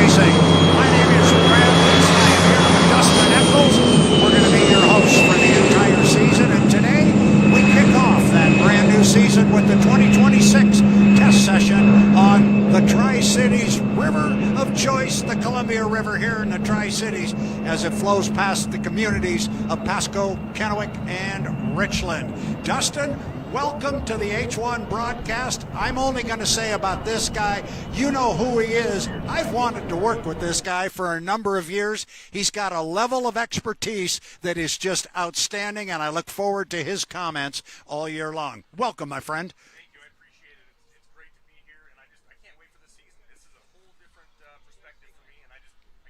Racing. My name is Brad Woods. I am here with Dustin Eccles. We're going to be your hosts for the entire season, and today we kick off that brand new season with the 2026 test session on the Tri-Cities River of Choice, the Columbia River here in the Tri-Cities, as it flows past the communities of Pasco, Kennewick, and Richland. Dustin, welcome to the H1 broadcast. I'm only going to say about this guy, you know who he is. I've wanted to work with this guy for a number of years. He's got a level of expertise that is just outstanding, and I look forward to his comments all year long. Welcome, my friend. Thank you. I appreciate it. It's great to be here, and I can't wait for the season. This is a whole different perspective for me, and I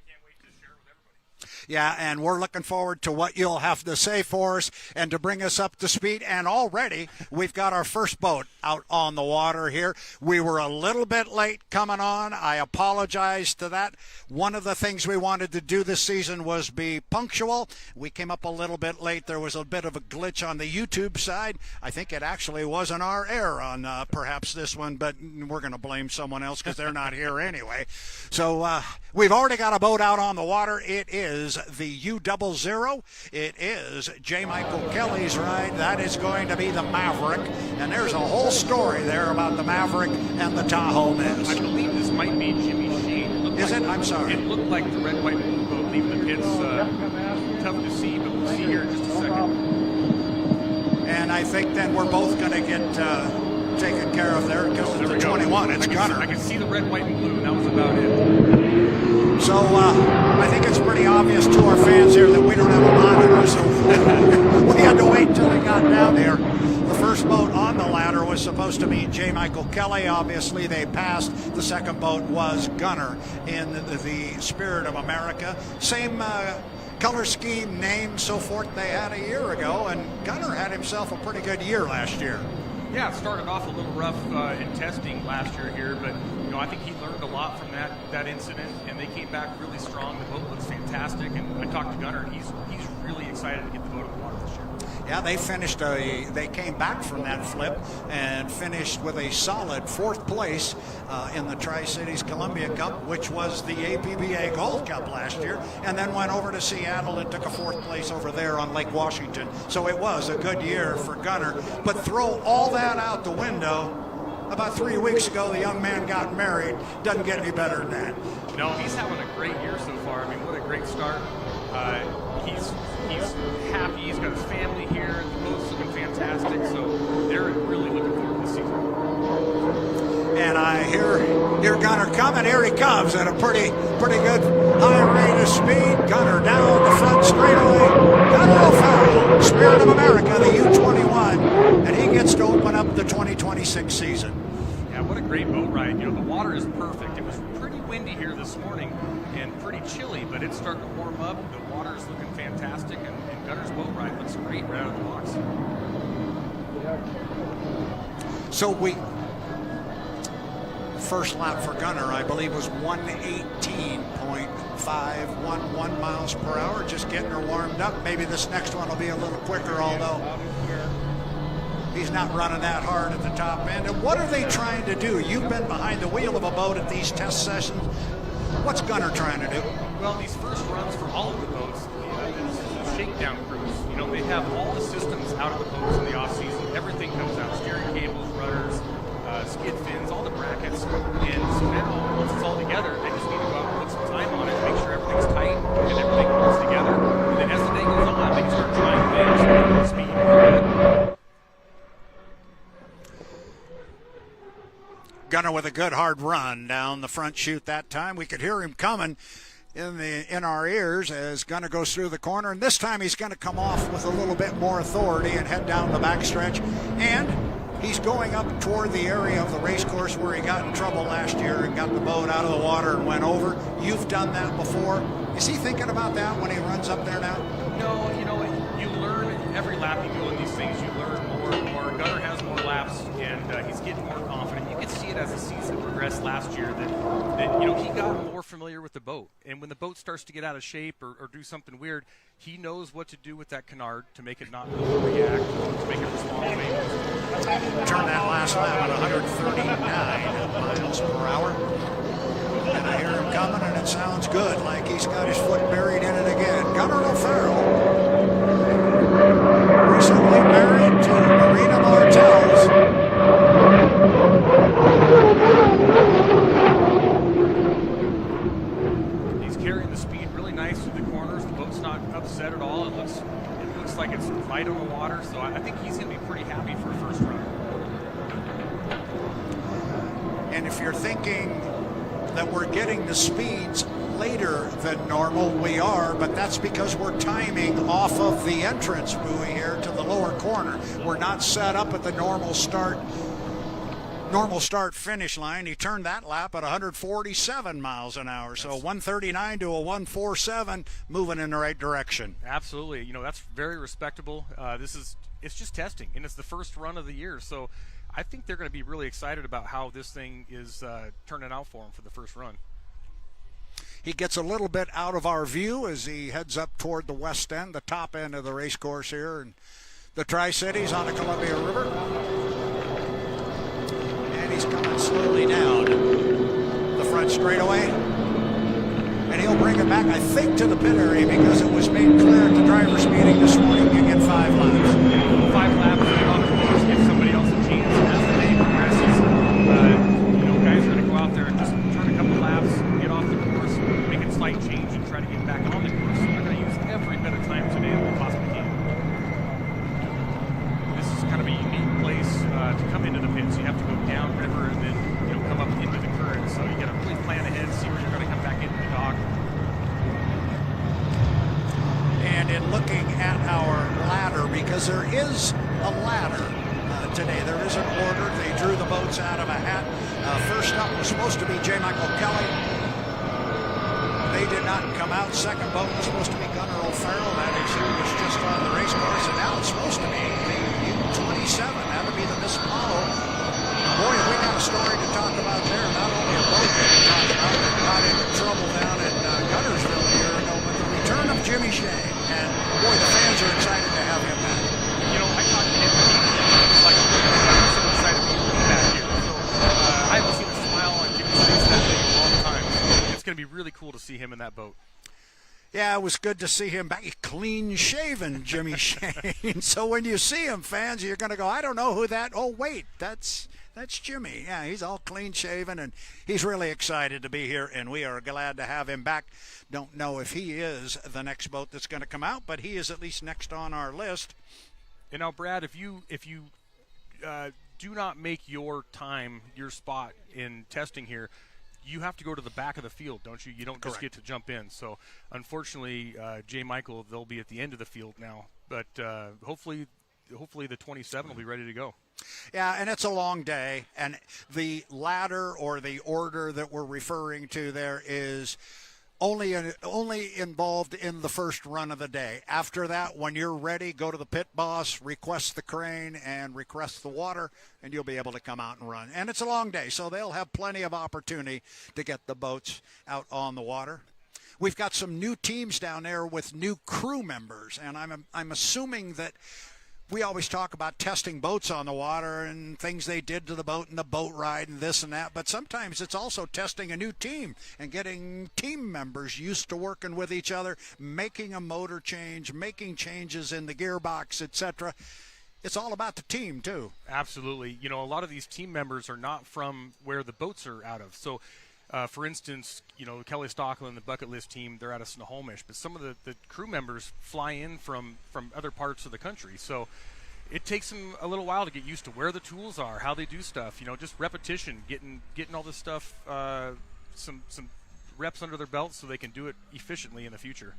can't wait to share it with everybody. Yeah, and we're looking forward to what you'll have to say for us and to bring us up to speed. And already we've got our first boat out on the water here. We were a little bit late coming on. I apologize to that. One of the things we wanted to do this season was be punctual. We came up a little bit late. There was a bit of a glitch on the YouTube side. I think it actually wasn't our error on perhaps this one, but we're going to blame someone else because they're not here anyway. So we've already got a boat out on the water. It is the U00. It is J. Michael Kelly's ride. That is going to be the Maverick. And there's a whole story there about the Maverick and the Tahoe miss. I believe this might be Jimmy Shane. Is it? I'm sorry. It looked like the red, white, and blue boat leaving the pits. Tough to see, but we'll see here in just a second. And I think then we're both going to get taken care of there because it's the 21. It's Gunnar. I can see the red, white, and blue, and that was about it. So I think it's pretty obvious to our fans here that we don't have a monitor, so we had to wait till they got down there. The first boat on the ladder was supposed to be J. Michael Kelly. Obviously, they passed. The second boat was Gunnar in the Spirit of America. Same color scheme, name, so forth they had a year ago, and Gunnar had himself a pretty good year last year. Yeah, it started off a little rough in testing last year here, but I think he learned a lot from that incident, and they came back really strong. The boat looks fantastic, and I talked to Gunnar, and he's really excited to get the boat on the water this year. Yeah, they came back from that flip and finished with a solid fourth place in the Tri-Cities Columbia Cup, which was the APBA Gold Cup last year, and then went over to Seattle and took a fourth place over there on Lake Washington. So it was a good year for Gunnar. But throw all that out the window. About 3 weeks ago, the young man got married. Doesn't get any better than that. No, he's having a great year so far. I mean, what a great start. He's happy. He's got his family here. The boat's looking fantastic. So they're really looking forward to this season. And I hear Gunnar coming. Here he comes at a pretty good high rate of speed. Gunnar down the front straightaway. Gunnar O'Farrell, Spirit of America, the U21, and he gets to open up the 2026 season. Yeah, what a great boat ride. The water is perfect. It was pretty windy here this morning and pretty chilly, but it's starting to warm up. The water is looking fantastic, and Gunnar's boat ride looks great right out of the box. So first lap for Gunnar, I believe, was 118.511 miles per hour, just getting her warmed up. Maybe this next one will be a little quicker, although he's not running that hard at the top end. And what are they trying to do? You've been behind the wheel of a boat at these test sessions. What's Gunnar trying to do? Well, these first runs for all of the boats, this is a shakedown cruise. They have all the systems out of the boats in the off-season. Everything comes out, steering cables, rudders, skid fins, all the brackets. And so now, once it's all together, they just need to go out and put some time on it, make sure everything's tight and everything holds together. And then as the day goes on, they can start trying things and speed. Gunnar with a good hard run down the front chute that time. We could hear him coming in our ears as Gunnar goes through the corner, and this time he's going to come off with a little bit more authority and head down the backstretch. And he's going up toward the area of the race course where he got in trouble last year and got the boat out of the water and went over. You've done that before. Is he thinking about that when he runs up there now? No, you learn every lap you go in these things, you learn more and more. Gunnar has more laps, and he's getting more confident. You could see it as the season progressed last year that he got more familiar with the boat. And when the boat starts to get out of shape or do something weird, he knows what to do with that canard to make it not overreact, to make it respond the way it wants to. Turn that last lap at 139 miles per hour. And I hear him coming. coming, and it sounds good, like he's got his foot buried in it again. Gunnar O'Farrell, recently married to Marina Martels. He's carrying the speed really nice through the corners. The boat's not upset at all. It looks like it's light on the water, so I think he's going to be pretty happy for a first run. And if you're thinking that we're getting the speeds later than normal, we are, but that's because we're timing off of the entrance buoy here to the lower corner. We're not set up at the normal start finish line. He turned that lap at 147 miles an hour, so 139 to a 147, moving in the right direction. Absolutely. That's very respectable. It's just testing, and it's the first run of the year, so I think they're going to be really excited about how this thing is turning out for him for the first run. He gets a little bit out of our view as he heads up toward the west end, the top end of the race course here, and the Tri-Cities on the Columbia River. And he's coming slowly down the front straightaway. And he'll bring it back, I think, to the pit area because it was made clear at the driver's meeting this morning you get 5 laps. 5 laps, get off the course, give somebody else a chance. As the day progresses, guys are going to go out there and just turn a couple laps, get off the course, make a slight change, and try to get back on the course. So they're going to use every bit of time today that they possibly can. This is kind of a unique place to come into the pits. You have to go downriver and then come up into the current. So you got to really plan ahead, see where you're going to come back into the dock. And in looking at our ladder, because there is a ladder today, there is an order. They drew the boats out of a hat. First up was supposed to be J. Michael Kelly. They did not come out. Second boat was supposed to be Gunnar O'Farrell. That is, who was just on the race course. And now it's supposed to be the U-27. That would be the Miss Apollo. Boy, have we got a story to talk about there. Not only a boat that we talked about that got into trouble down in Guntersville a year ago, but the return of Jimmy Shea. And boy, the fans are excited to have him back. I talked to him. He was like, I'm so excited to be back here. So I haven't seen a smile on Jimmy's face that big in a long time. So it's going to be really cool to see him in that boat. Yeah, it was good to see him back. Clean-shaven Jimmy Shane. So when you see him, fans, you're going to go, I don't know who that. Oh, wait, that's Jimmy. Yeah, he's all clean-shaven, and he's really excited to be here, and we are glad to have him back. Don't know if he is the next boat that's going to come out, but he is at least next on our list. And now, Brad, if you do not make your time, your spot in testing here, you have to go to the back of the field, don't you? You don't just get to jump in. So, unfortunately, J. Michael, they'll be at the end of the field now. But hopefully the 27 will be ready to go. Yeah, and it's a long day. And the ladder or the order that we're referring to there is only involved in the first run of the day. After that, when you're ready, go to the pit boss, request the crane, and request the water, and you'll be able to come out and run. And it's a long day, so they'll have plenty of opportunity to get the boats out on the water. We've got some new teams down there with new crew members, and I'm assuming that we always talk about testing boats on the water and things they did to the boat and the boat ride and this and that, but sometimes it's also testing a new team and getting team members used to working with each other, making a motor change, making changes in the gearbox, etc. It's all about the team, too. Absolutely. A lot of these team members are not from where the boats are out of. So, for instance, Kelly Stocklin, the bucket list team, they're out of Snohomish, but some of the crew members fly in from other parts of the country. So it takes them a little while to get used to where the tools are, how they do stuff, just repetition, getting all this stuff, some reps under their belt so they can do it efficiently in the future.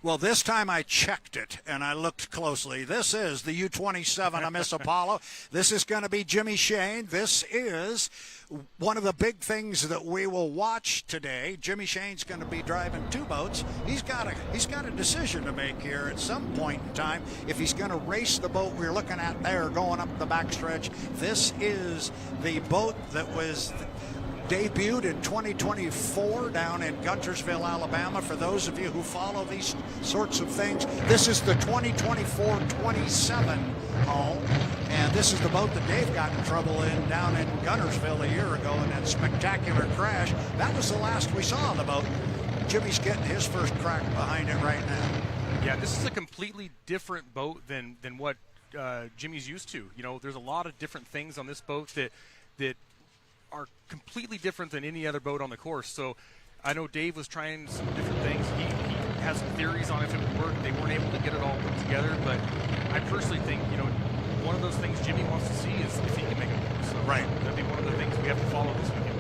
Well, this time I checked it, and I looked closely. This is the U-27 of Miss Apollo. This is going to be Jimmy Shane. This is one of the big things that we will watch today. Jimmy Shane's going to be driving 2 boats. He's got a decision to make here at some point in time. If he's going to race the boat we're looking at there going up the backstretch, this is the boat that was debuted in 2024 down in Guntersville, Alabama. For those of you who follow these sorts of things, this is the 2024-27 hull, and this This is the boat that Dave got in trouble in down in Gunnarsville a year ago in that spectacular crash. That was the last we saw of the boat. Jimmy's getting his first crack behind it right now. Yeah, this is a completely different boat than what Jimmy's used to. You know, there's a lot of different things on this boat that are completely different than any other boat on the course. So I know Dave was trying some different things. He has some theories on if it would work. They weren't able to get it all put together, but I personally think, you know, one of those things Jimmy wants to see is if he can make it work. So right. That'd be one of the things we have to follow this weekend.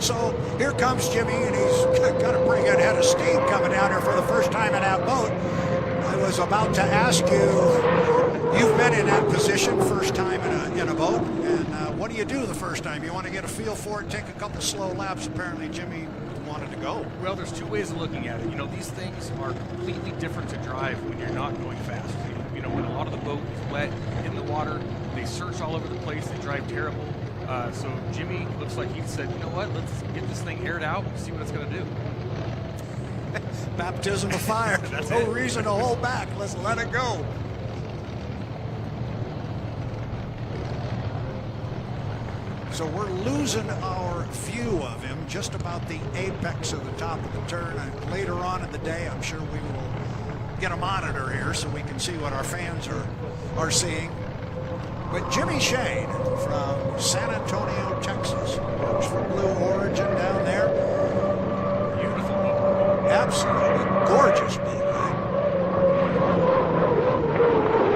So here comes Jimmy, and he's got a pretty good head of steam coming down here for the first time in that boat. I was about to ask you, you've been in that position first time in a boat, and what do you do the first time? You want to get a feel for it, take a couple slow laps. Apparently Jimmy wanted to go. Well, there's two ways of looking at it. You know, these things are completely different to drive when you're not going fast. You know, when a lot of the boat is wet in the water, they search all over the place, they drive terrible. So Jimmy looks like he said, you know what, let's get this thing aired out and see what it's going to do. Baptism of fire. That's no it. reason to hold back. Let's let it go. So we're losing our view of him just about the apex of the top of the turn. And later on in the day, I'm sure we will get a monitor here so we can see what our fans are seeing. But Jimmy Shane from San Antonio, Texas, works for Blue Origin down there. Beautiful boat. Absolutely gorgeous boat, right?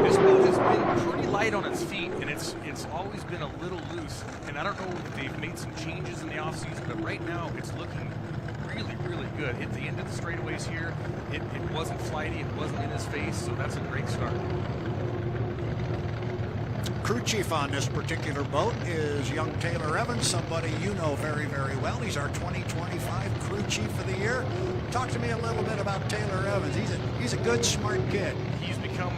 This boat has been pretty light on its feet, and it's always been a little loose. And I don't know if they've made some changes in the offseason, but right now it's looking really, really good. At the end of the straightaways here, it wasn't flighty, it wasn't in his face, so that's a great start. Crew chief on this particular boat is young Taylor Evans, somebody you know very, very well. He's our 2025 crew chief of the year. Talk to me a little bit about Taylor Evans. He's a good, smart kid. He's become,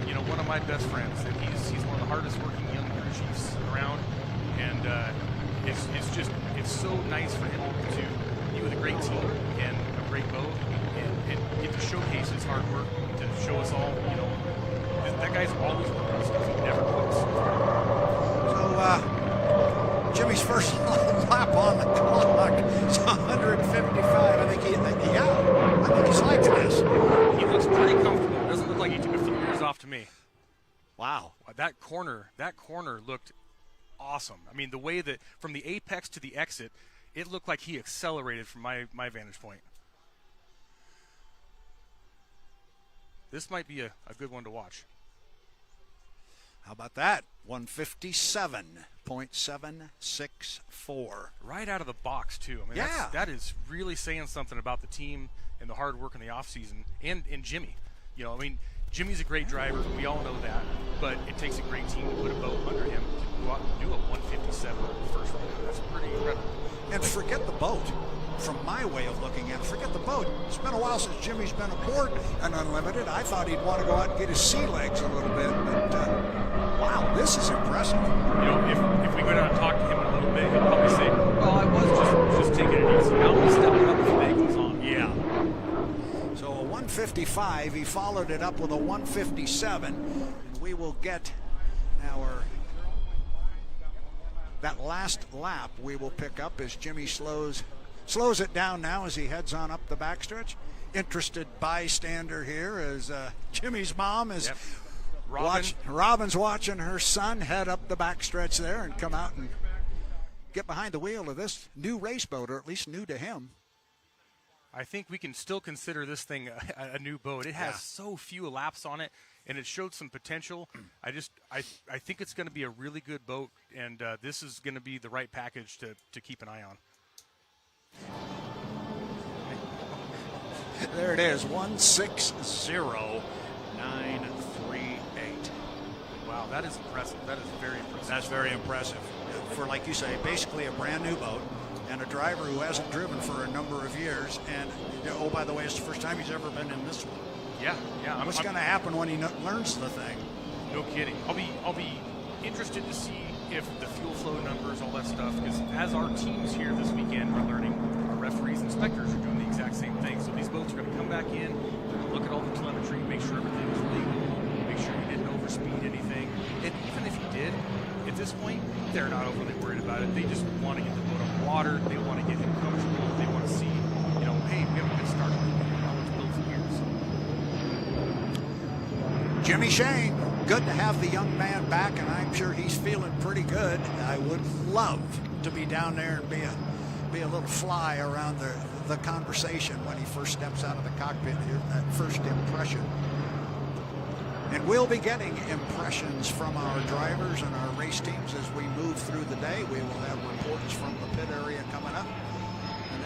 you know, one of my best friends, and he's one of the hardest working young crew chiefs around. And it's so nice for him to be with a great team and a great boat, and get to showcase his hard work to show us all, you know. That guy's always working on stuff. He never quits. So, Jimmy's first lap on the clock is 155. I think he's liking this. He looks pretty comfortable. It doesn't look like he took a few years off to me. Wow. That corner looked awesome. I mean, the way that from the apex to the exit, it looked like he accelerated from my vantage point. This might be a good one to watch. How about that? 157.764. Right out of the box, too. I mean, yeah. that is really saying something about the team and the hard work in the offseason and Jimmy. You know, I mean, Jimmy's a great driver. We all know that. But it takes a great team to put a boat under him to go out and do a 157 on the first round. That's pretty incredible. And forget the boat. From my way of looking at it, forget the boat. It's been a while since Jimmy's been aboard an Unlimited. I thought he'd want to go out and get his sea legs a little bit, but wow, this is impressive. You know, if we go down and talk to him in a little bit, he'll probably say, well, I was just taking it easy. Now I'm stepping up as the day goes on. Yeah. So a 155, he followed it up with a 157, and we will get that last lap we will pick up as Jimmy slows it down now as he heads on up the backstretch. Interested bystander here is Jimmy's mom is Robin's watching her son head up the backstretch there and come out and get behind the wheel of this new race boat, or at least new to him. I think we can still consider this thing a new boat. It has so few laps on it, and it showed some potential. I think it's going to be a really good boat, and this is going to be the right package to keep an eye on. There it is, 160.938. Wow, that is impressive. That is very impressive. That's very impressive. For, like you say, basically a brand new boat and a driver who hasn't driven for a number of years. And, oh, by the way, it's the first time he's ever been in this one. Yeah. What's going to happen when he learns the thing? No kidding. I'll be interested to see if the fuel flow numbers, all that stuff, because as our teams here this weekend are learning, our referees and inspectors are doing the exact same thing. So these boats are going to come back in, look at all the telemetry, make sure everything is legal, make sure you didn't overspeed anything. And this point, they're not overly worried about it. They just want to get the boat on the water. They want to get him comfortable. They want to see, you know, hey, we have a good start. How much built for years. Jimmy Shane, good to have the young man back, and I'm sure he's feeling pretty good. I would love to be down there and be a little fly around the conversation when he first steps out of the cockpit here, that first impression. And we'll be getting impressions from our drivers and our race teams as we move through the day. We will have reports from the pit area coming up. And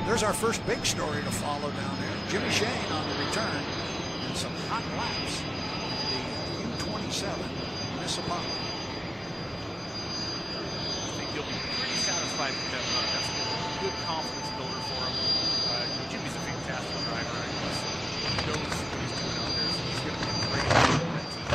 there's our first big story to follow down there. Jimmy Shane on the return and some hot laps. The U-27 Miss Apollo. I think he'll be pretty satisfied with that run. That's a good confidence builder for him. Jimmy's a fantastic driver. He knows what he's doing out there, so he's going to be a great addition to that team.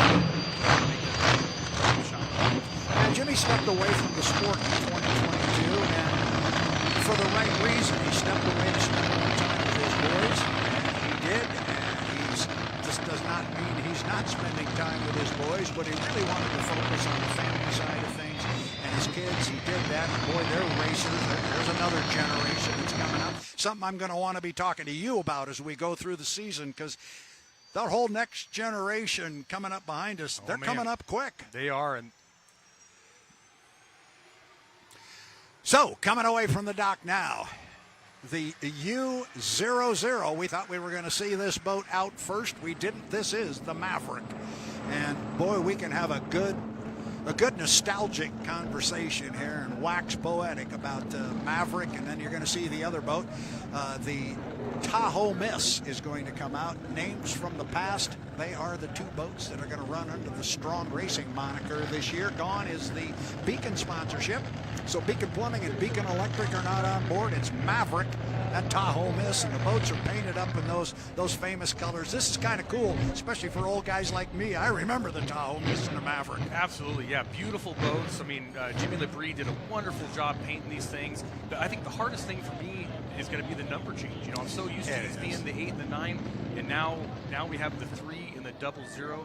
And Jimmy stepped away from the sport in 2022, and for the right reason. He stepped away to spend more time with his boys, and he did. And this does not mean he's not spending time with his boys, but he really wanted to focus on the family side of things and his kids. He did that. Boy, they're racers. There's another generation that's coming up. Something I'm going to want to be talking to you about as we go through the season, because that whole next generation coming up behind us, they're coming up quick. They are. And so, coming away from the dock now, the U00. We thought we were going to see this boat out first. We didn't. This is the Maverick. And boy, we can have a good nostalgic conversation here and wax poetic about Maverick, and then you're going to see the other boat. The Tahoe Miss is going to come out. Names from the past. They are the two boats that are going to run under the Strong Racing moniker this year. Gone is the Beacon sponsorship. So Beacon Plumbing and Beacon Electric are not on board. It's Maverick and Tahoe Miss, and the boats are painted up in those famous colors. This is kind of cool, especially for old guys like me. I remember the Tahoe Miss and the Maverick. Absolutely, yeah. Beautiful boats. I mean, Jimmy Labrie did a wonderful job painting these things. But I think the hardest thing for me is going to be the number change. You know, I'm so used to these being the 8 and the 9, and now we have the 3 and the 00.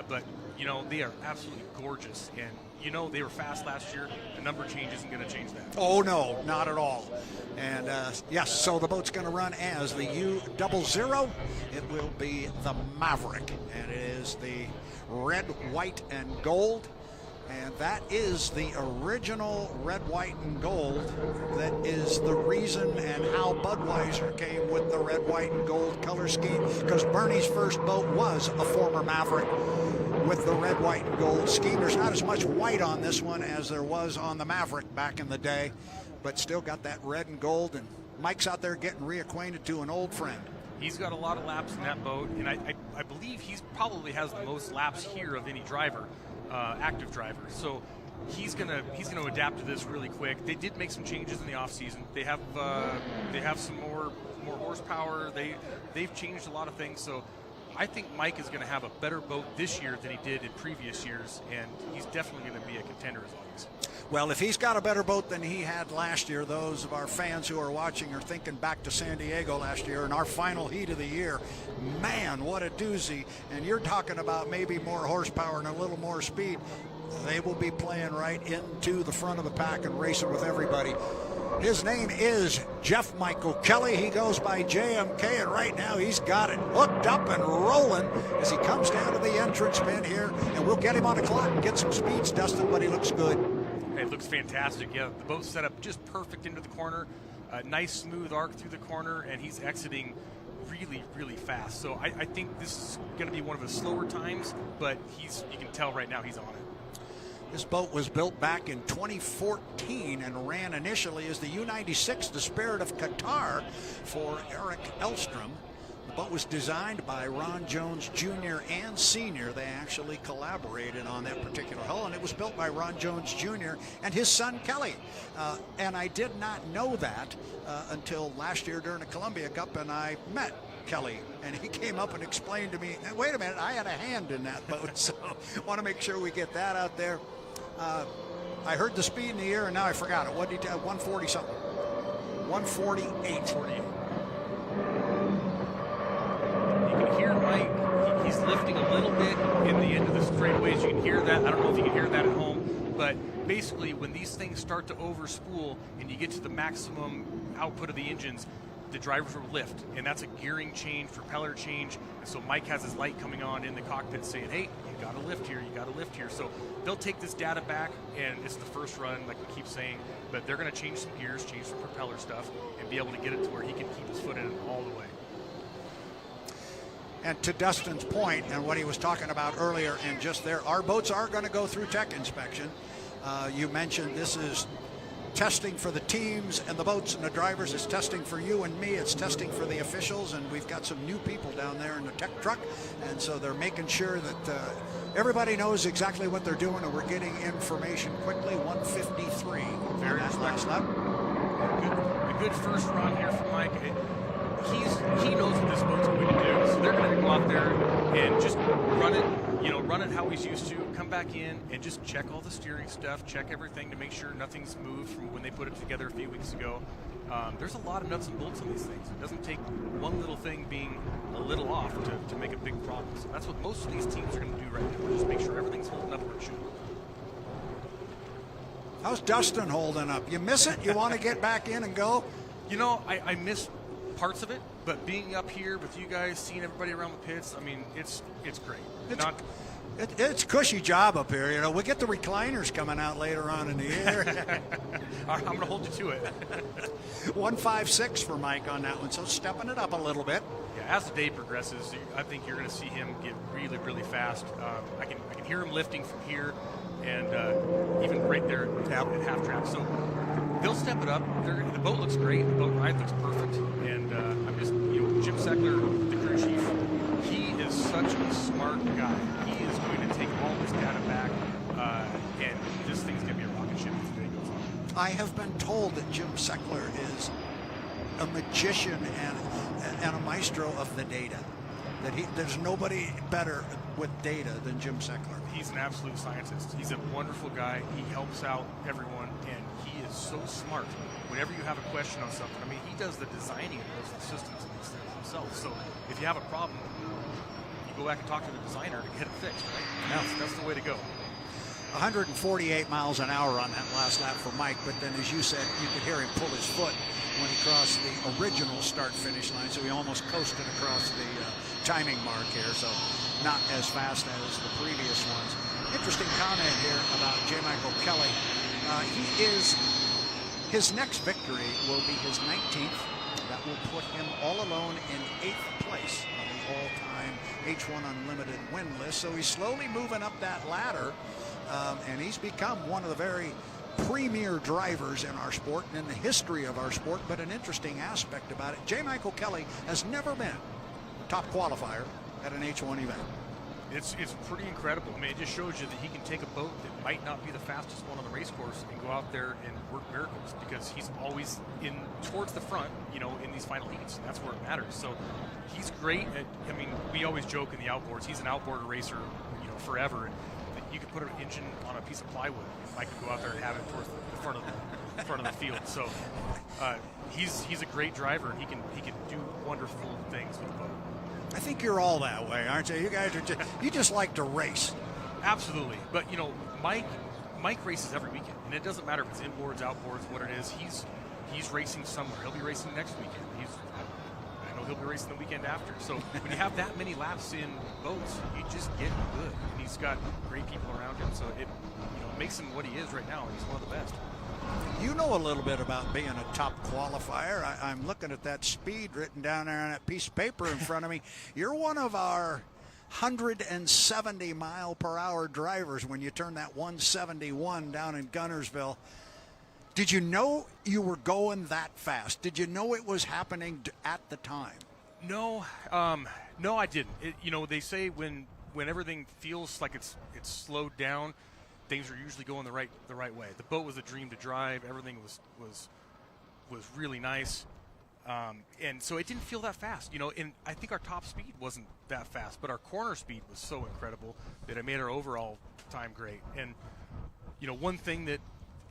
But you know, they are absolutely gorgeous, and you know they were fast last year. The number change isn't going to change that. Oh no, not at all. And yes, so the boat's going to run as the U00. It will be the Maverick, and it is the red, white, and gold. And that is the original red, white, and gold. That is the reason and how Budweiser came with the red, white, and gold color scheme, because Bernie's first boat was a former Maverick with the red, white, and gold scheme. There's not as much white on this one as there was on the Maverick back in the day, but still got that red and gold. And Mike's out there getting reacquainted to an old friend. He's got a lot of laps in that boat, and I believe he's probably has the most laps here of any driver. Active driver, so he's gonna adapt to this really quick. They did make some changes in the off season. They have some more horsepower. They've changed a lot of things. So I think Mike is going to have a better boat this year than he did in previous years, and he's definitely going to be a contender as always. Well, if he's got a better boat than he had last year, those of our fans who are watching are thinking back to San Diego last year in our final heat of the year. Man, what a doozy. And you're talking about maybe more horsepower and a little more speed. They will be playing right into the front of the pack and racing with everybody. His name is Jeff Michael Kelly. He goes by JMK, and right now he's got it hooked up and rolling as he comes down to the entrance pin here, and we'll get him on the clock and get some speeds, Dustin, but he looks good. It looks fantastic. Yeah, the boat's set up just perfect into the corner. Nice smooth arc through the corner, and he's exiting really, really fast. So I think this is going to be one of his slower times, but you can tell right now he's on it. This boat was built back in 2014 and ran initially as the U-96, the Spirit of Qatar, for Eric Elstrom. The boat was designed by Ron Jones Jr. and Sr. They actually collaborated on that particular hull, and it was built by Ron Jones Jr. and his son Kelly. And I did not know that until last year during the Columbia Cup, and I met Kelly, and he came up and explained to me, wait a minute, I had a hand in that boat, so want to make sure we get that out there. I heard the speed in the air, and now I forgot it. What did he tell? 140 something. 148. You can hear Mike. He's lifting a little bit in the end of the straightaways. You can hear that. I don't know if you can hear that at home, but basically when these things start to overspool and you get to the maximum output of the engines, the drivers will lift, and that's a gearing change, propeller change. And so Mike has his light coming on in the cockpit saying, hey, you got to lift here, you got to lift here. So they'll take this data back, and it's the first run, like we keep saying, but they're going to change some gears, change some propeller stuff, and be able to get it to where he can keep his foot in it all the way. And to Dustin's point and what he was talking about earlier, and just there, our boats are going to go through tech inspection. You mentioned this is testing for the teams and the boats and the drivers. It's testing for you and me. It's testing for the officials, and we've got some new people down there in the tech truck, and so they're making sure that everybody knows exactly what they're doing, and we're getting information quickly. 153 on that last lap. A good first run here for Mike. He knows what this boat's going to do, so they're going to go out there and just run it how he's used to, come back in and just check all the steering stuff, check everything to make sure nothing's moved from when they put it together a few weeks ago. There's a lot of nuts and bolts on these things. It doesn't take one little thing being a little off to make a big problem. So that's what most of these teams are going to do right now, just make sure everything's holding up where it should. How's Dustin holding up? You miss it? You want to get back in and go? You know, I miss parts of it, but being up here with you guys, seeing everybody around the pits, I mean, it's great. It's a cushy job up here. You know, we get the recliners coming out later on in the year. I'm going to hold you to it. 156 for Mike on that one, so stepping it up a little bit. Yeah, as the day progresses, I think you're going to see him get really, really fast. I can hear him lifting from here, and even right there at half track. So they'll step it up. The boat looks great. The boat ride looks perfect. And I'm just, Jim Seckler, the crew chief, he is such a smart guy. He is going to take all this data back, and this thing's going to be a rocket ship as the day goes on. I have been told that Jim Seckler is a magician and a maestro of the data. That there's nobody better with data than Jim Seckler. He's an absolute scientist. He's a wonderful guy. He helps out everyone, and he is so smart. Whenever you have a question on something, I mean, he does the designing of most of the systems and these things himself. So if you have a problem, you go back and talk to the designer to get it fixed, right? That's the way to go. 148 miles an hour on that last lap for Mike, but then, as you said, you could hear him pull his foot when he crossed the original start-finish line, so he almost coasted across the timing mark here, so not as fast as the previous ones. Interesting comment here about J. Michael Kelly. His next victory will be his 19th. That will put him all alone in 8th place on the all-time H1 Unlimited win list. So he's slowly moving up that ladder, and he's become one of the very premier drivers in our sport and in the history of our sport. But an interesting aspect about it, J. Michael Kelly has never been a top qualifier at an H1 event. It's pretty incredible. I mean, it just shows you that he can take a boat that might not be the fastest one on the race course and go out there and work miracles, because he's always in towards the front, in these final heats, and that's where it matters. So he's great at, I mean, we always joke in the outboards, he's an outboard racer, forever. And you could put an engine on a piece of plywood, and Mike could go out there and have it towards the front of the field. So he's a great driver, and he can do wonderful things with the boat. I think you're all that way, aren't you? You guys are you just like to race. Absolutely. But, Mike races every weekend, and it doesn't matter if it's inboards, outboards, what it is. He's racing somewhere. He'll be racing next weekend. I know he'll be racing the weekend after. So when you have that many laps in boats, you just get good. And he's got great people around him, so it makes him what he is right now, and he's one of the best. You know a little bit about being a top qualifier. I'm looking at that speed written down there on that piece of paper in front of me. You're one of our 170 mile per hour drivers when you turn that 171 down in Gunnarsville. Did you know you were going that fast? Did you know it was happening at the time? No, I didn't. They say when everything feels like it's slowed down, things are usually going the right way. The boat was a dream to drive. Everything was really nice, and so it didn't feel that fast. And I think our top speed wasn't that fast, but our corner speed was so incredible that it made our overall time great. And one thing that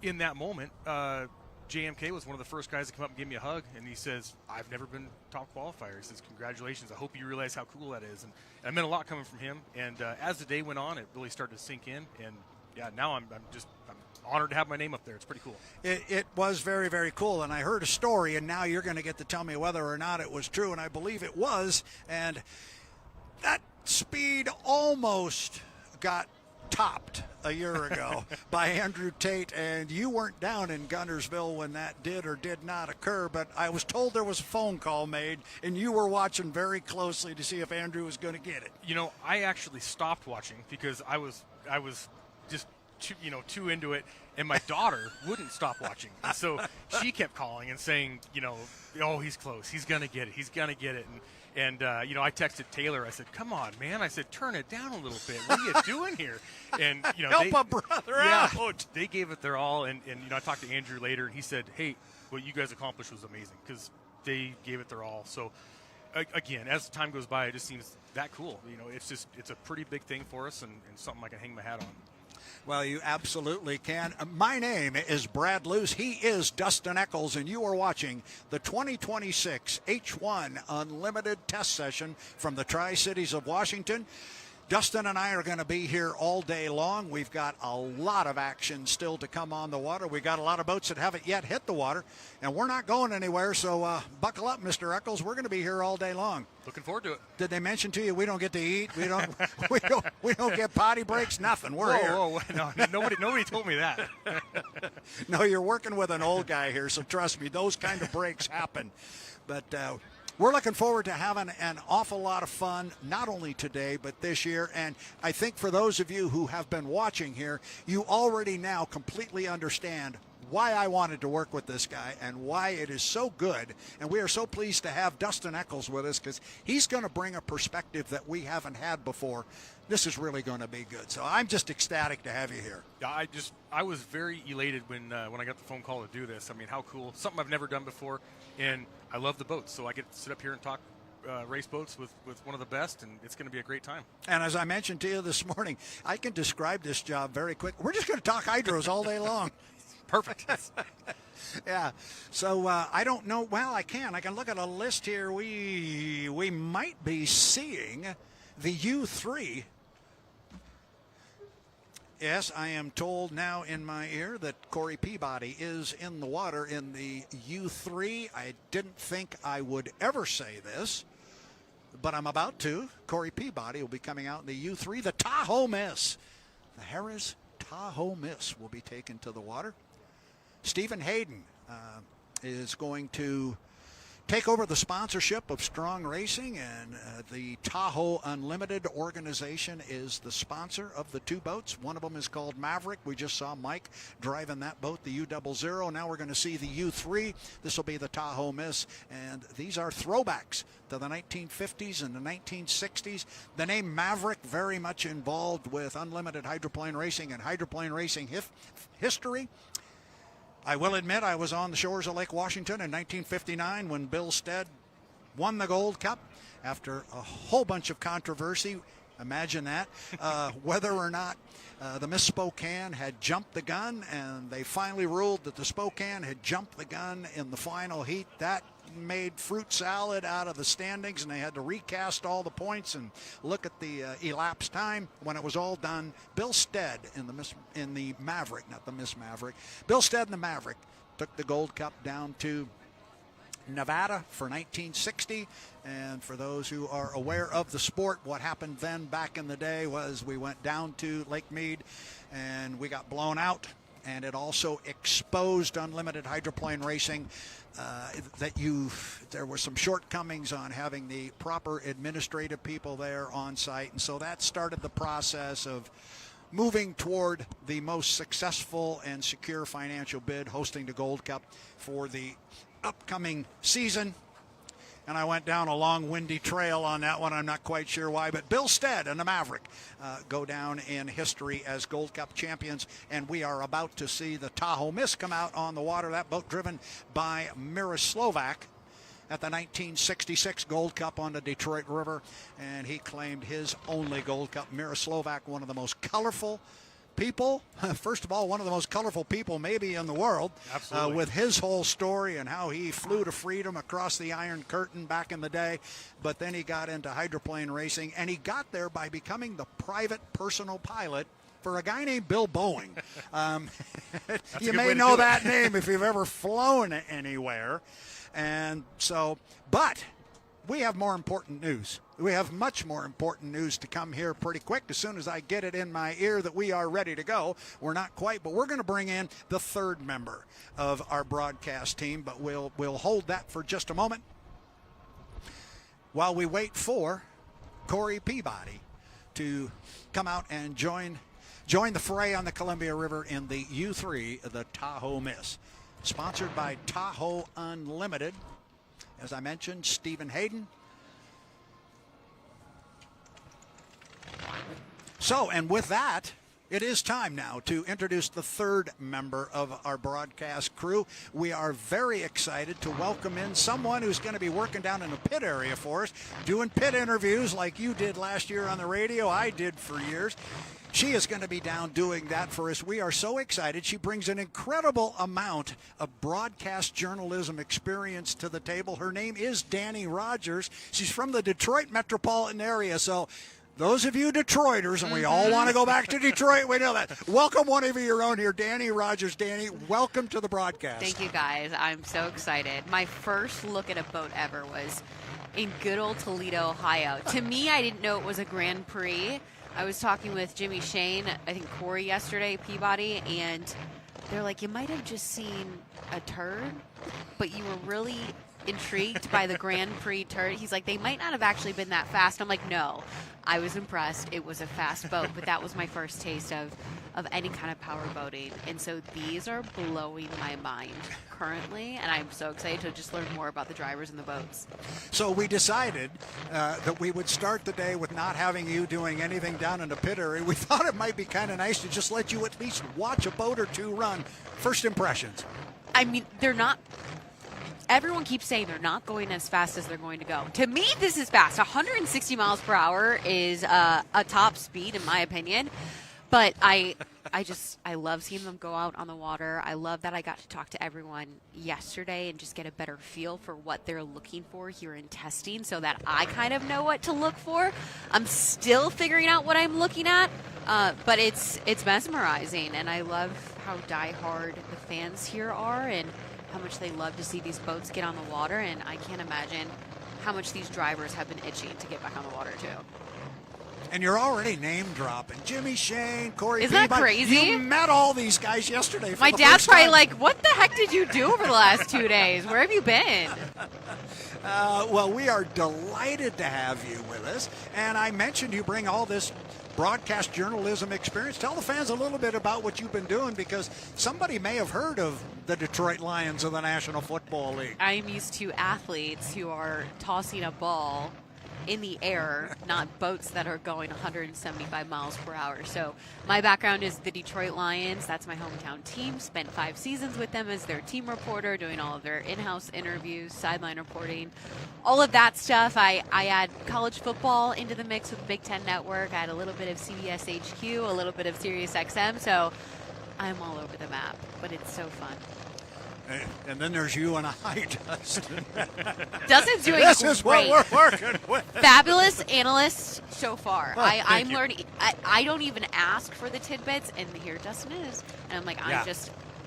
in that moment, JMK was one of the first guys to come up and give me a hug, and he says, "I've never been top qualifier." He says, "Congratulations! I hope you realize how cool that is." And it meant a lot coming from him. And as the day went on, it really started to sink in, and yeah, now I'm honored to have my name up there. It's pretty cool. It was very, very cool, and I heard a story, and now you're going to get to tell me whether or not it was true, and I believe it was, and that speed almost got topped a year ago by Andrew Tate, and you weren't down in Gunnersville when that did or did not occur, but I was told there was a phone call made, and you were watching very closely to see if Andrew was going to get it. You know, I actually stopped watching because I was just too into it, and my daughter wouldn't stop watching. And so she kept calling and saying, oh, he's close. He's going to get it. He's going to get it. And I texted Taylor. I said, come on, man. I said, turn it down a little bit. What are you doing here? And, help a brother out. They gave it their all. And I talked to Andrew later, and he said, hey, what you guys accomplished was amazing because they gave it their all. So, again, as time goes by, it just seems that cool. It's a pretty big thing for us and something I can hang my hat on. Well, you absolutely can. My name is Brad Luce. He is Dustin Eccles, and you are watching the 2026 H1 Unlimited Test Session from the Tri-Cities of Washington. Dustin and I are going to be here all day long. We've got a lot of action still to come on the water. We've got a lot of boats that haven't yet hit the water, and we're not going anywhere, so buckle up, Mr. Eccles. We're going to be here all day long. Looking forward to it. Did they mention to you we don't get to eat? We don't we don't get potty breaks? Nothing. We're here. Whoa. No, nobody told me that. No, you're working with an old guy here, so trust me, those kind of breaks happen. But we're looking forward to having an awful lot of fun, not only today, but this year. And I think for those of you who have been watching here, you already now completely understand why I wanted to work with this guy and why it is so good. And we are so pleased to have Dustin Eccles with us because he's going to bring a perspective that we haven't had before. This is really going to be good. So I'm just ecstatic to have you here. Yeah, I was very elated when I got the phone call to do this. I mean, how cool. Something I've never done before. And I love the boats, so I get to sit up here and talk race boats with one of the best, and it's going to be a great time. And as I mentioned to you this morning, I can describe this job very quick. We're just going to talk hydros all day long. Perfect. Yeah. So I don't know. Well, I can look at a list here. We might be seeing the U3. Yes, I am told now in my ear that Corey Peabody is in the water in the U3. I didn't think I would ever say this, but I'm about to. Corey Peabody will be coming out in the U3. The Tahoe Miss. The Harris Tahoe Miss will be taken to the water. Stephen Hayden is going to take over the sponsorship of Strong Racing, and the Tahoe Unlimited organization is the sponsor of the two boats. One of them is called Maverick. We just saw Mike driving that boat, the U00. Now we're going to see the U3. This will be the Tahoe Miss, and these are throwbacks to the 1950s and the 1960s. The name Maverick very much involved with unlimited hydroplane racing and hydroplane racing history. I will admit I was on the shores of Lake Washington in 1959 when Bill Stead won the Gold Cup after a whole bunch of controversy. Imagine that. Whether or not the Miss Spokane had jumped the gun, and they finally ruled that the Spokane had jumped the gun in the final heat. That made fruit salad out of the standings, and they had to recast all the points and look at the elapsed time. When it was all done, Bill Stead in the Maverick, not the Miss Maverick, Bill Stead in the Maverick took the Gold Cup down to Nevada for 1960. And for those who are aware of the sport, what happened then back in the day was we went down to Lake Mead and we got blown out. And it also exposed unlimited hydroplane racing. There were some shortcomings on having the proper administrative people there on site, and so that started the process of moving toward the most successful and secure financial bid, hosting the Gold Cup for the upcoming season. And I went down a long, windy trail on that one. I'm not quite sure why, but Bill Stead and the Maverick go down in history as Gold Cup champions, and we are about to see the Tahoe Miss come out on the water. That boat driven by Miroslav at the 1966 Gold Cup on the Detroit River, and he claimed his only Gold Cup. Miroslav, one of the most colorful people, first of all, one of the most colorful people maybe in the world. Absolutely. With his whole story and how he flew to freedom across the Iron Curtain back in the day, but then he got into hydroplane racing, and he got there by becoming the private personal pilot for a guy named Bill Boeing. You a good may way to know do it. that name if you've ever flown anywhere. And so, but we have more important news. We have much more important news to come here pretty quick. As soon as I get it in my ear that we are ready to go, we're not quite, but we're going to bring in the third member of our broadcast team, but we'll hold that for just a moment while we wait for Corey Peabody to come out and join the fray on the Columbia River in the U3, the Tahoe Miss. Sponsored by Tahoe Unlimited. As I mentioned, Stephen Hayden. So, and with that, it is time now to introduce the third member of our broadcast crew. We are very excited to welcome in someone who's going to be working down in the pit area for us, doing pit interviews like you did last year on the radio. I did for years. She is going to be down doing that for us. We are so excited. She brings an incredible amount of broadcast journalism experience to the table. Her name is Danny Rogers. She's from the Detroit metropolitan area. So those of you Detroiters, and we all want to go back to Detroit, we know that. Welcome one of your own here, Danny Rogers. Danny, welcome to the broadcast. Thank you, guys. I'm so excited. My first look at a boat ever was in good old Toledo, Ohio. To me, I didn't know it was a Grand Prix. I was talking with Jimmy Shane, I think Corey yesterday, Peabody, and they're like, you might have just seen a turd, but you were really intrigued by the Grand Prix turd. He's like, they might not have actually been that fast. I'm like, no, I was impressed. It was a fast boat, but that was my first taste of any kind of power boating. And so these are blowing my mind currently, and I'm so excited to just learn more about the drivers and the boats. So we decided that we would start the day with not having you doing anything down in the pit area. We thought it might be kind of nice to just let you at least watch a boat or two run. First impressions. I mean, they're not. Everyone keeps saying they're not going as fast as they're going to go. To me, this is fast. 160 miles per hour is a top speed, in my opinion. But I love seeing them go out on the water. I love that I got to talk to everyone yesterday and just get a better feel for what they're looking for here in testing so that I kind of know what to look for. I'm still figuring out what I'm looking at, but it's mesmerizing, and I love how diehard the fans here are and how much they love to see these boats get on the water, and I can't imagine how much these drivers have been itching to get back on the water too. And you're already name dropping Jimmy Shane, Corey. Isn't that crazy? You met all these guys yesterday. My dad's probably like, what the heck did you do over the last 2 days? Where have you been? Well, we are delighted to have you with us. And I mentioned you bring all this broadcast journalism experience. Tell the fans a little bit about what you've been doing, because somebody may have heard of the Detroit Lions of the National Football League. I'm used to athletes who are tossing a ball in the air, not boats that are going 175 miles per hour. So my background is the Detroit Lions. That's my hometown team. Spent 5 seasons with them as their team reporter, doing all of their in-house interviews, sideline reporting, all of that stuff. I add college football into the mix with Big Ten Network. I had a little bit of CBS HQ, a little bit of Sirius XM. So I'm all over the map, but it's so fun. And then there's you and I, Dustin. Dustin's doing This great. is what we're working with. Fabulous analyst so far. Oh, I'm thank you. learning. I don't even ask for the tidbits, and here Dustin is. And I'm like,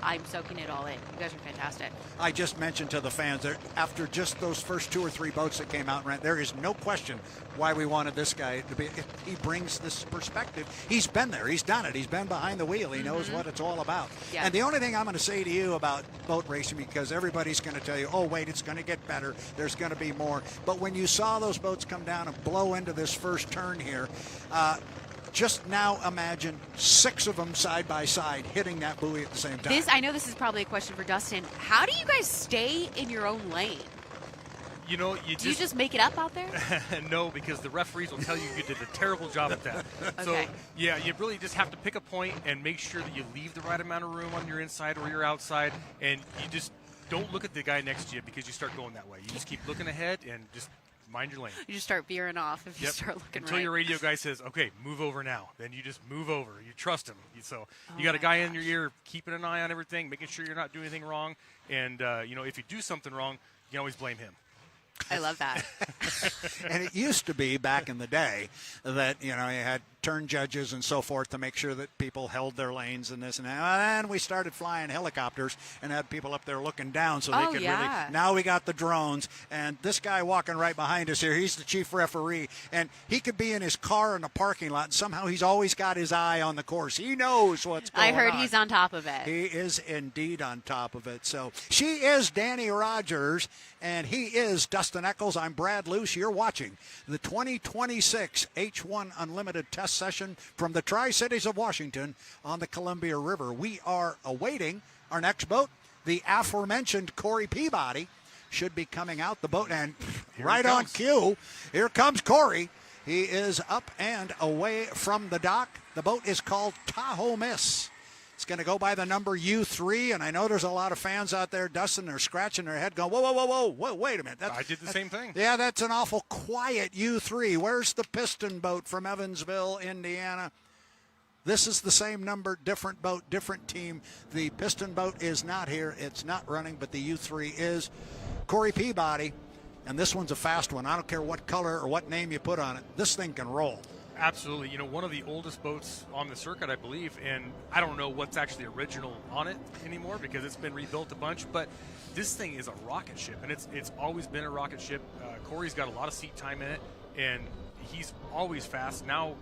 I'm soaking it all in. You guys are fantastic. I just mentioned to the fans that after just those first 2 or 3 boats that came out and ran, there is no question why we wanted this guy to be. He brings this perspective. He's been there. He's done it. He's been behind the wheel. He knows what it's all about. Yeah. And the only thing I'm going to say to you about boat racing, because everybody's going to tell you, oh, wait, it's going to get better. There's going to be more. But when you saw those boats come down and blow into this first turn here, just now imagine 6 of them side by side hitting that buoy at the same time. I know this is probably a question for Dustin. How do you guys stay in your own lane? You know, Do you just make it up out there? No, because the referees will tell you you did a terrible job at that. Okay. So, yeah, you really just have to pick a point and make sure that you leave the right amount of room on your inside or your outside, and you just don't look at the guy next to you because you start going that way. You just keep looking ahead and just mind your lane. You just start veering off if you start looking Until right. your radio guy says, okay, move over now. Then you just move over. You trust him. So you got a guy in your ear keeping an eye on everything, making sure you're not doing anything wrong. And, if you do something wrong, you can always blame him. I love that. And it used to be back in the day that, you had turn judges and so forth to make sure that people held their lanes and this and that. And we started flying helicopters and had people up there looking down so they could really. Now we got the drones. And this guy walking right behind us here, he's the chief referee. And he could be in his car in the parking lot, and somehow he's always got his eye on the course. He knows what's going on. I heard he's on top of it. He is indeed on top of it. So she is Danny Rogers, and he is Dustin Eccles. I'm Brad Luce. You're watching the 2026 H1 Unlimited Test Session from the Tri-Cities of Washington on the Columbia River. We are awaiting our next boat. The aforementioned Corey Peabody should be coming out the boat, and right on cue, here comes Corey. He is up and away from the dock. The boat is called Tahoe Miss. It's going to go by the number U3, and I know there's a lot of fans out there, Dustin, they're scratching their head going, whoa, wait a minute. I did the same thing. Yeah, that's an awful quiet U3. Where's the piston boat from Evansville, Indiana? This is the same number, different boat, different team. The piston boat is not here. It's not running, but the U3 is. Corey Peabody, and this one's a fast one. I don't care what color or what name you put on it. This thing can roll. Absolutely. You know, one of the oldest boats on the circuit, I believe, and I don't know what's actually original on it anymore because it's been rebuilt a bunch, but this thing is a rocket ship, and it's always been a rocket ship. Corey's got a lot of seat time in it, and he's always fast. Now,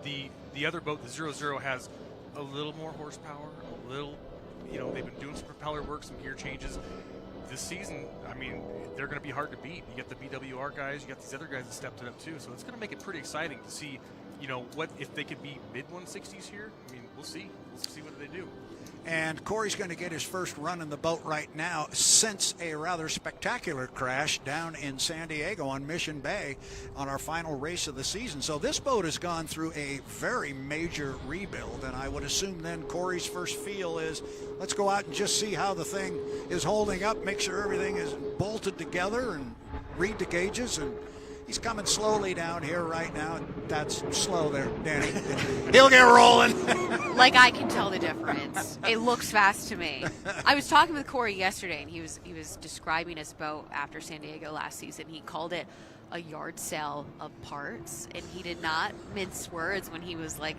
the other boat, the 00, has a little more horsepower, a little, they've been doing some propeller work, some gear changes. This season, I mean, they're going to be hard to beat. You got the BWR guys, you got these other guys that stepped it up too. So it's going to make it pretty exciting to see, what if they could be mid 160s here. I mean, we'll see. We'll see what they do. And Corey's going to get his first run in the boat right now since a rather spectacular crash down in San Diego on Mission Bay on our final race of the season. So this boat has gone through a very major rebuild, and I would assume then Corey's first feel is, let's go out and just see how the thing is holding up, make sure everything is bolted together and read the gauges. And he's coming slowly down here right now. That's slow there, Danny. He'll get rolling. Like, I can tell the difference. It looks fast to me. I was talking with Corey yesterday, and he was describing his boat after San Diego last season. He called it a yard sale of parts, and he did not mince words when he was like,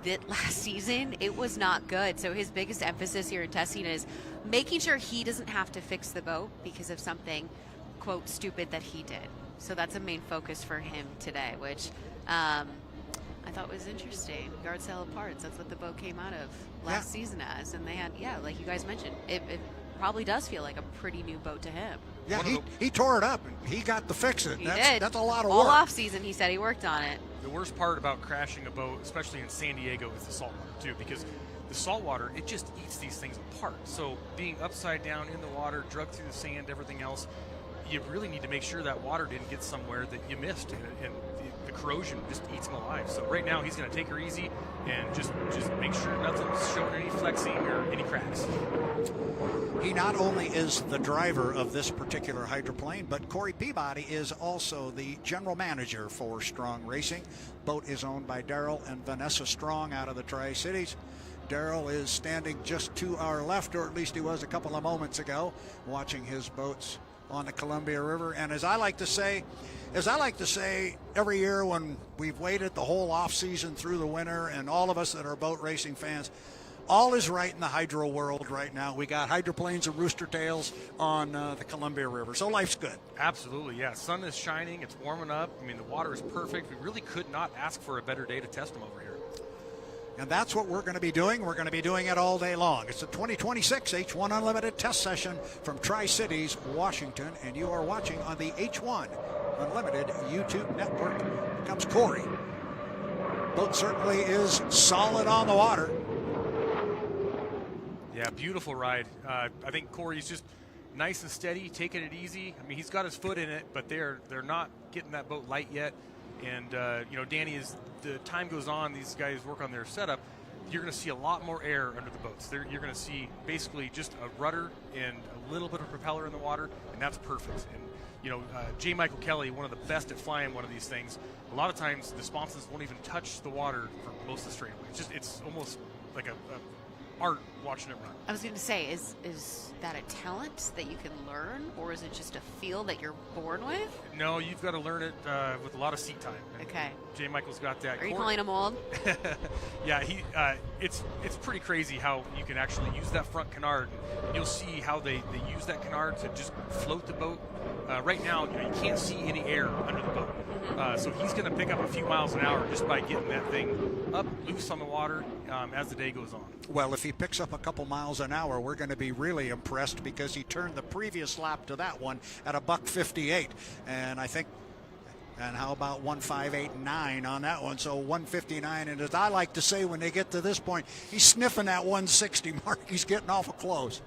that last season, it was not good. So his biggest emphasis here in testing is making sure he doesn't have to fix the boat because of something, quote, stupid that he did. So that's a main focus for him today, which I thought was interesting. Yard sale of parts. That's what the boat came out of last season as. And they had, like you guys mentioned, it probably does feel like a pretty new boat to him. Yeah, he tore it up, and he got to fix it. He did. That's a lot of work. All off season, he said he worked on it. The worst part about crashing a boat, especially in San Diego, is the salt water, too, because the salt water, it just eats these things apart. So being upside down in the water, drugged through the sand, everything else, you really need to make sure that water didn't get somewhere that you missed, and the corrosion just eats them alive. So right now he's going to take her easy and just make sure nothing's showing any flexing or any cracks. He not only is the driver of this particular hydroplane, but Corey Peabody is also the general manager for Strong Racing. Boat is owned by Daryl and Vanessa Strong out of the Tri-Cities. Daryl is standing just to our left, or at least he was a couple of moments ago, watching his boats on the Columbia River. And as I like to say every year when we've waited the whole off season through the winter, and all of us that are boat racing fans, all is right in the hydro world right now. We got hydroplanes and rooster tails on the Columbia River, so life's good. Absolutely, yeah. Sun is shining, it's warming up. I mean, the water is perfect. We really could not ask for a better day to test them over here. And that's what we're going to be doing. We're going to be doing it all day long. It's the 2026 H1 Unlimited Test Session from Tri-Cities, Washington, and you are watching on the H1 Unlimited YouTube network. Here comes Corey. Boat certainly is solid on the water. Yeah, beautiful ride. I think Corey's just nice and steady, taking it easy. I mean, he's got his foot in it, but they're not getting that boat light yet. And, Danny, as the time goes on, these guys work on their setup, you're going to see a lot more air under the boats. You're going to see basically just a rudder and a little bit of propeller in the water, and that's perfect. And, J. Michael Kelly, one of the best at flying one of these things, a lot of times the sponsons won't even touch the water for most of the straightaway. It's almost like a art watching it run. I was going to say, is that a talent that you can learn, or is it just a feel that you're born with? No, you've got to learn it with a lot of seat time. And Okay. Jay Michael's got that. Are you calling him old? Yeah, it's pretty crazy how you can actually use that front canard. And you'll see how they use that canard to just float the boat. Right now, you can't see any air under the boat. So he's going to pick up a few miles an hour just by getting that thing up loose on the water as the day goes on. Well, if he picks up a couple miles an hour, we're going to be really impressed, because he turned the previous lap to that one at a $1:58, and I think. And how about 1:58.9 on that one? So 1:59, and as I like to say, when they get to this point, he's sniffing that 160 mark. He's getting awful close.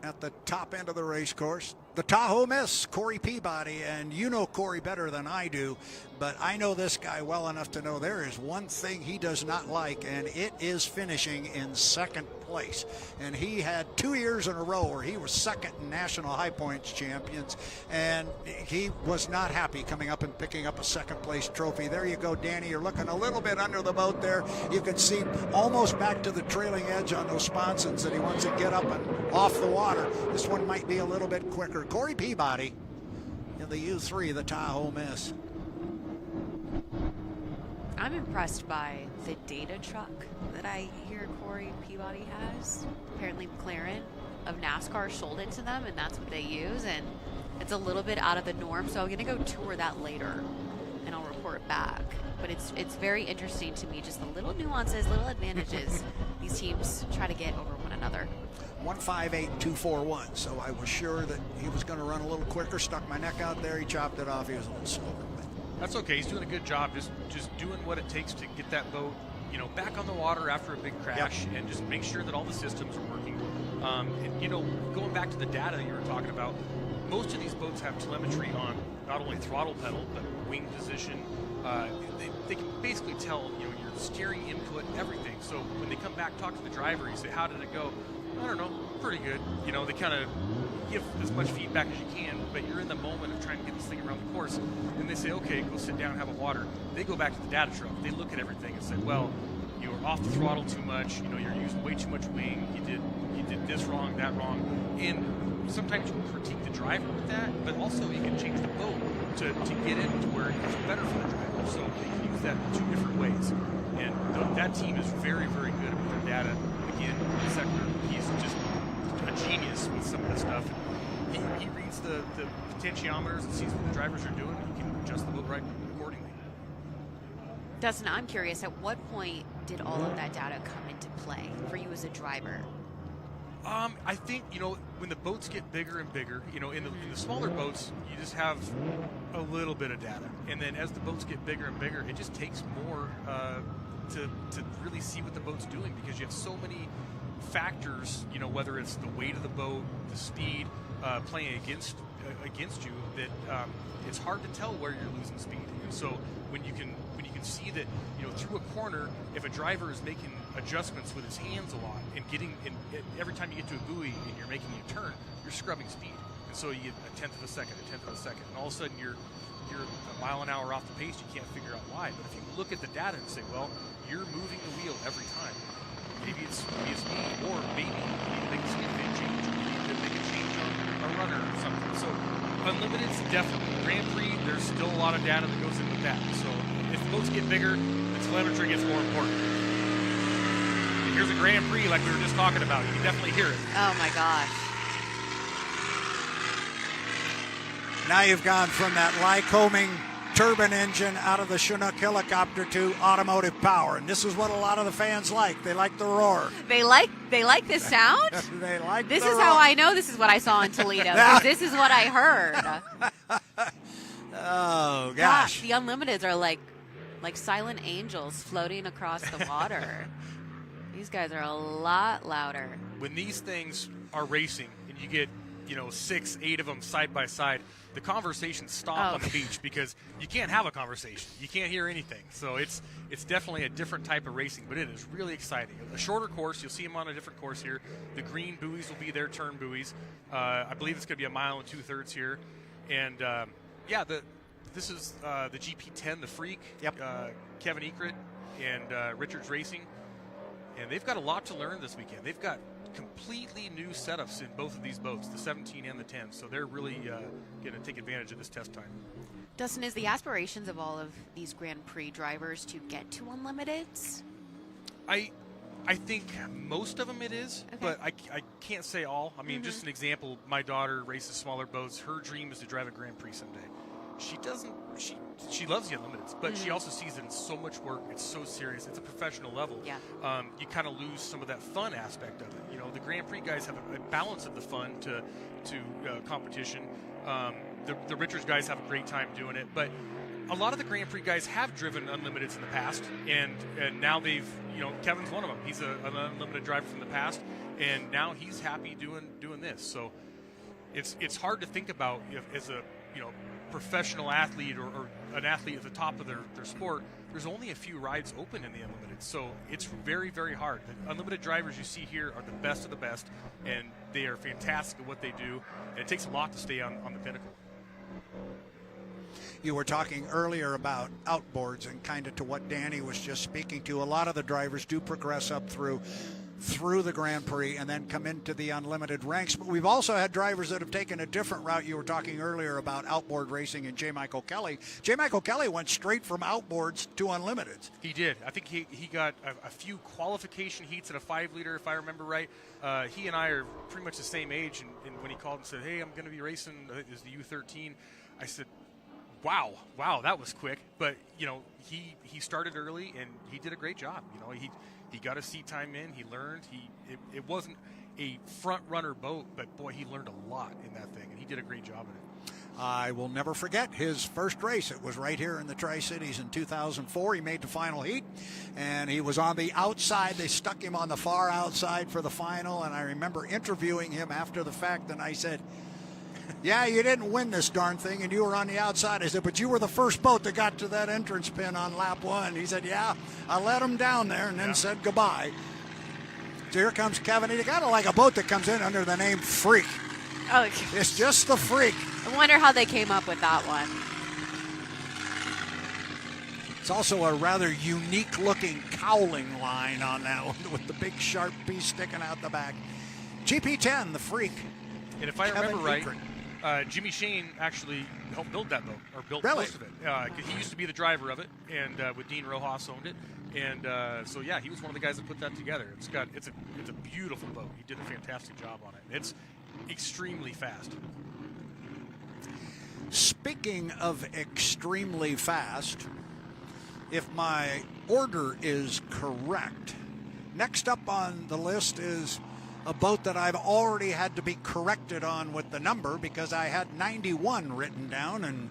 At the top end of the race course, the Tahoe Miss, Corey Peabody, and you know Corey better than I do, but I know this guy well enough to know there is one thing he does not like, and it is finishing in second place. And he had 2 years in a row where he was second in National High Points champions, and he was not happy coming up and picking up a second place trophy. There you go, Danny. You're looking a little bit under the boat there. You can see almost back to the trailing edge on those sponsons that he wants to get up and off the water. This one might be a little bit quicker. Corey Peabody in the U3, the Tahoe Miss. I'm impressed by the data truck that I hear Corey Peabody has. Apparently McLaren of NASCAR sold it to them, and that's what they use, and it's a little bit out of the norm, so I'm going to go tour that later, and I'll report back. But it's very interesting to me, just the little nuances, little advantages these teams try to get over one another. 1:58.241, so I was sure that he was going to run a little quicker. Stuck my neck out there. He chopped it off. He was a little slower. That's okay. He's doing a good job just doing what it takes to get that boat, back on the water after a big crash, and just make sure that all the systems are working. And, going back to the data you were talking about, most of these boats have telemetry on not only throttle pedal, but wing position. They can basically tell, your steering input, everything. So when they come back, talk to the driver, you say, how did it go? I don't know, pretty good. They kind of give as much feedback as you can, but you're in the moment of trying to get this thing around the course, and they say, okay, go sit down, have a water. They go back to the data truck. They look at everything and say, well, you were off the throttle too much. You're using way too much wing. You did this wrong, that wrong. And sometimes you can critique the driver with that, but also you can change the boat to get it to where it's better for the driver. So they can use that in two different ways. And that team is very, very good with their data. Again, Sector, he's just a genius with some of the stuff. He reads the potentiometers and sees what the drivers are doing. He can adjust the boat right accordingly. Dustin, I'm curious, at what point did all of that data come into play for you as a driver? I think, when the boats get bigger and bigger, in the smaller boats, you just have a little bit of data. And then as the boats get bigger and bigger, it just takes more to really see what the boat's doing, because you have so many factors, whether it's the weight of the boat, the speed, playing against you, that it's hard to tell where you're losing speed. And so when you can see that, through a corner, if a driver is making adjustments with his hands a lot and every time you get to a buoy and you're making a turn, you're scrubbing speed. And so you get a tenth of a second, and all of a sudden you're a mile an hour off the pace. You can't figure out why. But if you look at the data and say, well, you're moving the wheel every time. Maybe it's me, or maybe you need to make a skid fin change, or you need to make a change on a runner or something. So Unlimited's definitely. Grand Prix, there's still a lot of data that goes in with that. So if the boats get bigger, the telemetry gets more important. And here's a Grand Prix like we were just talking about. You can definitely hear it. Oh my gosh. Now you've gone from that Lycoming turbine engine out of the Chinook helicopter to automotive power, and this is what a lot of the fans like. They like the roar. They like this sound? They like this the is roar. how I know this is what I saw in Toledo, because this is what I heard. Oh gosh. The Unlimiteds are like silent angels floating across the water. These guys are a lot louder. When these things are racing and you get 6, 8 of them side by side, the conversations stop on the beach, because you can't have a conversation. You can't hear anything. So it's definitely a different type of racing, but it is really exciting. A shorter course, you'll see them on a different course here. The green buoys will be their turn buoys. I believe it's going to be 1 2/3 miles here. And, the This is the GP10, the Freak. Yep. Kevin Ekert and Richards Racing. And they've got a lot to learn this weekend. They've got completely new setups in both of these boats, the 17 and the 10. So they're really going to take advantage of this test time. Dustin, is the aspirations of all of these Grand Prix drivers to get to Unlimiteds? I think most of them it is, Okay. but I can't say all. I mean, just an example, my daughter races smaller boats. Her dream is to drive a Grand Prix someday. She loves the Unlimiteds, but she also sees it in so much work. It's so serious. It's a professional level. Yeah. You kind of lose some of that fun aspect of it. You know, the Grand Prix guys have a balance of the fun to competition. The Richards guys have a great time doing it, but a lot of the Grand Prix guys have driven Unlimiteds in the past, and now they've, Kevin's one of them. He's an Unlimited driver from the past, and now he's happy doing this. So it's hard to think about as a professional athlete or an athlete at the top of their sport. There's only a few rides open in the Unlimited, so it's very, very hard. The Unlimited drivers you see here are the best of the best, and they are fantastic at what they do, and it takes a lot to stay on the pinnacle. You were talking earlier about outboards, and kind of to what Danny was just speaking to. A lot of the drivers do progress up through the Grand Prix and then come into the Unlimited ranks. But we've also had drivers that have taken a different route. You were talking earlier about outboard racing and J. Michael Kelly. J. Michael Kelly went straight from outboards to Unlimiteds. He did. I think he got a few qualification heats at a 5-liter, if I remember right. He and I are pretty much the same age, and when he called and said, "Hey, I'm going to be racing," it was the U13, I said, Wow, that was quick. But he started early and he did a great job. He got his seat time in. He learned. It wasn't a front runner boat, but boy, he learned a lot in that thing, and he did a great job in it. I will never forget his first race. It was right here in the Tri-Cities in 2004. He made the final heat, and he was on the outside. They stuck him on the far outside for the final, and I remember interviewing him after the fact, and I said, "Yeah, you didn't win this darn thing, and you were on the outside." I said, "But you were the first boat that got to that entrance pin on lap 1. He said, "Yeah, I let him down there and then said goodbye." So here comes Kevin. He got like a boat that comes in under the name Freak. Oh, It's just the Freak. I wonder how they came up with that one. It's also a rather unique-looking cowling line on that one with the big sharp piece sticking out the back. GP10, the Freak. And if I Kevin remember right, Ekert. Jimmy Shane actually helped build that boat, or built Really? most of it. He used to be the driver of it, and with Dean Rojas owned it. And so yeah, he was one of the guys that put that together. It's a beautiful boat. He did a fantastic job on it. It's extremely fast. Speaking of extremely fast, if my order is correct, next up on the list is a boat that I've already had to be corrected on with the number because I had 91 written down, and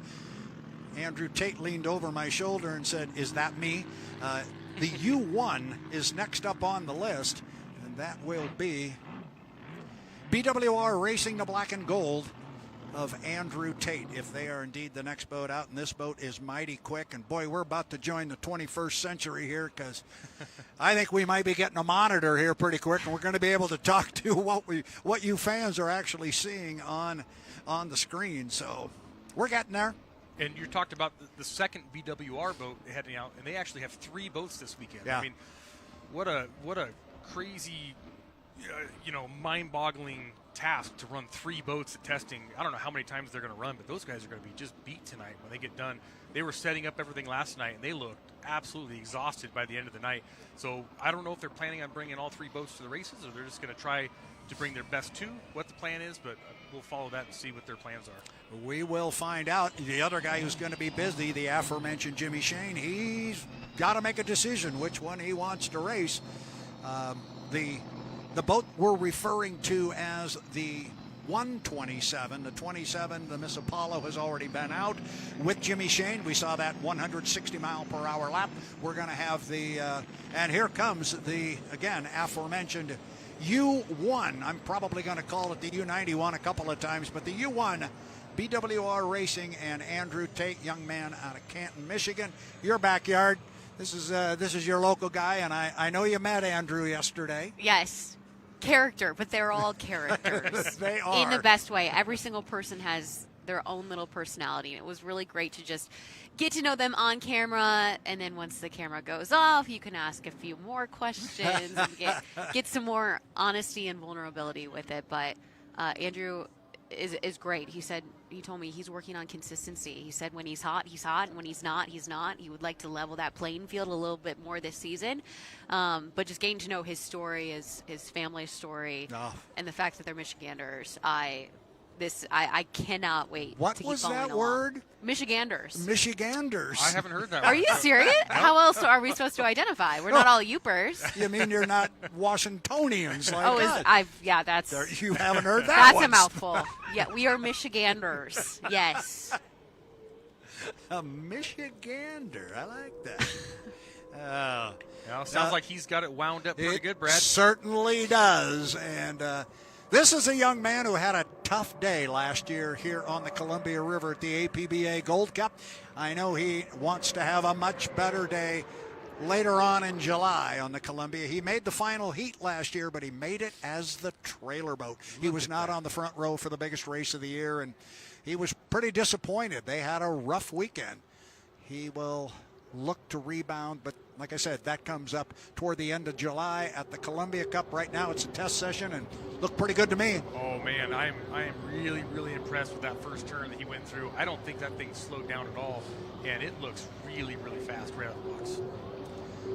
Andrew Tate leaned over my shoulder and said, "Is that me?" The U1 is next up on the list, and that will be BWR Racing the Black and Gold of Andrew Tate, if they are indeed the next boat out. And this boat is mighty quick. And boy, we're about to join the 21st century here, because I think we might be getting a monitor here pretty quick, and we're going to be able to talk to what you fans are actually seeing on the screen. So we're getting there. And you talked about the second BWR boat heading out, and they actually have 3 boats this weekend. Yeah. I mean, what a crazy, mind-boggling task to run 3 boats at testing. I don't know how many times they're going to run, but those guys are going to be just beat tonight when they get done. They were setting up everything last night, and they looked absolutely exhausted by the end of the night. So I don't know if they're planning on bringing all 3 boats to the races, or they're just going to try to bring their best 2, what the plan is, but we'll follow that and see what their plans are. We will find out. The other guy who's going to be busy, the aforementioned Jimmy Shane, he's got to make a decision which one he wants to race. The boat we're referring to as the 127, the 27, the Miss Apollo has already been out with Jimmy Shane. We saw that 160-mile-per-hour lap. We're going to have and here comes the, again, aforementioned U1. I'm probably going to call it the U91 a couple of times, but the U1, BWR Racing and Andrew Tate, young man out of Canton, Michigan. Your backyard. This is your local guy, and I know you met Andrew yesterday. Yes. Character, but they're all characters. They are. In the best way. Every single person has their own little personality. And it was really great to just get to know them on camera, and then once the camera goes off, you can ask a few more questions and get some more honesty and vulnerability with it. But Andrew is great. He told me he's working on consistency. He said when he's hot, and when he's not, he's not. He would like to level that playing field a little bit more this season. But just getting to know his story, his family story, and the fact that they're Michiganders, I cannot wait. What to keep was following that along. word? Michiganders. Michiganders. I haven't heard that. Are you serious? How else are we supposed to identify? We're not all Yoopers. You mean you're not Washingtonians like us? You haven't heard that That's once. a mouthful. Yeah, we are Michiganders. Yes. A Michigander. I like that. Well, sounds like he's got it wound up pretty good, Brad. Certainly does. And this is a young man who had a tough day last year here on the Columbia River at the APBA Gold Cup. I know he wants to have a much better day later on in July on the Columbia. He made the final heat last year, but he made it as the trailer boat. He was not on the front row for the biggest race of the year, and he was pretty disappointed. They had a rough weekend. He will look to rebound, but like I said, that comes up toward the end of July at the Columbia Cup. Right now it's a test session and looked pretty good to me. Oh man, I am really, really impressed with that first turn that he went through. I don't think that thing slowed down at all, and it looks really, really fast right out of the box.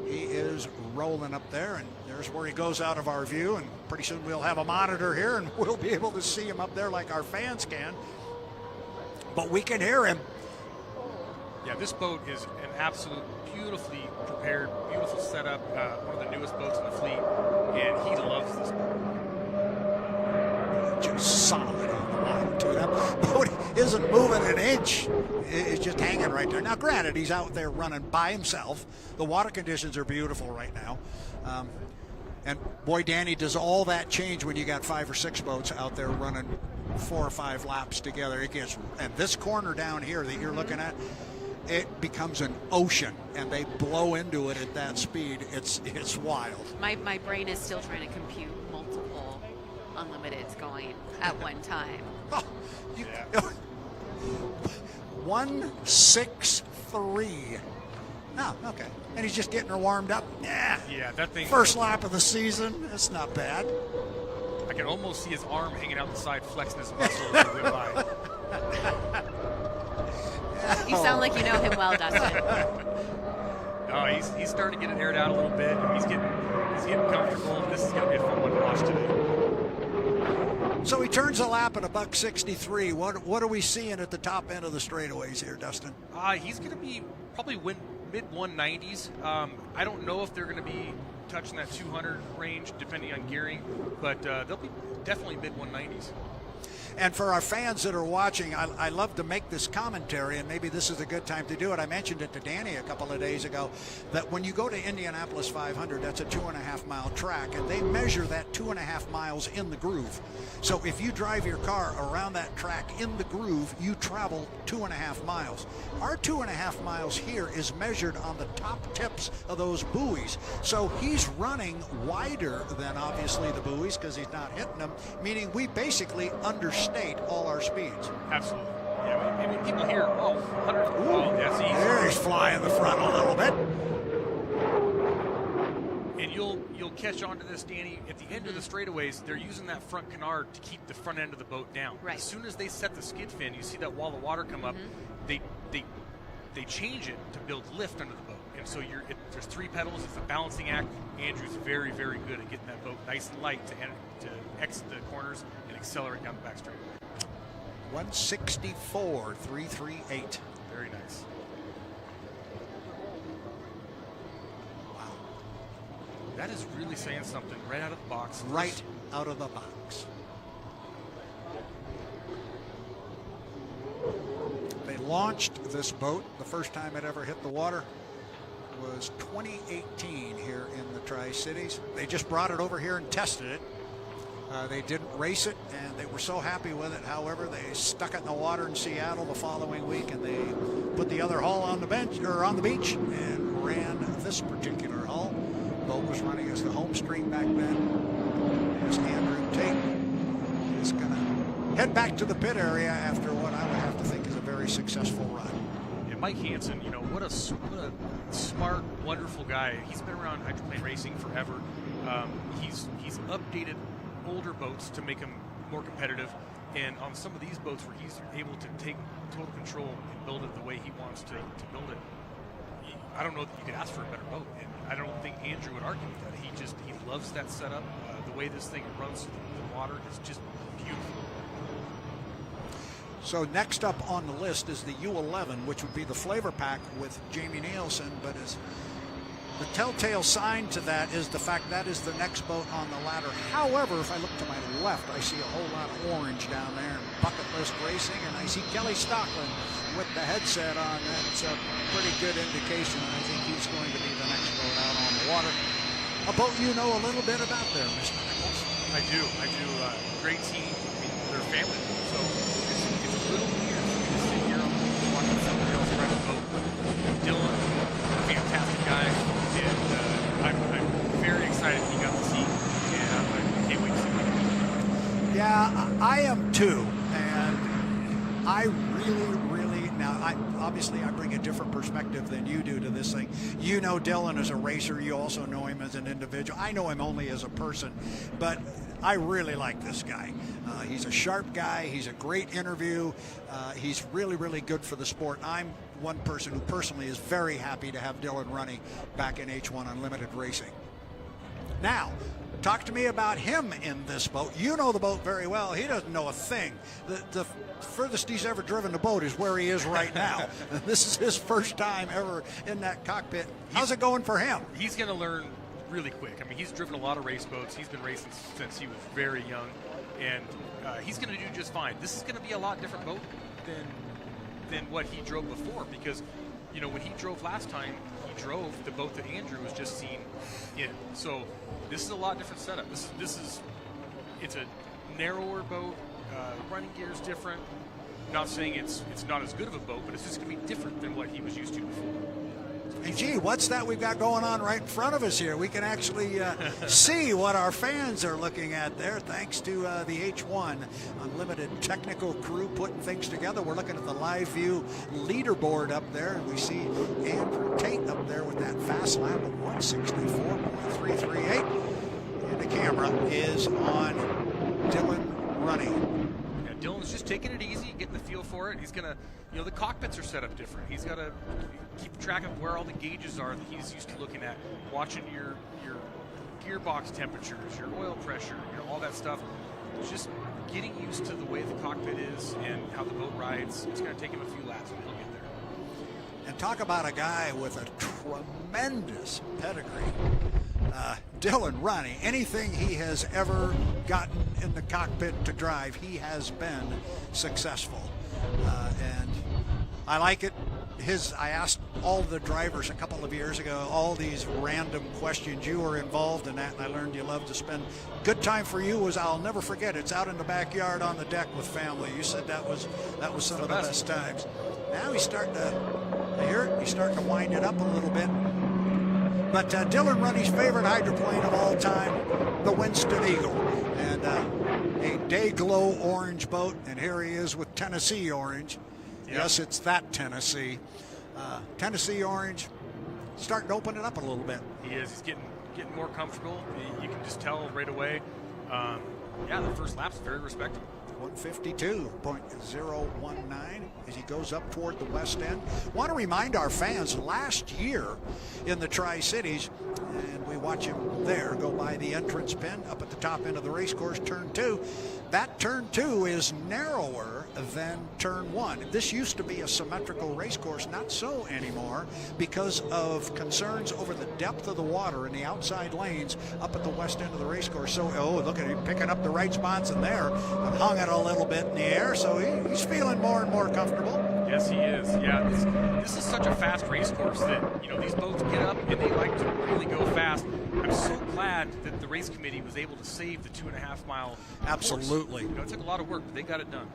He is rolling up there, and there's where he goes out of our view, and pretty soon we'll have a monitor here and we'll be able to see him up there like our fans can, but we can hear him. Yeah, this boat is an absolute beautifully prepared, beautiful setup, one of the newest boats in the fleet, and he loves this boat. Just solid on the water, too. That boat isn't moving an inch. It's just hanging right there. Now, granted, he's out there running by himself. The water conditions are beautiful right now. And boy, Danny, does all that change when you got 5 or 6 boats out there running 4 or 5 laps together. It gets, and this corner down here that you're looking at, it becomes an ocean, and they blow into it at that speed. It's wild. My brain is still trying to compute multiple unlimiteds going at one time. Oh, 163. Oh, okay. And he's just getting her warmed up. Yeah, that thing. First lap of the season. That's not bad. I can almost see his arm hanging out the side, flexing his muscles as he went by. You sound like you know him well, Dustin. Oh, he's starting to get it aired out a little bit. He's getting comfortable. This is going to be a fun one to watch today. So he turns a lap at $163. What are we seeing at the top end of the straightaways here, Dustin? He's going to be probably mid 190s. I don't know if they're going to be touching that 200 range, depending on gearing, but they'll be definitely mid 190s. And for our fans that are watching, I love to make this commentary, and maybe this is a good time to do it. I mentioned it to Danny a couple of days ago, that when you go to Indianapolis 500, that's a 2.5-mile track, and they measure that 2.5 miles in the groove. So if you drive your car around that track in the groove, you travel 2.5 miles. Our 2.5 miles here is measured on the top tips of those buoys. So he's running wider than obviously the buoys because he's not hitting them, meaning we basically understate all our speeds. Absolutely. Yeah, I mean, people hear, 100. Ooh, that's easy. There he's flying the front a little bit. And you'll catch on to this, Danny. At the end of the straightaways, they're using that front canard to keep the front end of the boat down. Right. As soon as they set the skid fin, you see that wall of water come up. They change it to build lift under the boat. And so there's 3 pedals. It's a balancing act. Andrew's very, very good at getting that boat nice and light to exit the corners and accelerate down the back straight. 164.338. Very nice. Wow. That is really saying something right out of the box. Right out of the box. They launched this boat. The first time it ever hit the water was 2018 here in the Tri-Cities. They just brought it over here and tested it. They didn't race it, and they were so happy with it. However, they stuck it in the water in Seattle the following week, and they put the other hull on the bench or on the beach and ran this particular hull. Boat was running as the home stream back then. As Andrew Tate is going to head back to the pit area after what I would have successful run. And Mike Hansen, you know, what a smart, wonderful guy. He's been around hydroplane racing forever. He's updated older boats to make them more competitive. And on some of these boats where he's able to take total control and build it the way he wants to build it, I don't know that you could ask for a better boat. And I don't think Andrew would argue with that. He loves that setup. The way this thing runs through the water is just beautiful. So next up on the list is the U11, which would be the FLAV-R-PAC with Jamie Nilsen, but as the telltale sign to that is the fact that is the next boat on the ladder. However, if I look to my left, I see a whole lot of orange down there in bucket list racing, and I see Kelly Stockland with the headset on. That's a pretty good indication. I think he's going to be the next boat out on the water. A boat you know a little bit about there, Mr. Nichols. I do. Great team. I mean, they're family. So it's a little weird for me to sit here and watch somebody else ride a boat. But Dylan, fantastic guy. And I'm very excited he got the seat. And I can't wait to see him. Yeah, I am too. And I really, now, obviously I bring a different perspective than you do to this thing. You know Dylan as a racer. You also know him as an individual. I know him only as a person, but I really like this guy. He's a sharp guy. He's a great interview. He's really good for the sport. I'm one person who personally is very happy to have Dylan Runne back in H1 Unlimited racing. Now, talk to me about him in this boat. You know the boat very well. He doesn't know a thing. The furthest he's ever driven the boat is where he is right now. This is his first time ever in that cockpit. How's it going for him? He's going to learn really quick. I mean, he's driven a lot of race boats. He's been racing since he was very young, and he's going to do just fine. This is going to be a lot different boat than what he drove before, because, you know, when he drove last time, he drove the boat that Andrew was just seen in. So this is a lot different setup. It's a narrower boat. Running gear is different. I'm not saying it's not as good of a boat, but it's just going to be different than what he was used to before. Hey, gee, what's that we've got going on right in front of us here? We can actually see what our fans are looking at there, thanks to the H1 Unlimited technical crew putting things together. We're looking at the live view leaderboard up there, and we see Andrew Tate up there with that fast lap of 164.338. And the camera is on Dylan Runne. Dylan's just taking it easy, getting the feel for it. He's going to, you know, the cockpits are set up different. He's got to keep track of where all the gauges are that he's used to looking at, watching your gearbox temperatures, your oil pressure, you know, all that stuff. Just getting used to the way the cockpit is and how the boat rides. It's going to take him a few laps, and he'll get there. And talk about a guy with a tremendous pedigree. Dylan Runne, anything he has ever gotten in the cockpit to drive, he has been successful. And I like it. I asked all the drivers a couple of years ago all these random questions. You were involved in that, and I learned you love to spend. Good time for you was, I'll never forget, it's out in the backyard on the deck with family. You said that was some of the best times. Now he's starting to wind it up a little bit. But Dylan Runne's favorite hydroplane of all time, the Winston Eagle, and a day-glow orange boat, and here he is with Tennessee orange. Yep. Yes, it's that Tennessee. Tennessee orange, starting to open it up a little bit. He is. He's getting more comfortable. You can just tell right away. The first lap's very respectable. 152.019 as he goes up toward the west end. Want to remind our fans, last year in the Tri-Cities, and we watch him there go by the entrance pin up at the top end of the race course, turn 2. That turn 2 is narrower than turn 1. This used to be a symmetrical race course, not so anymore because of concerns over the depth of the water in the outside lanes up at the west end of the race course. So, look at him picking up the right spots in there and hung it a little bit in the air, so he's feeling more and more comfortable. Yes, he is. Yeah, this is such a fast race course that, you know, these boats get up and they like to really go fast. I'm so glad that the race committee was able to save the 2.5 mile Absolutely. course. You know, it took a lot of work, but they got it done.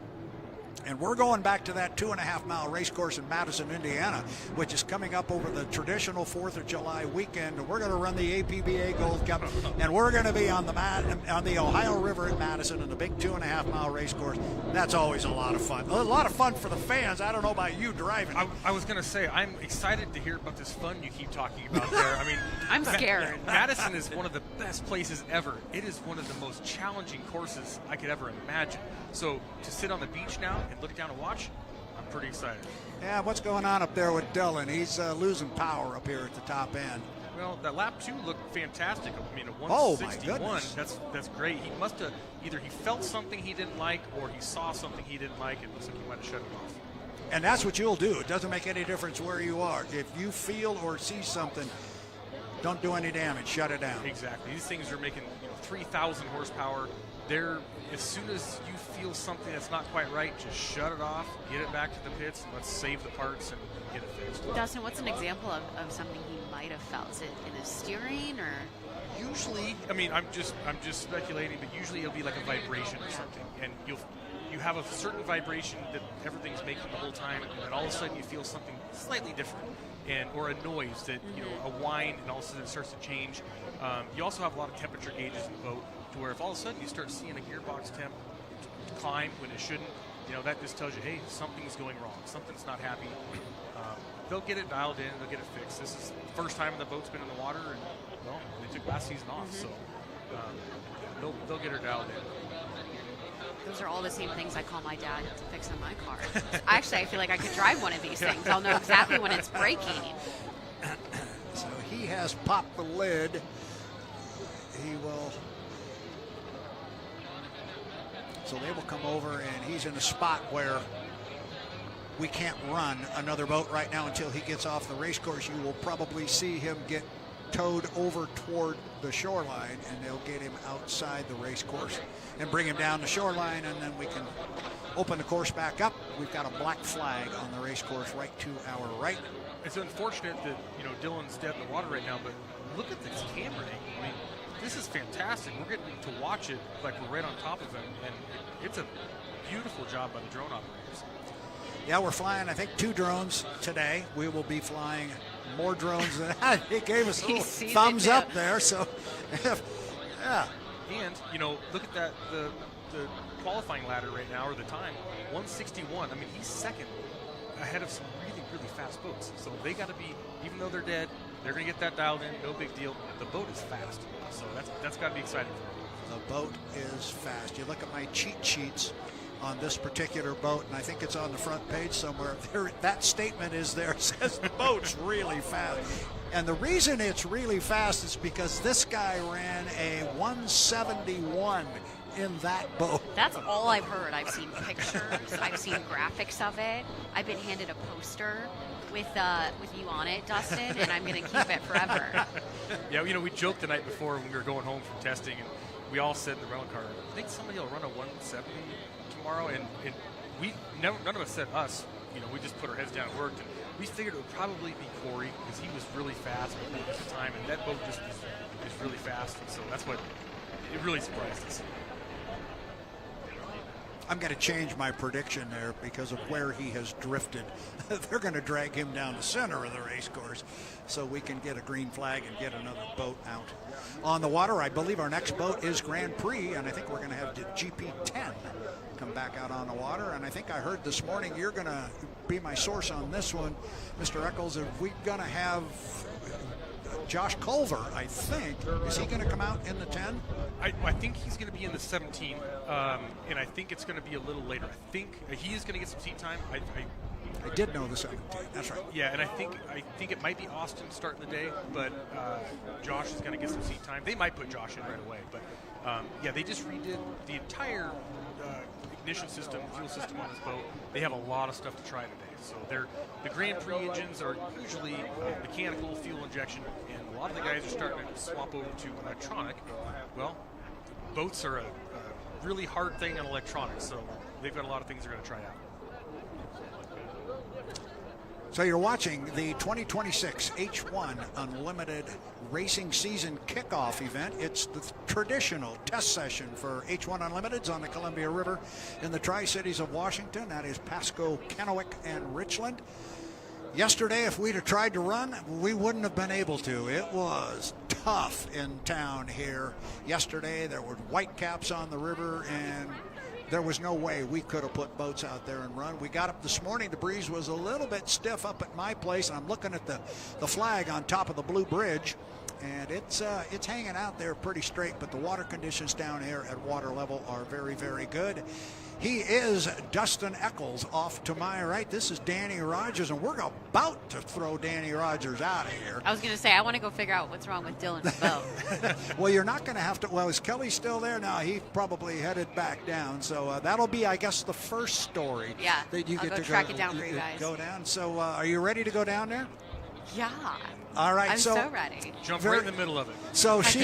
And we're going back to that 2.5-mile race course in Madison, Indiana, which is coming up over the traditional 4th of July weekend. We're going to run the APBA Gold Cup, and we're going to be on the Ohio River in Madison in the big 2.5-mile race course. That's always a lot of fun. A lot of fun for the fans. I don't know about you driving. I was going to say, I'm excited to hear about this fun you keep talking about there. I mean, I'm scared. Madison is one of the best places ever. It is one of the most challenging courses I could ever imagine. So to sit on the beach now and look down and watch, I'm pretty excited. Yeah, what's going on up there with Dylan? He's losing power up here at the top end. Well, that lap 2 looked fantastic. I mean, a Oh, my 161, goodness. that's great. He must have either he felt something he didn't like or he saw something he didn't like. It looks like he might have shut it off. And that's what you'll do. It doesn't make any difference where you are. If you feel or see something, don't do any damage. Shut it down. Exactly. These things are making 3,000 horsepower. They're, as soon as you feel something that's not quite right, just shut it off, get it back to the pits, and let's save the parts and get it fixed. Dustin, what's an example of something he might have felt? Is it in his steering or? Usually, I mean, I'm just speculating, but usually it'll be like a vibration or something, and you have a certain vibration that everything's making the whole time, and then all of a sudden you feel something slightly different, or a noise that a whine, and all of a sudden it starts to change. You also have a lot of temperature gauges in the boat, to where if all of a sudden you start seeing a gearbox temp climb when it shouldn't, that just tells you, hey, something's going wrong, something's not happy. They'll get it dialed in, they'll get it fixed. This is the first time the boat's been in the water, and well, they took last season off, so they'll get her dialed in. Those are all the same things I call my dad to fix on my car. Actually, I feel like I could drive one of these things. I'll know exactly when it's breaking. So he has popped the lid. He will. So they will come over, and he's in a spot where we can't run another boat right now until he gets off the race course. You will probably see him get towed over toward the shoreline, and they'll get him outside the race course and bring him down the shoreline, and then we can open the course back up. We've got a black flag on the race course right to our right. It's unfortunate that Dylan's dead in the water right now, but look at this camera angle. I mean, this is fantastic. We're getting to watch it like we're right on top of him, and it's a beautiful job by the drone operators. Yeah, we're flying, I think, 2 drones today. We will be flying more drones than that. He gave us a little thumbs up there. So, yeah. And, look at that, the qualifying ladder right now, or the time, 161. I mean, he's second ahead of some really, really fast boats. So they got to be, even though they're dead, they're going to get that dialed in, no big deal. The boat is fast. So that's got to be exciting for them. The boat is fast. You look at my cheat sheets on this particular boat, and I think it's on the front page somewhere. That statement is there. It says the boat's really fast. And the reason it's really fast is because this guy ran a 171 in that boat. That's all I've heard. I've seen pictures. I've seen graphics of it. I've been handed a poster with you on it, Dustin, and I'm going to keep it forever. Yeah, we joked the night before when we were going home from testing, and we all said in the rental car, I think somebody will run a 170 tomorrow, and none of us said us. We just put our heads down and worked, and we figured it would probably be Corey because he was really fast at the time, and that boat just is really fast, and so that's what it really surprised us. I'm going to change my prediction there because of where he has drifted. They're going to drag him down the center of the race course so we can get a green flag and get another boat out on the water. I believe our next boat is Grand Prix, and I think we're going to have the GP10 come back out on the water. And I think I heard this morning you're going to be my source on this one, Mr. Eccles. Are we going to have Josh Culver, I think? Is he going to come out in the 10? I think he's going to be in the 17, and I think it's going to be a little later. I think he is going to get some seat time. I did know the 17. That's right. Yeah, and I think it might be Austin starting the day, but Josh is going to get some seat time. They might put Josh in right away, but yeah, they just redid the entire ignition system, fuel system on this boat. They have a lot of stuff to try today. So the Grand Prix engines are usually mechanical fuel injection, and a lot of the guys are starting to swap over to electronic. Well, boats are a really hard thing on electronics, so they've got a lot of things they're going to try out. So you're watching the 2026 H1 Unlimited Racing Season Kickoff event. It's the traditional test session for H1 Unlimiteds on the Columbia River in the Tri-Cities of Washington. That is Pasco, Kennewick, and Richland. Yesterday, if we'd have tried to run, we wouldn't have been able to. It was tough in town here. Yesterday, there were whitecaps on the river, and there was no way we could have put boats out there and run. We got up this morning. The breeze was a little bit stiff up at my place. I'm looking at the flag on top of the Blue Bridge, and it's hanging out there pretty straight, but the water conditions down here at water level are very, very good. He is Dustin Eccles off to my right. This is Danny Rogers, and we're about to throw Danny Rogers out of here. I was going to say, I want to go figure out what's wrong with Dylan's boat. Well, you're not going to have to. Well, is Kelly still there? No, he probably headed back down. So that'll be, I guess, the first story. Yeah, that you I'll get go to track it down for you guys. Go down. So are you ready to go down there? Yeah. All right. I'm so ready. Jump right in the middle of it. So she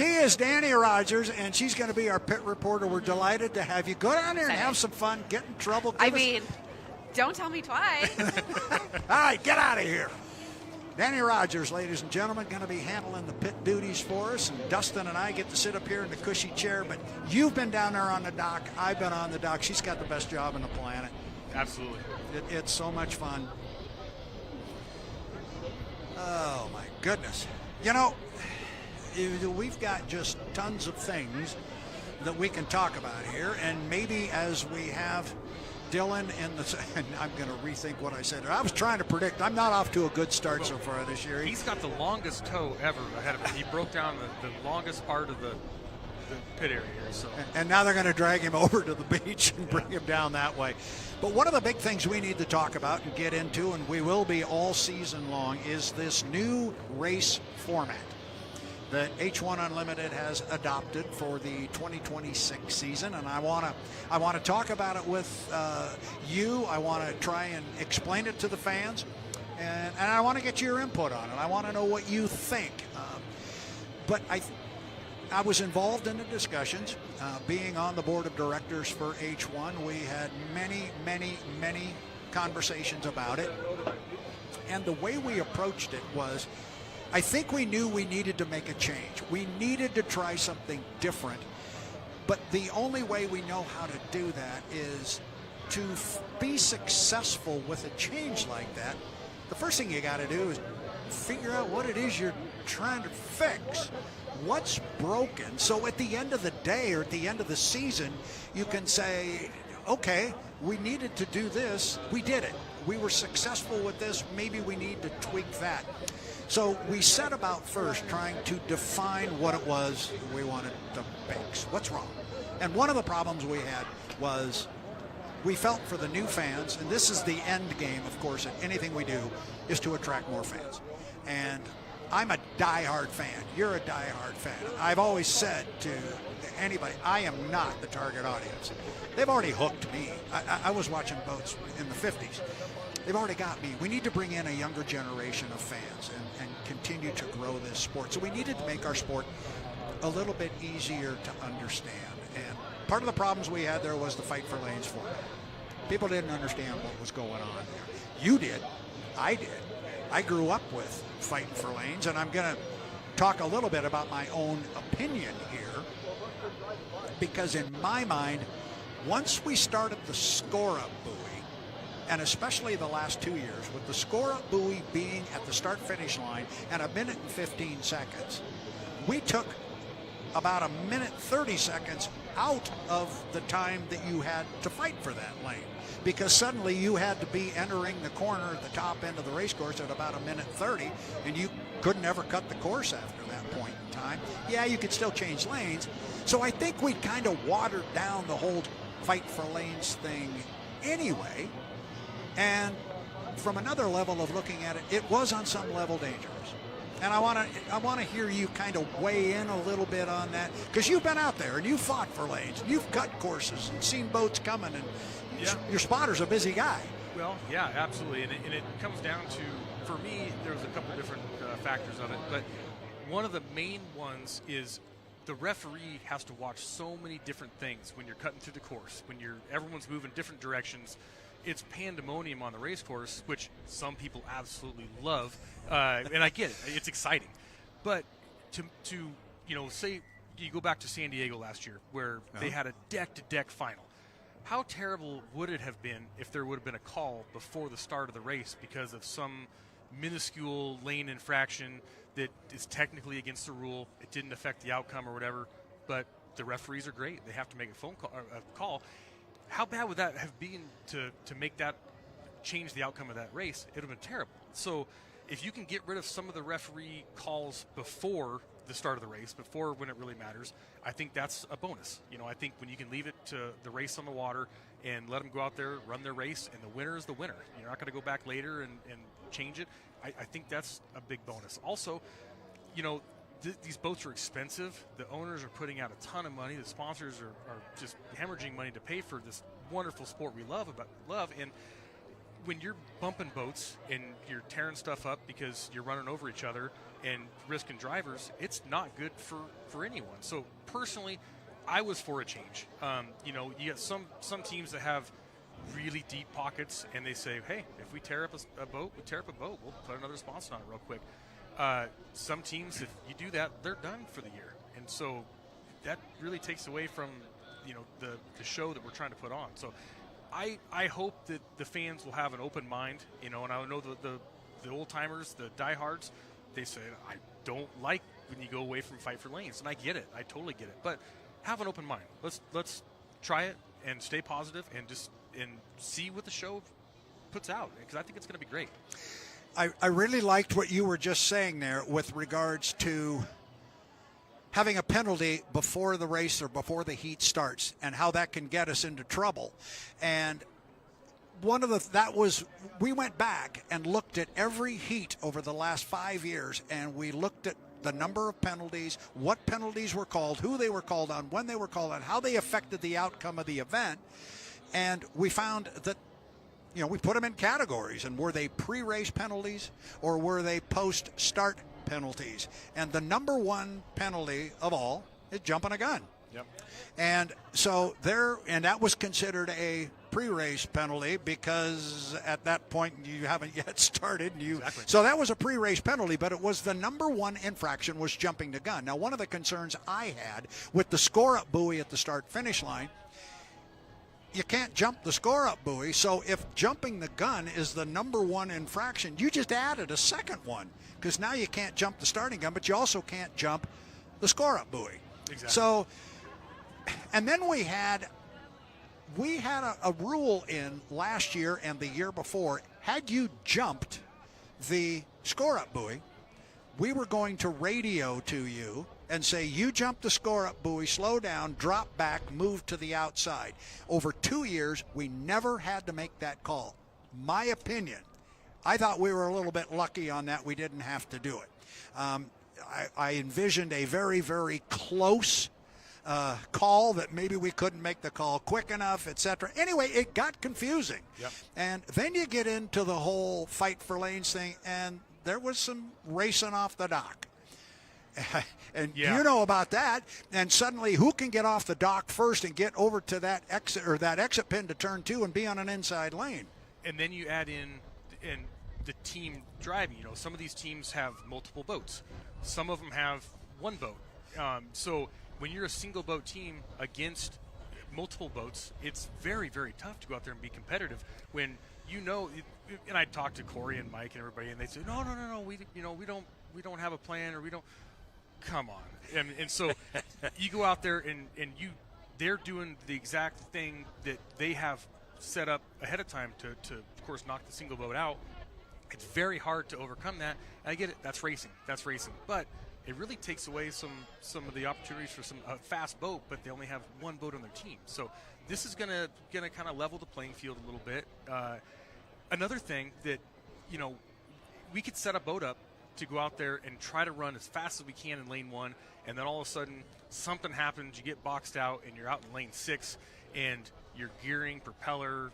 is Danny Rogers, and she's going to be our pit reporter. We're delighted to have you. Go down there and have some fun. Get in trouble. I mean, don't tell me twice. All right, get out of here. Danny Rogers, ladies and gentlemen, going to be handling the pit duties for us, and Dustin and I get to sit up here in the cushy chair, but you've been down there on the dock. I've been on the dock. She's got the best job on the planet. Absolutely. It's so much fun. Oh, my goodness. You know, we've got just tons of things that we can talk about here, and maybe as we have Dylan in the... And I'm going to rethink what I said. I was trying to predict. I'm not off to a good start so far this year. He's got the longest toe ever ahead of him. He broke down the longest part of the pit area here. So. And now they're going to drag him over to the beach and bring him down that way. But one of the big things we need to talk about and get into, and we will be all season long, is this new race format that H1 Unlimited has adopted for the 2026 season. And I want to talk about it with you. I want to try and explain it to the fans, and I want to get your input on it. I want to know what you think. But I was involved in the discussions. Being on the board of directors for H1, we had many conversations about it. And the way we approached it was, I think we knew we needed to make a change. We needed to try something different. But the only way we know how to do that is to be successful with a change like that. The first thing you got to do is figure out what it is you're trying to fix. What's broken? So at the end of the day, or at the end of the season, you can say, okay, we needed to do this. We did it. We were successful with this. Maybe we need to tweak that. So we set about first trying to define what it was we wanted to fix. What's wrong? And one of the problems we had was we felt for the new fans, and this is the end game, of course, in anything we do, is to attract more fans. And I'm a diehard fan. You're a diehard fan. I've always said to anybody, I am not the target audience. They've already hooked me. I was watching boats in the 50s. They've already got me. We need to bring in a younger generation of fans and continue to grow this sport. So we needed to make our sport a little bit easier to understand. And part of the problems we had there was the Fight for Lanes format. People didn't understand what was going on there. You did. I did. I grew up with Fighting for Lanes, and I'm going to talk a little bit about my own opinion here, because in my mind, once we started the score-up buoy, and especially the last 2 years, with the score-up buoy being at the start-finish line and 1 minute and 15 seconds, we took about 1 minute 30 seconds out of the time that you had to fight for that lane, because suddenly you had to be entering the corner at the top end of the race course at about 1 minute 30, and you couldn't ever cut the course after that point in time. Yeah, you could still change lanes. So I think we kind of watered down the whole Fight for Lanes thing anyway. And from another level of looking at it, it was on some level dangerous. And I want to hear you kind of weigh in a little bit on that, because you've been out there and you've fought for lanes, and you've cut courses and seen boats coming, and your spotter's a busy guy. Well, yeah, absolutely. And it comes down to, for me, there's a couple different factors of it, but one of the main ones is the referee has to watch so many different things when you're cutting through the course, when everyone's moving different directions. it's pandemonium on the race course, which some people absolutely love, and I get it. It's exciting. But to say you go back to San Diego last year where they had a deck-to-deck final. How terrible would it have been if there would have been a call before the start of the race because of some minuscule lane infraction that is technically against the rule? It didn't affect the outcome or whatever, but the referees are great. They have to make a phone call. How bad would that have been to make that change the outcome of that race? It would have been terrible. So if you can get rid of some of the referee calls before the start of the race, before when it really matters, I think that's a bonus. I think when you can leave it to the race on the water and let them go out there, run their race, and the winner is the winner. You're not going to go back later and change it. I think that's a big bonus. Also, these boats are expensive. The owners are putting out a ton of money. The sponsors are just hemorrhaging money to pay for this wonderful sport we love. And when you're bumping boats and you're tearing stuff up because you're running over each other and risking drivers, it's not good for anyone. So personally, I was for a change. You got some teams that have really deep pockets and they say, hey, if we tear up a boat, we'll put another sponsor on it real quick. Some teams, if you do that, they're done for the year. And so that really takes away from, the show that we're trying to put on. So I hope that the fans will have an open mind, and I know the old timers, the diehards, they say, I don't like when you go away from fight for lanes. And I get it. I totally get it. But have an open mind. Let's try it and stay positive and see what the show puts out, because I think it's going to be great. I really liked what you were just saying there with regards to having a penalty before the race or before the heat starts and how that can get us into trouble. And we went back and looked at every heat over the last 5 years, and we looked at the number of penalties, what penalties were called, who they were called on, when they were called on, how they affected the outcome of the event. And we found that we put them in categories, and were they pre-race penalties or were they post-start penalties? And the number one penalty of all is jumping a gun. Yep. And so that was considered a pre-race penalty because at that point you haven't yet started. Exactly. So that was a pre-race penalty, but it was the number one infraction was jumping the gun. Now, one of the concerns I had with the score-up buoy at the start-finish line, you can't jump the score-up buoy, so if jumping the gun is the number one infraction, you just added a second one, because now you can't jump the starting gun, but you also can't jump the score-up buoy. Exactly. So, and then we had a rule in last year and the year before. Had you jumped the score-up buoy, we were going to radio to you and say, you jump the score-up buoy, slow down, drop back, move to the outside. Over 2 years, we never had to make that call. My opinion, I thought we were a little bit lucky on that. We didn't have to do it. I envisioned a very, very close call that maybe we couldn't make the call quick enough, etc. Anyway, it got confusing. Yep. And then you get into the whole fight for lanes thing, and there was some racing off the dock. And you know about that. And suddenly, who can get off the dock first and get over to that exit pin to turn 2 and be on an inside lane? And then you add in the team driving. Some of these teams have multiple boats. Some of them have one boat. So when you're a single boat team against multiple boats, it's very, very tough to go out there and be competitive. When and I talked to Corey and Mike and everybody, and they say, no, we don't have a plan, or we don't. Come on. And so you go out there and they're doing the exact thing that they have set up ahead of time to of course, knock the single boat out. It's very hard to overcome that. And I get it. That's racing. But it really takes away some of the opportunities for some fast boat, but they only have one boat on their team. So this is gonna kind of level the playing field a little bit. Another thing that, we could set a boat up to go out there and try to run as fast as we can in lane 1, and then all of a sudden something happens, you get boxed out, and you're out in lane 6, and your gearing, propeller,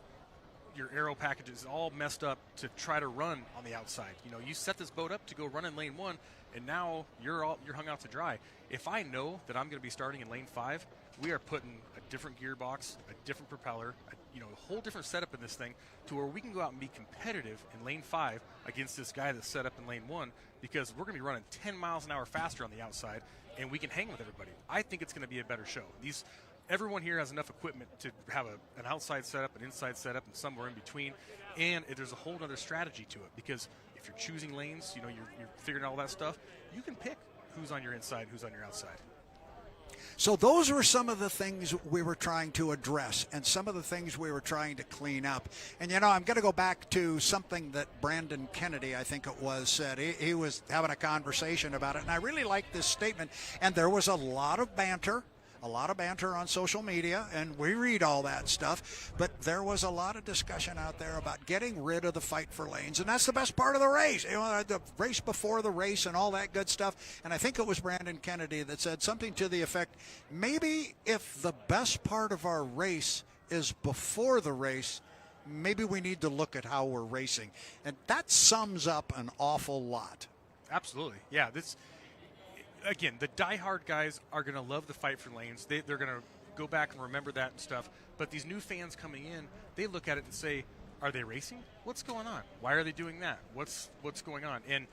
your aero package is all messed up to try to run on the outside. You set this boat up to go run in lane 1, and now you're hung out to dry. If I know that I'm going to be starting in lane 5, we are putting a different gearbox, a different propeller, a whole different setup in this thing to where we can go out and be competitive in lane 5 against this guy that's set up in lane 1, because we're going to be running 10 miles an hour faster on the outside, and we can hang with everybody. I think it's going to be a better show. Everyone here has enough equipment to have an outside setup, an inside setup, and somewhere in between. And there's a whole other strategy to it, because if you're choosing lanes, you're figuring out all that stuff, you can pick who's on your inside, who's on your outside. So those were some of the things we were trying to address and some of the things we were trying to clean up. And, I'm going to go back to something that Brandon Kennedy, I think it was, said. He was having a conversation about it, and I really liked this statement. And there was a lot of banter on social media, and we read all that stuff, but there was a lot of discussion out there about getting rid of the fight for lanes, and that's the best part of the race, the race before the race and all that good stuff. And I think it was Brandon Kennedy that said something to the effect, maybe if the best part of our race is before the race, maybe we need to look at how we're racing. And that sums up an awful lot. Absolutely. Yeah, again, the diehard guys are going to love the fight for lanes. They're going to go back and remember that and stuff. But these new fans coming in, they look at it and say, are they racing? What's going on? Why are they doing that? What's going on? And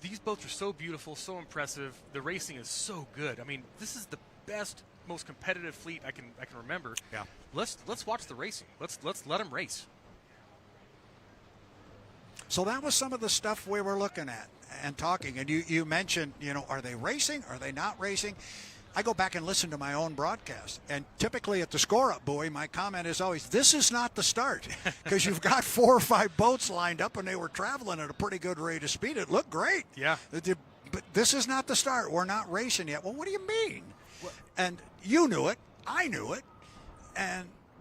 these boats are so beautiful, so impressive. The racing is so good. I mean, this is the best, most competitive fleet I can remember. Yeah. Let's watch the racing. Let's let them race. So that was some of the stuff we were looking at and talking. And you mentioned, are they racing? Are they not racing? I go back and listen to my own broadcast. And typically at the score-up buoy, my comment is always, this is not the start. Because you've got 4 or 5 boats lined up, and they were traveling at a pretty good rate of speed. It looked great. Yeah. But this is not the start. We're not racing yet. Well, what do you mean? What? And you knew it. I knew it.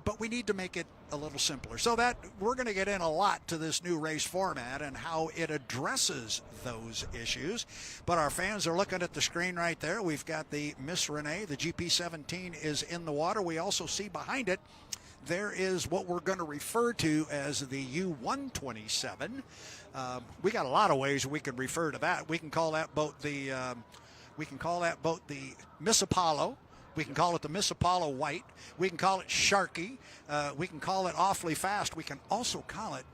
But we need to make it a little simpler. So that we're going to get in a lot to this new race format and how it addresses those issues. But our fans are looking at the screen right there. We've got the Miss Runne. The GP17 is in the water. We also see behind it, there is what we're going to refer to as the U127. We got a lot of ways we could refer to that. We can call that boat the Miss Apollo. We can call it the Miss Apollo White. We can call it Sharky. We can call it Awfully Fast. We can also call it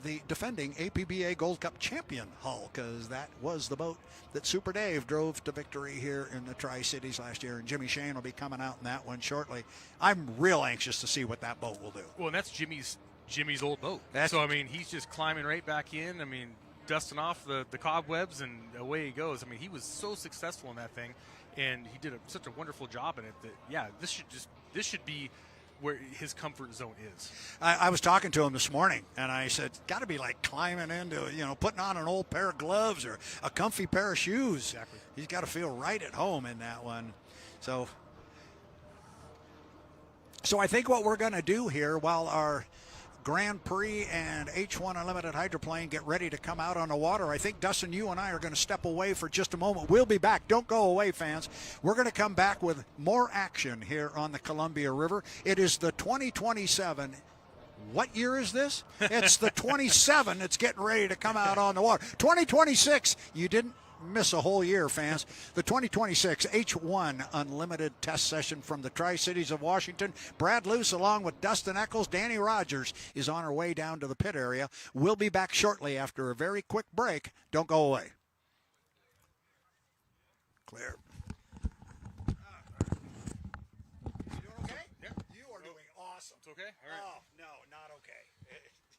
the defending APBA Gold Cup champion hull, because that was the boat that Super Dave drove to victory here in the Tri-Cities last year, and Jimmy Shane will be coming out in that one shortly. I'm real anxious to see what that boat will do. Well, and that's Jimmy's old boat. So, he's just climbing right back in. Dusting off the cobwebs, and away he goes. He was so successful in that thing, and he did such a wonderful job in it that, this should be where his comfort zone is. I was talking to him this morning, and I said, got to be like climbing into, putting on an old pair of gloves or a comfy pair of shoes. Exactly. He's got to feel right at home in that one. So I think what we're going to do here while our Grand Prix and H1 Unlimited hydroplane get ready to come out on the water, I think, Dustin, you and I are going to step away for just a moment. We'll be back. Don't go away, fans. We're going to come back with more action here on the Columbia River. It is the 2027. What year is this? It's the 27 that's getting ready to come out on the water. 2026, you didn't miss a whole year, fans. The 2026 H1 Unlimited Test Session from the Tri-Cities of Washington. Brad Luce, along with Dustin Eccles, Danny Rogers, is on her way down to the pit area. We'll be back shortly after a very quick break. Don't go away. Clear. You doing okay? Yeah. You are doing awesome. It's okay? All right. Oh, no, not okay.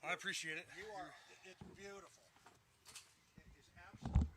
I appreciate it. You are. It's beautiful. It is absolutely.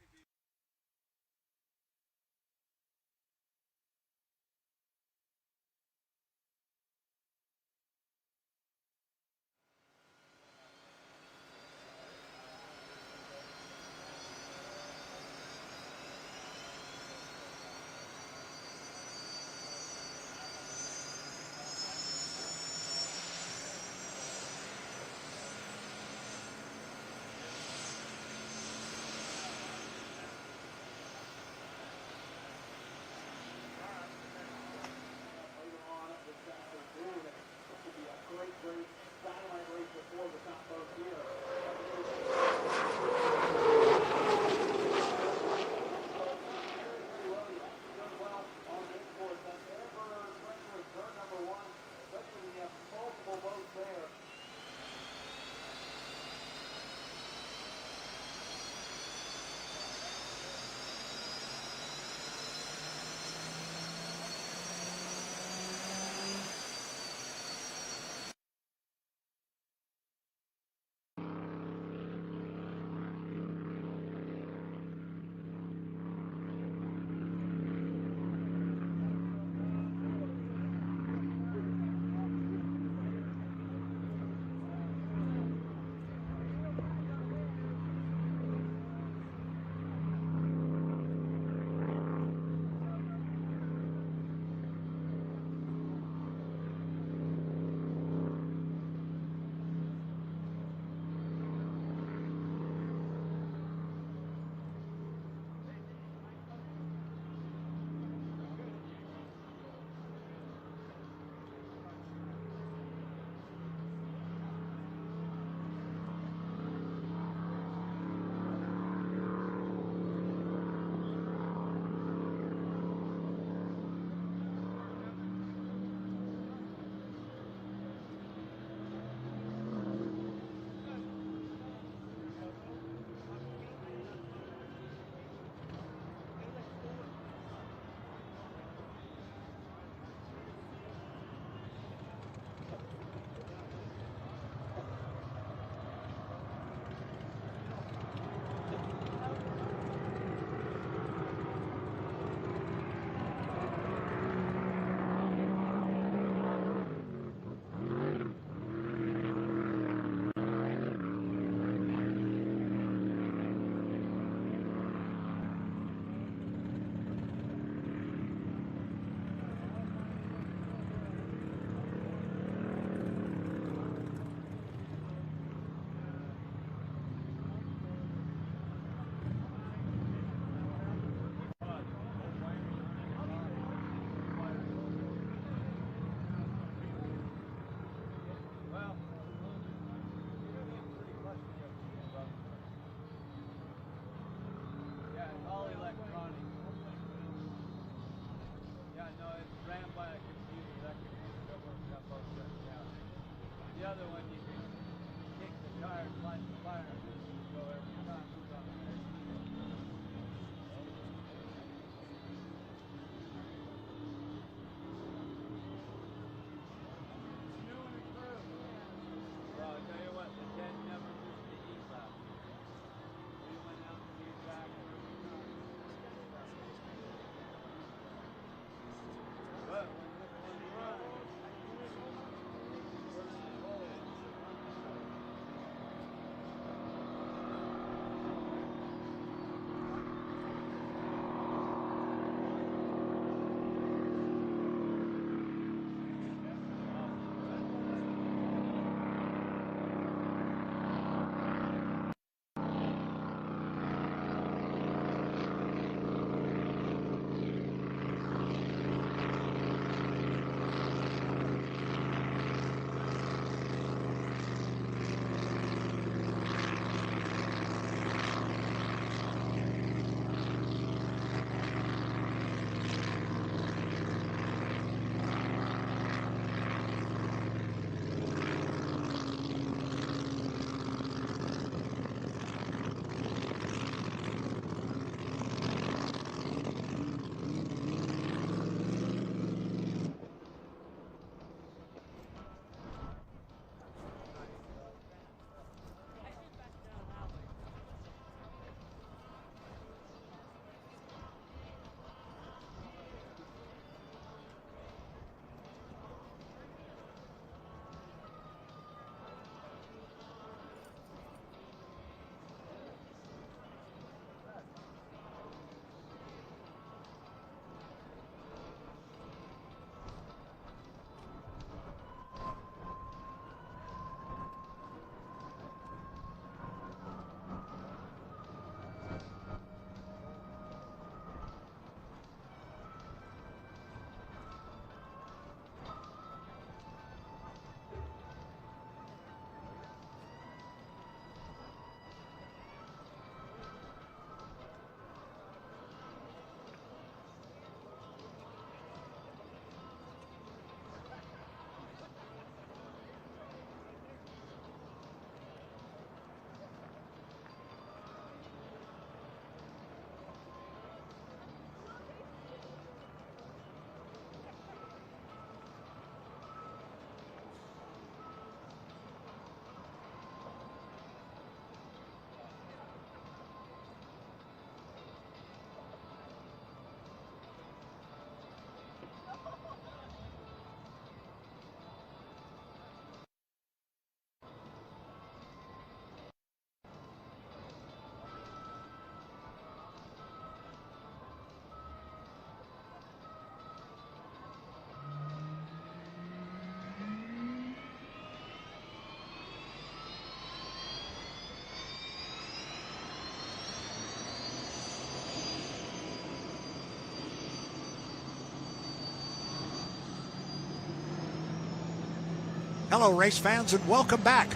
Hello, race fans, and welcome back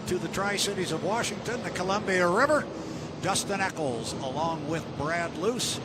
to the Tri-Cities of Washington, the Columbia River. Dustin Eccles along with Brad Luce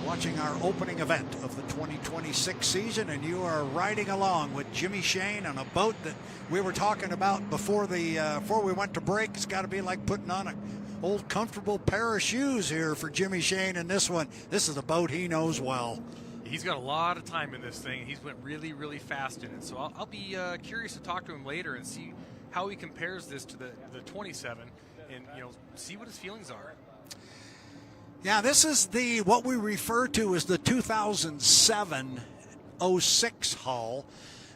watching our opening event of the 2026 season, and you are riding along with Jimmy Shane on a boat that we were talking about before we went to break. It's got to be like putting on an old comfortable pair of shoes here for Jimmy Shane in this one. This is a boat he knows well. He's got a lot of time in this thing. He's went really, really fast in it. So I'll be curious to talk to him later and see how he compares this to the 27 and, see what his feelings are. Yeah, this is what we refer to as the 2007-06 hull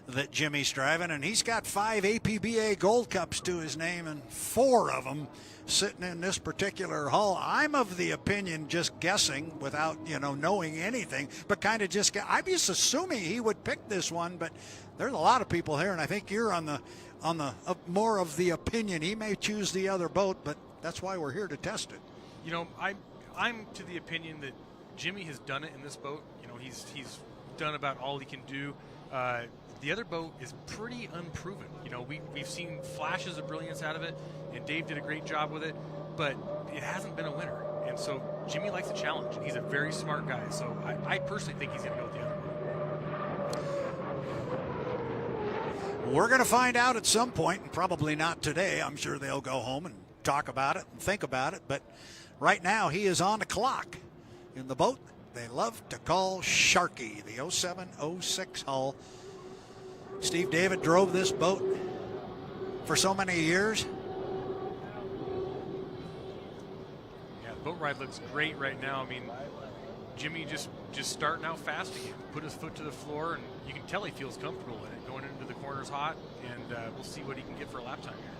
that Jimmy's driving, and he's got 5 APBA Gold Cups to his name, and 4 of them sitting in this particular hull. I'm of the opinion, just guessing without knowing anything, but kind of I'm just assuming he would pick this one. But there's a lot of people here, and I think you're on the more of the opinion he may choose the other boat, but that's why we're here to test it. I'm to the opinion that Jimmy has done it in this boat. He's done about all he can do. The other boat is pretty unproven. We've seen flashes of brilliance out of it, and Dave did a great job with it, but it hasn't been a winner. And so Jimmy likes a challenge, and he's a very smart guy. So I personally think he's going to go with the other boat. We're going to find out at some point, and probably not today. I'm sure they'll go home and talk about it and think about it, but right now he is on the clock in the boat they love to call Sharky, the 07-06 hull. Steve David drove this boat for so many years. Yeah, the boat ride looks great right now. I mean, Jimmy just starting out fast again. Put his foot to the floor, and you can tell he feels comfortable in it. Going into the corners hot, and we'll see what he can get for a lap time here.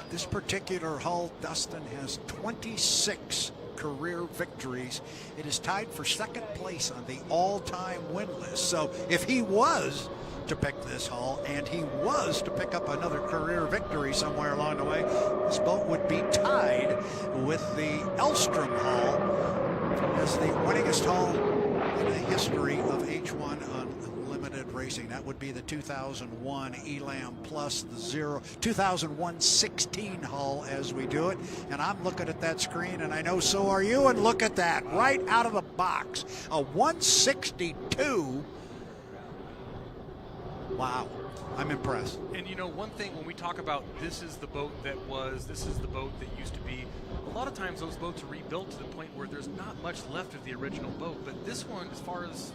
This particular hull, Dustin, has 26 career victories. It is tied for second place on the all-time win list. So if he was to pick this hull and he was to pick up another career victory somewhere along the way, this boat would be tied with the Elstrom hull as the winningest hull in the history of H1 Unlimited Racing. That would be the 2001 Elam plus the 2001 16 hull as we do it. And I'm looking at that screen, and I know so are you, and look at that right out of the box, a 162. Wow, I'm impressed. And one thing when we talk about this is the boat that used to be, a lot of times those boats are rebuilt to the point where there's not much left of the original boat. But this one, as far as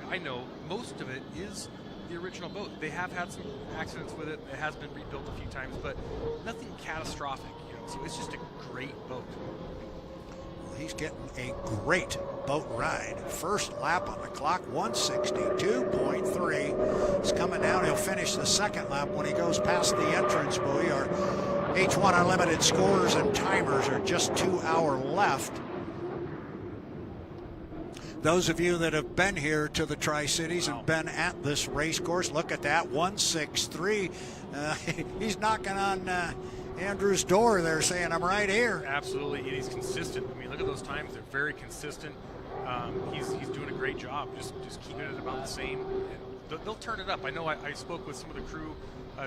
I know, most of it is the original boat. They have had some accidents with it. It has been rebuilt a few times, but nothing catastrophic. So it's just a great boat. Well, he's getting a great boat ride. First lap on the clock, 162.3. He's coming down. He'll finish the second lap when he goes past the entrance buoy. Our H1 Unlimited scores and timers are just 2 hours left. Those of you that have been here to the Tri-Cities and been at this race course, look at that, 163. He's knocking on Andrew's door there saying, I'm right here. Absolutely, and he's consistent. I mean, look at those times. They're very consistent. He's doing a great job, just keeping it about the same. And they'll turn it up. I know I spoke with some of the crew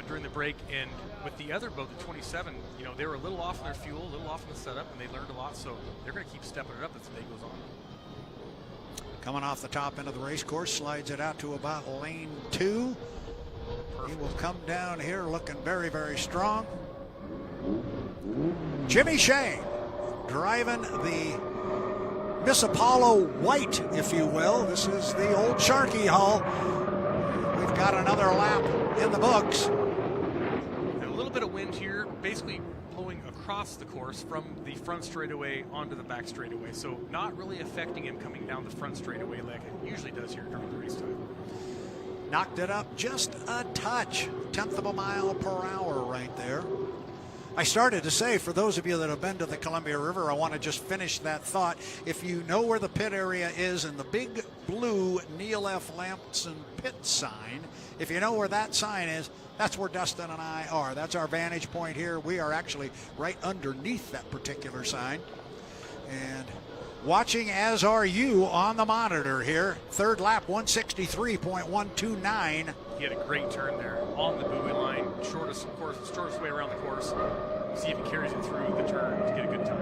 during the break, and with the other boat, the 27, they were a little off in their fuel, a little off in the setup, and they learned a lot, so they're going to keep stepping it up as the day goes on. Coming off the top end of the race course, slides it out to about lane 2. Perfect. He will come down here looking very, very strong. Jimmy Shane driving the Miss Apollo White, if you will. This is the old Sharky hull. We've got another lap in the books. And a little bit of wind here, basically blowing across the course from the front straightaway onto the back straightaway. So not really affecting him coming down the front straightaway like it usually does here during the race time. Knocked it up just a touch, 1/10 of a mile per hour right there. I started to say, for those of you that have been to the Columbia River, I want to just finish that thought. If you know where the pit area is and the big blue Neil F. Lampson pit sign, if you know where that sign is, that's where Dustin and I are. That's our vantage point here. We are actually right underneath that particular sign. And watching, as are you, on the monitor here. Third lap, 163.129. he had a great turn there on the buoy line, shortest way around the course. See if he carries it through the turn to get a good time.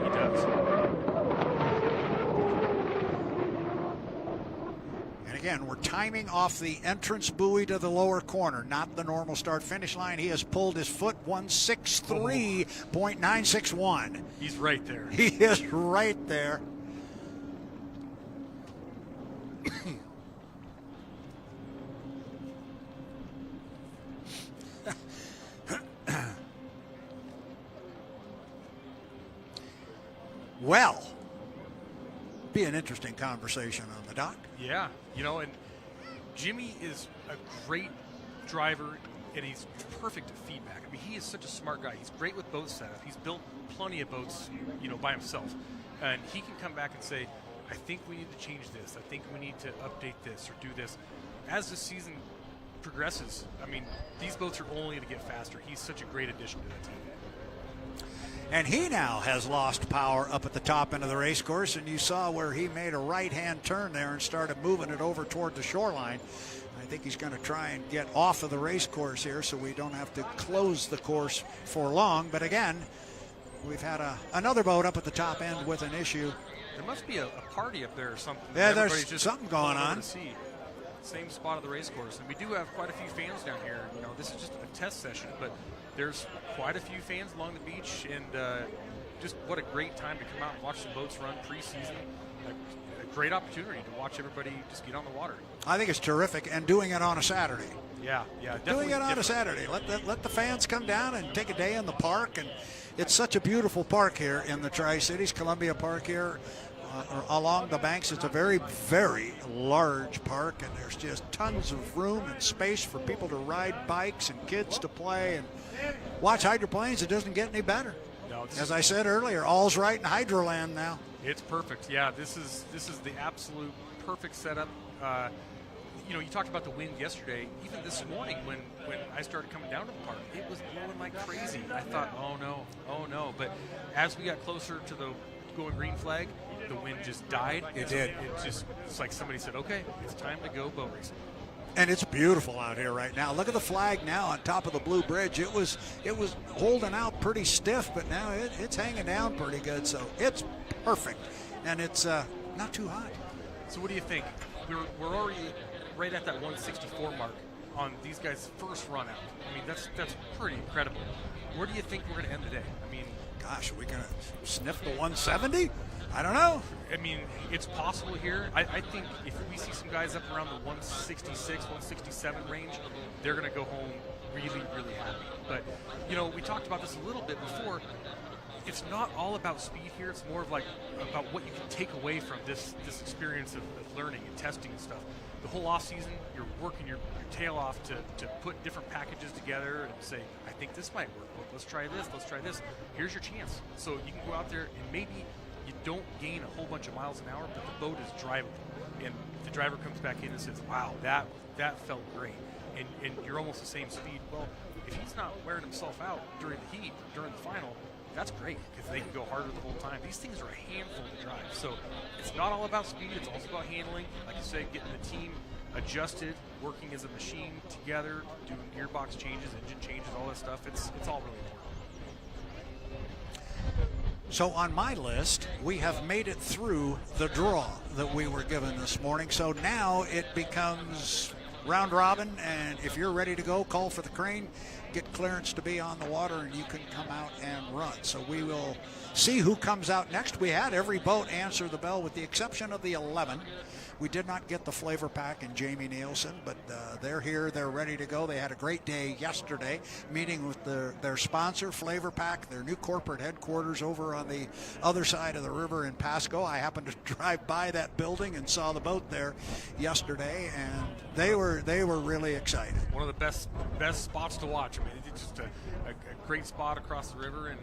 He does. And again, we're timing off the entrance buoy to the lower corner, not the normal start-finish line. He has pulled his foot 163.961. He's right there. He is right there. Well, be an interesting conversation on the dock. Yeah, you know, and Jimmy is a great driver, and he's perfect at feedback. I mean, he is such a smart guy. He's great with boat setup. He's built plenty of boats, you know, by himself. And he can come back and say, I think we need to change this. I think we need to update this or do this. As the season progresses, I mean, these boats are only going to get faster. He's such a great addition to that team. And he now has lost power up at the top end of the race course, and you saw where he made a right-hand turn there and started moving it over toward the shoreline. I think he's going to try and get off of the race course here so we don't have to close the course for long. But again, we've had another boat up at the top end with an issue. There must be a party up there or something. Yeah, Everybody's there's something going on. Same spot of the race course. And we do have quite a few fans down here. You know, this is just a test session, but there's quite a few fans along the beach, and just what a great time to come out and watch the boats run preseason. A great opportunity to watch everybody just get on the water. I think it's terrific, and doing it on a Saturday. Yeah, definitely doing it on different. a Saturday. Let the fans come down and take a day in the park, and it's such a beautiful park here in the Tri-Cities. Columbia Park here along the banks. It's a very, very large park, and there's just tons of room and space for people to ride bikes and kids to play and watch hydroplanes. It doesn't get any better. No, as I said earlier, all's right in Hydroland now. It's perfect. Yeah, this is the absolute perfect setup. You know, you talked about the wind yesterday. Even this morning when I started coming down to the park, it was blowing like crazy. I thought, oh no. But as we got closer to the going green flag, the wind just died. It did. It's like somebody said, okay, it's time to go boat racing. And it's beautiful out here right now. Look at the flag now on top of the Blue Bridge. It was holding out pretty stiff, but now it's hanging down pretty good. So it's perfect, and it's not too hot. So what do you think? We're already right at that 164 mark on these guys' first run out. I mean, that's pretty incredible. Where do you think we're going to end the day? I mean, gosh, are we going to sniff the 170? I don't know. I mean, it's possible here. I think if we see some guys up around the 166, 167 range, they're going to go home really, really happy. But, you know, we talked about this a little bit before. It's not all about speed here. It's more of like about what you can take away from this experience of learning and testing and stuff. The whole off season, you're working your tail off to put different packages together and say, I think this might work. Well, let's try this. Let's try this. Here's your chance. So you can go out there and maybe you don't gain a whole bunch of miles an hour, but the boat is drivable. And the driver comes back in and says, wow, that felt great. And you're almost the same speed. Well, if he's not wearing himself out during the heat, during the final, that's great because they can go harder the whole time. These things are a handful to drive. So it's not all about speed. It's also about handling. Like you said, getting the team adjusted, working as a machine together, doing gearbox changes, engine changes, all that stuff. It's all really important. So on my list, we have made it through the draw that we were given this morning. So now it becomes round robin, and if you're ready to go, call for the crane, get clearance to be on the water, and you can come out and run. So we will see who comes out next. We had every boat answer the bell with the exception of the 11. We did not get the FLAV-R-PAC and Jamie Nilsen, but they're here. They're ready to go. They had a great day yesterday meeting with their sponsor, FLAV-R-PAC, their new corporate headquarters over on the other side of the river in Pasco. I happened to drive by that building and saw the boat there yesterday, and they were really excited. One of the best spots to watch. I mean, it's just a great spot across the river, and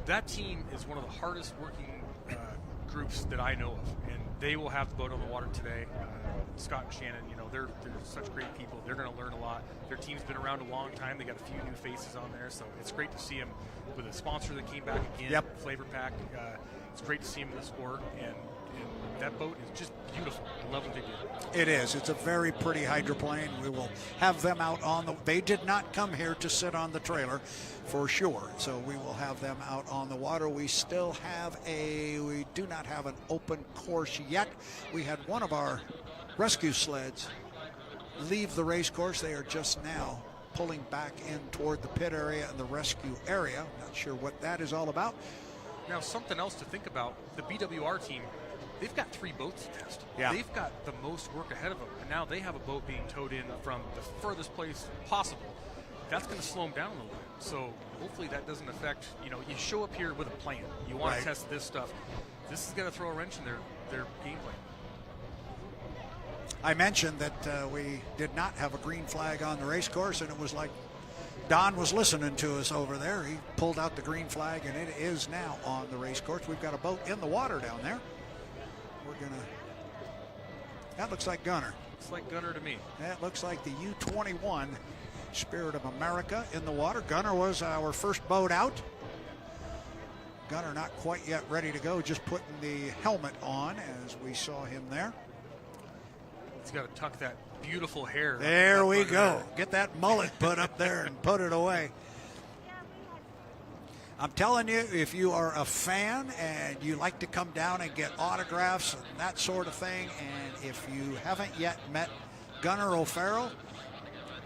that team is one of the hardest working groups that I know of, and they will have the boat on the water today. Scott and Shannon, they're such great people. They're going to learn a lot. Their team's been around a long time. They got a few new faces on there, so it's great to see them with a sponsor that came back again. Yep. FLAV-R-PAC. It's great to see them in the sport, and that boat is just beautiful. I love what they do. It is. It's a very pretty hydroplane. We will have them out on the. They did not come here to sit on the trailer, for sure. So we will have them out on the water. We still have we do not have an open course yet. We had one of our rescue sleds leave the race course. They are just now pulling back in toward the pit area and the rescue area. Not sure what that is all about. Now, something else to think about, the BWR team, they've got 3 boats to test. Yeah. They've got the most work ahead of them, and now they have a boat being towed in from the furthest place possible. That's going to slow them down a little bit. So hopefully that doesn't affect, you show up here with a plan. You want Right. to test this stuff. This is going to throw a wrench in their game plan. I mentioned that we did not have a green flag on the race course, and it was like Don was listening to us over there. He pulled out the green flag, and it is now on the race course. We've got a boat in the water down there. That looks like Gunnar. Looks like Gunnar to me. That looks like the U-21 Spirit of America in the water. Gunnar was our first boat out. Gunnar not quite yet ready to go, just putting the helmet on as we saw him there. He's got to tuck that beautiful hair. There we go. Get that mullet put up there and put it away. I'm telling you, if you are a fan and you like to come down and get autographs and that sort of thing, and if you haven't yet met Gunnar O'Farrell,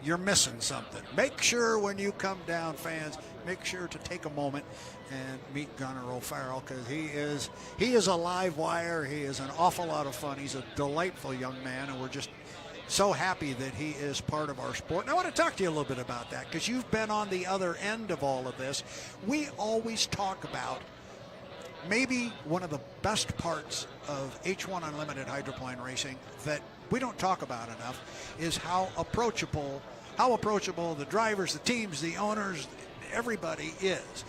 you're missing something. Make sure when you come down, fans, make sure to take a moment and meet Gunnar O'Farrell, because he is a live wire. He is an awful lot of fun. He's a delightful young man, and we're just so happy that he is part of our sport. And I want to talk to you a little bit about that, because you've been on the other end of all of this. We always talk about maybe one of the best parts of H1 Unlimited hydroplane racing that we don't talk about enough is how approachable the drivers, the teams, the owners, everybody is.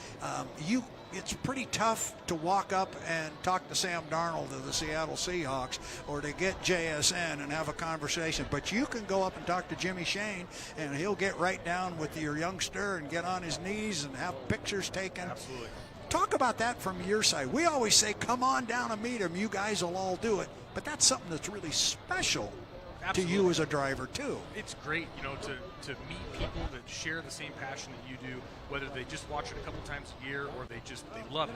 It's pretty tough to walk up and talk to Sam Darnold of the Seattle Seahawks, or to get JSN and have a conversation. But you can go up and talk to Jimmy Shane, and he'll get right down with your youngster and get on his knees and have pictures taken. Absolutely. Talk about that from your side. We always say, come on down and meet him. You guys will all do it. But that's something that's really special Absolutely. to you as a driver, too. It's great, to meet people that share the same passion that you do, whether they just watch it a couple times a year or they love it.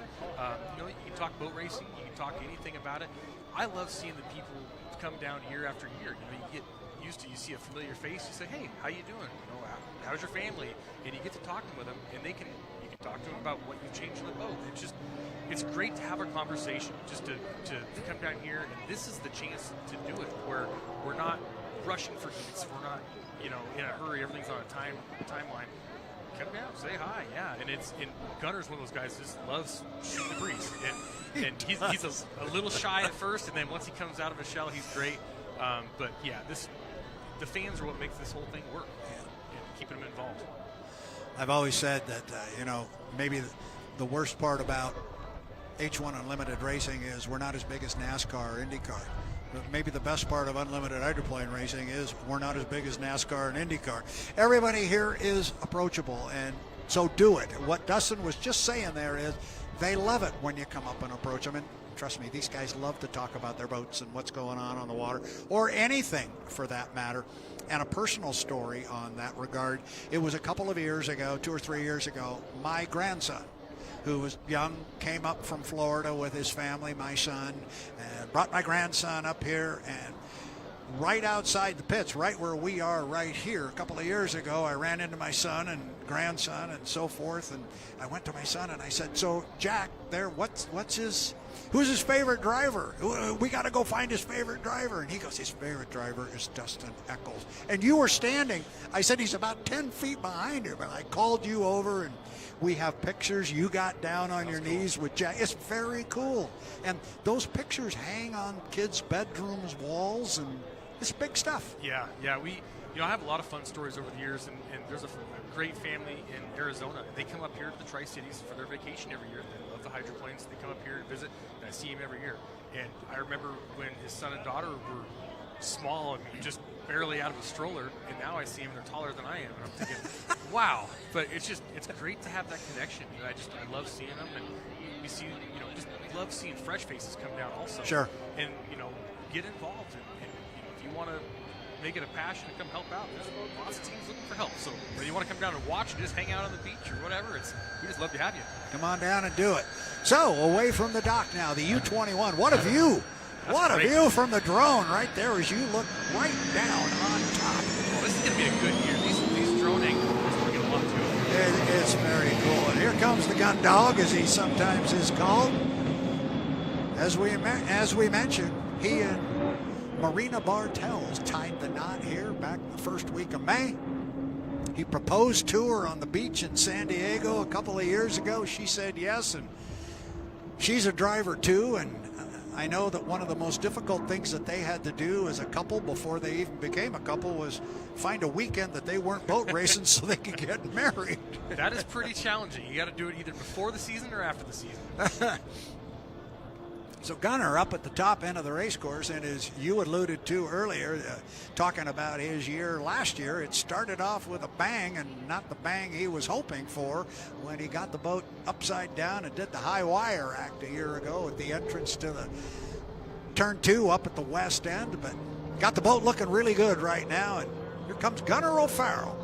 You can talk boat racing, you can talk anything about it. I love seeing the people come down year after year. You get used to, you see a familiar face, you say, hey, how you doing? How's your family? And you get to talking with them, and you can talk to them about what you've changed on the boat. It's great to have a conversation, just to come down here, and this is the chance to do it, where we're not rushing for heats, we're not, in a hurry, everything's on a timeline. Come down, say hi, yeah. And Gunnar's one of those guys who just loves shooting the breeze, and he's a little shy at first, and then once he comes out of his shell, he's great. But yeah, the fans are what makes this whole thing work, and keeping them involved. I've always said that, maybe the worst part about H1 Unlimited racing is we're not as big as NASCAR or IndyCar. But maybe the best part of unlimited hydroplane racing is we're not as big as NASCAR and IndyCar. Everybody here is approachable, and so do it. What Dustin was just saying there is they love it when you come up and approach them. And trust me, these guys love to talk about their boats and what's going on the water, or anything for that matter. And a personal story on that regard, it was a couple of years ago, 2 or 3 years ago, my grandson, who was young, came up from Florida with his family, my son, and brought my grandson up here. And right outside the pits, right where we are right here, a couple of years ago, I ran into my son and grandson and so forth. And I went to my son and I said, so Jack, there, who's his favorite driver? We got to go find his favorite driver. And he goes, his favorite driver is Dustin Eccles. And you were standing. I said, he's about 10 feet behind him. And I called you over, and we have pictures. You got down on your knees with Jack. It's very cool. And those pictures hang on kids' bedrooms, walls, and it's big stuff. Yeah. I have a lot of fun stories over the years, and there's a great family in Arizona. They come up here to the Tri-Cities for their vacation every year. They love the hydroplanes. They come up here to visit, and I see him every year. And I remember when his son and daughter were small and just barely out of a stroller, and now I see him, they're taller than I am, and I'm thinking, wow. But it's great to have that connection. I love seeing them, and you see, just love seeing fresh faces come down also. Sure. And, get involved. And if you want to make it a passion and come help out, there's lots of teams looking for help. So whether you want to come down and watch and just hang out on the beach or whatever, we just love to have you. Come on down and do it. So away from the dock now, the U-21. What a view. What a view from the drone right there as you look right down on top. Well, this is going to be a good year. These drone angles are going to get a lot to it. It's very cool. And here comes the gun dog, as he sometimes is called. As we mentioned, he and Marina Bartels tied the knot here back the first week of May. He proposed to her on the beach in San Diego a couple of years ago. She said yes, and she's a driver too, and I know that one of the most difficult things that they had to do as a couple before they even became a couple was find a weekend that they weren't boat racing so they could get married. That is pretty challenging. You got to do it either before the season or after the season. So Gunnar up at the top end of the race course, and as you alluded to earlier, talking about his year last year, it started off with a bang, and not the bang he was hoping for when he got the boat upside down and did the high wire act a year ago at the entrance to the turn 2 up at the west end, but got the boat looking really good right now. And here comes Gunnar O'Farrell,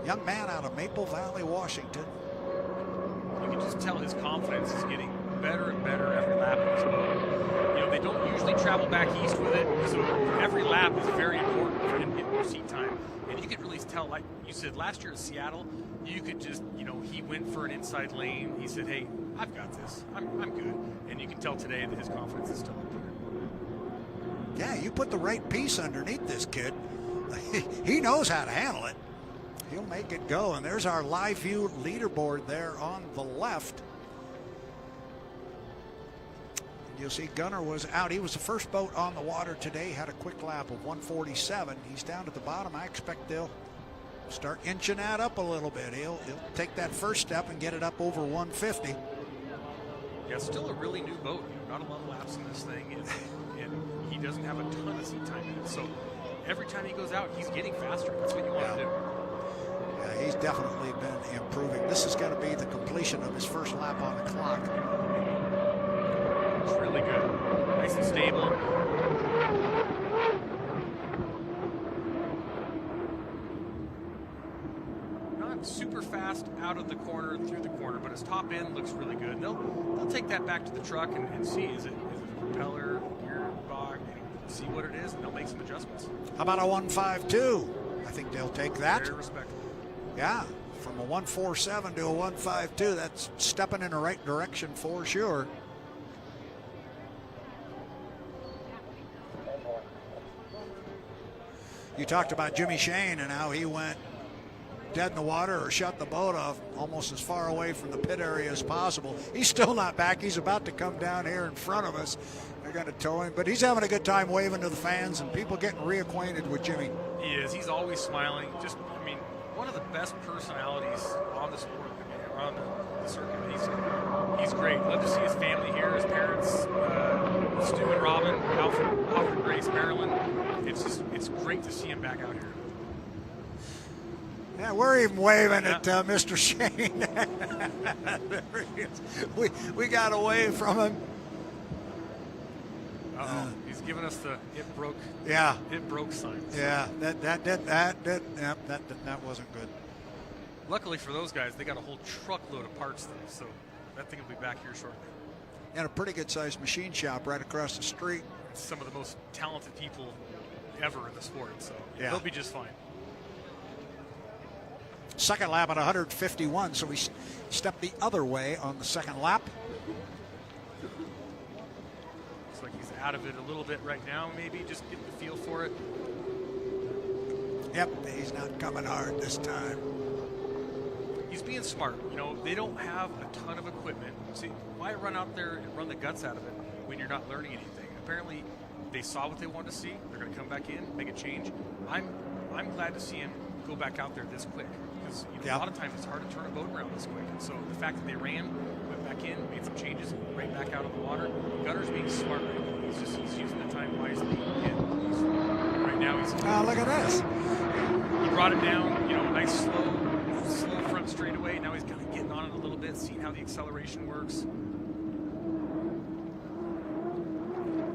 young man out of Maple Valley, Washington. You can just tell his confidence is getting better and better every lap of this boat. They don't usually travel back east with it, so every lap is very important for him getting more seat time. And you could really tell, like you said, last year at Seattle, you could just, he went for an inside lane. He said, hey, I've got this. I'm good. And you can tell today that his confidence is still up there. Yeah, you put the right piece underneath this kid. He knows how to handle it. He'll make it go. And there's our live view leaderboard there on the left. You'll see Gunnar was out. He was the first boat on the water today, had a quick lap of 147. He's down at the bottom. I expect they'll start inching that up a little bit. He'll take that first step and get it up over 150. Yeah, still a really new boat. Not a lot of laps in this thing, and he doesn't have a ton of seat time in it. So every time he goes out, he's getting faster. That's what you want to do. Yeah, he's definitely been improving. This is going to be the completion of his first lap on the clock. It's really good. Nice and stable. Not super fast out of the corner, through the corner, but his top end looks really good. They'll take that back to the truck and see, is it a propeller, gear box, see what it is, and they'll make some adjustments. How about a 152? I think they'll take that. Very respectable. Yeah, from a 147 to a 152, that's stepping in the right direction for sure. You talked about Jimmy Shane and how he went dead in the water or shut the boat off almost as far away from the pit area as possible. He's still not back. He's about to come down here in front of us. They're going to tow him, but he's having a good time waving to the fans and people getting reacquainted with Jimmy. He is. He's always smiling. Just, one of the best personalities on the sport, on the circuit. He's great. Love to see his family here, his parents, Stu and Robin, Alfred and Grace, Marilyn. It's great to see him back out here. Yeah, we're even waving at Mr. Shane. There he is. We got away from him. He's giving us the it broke sign. Yeah, that wasn't good. Luckily for those guys, they got a whole truckload of parts though, so that thing will be back here shortly. And a pretty good sized machine shop right across the street. Some of the most talented people ever in the sport, so yeah, they'll be just fine. Second lap at 151, so we stepped the other way on the second lap. Looks like he's out of it a little bit right now, maybe just getting the feel for it. Yep, he's not coming hard this time. He's being smart. They don't have a ton of equipment. See, why run out there and run the guts out of it when you're not learning anything? Apparently, they saw what they wanted to see. They're going to come back in, make a change. I'm glad to see him go back out there this quick because a lot of times it's hard to turn a boat around this quick. And so the fact that they went back back in, made some changes, right back out of the water. Gunnar's being smart. He's using the time wisely. And right now he's. Oh, look at this. He brought it down, nice slow front straightaway. Now he's kind of getting on it a little bit, seeing how the acceleration works.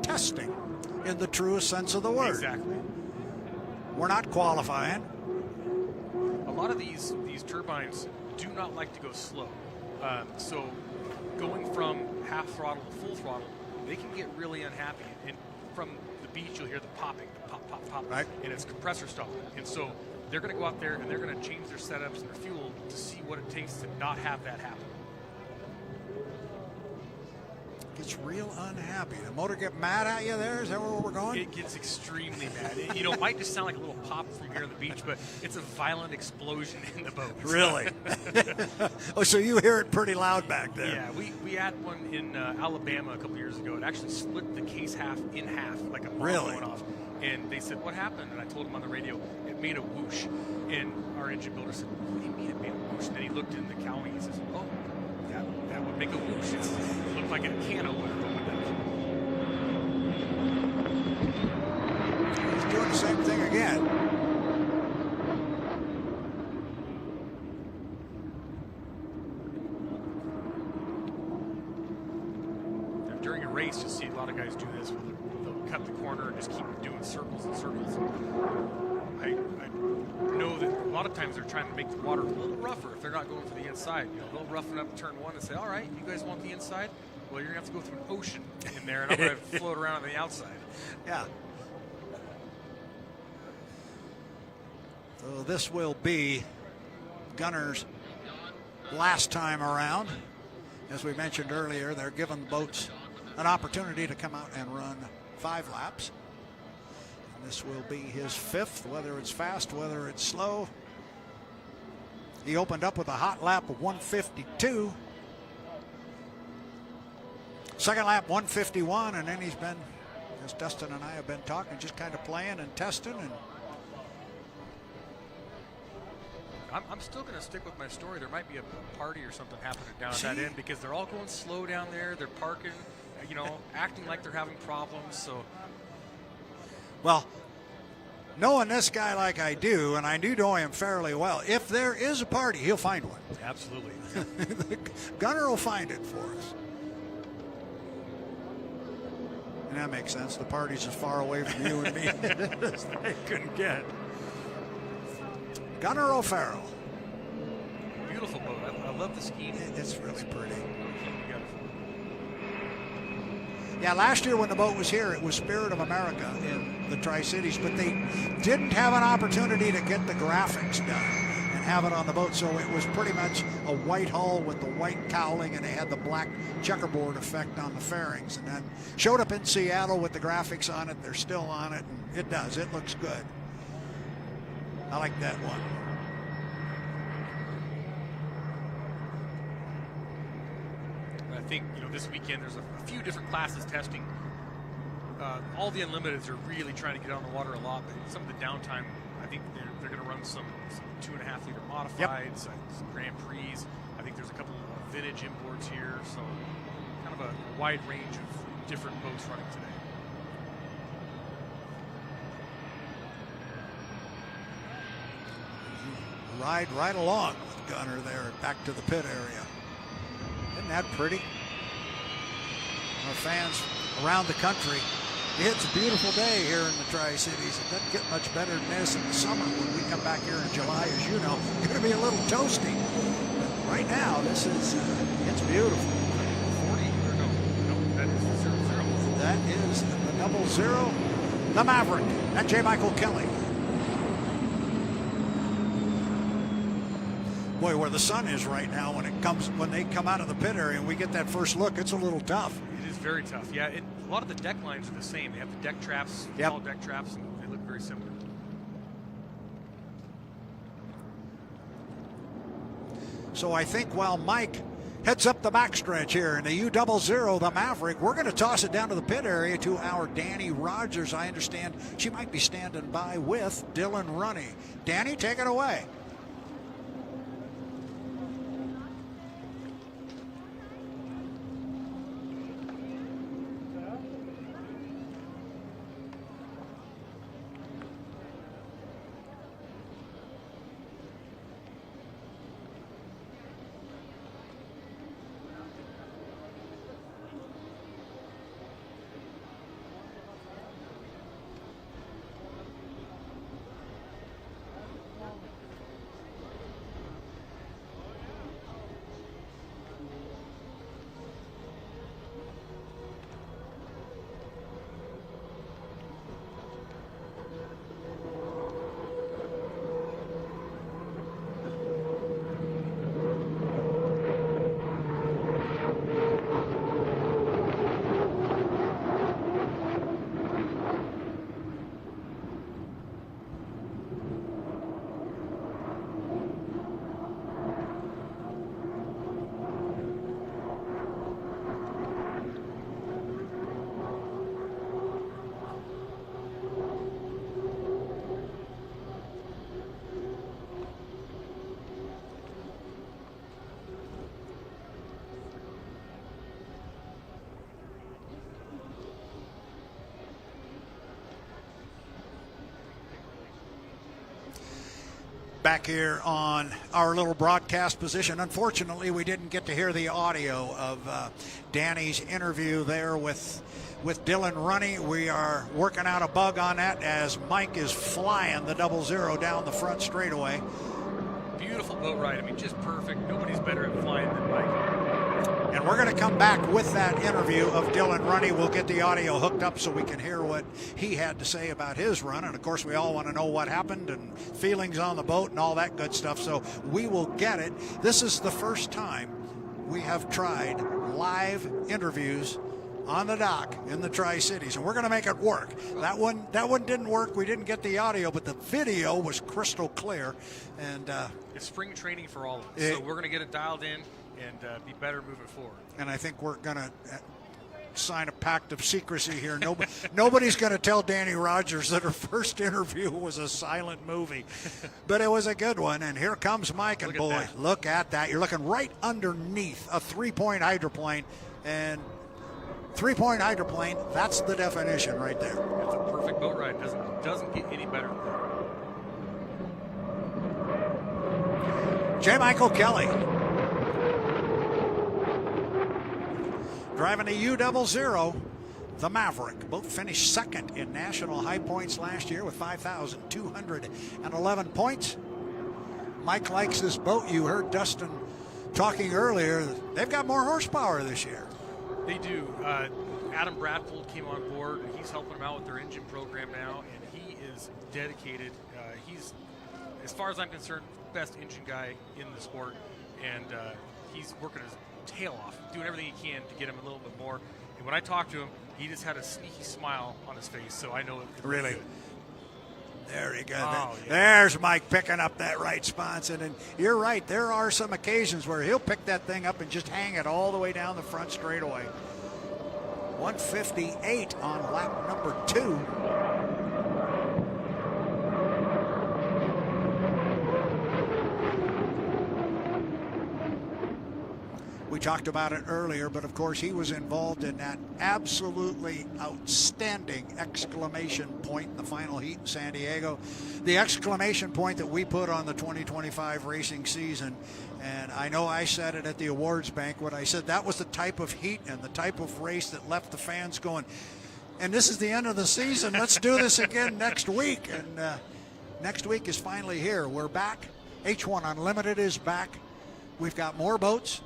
Testing in the truest sense of the word. Exactly. We're not qualifying. A lot of these turbines do not like to go slow. So going from half throttle to full throttle, they can get really unhappy. And from the beach, you'll hear the popping, the pop, pop, pop, right. And it's compressor stall. And so they're going to go out there and they're going to change their setups and their fuel to see what it takes to not have that happen. Gets real unhappy. The motor get mad at you there? Is that where we're going? It gets extremely mad. It might just sound like a little pop from here on the beach, but it's a violent explosion in the boat. Really? Oh, so you hear it pretty loud back there. Yeah, we had one in Alabama a couple years ago. It actually split the case in half, like a bomb Really? going off. And they said, what happened? And I told them on the radio, it made a whoosh. And our engine builder said, what do you mean it made a whoosh? And then he looked in the cowling and he says, oh, that would make a whoosh. It looked like a can opener. He's doing the same thing again. During a race, you'll see a lot of guys do this. They'll cut the corner and just keep doing circles and circles. I know that a lot of times they're trying to make the water a little rougher if they're not going for the inside. They'll roughen up turn one and say, all right, you guys want the inside? Well, you're going to have to go through an ocean in there, and I'm going to float around on the outside. Yeah. So this will be Gunnar's last time around. As we mentioned earlier, they're giving boats an opportunity to come out and run 5 laps. And this will be his 5th, whether it's fast, whether it's slow. He opened up with a hot lap of 152. Second lap 151, and then he's been, as Dustin and I have been talking, just kind of playing and testing. And I'm still going to stick with my story. There might be a party or something happening down at that end because they're all going slow down there. They're parking, acting like they're having problems. So, well, knowing this guy like I do, and I do know him fairly well, if there is a party, he'll find one. Absolutely. Gunnar will find it for us. And that makes sense. The party's as far away from you and me as they can get. Gunnar O'Farrell. Beautiful boat. I love the scheme. It's really pretty. Yeah, last year when the boat was here, it was Spirit of America in the Tri-Cities, but they didn't have an opportunity to get the graphics done and have it on the boat, so it was pretty much a white hull with the white cowling, and they had the black checkerboard effect on the fairings. And then showed up in Seattle with the graphics on it. They're still on it, and it does. It looks good. I like that one. I think this weekend there's a few different classes testing. All the Unlimiteds are really trying to get on the water a lot, but some of the downtime, I think they're going to run some 2.5 liter modifieds, some Grand Prix. I think there's a couple of vintage imports here, so kind of a wide range of different boats running today. Ride right along with Gunnar there back to the pit area. Isn't that pretty? Our fans around the country, it's a beautiful day here in the Tri-Cities. It doesn't get much better than this in the summer when we come back here in July, as you know. It's going to be a little toasty. But right now, this is, it's beautiful. 40 or no, that is 0-0. That is the 00, the Maverick, and J. Michael Kelly. Boy, where the sun is right now, when they come out of the pit area and we get that first look, it's a little tough. It is very tough. Yeah, a lot of the deck lines are the same. They have the deck traps, small deck traps, and they look very similar. So I think while Mike heads up the backstretch here in the U00, the Maverick, we're going to toss it down to the pit area to our Danny Rogers. I understand she might be standing by with Dylan Runne. Danny, take it away. Back here on our little broadcast position. Unfortunately, we didn't get to hear the audio of Danny's interview there with Dylan Runne. We are working out a bug on that as Mike is flying the 00 down the front straightaway. Beautiful boat ride. I mean, just perfect. Nobody's better at flying than Mike. And we're going to come back with that interview of Dylan Runne. We'll get the audio hooked up so we can hear what he had to say about his run. And, of course, we all want to know what happened and feelings on the boat and all that good stuff. So we will get it. This is the first time we have tried live interviews on the dock in the Tri-Cities, and we're going to make it work. That one didn't work. We didn't get the audio, but the video was crystal clear. And it's spring training for all of us, so we're going to get it dialed in and be better moving forward. And I think we're going to sign a pact of secrecy here. Nobody's going to tell Danny Rogers that her first interview was a silent movie, but it was a good one. And here comes Mike, and boy, look at that. You're looking right underneath a 3-point hydroplane, and 3-point hydroplane, that's the definition right there. It's a perfect boat ride. Doesn't get any better. J. Michael Kelly driving a U00, the Maverick. Both finished second in national high points last year with 5,211 points. Mike likes this boat. You heard Dustin talking earlier. They've got more horsepower this year. They do. Adam Bradfold came on board. He's helping them out with their engine program now, and he is dedicated. He's, as far as I'm concerned, best engine guy in the sport, and he's working his tail off, doing everything he can to get him a little bit more. And when I talked to him, he just had a sneaky smile on his face, so I know it. Really? There you go. Oh, yeah. There's Mike picking up that right sponson. And you're right, there are some occasions where he'll pick that thing up and just hang it all the way down the front straightaway. 158 on lap number 2. We talked about it earlier, but of course he was involved in that absolutely outstanding exclamation point in the final heat in San Diego. The exclamation point that we put on the 2025 racing season. And I know I said it at the awards banquet. I said that was the type of heat and the type of race that left the fans going, and this is the end of the season. Let's do this again next week. And next week is finally here. We're back. H1 Unlimited is back. We've got more boats.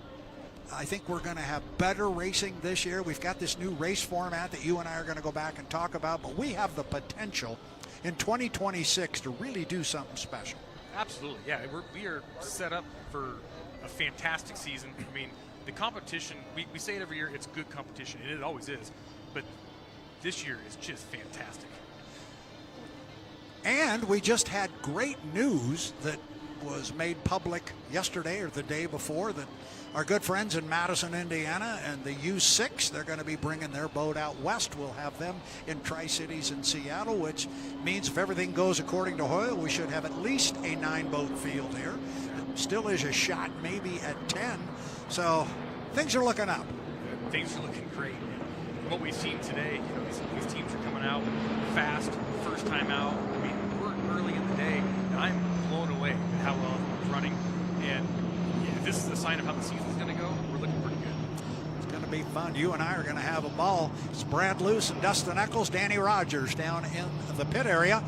I think we're going to have better racing this year. We've got this new race format that you and I are going to go back and talk about, but we have the potential in 2026 to really do something special. Absolutely, yeah. We are set up for a fantastic season. I mean, the competition, we say it every year, it's good competition, and it always is, but this year is just fantastic. And we just had great news that was made public yesterday or the day before that our good friends in Madison, Indiana, and the U6, they're going to be bringing their boat out west. We'll have them in Tri-Cities in Seattle, which means if everything goes according to Hoyle, we should have at least a 9-boat field here. Still is a shot maybe at 10. So things are looking up. Things are looking great. And what we've seen today, you know, these teams are coming out fast, first time out. I mean, we're early in the day, and I'm blown away at how well it's running. And if this is a sign of how the season's going to go, we're looking pretty good. It's going to be fun. You and I are going to have a ball. It's Brad Luce and Dustin Eccles, Danny Rogers down in the pit area,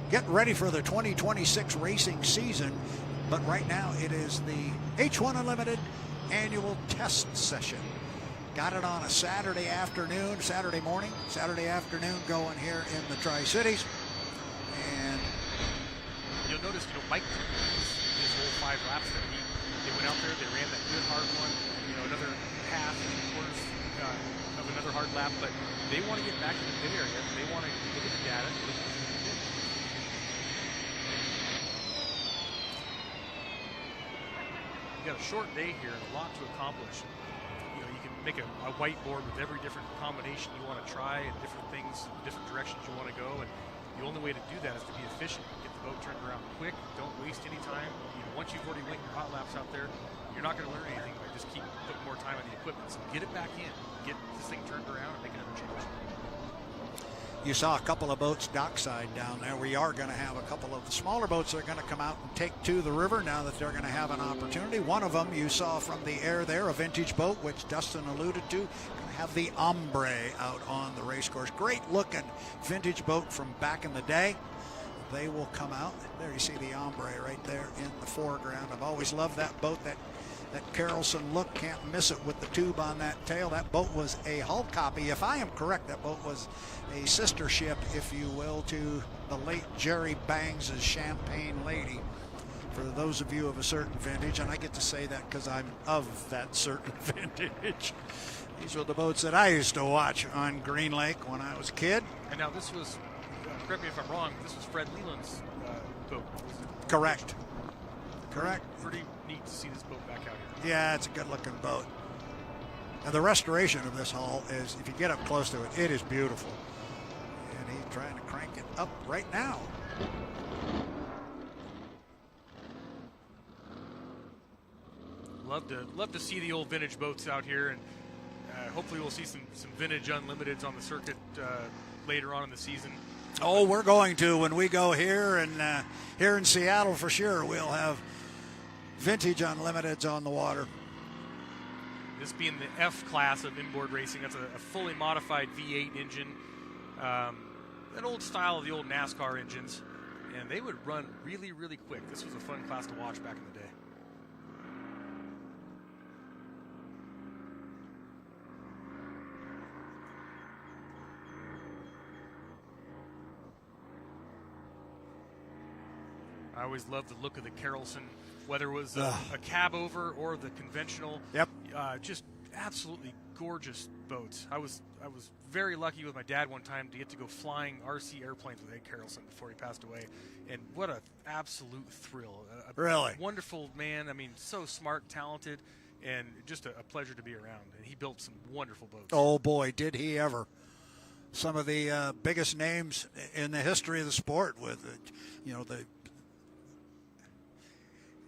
getting ready for the 2026 racing season. But right now it is the H1 Unlimited annual test session. Got it on a Saturday afternoon going here in the Tri-Cities. And you'll notice, you know, Mike took his whole 5 laps that they went out there, they ran that good hard one, you know, another half, 3/4 of another hard lap, but they want to get back to the pit area. They want to look at the data, look at the pit. You got a short day here and a lot to accomplish. You know, you can make a whiteboard with every different combination you want to try and different things, different directions you want to go, and the only way to do that is to be efficient. Get the boat turned around quick. Don't waste any time. You know, once you've already went your hot laps out there, you're not going to learn anything by just keep putting more time on the equipment. So get it back in, get this thing turned around, and make another change. You saw a couple of boats dockside down there. We are going to have a couple of the smaller boats that are going to come out and take to the river now that they're going to have an opportunity. One of them you saw from the air there, a vintage boat, which Dustin alluded to. Going to have the Ombre out on the race course. Great looking vintage boat from back in the day. They will come out. There you see the Ombre right there in the foreground. I've always loved that boat, that Carlson look. Can't miss it with the tube on that tail. That boat was a hull copy. If I am correct, that boat was a sister ship, if you will, to the late Jerry Bangs' Champagne Lady. For those of you of a certain vintage, and I get to say that because I'm of that certain vintage. These were the boats that I used to watch on Green Lake when I was a kid. And now this was, correct me if I'm wrong, this was Fred Leland's boat. Correct. Correct. Pretty neat to see this boat back out here. Yeah, it's a good-looking boat. And the restoration of this hull is, if you get up close to it, it is beautiful. And he's trying to crank it up right now. Love to see the old vintage boats out here, and hopefully we'll see some vintage unlimiteds on the circuit later on in the season. Oh, we're going to when we go here, and here in Seattle for sure. We'll have vintage unlimiteds on the water. This being the F class of inboard racing, that's a fully modified V8 engine, an old style of the old NASCAR engines, and they would run really, really quick. This was a fun class to watch back in the day. I always loved the look of the Carlson, whether it was a cab over or the conventional. Yep. Just absolutely gorgeous boats. I was very lucky with my dad one time to get to go flying RC airplanes with Ed Carlson before he passed away, and what an absolute thrill! Really wonderful man. I mean, so smart, talented, and just a pleasure to be around. And he built some wonderful boats. Oh boy, did he ever! Some of the biggest names in the history of the sport with, the.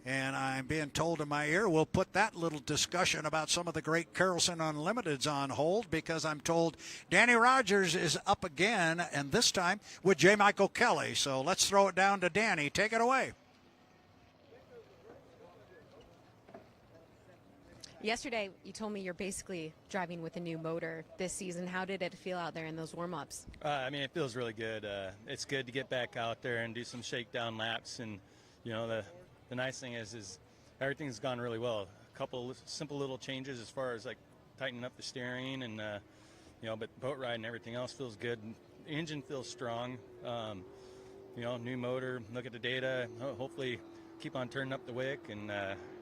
And I'm being told in my ear we'll put that little discussion about some of the great Carlson Unlimiteds on hold, because I'm told Danny Rogers is up again, and this time with J. Michael Kelly. So let's throw it down to Danny. Take it away. Yesterday, you told me you're basically driving with a new motor this season. How did it feel out there in those warm-ups? It feels really good. It's good to get back out there and do some shakedown laps, and the nice thing is everything's gone really well. A couple of simple little changes as far as like tightening up the steering and but boat ride and everything else feels good. The engine feels strong. New motor. Look at the data. Hopefully, keep on turning up the wick and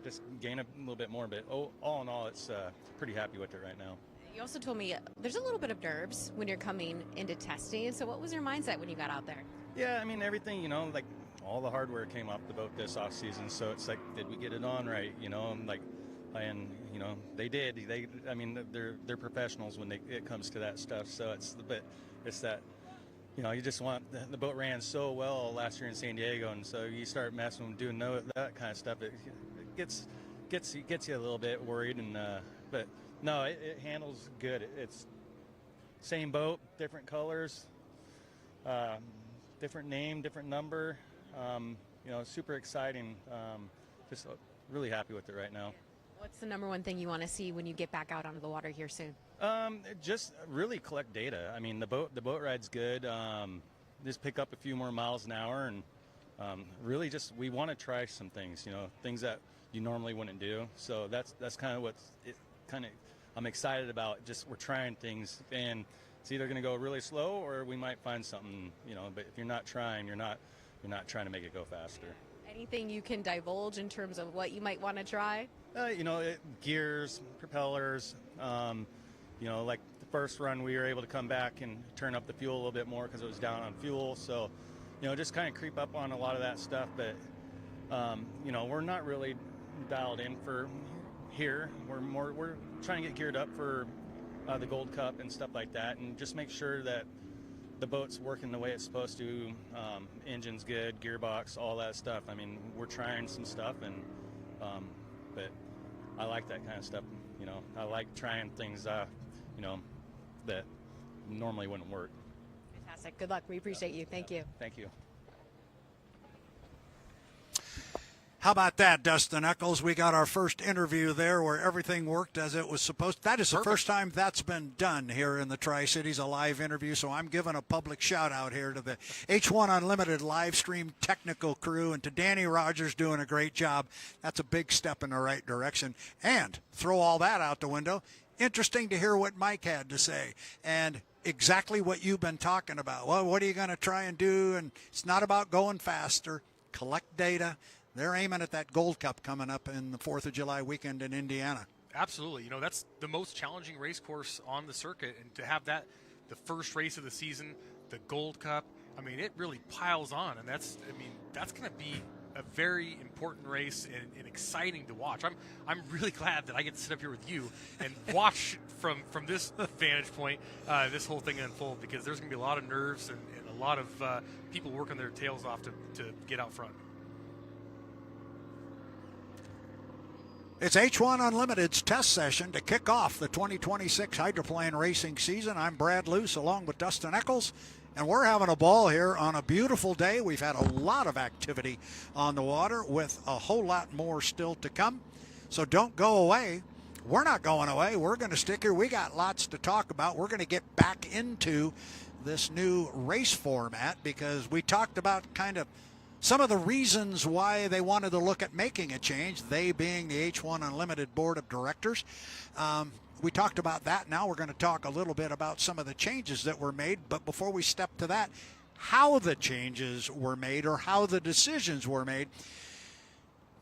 just gain a little bit more. But all in all, it's pretty happy with it right now. You also told me there's a little bit of nerves when you're coming into testing. So what was your mindset when you got out there? Yeah, everything. Like all the hardware came off the boat this off season, so it's like, did we get it on right? They did. They're professionals when it comes to that stuff. So it's that, you just want the boat ran so well last year in San Diego, and so you start messing with doing that kind of stuff. It gets you a little bit worried, and but no, it handles good. It's same boat, different colors, different name, different number. Super exciting. Just really happy with it right now. What's the number one thing you want to see when you get back out onto the water here soon? Just really collect data. The boat ride's good. Just pick up a few more miles an hour, and really just we want to try some things. Things that you normally wouldn't do. So that's kind of I'm excited about. Just we're trying things, and it's either going to go really slow or we might find something. But if you're not trying, you're not trying to make it go faster. Anything you can divulge in terms of what you might want to try? Gears, propellers. Like the first run, we were able to come back and turn up the fuel a little bit more because it was down on fuel. So, just kind of creep up on a lot of that stuff. But, we're not really dialed in for here. We're trying to get geared up for the Gold Cup and stuff like that, and just make sure that the boat's working the way it's supposed to. Engine's good, gearbox, all that stuff. We're trying some stuff, and but I like that kind of stuff. I like trying things that normally wouldn't work. Fantastic. fantastic. Good luck. We appreciate you. Thank you. Thank you. How about that, Dustin Eccles? We got our first interview there where everything worked as it was supposed to. That is the first time that's been done here in the Tri-Cities, a live interview. So I'm giving a public shout out here to the H1 Unlimited live stream technical crew and to Danny Rogers doing a great job. That's a big step in the right direction. And throw all that out the window. Interesting to hear what Mike had to say. And exactly what you've been talking about. Well, what are you going to try and do? And it's not about going faster. Collect data. They're aiming at that Gold Cup coming up in the 4th of July weekend in Indiana. Absolutely. That's the most challenging race course on the circuit. And to have that, the first race of the season, the Gold Cup, it really piles on. And that's going to be a very important race and exciting to watch. I'm really glad that I get to sit up here with you and watch from this vantage point this whole thing unfold, because there's going to be a lot of nerves and a lot of people working their tails off to get out front. It's H1 Unlimited's test session to kick off the 2026 hydroplane racing season. I'm Brad Luce along with Dustin Eccles, and we're having a ball here on a beautiful day. We've had a lot of activity on the water with a whole lot more still to come. So don't go away. We're not going away. We're going to stick here. We got lots to talk about. We're going to get back into this new race format because we talked about kind of some of the reasons why they wanted to look at making a change, they being the H1 Unlimited Board of Directors. We talked about that. Now we're going to talk a little bit about some of the changes that were made. But before we step to that, how the changes were made or how the decisions were made.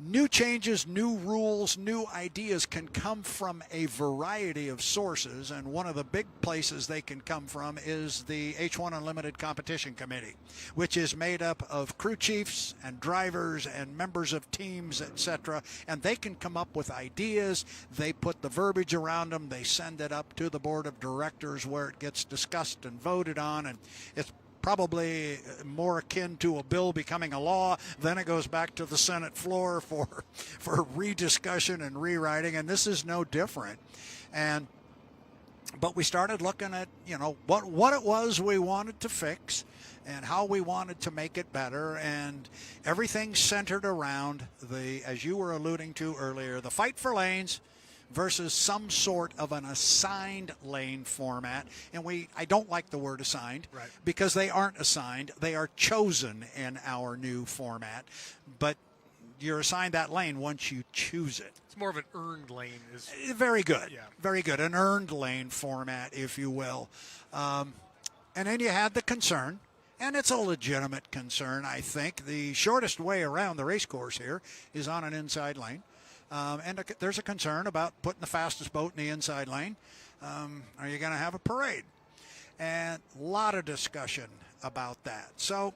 New changes, new rules, new ideas can come from a variety of sources, and one of the big places they can come from is the H1 Unlimited Competition Committee, which is made up of crew chiefs and drivers and members of teams, etc., and they can come up with ideas. They put the verbiage around them. They send it up to the board of directors where it gets discussed and voted on, and it's probably more akin to a bill becoming a law. Then it goes back to the Senate floor for rediscussion and rewriting, and this is no different. But we started looking at, what it was we wanted to fix and how we wanted to make it better, and everything centered around as you were alluding to earlier, the fight for lanes versus some sort of an assigned lane format. And I don't like the word assigned, right, because they aren't assigned. They are chosen in our new format. But you're assigned that lane once you choose it. It's more of an earned lane. Very good. Yeah. Very good. An earned lane format, if you will. And then you had the concern, and it's a legitimate concern, I think. The shortest way around the race course here is on an inside lane. And there's a concern about putting the fastest boat in the inside lane. Are you going to have a parade? And a lot of discussion about that. So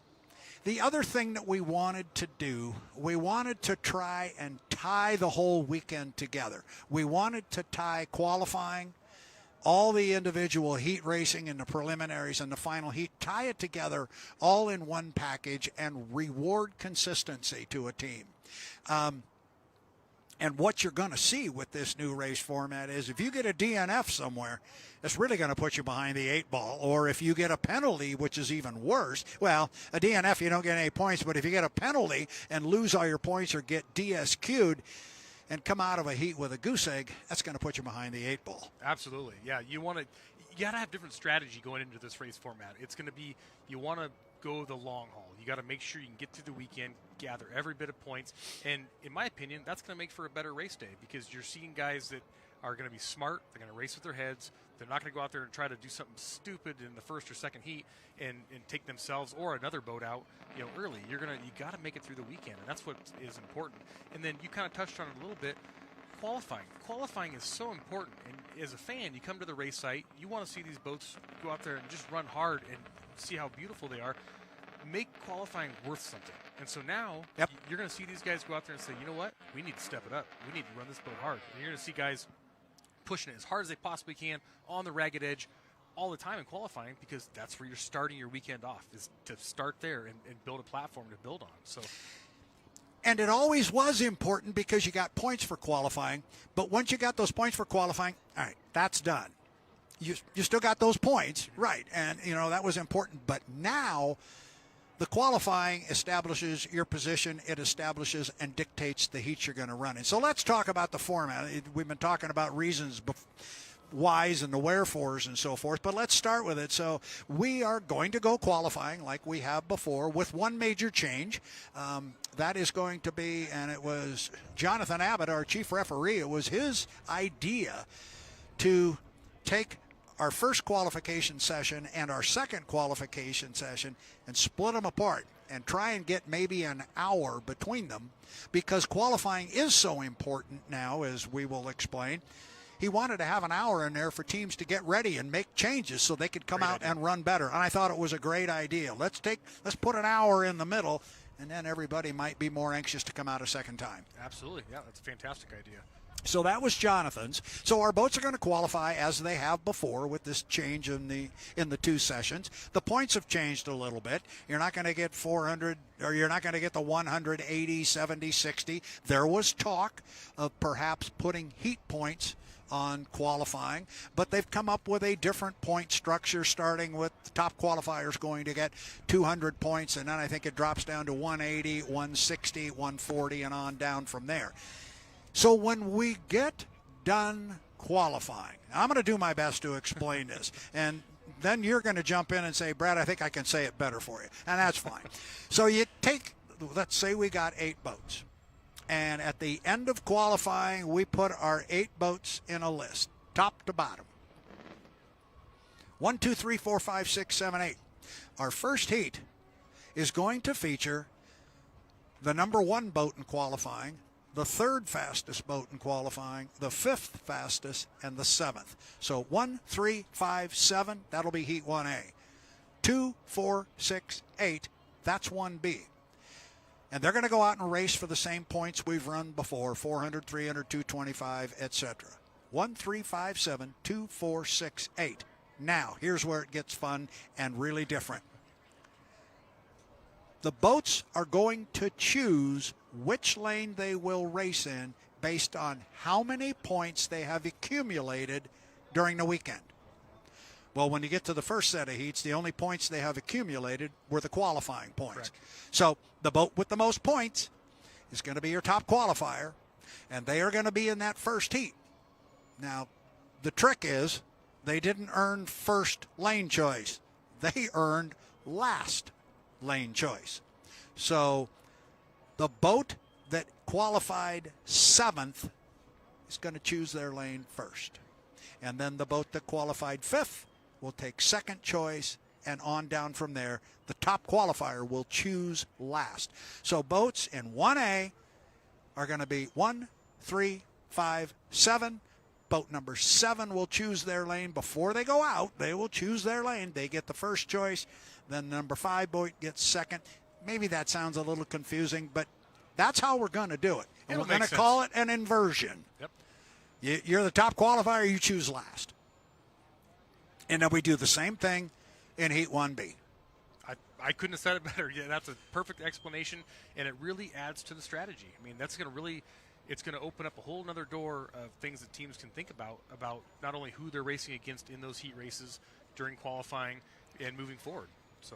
the other thing that we wanted to do, we wanted to try and tie the whole weekend together. We wanted to tie qualifying, all the individual heat racing and the preliminaries and the final heat, tie it together all in one package and reward consistency to a team. And what you're going to see with this new race format is if you get a DNF somewhere, it's really going to put you behind the 8-ball. Or if you get a penalty, which is even worse, well, a DNF, you don't get any points. But if you get a penalty and lose all your points or get DSQ'd and come out of a heat with a goose egg, that's going to put you behind the 8-ball. Absolutely. Yeah, you got to have different strategy going into this race format. It's going to be, you want to go the long haul. You got to make sure you can get through the weekend, gather every bit of points, and in my opinion, that's going to make for a better race day because you're seeing guys that are going to be smart. They're going to race with their heads. They're not going to go out there and try to do something stupid in the first or second heat and take themselves or another boat out, early. You got to make it through the weekend, and that's what is important. And then you kind of touched on it a little bit. Qualifying is so important, and as a fan, you come to the race site, you want to see these boats go out there and just run hard and see how beautiful they are. Make qualifying worth something. And so now you're going to see these guys go out there and say, you know what? We need to step it up. We need to run this boat hard. And you're going to see guys pushing it as hard as they possibly can on the ragged edge all the time in qualifying because that's where you're starting your weekend off, is to start there and build a platform to build on. So. And it always was important because you got points for qualifying. But once you got those points for qualifying, all right, that's done. you still got those points, right? And, that was important. But now the qualifying establishes your position. It establishes and dictates the heat you're going to run in. So let's talk about the format. We've been talking about reasons whys and the wherefores and so forth, but let's start with it. So we are going to go qualifying like we have before with one major change. That is going to be, and it was Jonathan Abbott, our chief referee, it was his idea to take our first qualification session and our second qualification session and split them apart and try and get maybe an hour between them, because qualifying is so important now, as we will explain. He wanted to have an hour in there for teams to get ready and make changes so they could come out and run better. And I thought it was a great idea. Let's put an hour in the middle, and then everybody might be more anxious to come out a second time. Absolutely. Yeah, that's a fantastic idea. So that was Jonathan's. So our boats are going to qualify as they have before with this change in the two sessions. The points have changed a little bit. You're not going to get 400, or you're not going to get the 180, 70, 60. There was talk of perhaps putting heat points on qualifying, but they've come up with a different point structure, starting with the top qualifiers going to get 200 points, and then I think it drops down to 180, 160, 140, and on down from there. So when we get done qualifying, I'm going to do my best to explain this, and then you're going to jump in and say, Brad, I think I can say it better for you, and that's fine. So you take, let's say we got 8 boats. And at the end of qualifying, we put our 8 boats in a list, top to bottom. 1, 2, 3, 4, 5, 6, 7, 8. Our first heat is going to feature the number 1 boat in qualifying, the 3rd fastest boat in qualifying, the 5th fastest, and the 7th. So 1, 3, 5, 7, that'll be heat 1A. 2, 4, 6, 8, that's 1B. And they're going to go out and race for the same points we've run before, 400, 300, 225, etc. 1, 3, 5, 7, 2, 4, 6, 8. Now, here's where it gets fun and really different. The boats are going to choose which lane they will race in based on how many points they have accumulated during the weekend. Well, when you get to the first set of heats, the only points they have accumulated were the qualifying points. Correct. So the boat with the most points is going to be your top qualifier, and they are going to be in that first heat. Now, the trick is they didn't earn first lane choice. They earned last lane choice. So the boat that qualified 7th is going to choose their lane first. And then the boat that qualified 5th will take second choice, and on down from there. The top qualifier will choose last. So boats in 1A are going to be 1, 3, 5, 7. Boat number 7 will choose their lane before they go out. They will choose their lane. They get the first choice. Then number 5 boat gets second. Maybe that sounds a little confusing, but that's how we're going to do it. And we're going to call it an inversion. Yep. You're the top qualifier, you choose last. And then we do the same thing in Heat 1B. I couldn't have said it better. Yeah, that's a perfect explanation, and it really adds to the strategy. I mean, that's going to really, it's going to open up a whole other door of things that teams can think about not only who they're racing against in those heat races during qualifying and moving forward. So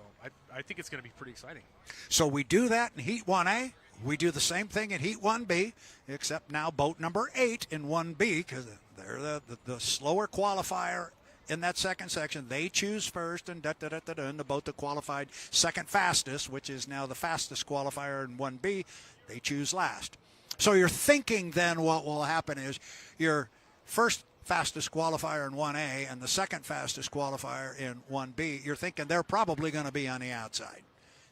I think it's going to be pretty exciting. So we do that in Heat 1A. We do the same thing in Heat 1B, except now boat number 8 in 1B, because they're the slower qualifier in that second section. They choose first, and and the boat that qualified second fastest, which is now the fastest qualifier in 1B, they choose last. So you're thinking then what will happen is your first fastest qualifier in 1A and the second fastest qualifier in 1B, you're thinking they're probably going to be on the outside.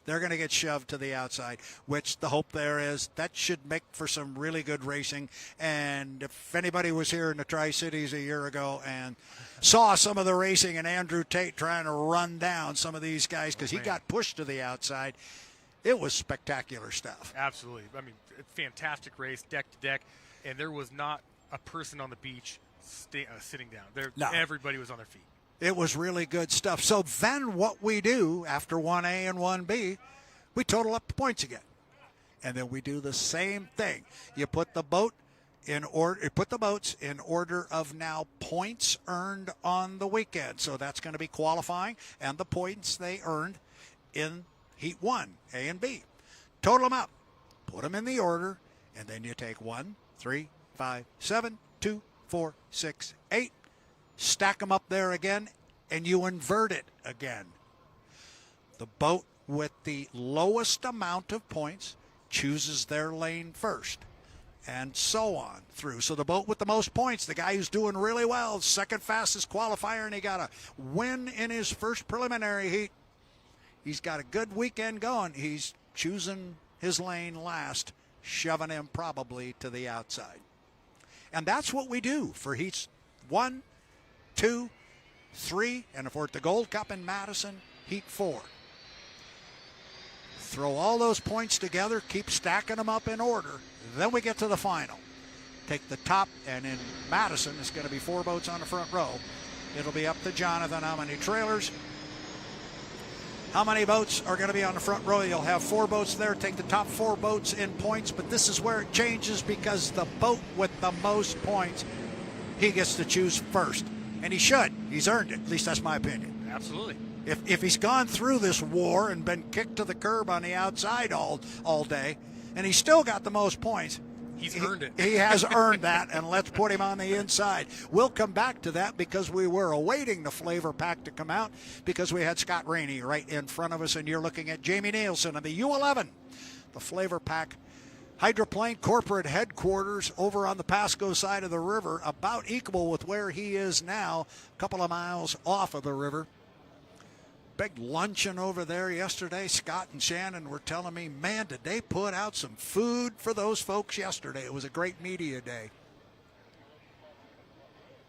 They're going to get shoved to the outside, which the hope there is that should make for some really good racing. And if anybody was here in the Tri-Cities a year ago and saw some of the racing and Andrew Tate trying to run down some of these guys because he got pushed to the outside, it was spectacular stuff. Absolutely. I mean, fantastic race, deck to deck, and there was not a person on the beach sitting down. No. Everybody was on their feet. It was really good stuff. So then what we do after 1A and 1B, we total up the points again. And then we do the same thing. You put the boat put the boats in order of now points earned on the weekend. So that's going to be qualifying and the points they earned in Heat 1, A and B. Total them up, put them in the order, and then you take 1, 3, 5, 7, 2, 4, 6, 8, stack them up there again, and you invert it again. The boat with the lowest amount of points chooses their lane first, and so on through. So the boat with the most points, the guy who's doing really well, second fastest qualifier, and he got a win in his first preliminary heat. He's got a good weekend going. He's choosing his lane last, shoving him probably to the outside. And that's what we do for heats 1, 2, 3, and if we're at the Gold Cup in Madison, heat 4. Throw all those points together, keep stacking them up in order. Then we get to the final. Take the top, and in Madison, it's going to be 4 boats on the front row. It'll be up to Jonathan how many trailers, how many boats are going to be on the front row. You'll have 4 boats there. Take the top 4 boats in points, but this is where it changes because the boat with the most points, he gets to choose first. And he should. He's earned it. At least that's my opinion. Absolutely. If he's gone through this war and been kicked to the curb on the outside all day, and he's still got the most points, he's earned it. He has earned that, and let's put him on the inside. We'll come back to that because we were awaiting the FLAV-R-PAC to come out because we had Scott Rainey right in front of us, and you're looking at Jamie Nilsen of the U11. The FLAV-R-PAC hydroplane corporate headquarters over on the Pasco side of the river, about equal with where he is now, a couple of miles off of the river. Big luncheon over there yesterday. Scott and Shannon were telling me, man, did they put out some food for those folks yesterday. It was a great media day.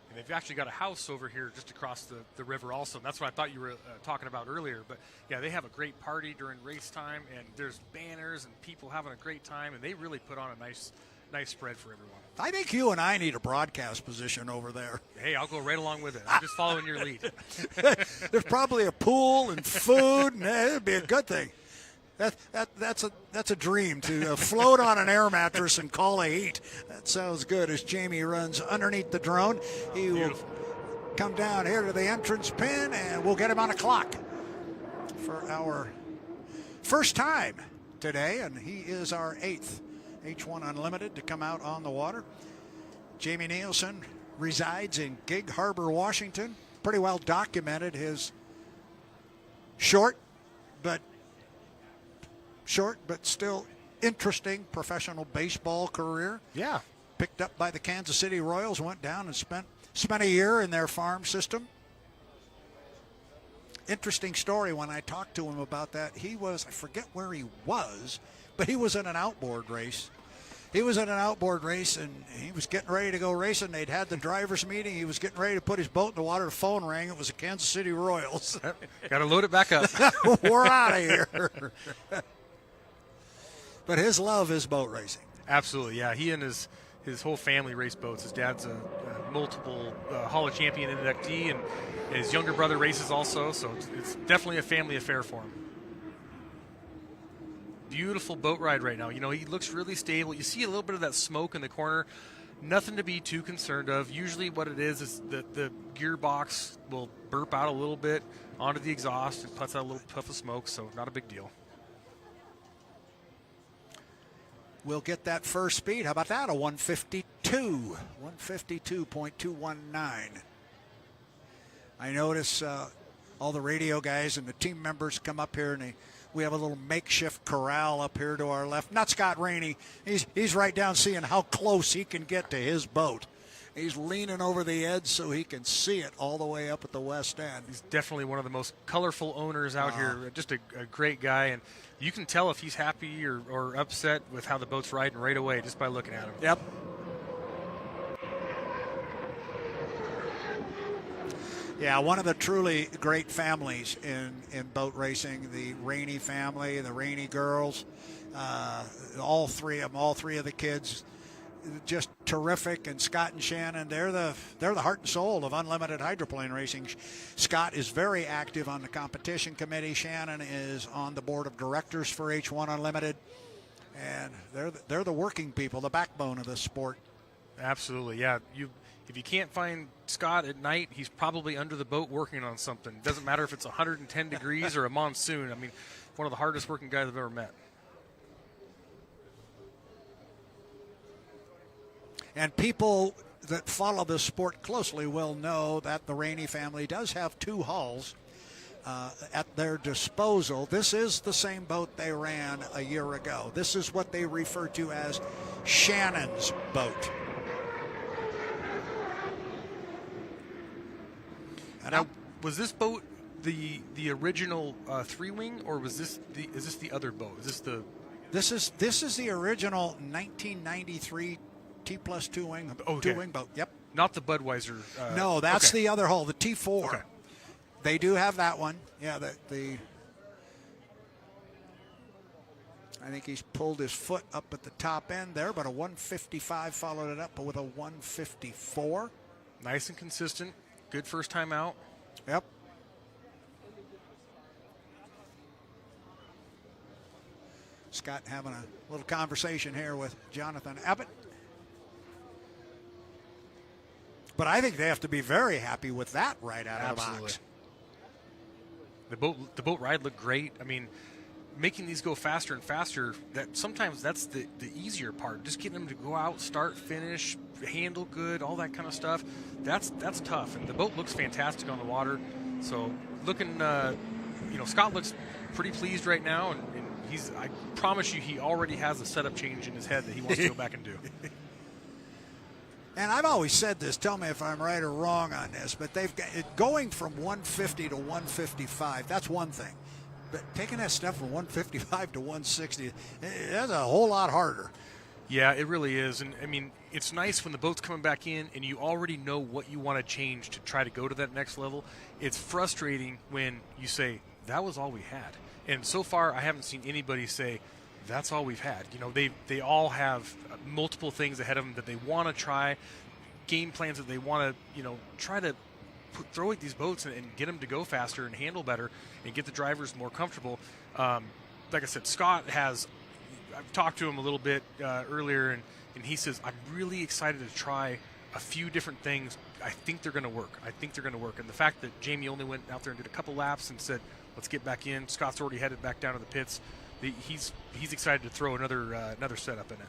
And they've actually got a house over here just across the river also. And that's what I thought you were talking about earlier. But, yeah, they have a great party during race time, and there's banners and people having a great time, and they really put on a nice spread for everyone. I think you and I need a broadcast position over there. Hey, I'll go right along with it. I'm just following your lead. There's probably a pool and food, and it'd be a good thing. That's a dream to float on an air mattress and call a heat. That sounds good. As Jamie runs underneath the drone, he will come down here to the entrance pin, and we'll get him on a clock for our first time today, and he is our 8th H1 Unlimited to come out on the water. Jamie Nilsen resides in Gig Harbor, Washington. Pretty well documented his short but still interesting professional baseball career. Yeah. Picked up by the Kansas City Royals, went down and spent a year in their farm system. Interesting story when I talked to him about that. I forget where he was, but he was in an outboard race. He was in an outboard race, and he was getting ready to go racing. They'd had the driver's meeting. He was getting ready to put his boat in the water. The phone rang. It was the Kansas City Royals. Got to load it back up. We're out of here. But his love is boat racing. Absolutely, yeah. He and his whole family race boats. His dad's a multiple Hall of Champion inductee, and his younger brother races also, so it's definitely a family affair for him. Beautiful boat ride right now. You know, he looks really stable. You see a little bit of that smoke in the corner. Nothing to be too concerned of. Usually what it is the gearbox will burp out a little bit onto the exhaust and puts out a little puff of smoke, so not a big deal. We'll get that first speed. How about that? A 152. 152.219. I notice all the radio guys and the team members come up here, and we have a little makeshift corral up here to our left. Not Scott Rainey. He's right down seeing how close he can get to his boat. He's leaning over the edge so he can see it all the way up at the west end. He's definitely one of the most colorful owners out here. Just a great guy, and you can tell if he's happy or upset with how the boat's riding right away just by looking at him. Yep. Yeah, one of the truly great families in boat racing, the Rainey family, the Rainey girls, all three of the kids, just terrific. And Scott and Shannon, they're the heart and soul of unlimited hydroplane racing. Scott is very active on the competition committee. Shannon is on the board of directors for H1 Unlimited, and they're the working people, the backbone of the sport. Absolutely, yeah. If you can't find Scott at night, he's probably under the boat working on something. It doesn't matter if it's 110 degrees or a monsoon. I mean, one of the hardest working guys I've ever met. And people that follow the sport closely will know that the Rainey family does have 2 hulls at their disposal. This is the same boat they ran a year ago. This is what they refer to as Shannon's boat. Now, was this boat the original 3-wing, or is this the other boat? Is this This is the original 1993 T+2 wing Okay. 2-wing boat. Yep. not the Budweiser? No, that's okay. the other hull, the T4. Okay. They do have that one. Yeah, I think he's pulled his foot up at the top end there, but a 155 followed it up with a 154. Nice and consistent. Good first time out. Yep. Scott having a little conversation here with Jonathan Abbott. But I think they have to be very happy with that right out of the box. The boat ride looked great. I mean, making these go faster and faster, sometimes that's the easier part. Just getting them to go out, start, finish, handle good, all that kind of stuff. That's tough. And the boat looks fantastic on the water. So looking, Scott looks pretty pleased right now, and I promise you, he already has a setup change in his head that he wants to go back and do. And I've always said this, tell me if I'm right or wrong on this, but they've got it going from 150 to 155, that's one thing. But taking that stuff from 155 to 160, that's a whole lot harder. Yeah, it really is. And, I mean, it's nice when the boat's coming back in and you already know what you want to change to try to go to that next level. It's frustrating when you say, that was all we had. And so far, I haven't seen anybody say, that's all we've had. You know, they all have multiple things ahead of them that they want to try, game plans that they want to, try to throw at these boats and get them to go faster and handle better and get the drivers more comfortable. Like I said, Scott I've talked to him a little bit earlier, and he says, I'm really excited to try a few different things. I think they're going to work. And the fact that Jamie only went out there and did a couple laps and said, let's get back in. Scott's already headed back down to the pits. He's excited to throw another setup in it.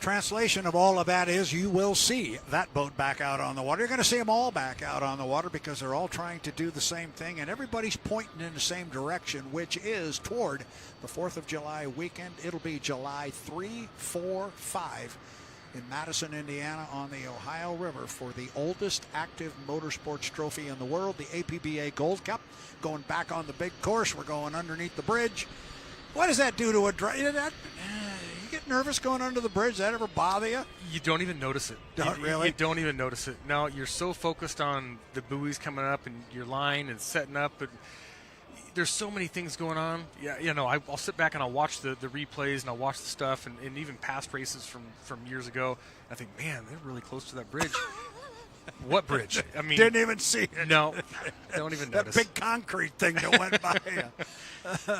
Translation of all of that is you will see that boat back out on the water. You're going to see them all back out on the water because they're all trying to do the same thing, and everybody's pointing in the same direction, which is toward the 4th of July weekend. It'll be July 3, 4, 5 in Madison, Indiana on the Ohio River for the oldest active motorsports trophy in the world, the APBA Gold Cup. Going back on the big course, we're going underneath the bridge. What does that do to a driver? You get nervous going under the bridge? Does that ever bother you? You don't even notice it. Really? You don't even notice it. No, you're so focused on the buoys coming up and your line and setting up. And there's so many things going on. Yeah, I'll sit back and I'll watch the replays and I'll watch the stuff and even past races from years ago. I think, man, they're really close to that bridge. What bridge? I mean, didn't even see it. No, don't even notice. That big concrete thing that went by you.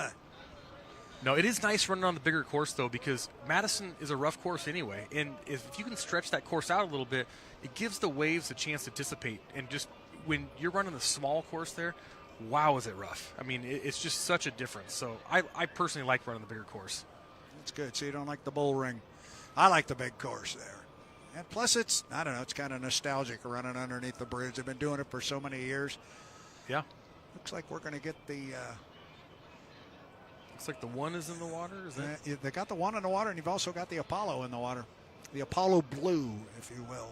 No, it is nice running on the bigger course, though, because Madison is a rough course anyway. And if you can stretch that course out a little bit, it gives the waves a chance to dissipate. And just when you're running the small course there, wow, is it rough. I mean, it's just such a difference. So I personally like running the bigger course. That's good. So you don't like the bull ring. I like the big course there. And plus it's kind of nostalgic running underneath the bridge. They've been doing it for so many years. Yeah. Looks like we're going to get the... Looks like the one is in the water. Is that? They got the one in the water, and you've also got the Apollo in the water. The Apollo Blue, if you will.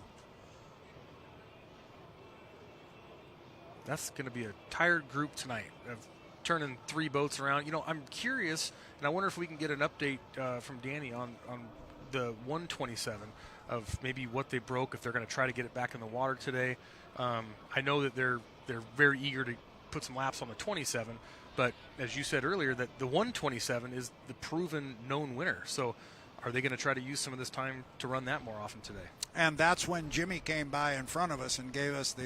That's going to be a tired group tonight of turning 3 boats around. I'm curious, and I wonder if we can get an update from Danny on the 127 of maybe what they broke, if they're going to try to get it back in the water today. I know that they're very eager to put some laps on the 27, but as you said earlier, that the 127 is the proven known winner. So are they going to try to use some of this time to run that more often today? And that's when Jimmy came by in front of us and gave us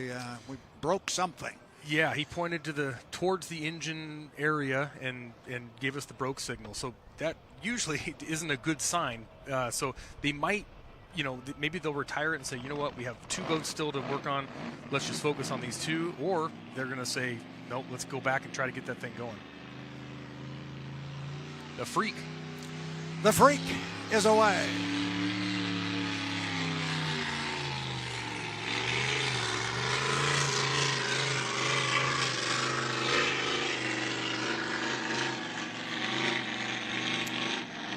we broke something. Yeah, he pointed towards the engine area and gave us the broke signal. So that usually isn't a good sign. So they might maybe they'll retire it and say, you know what, we have 2 boats still to work on. Let's just focus on these 2. Or they're going to say, nope, let's go back and try to get that thing going. The Freak. The Freak is away.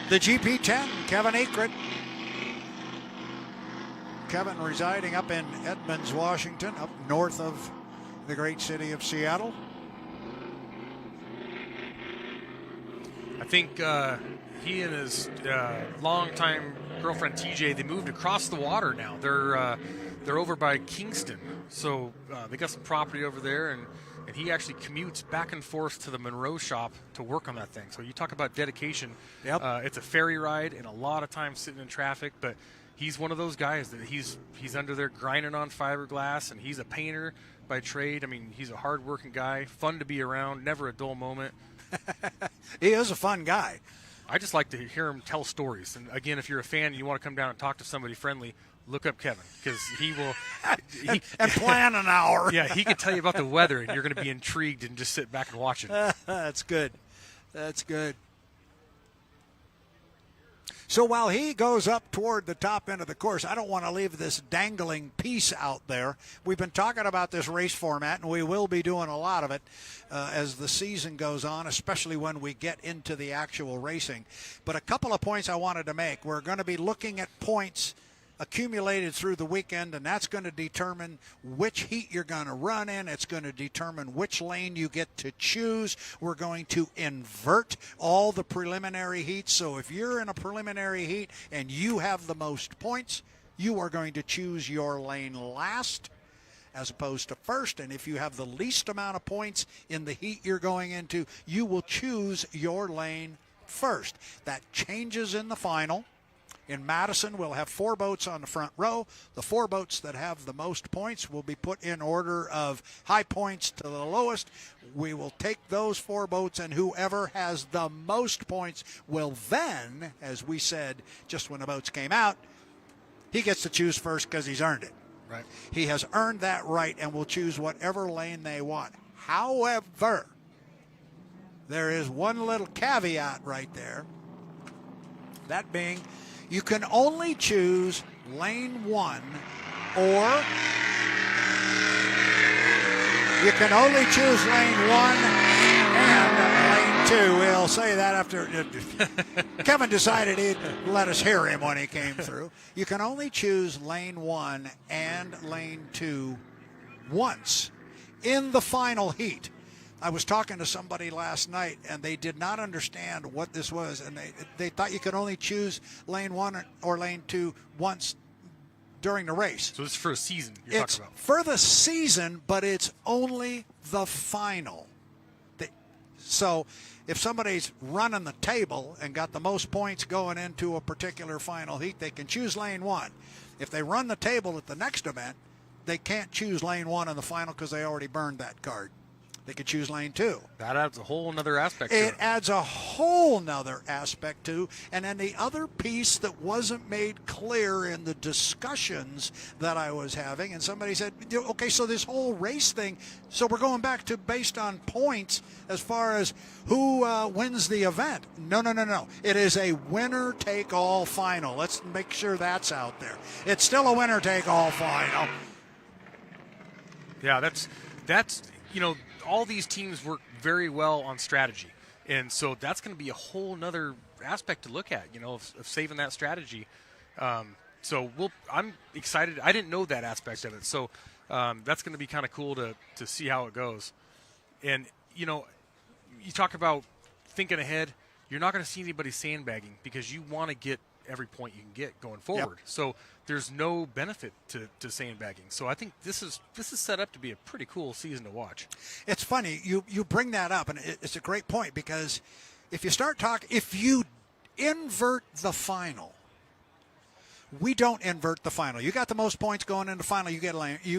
The GP10, Kevin Akrit. Kevin residing up in Edmonds, Washington, up north of the great city of Seattle. I think he and his longtime girlfriend TJ, they moved across the water now. They're over by Kingston, so they got some property over there, and he actually commutes back and forth to the Monroe shop to work on that thing. So you talk about dedication. Yep. It's a ferry ride and a lot of time sitting in traffic, but he's one of those guys that he's under there grinding on fiberglass, and he's a painter by trade. I mean, he's a hard-working guy, fun to be around, never a dull moment. He is a fun guy. I just like to hear him tell stories. And again, if you're a fan and you want to come down and talk to somebody friendly, look up Kevin, because he will and plan an hour. Yeah, he can tell you about the weather, and you're going to be intrigued and just sit back and watch it. That's good. That's good. So while he goes up toward the top end of the course, I don't want to leave this dangling piece out there. We've been talking about this race format, and we will be doing a lot of it as the season goes on, especially when we get into the actual racing. But a couple of points I wanted to make. We're going to be looking at points accumulated through the weekend, and that's going to determine which heat you're going to run in. It's going to determine which lane you get to choose. We're going to invert all the preliminary heats. So if you're in a preliminary heat and you have the most points, you are going to choose your lane last as opposed to first. And if you have the least amount of points in the heat you're going into, you will choose your lane first. That changes in the final. In Madison, we'll have 4 boats on the front row. The 4 boats that have the most points will be put in order of high points to the lowest. We will take those 4 boats, and whoever has the most points will then, as we said just when the boats came out, he gets to choose first because he's earned it. Right. He has earned that right and will choose whatever lane they want. However, there is one little caveat right there, that being you can only choose lane 1, or you can only choose lane 1 and lane 2. We'll say that after Kevin decided he'd let us hear him when he came through. You can only choose lane 1 and lane 2 once in the final heat. I was talking to somebody last night, and they did not understand what this was, and they thought you could only choose lane 1 or lane 2 once during the race. So this is for a season you're talking about. It's for the season, but it's only the final. So if somebody's running the table and got the most points going into a particular final heat, they can choose lane 1. If they run the table at the next event, they can't choose lane 1 in the final because they already burned that card. They could choose lane 2. That adds a whole nother aspect to it. It adds a whole nother aspect to. And then the other piece that wasn't made clear in the discussions that I was having, and somebody said, okay, so this whole race thing, so we're going back to based on points as far as who wins the event. No. It is a winner-take-all final. Let's make sure that's out there. It's still a winner-take-all final. Yeah, that's all these teams work very well on strategy. And so that's going to be a whole nother aspect to look at, of saving that strategy. So I'm excited. I didn't know that aspect of it. So that's going to be kind of cool to see how it goes. And, you talk about thinking ahead. You're not going to see anybody sandbagging because you want to get every point you can get going forward. Yep. So there's no benefit to sandbagging. So I think this is set up to be a pretty cool season to watch. It's funny you bring that up, and it's a great point, because if you invert the final, we don't invert the final. You got the most points going into the final, you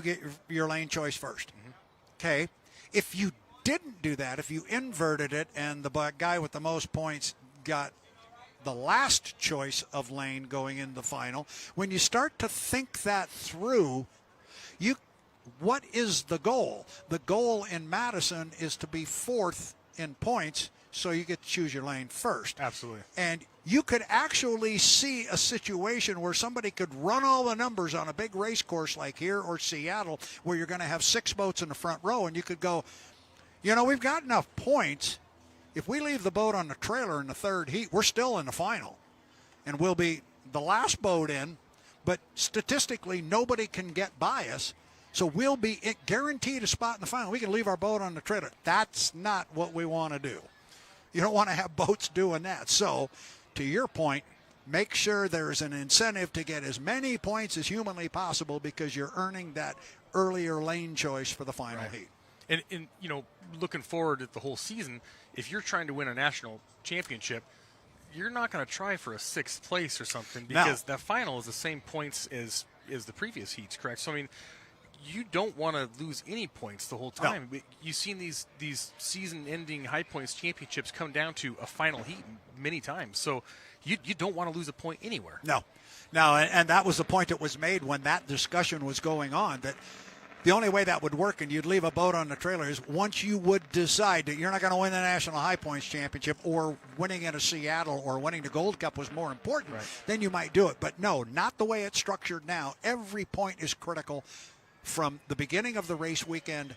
get your lane choice first. Mm-hmm. Okay, if you didn't do that, if you inverted it and the guy with the most points got the last choice of lane going into the final. When you start to think that through, what is the goal? The goal in Madison is to be 4th in points, so you get to choose your lane first. Absolutely. And you could actually see a situation where somebody could run all the numbers on a big race course like here or Seattle, where you're going to have 6 boats in the front row, and you could go, we've got enough points. If we leave the boat on the trailer in the 3rd heat, we're still in the final. And we'll be the last boat in, but statistically nobody can get by us. So we'll be guaranteed a spot in the final. We can leave our boat on the trailer. That's not what we want to do. You don't want to have boats doing that. So, to your point, make sure there's an incentive to get as many points as humanly possible, because you're earning that earlier lane choice for the final heat. And looking forward at the whole season, if you're trying to win a national championship, you're not going to try for a 6th place or something, because that final is the same points as the previous heats, correct? So, I mean, you don't want to lose any points the whole time. No. You've seen these season-ending high points championships come down to a final heat many times. So you don't want to lose a point anywhere. No, and that was the point that was made when that discussion was going on, that the only way that would work and you'd leave a boat on the trailer is once you would decide that you're not going to win the National High Points Championship, or winning in a Seattle or winning the Gold Cup was more important, then you might do it. But no, not the way it's structured now. Every point is critical from the beginning of the race weekend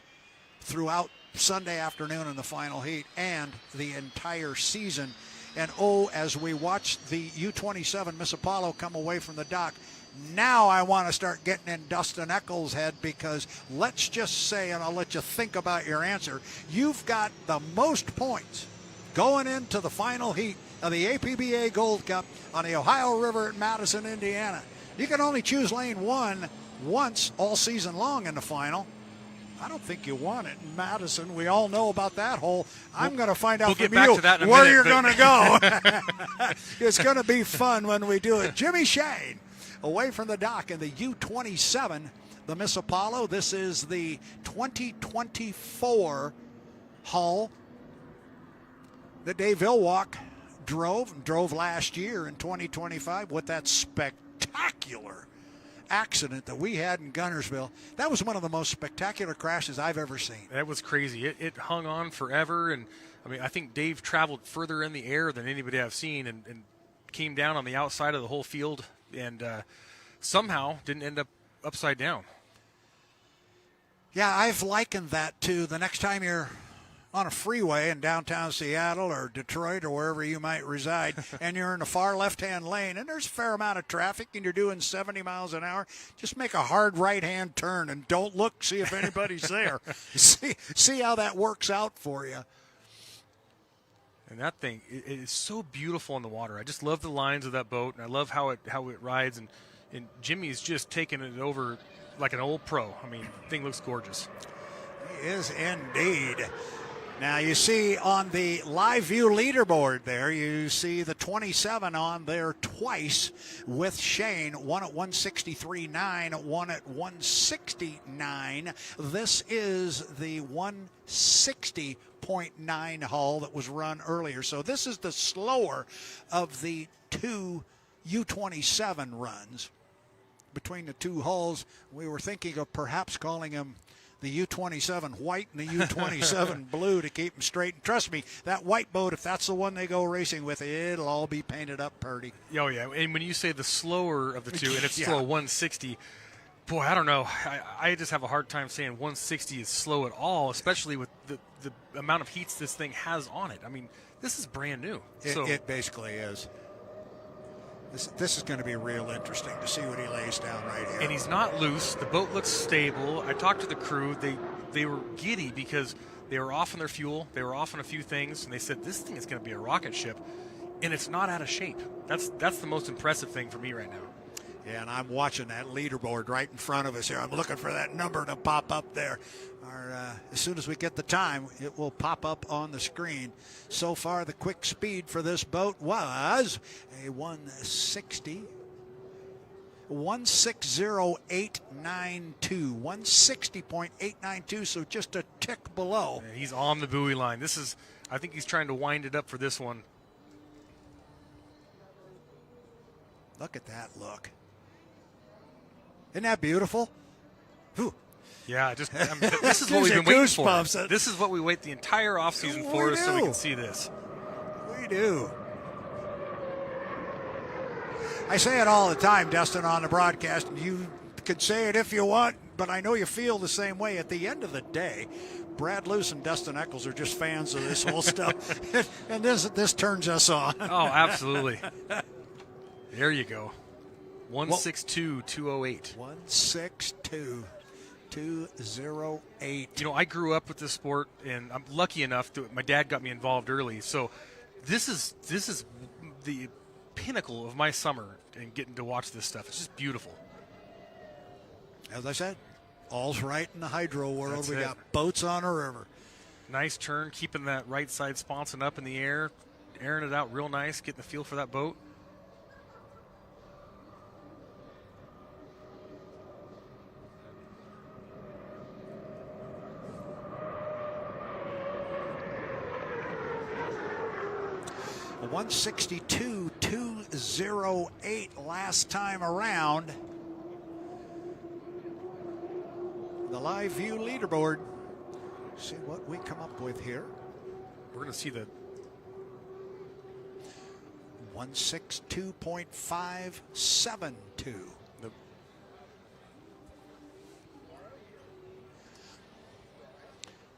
throughout Sunday afternoon in the final heat and the entire season. And as we watch the U-27 Miss Apollo come away from the dock, now I want to start getting in Dustin Eccles' head, because let's just say, and I'll let you think about your answer, you've got the most points going into the final heat of the APBA Gold Cup on the Ohio River at Madison, Indiana. You can only choose lane 1 once all season long in the final. I don't think you want it in Madison. We all know about that hole. I'm going to find out from you where you're going to go. It's going to be fun when we do it. Jimmy Shane away from the dock in the U-27, the Miss Apollo. This is the 2024 hull that Dave Ilwalk drove last year in 2025 with that spectacular accident that we had in Gunnersville. That was one of the most spectacular crashes I've ever seen. That was crazy. It hung on forever, and I mean, I think Dave traveled further in the air than anybody I've seen, and came down on the outside of the whole field, and somehow didn't end up upside down. Yeah, I've likened that to the next time you're on a freeway in downtown Seattle or Detroit or wherever you might reside, and you're in the far left-hand lane, and there's a fair amount of traffic, and you're doing 70 miles an hour, just make a hard right-hand turn and don't look, see if anybody's there. See how that works out for you. And that thing, it is so beautiful in the water. I just love the lines of that boat, and I love how it rides, and Jimmy's just taking it over like an old pro. I mean, the thing looks gorgeous. He is indeed. Now, you see on the live view leaderboard there, you see the 27 on there twice with Shane, one at 163.9, one at 169. This is the 160.9 hull that was run earlier. So this is the slower of the two U-27 runs. Between the two hulls, we were thinking of perhaps calling them the U-27 white and the U-27 blue to keep them straight. And trust me, that white boat, if that's the one they go racing with, it'll all be painted up pretty. Oh, yeah. And when you say the slower of the two, and it's still a 160, boy, I don't know. I just have a hard time saying 160 is slow at all, especially with the amount of heats this thing has on it. I mean, this is brand new. It basically is. This is going to be real interesting to see what he lays down right here. And he's not loose. The boat looks stable. I talked to the crew. They were giddy because they were off on their fuel. They were off on a few things, and they said, this thing is going to be a rocket ship, and it's not out of shape. That's the most impressive thing for me right now. Yeah, and I'm watching that leaderboard right in front of us here. I'm looking for that number to pop up there. As soon as we get the time, it will pop up on the screen. So far, the quick speed for this boat was a 160. 160.892. 160.892, so just a tick below. And he's on the buoy line. I think he's trying to wind it up for this one. Look at that look. Isn't that beautiful? Whew. Yeah, just this is what we've been waiting for. Goosebumps. This is what we wait the entire offseason for, so we can see this. We do. I say it all the time, Dustin, on the broadcast, and you could say it if you want, but I know you feel the same way. At the end of the day, Brad Luce and Dustin Eccles are just fans of this whole stuff, and this turns us on. Oh, absolutely. There you go. 162-208. 162-208. You know, I grew up with this sport, and I'm lucky enough that my dad got me involved early. So this is the pinnacle of my summer and getting to watch this stuff. It's just beautiful. As I said, all's right in the hydro world. That's we it. got boats on a river. Nice turn, keeping that right side sponson up in the air, airing it out real nice, getting the feel for that boat. A 162-208 last time around. The live view leaderboard. See what we come up with here. We're going to see the 162.572.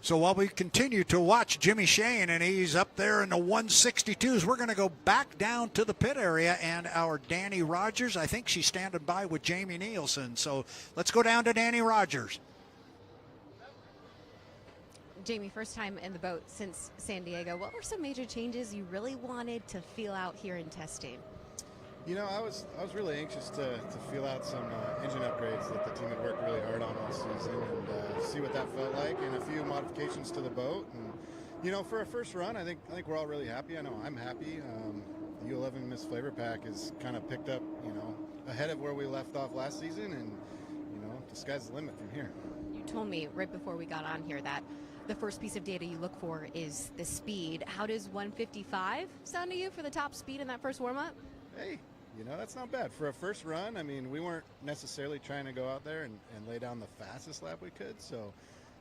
So while we continue to watch Jimmy Shane, and he's up there in the 162s, we're going to go back down to the pit area, and our Danny Rogers, I think she's standing by with Jamie Nilsen. So let's go down to Danny Rogers. Jamie, first time in the boat since San Diego. What were some major changes you really wanted to feel out here in testing? You know, I was really anxious to feel out some engine upgrades that the team had worked really hard on all season, and see what that felt like, and a few modifications to the boat. And you know, for a first run, I think we're all really happy. I know I'm happy. The U11 Miss FLAV-R-PAC is kind of picked up, you know, ahead of where we left off last season, and you know, the sky's the limit from here. You told me right before we got on here that the first piece of data you look for is the speed. How does 155 sound to you for the top speed in that first warm-up? Hey, you know, that's not bad. For a first run, I mean, we weren't necessarily trying to go out there and lay down the fastest lap we could. So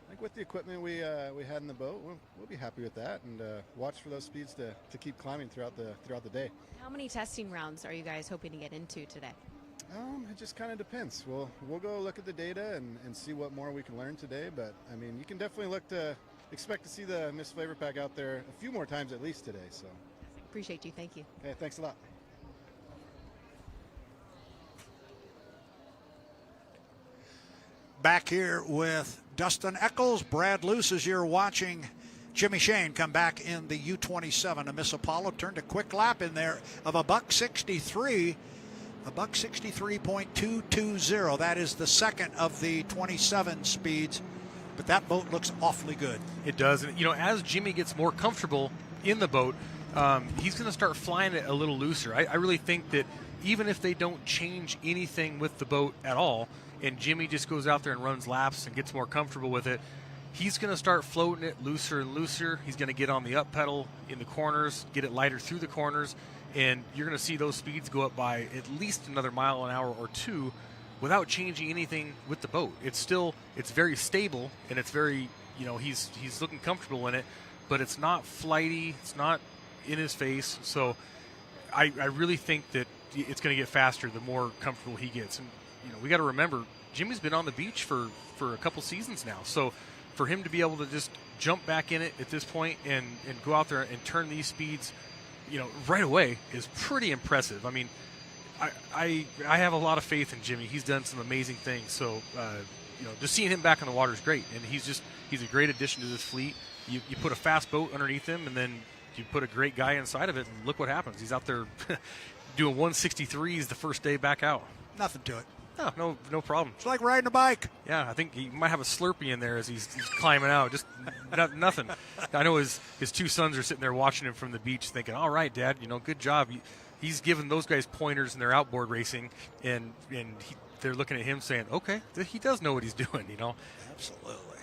I think with the equipment we had in the boat, we'll be happy with that, and watch for those speeds to keep climbing throughout the day. How many testing rounds are you guys hoping to get into today? It just kind of depends. We'll go look at the data and see what more we can learn today. But, I mean, you can definitely expect to see the Miss FLAV-R-PAC out there a few more times at least today. So Appreciate you. Thank you. okay, thanks a lot. Back here with Dustin Eccles. Brad Luce, as you're watching Jimmy Shane come back in the U27. A Miss Apollo turned a quick lap in there of a $163. A $163.220. That is the second of the 27 speeds, but that boat looks awfully good. It does. And, you know, as Jimmy gets more comfortable in the boat, he's going to start flying it a little looser. I really think that even if they don't change anything with the boat at all, and Jimmy just goes out there and runs laps and gets more comfortable with it, he's going to start floating it looser and looser. He's going to get on the up pedal in the corners, get it lighter through the corners, and you're going to see those speeds go up by at least another mile an hour or two without changing anything with the boat. It's very stable, and it's very, you know, he's looking comfortable in it, but it's not flighty, it's not in his face. So I really think that it's going to get faster the more comfortable he gets. And you know, we got to remember, Jimmy's been on the beach for a couple seasons now. So for him to be able to just jump back in it at this point and go out there and turn these speeds, you know, right away is pretty impressive. I mean, I have a lot of faith in Jimmy. He's done some amazing things. So, you know, just seeing him back on the water is great. And he's a great addition to this fleet. You put a fast boat underneath him, and then you put a great guy inside of it, and look what happens. He's out there doing 163s the first day back out. Nothing to it. No problem. It's like riding a bike. Yeah, I think he might have a Slurpee in there as he's climbing out. Just nothing. I know his two sons are sitting there watching him from the beach thinking, all right, Dad, you know, good job. He's giving those guys pointers in their outboard racing, and they're looking at him saying, okay, he does know what he's doing, you know. Absolutely.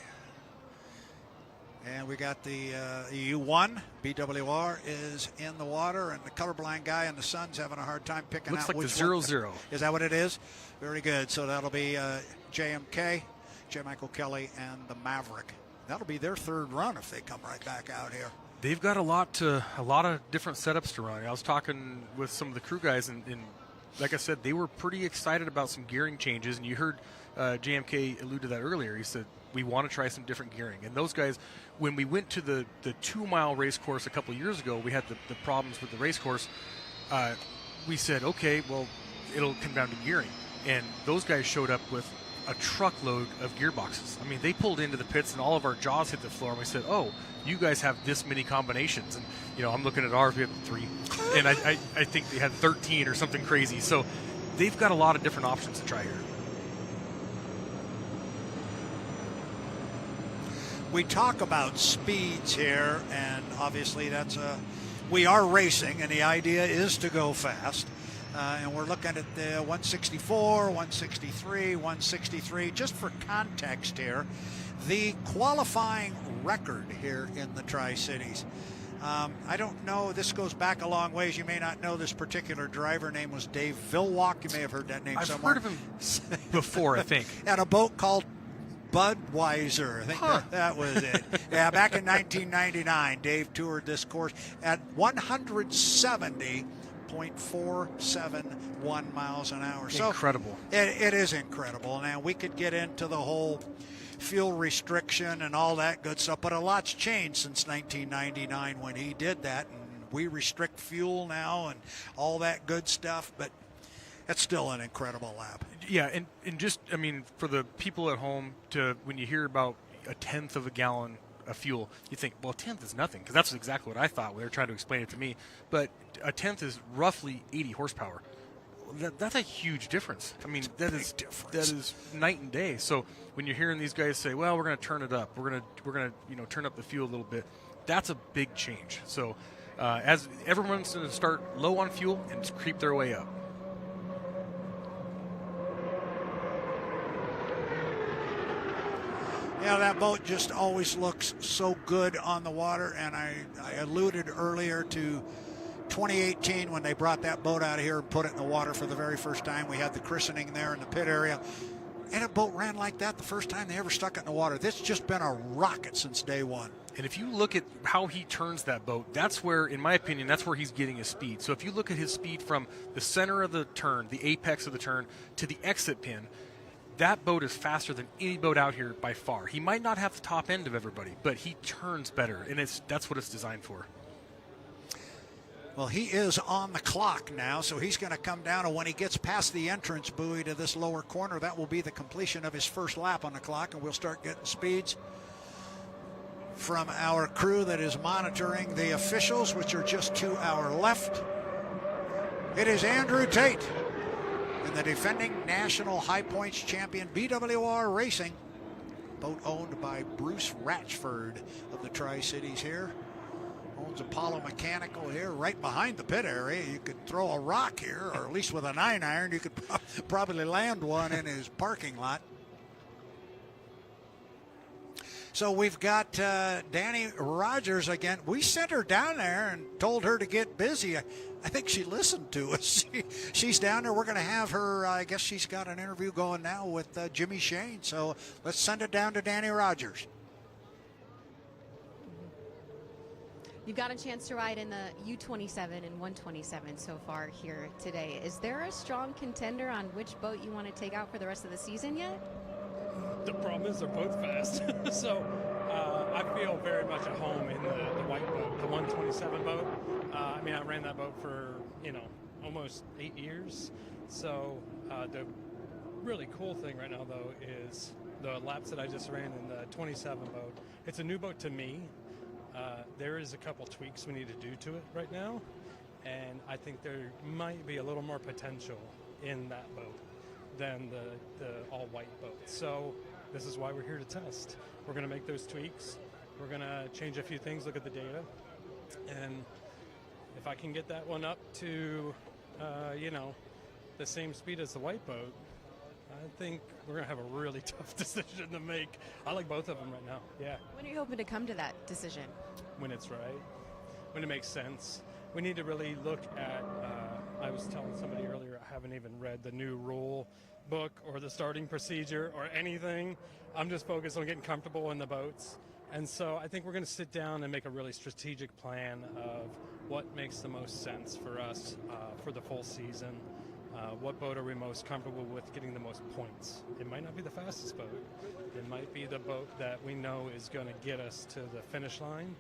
And we got the U1 BWR is in the water, and the colorblind guy in the sun's having a hard time picking Looks out like which the one. 0-0. Is that what it is? Very good. So that'll be JMK, J. Michael Kelly, and the Maverick. That'll be their third run if they come right back out here. They've got a lot of different setups to run. I was talking with some of the crew guys, and like I said, they were pretty excited about some gearing changes. And you heard JMK allude to that earlier. He said, we want to try some different gearing. And those guys, when we went to the 2-mile race course a couple years ago, we had the problems with the race course. We said, okay, well, it'll come down to gearing. And those guys showed up with a truckload of gearboxes. I mean, they pulled into the pits and all of our jaws hit the floor, and we said, oh, you guys have this many combinations. And, you know, I'm looking at ours, we have 3. And I think they had 13 or something crazy. So they've got a lot of different options to try here. We talk about speeds here, and obviously we are racing, and the idea is to go fast. And we're looking at the 164, 163, 163. Just for context here, the qualifying record here in the Tri-Cities. I don't know, this goes back a long ways. You may not know this particular driver. Name was Dave Villwalk. You may have heard that name somewhere. I've heard of him before, I think. And a boat called Budweiser. I think that was it. Yeah, back in 1999, Dave toured this course at 170.471 miles an hour. So incredible. It is incredible. Now, we could get into the whole fuel restriction and all that good stuff, but a lot's changed since 1999 when he did that, and we restrict fuel now and all that good stuff, but that's still an incredible lap. Yeah, and just, I mean, for the people at home, when you hear about a tenth of a gallon of fuel, you think, well, a tenth is nothing, because that's exactly what I thought when they were trying to explain it to me. But a tenth is roughly 80 horsepower. That's a huge difference. I mean, that is night and day. So when you're hearing these guys say, well, we're going to turn it up, we're going to turn up the fuel a little bit, that's a big change. So as everyone's going to start low on fuel and just creep their way up. Yeah, that boat just always looks so good on the water, and I alluded earlier to 2018 when they brought that boat out of here and put it in the water for the very first time. We had the christening there in the pit area, and a boat ran like that the first time they ever stuck it in the water. This has just been a rocket since day one. And if you look at how he turns that boat, that's where, in my opinion, that's where he's getting his speed. So if you look at his speed from the center of the turn, the apex of the turn, to the exit pin, that boat is faster than any boat out here by far. He might not have the top end of everybody, but he turns better, and that's what it's designed for. Well, he is on the clock now, so he's going to come down, and when he gets past the entrance buoy to this lower corner, that will be the completion of his first lap on the clock, and we'll start getting speeds from our crew that is monitoring the officials, which are just to our left. It is Andrew Tate, and the defending national high points champion BWR Racing, boat owned by Bruce Ratchford of the Tri-Cities here. Owns Apollo Mechanical here right behind the pit area. You could throw a rock here, or at least with a 9-iron, you could probably land one in his parking lot. So we've got Danny Rogers again. We sent her down there and told her to get busy. I think she listened to us. She's down there. We're going to have her, I guess she's got an interview going now with Jimmy Shane. So let's send it down to Danny Rogers. You've got a chance to ride in the U27 and 127 so far here today. Is there a strong contender on which boat you want to take out for the rest of the season yet? The problem is they're both fast. So I feel very much at home in the white boat, the 127 boat. I mean, I ran that boat for, almost 8 years. So the really cool thing right now, though, is the laps that I just ran in the 27 boat. It's a new boat to me. There is a couple tweaks we need to do to it right now, and I think there might be a little more potential in that boat than the all-white boat. So this is why we're here to test. We're going to make those tweaks. We're going to change a few things, look at the data, and if I can get that one up to, the same speed as the white boat, I think we're going to have a really tough decision to make. I like both of them right now, yeah. When are you hoping to come to that decision? When it's right, when it makes sense. We need to really look at, I was telling somebody earlier, I haven't even read the new rule book or the starting procedure or anything. I'm just focused on getting comfortable in the boats. And so I think we're going to sit down and make a really strategic plan of what makes the most sense for us for the full season. What boat are we most comfortable with getting the most points? It might not be the fastest boat. It might be the boat that we know is going to get us to the finish line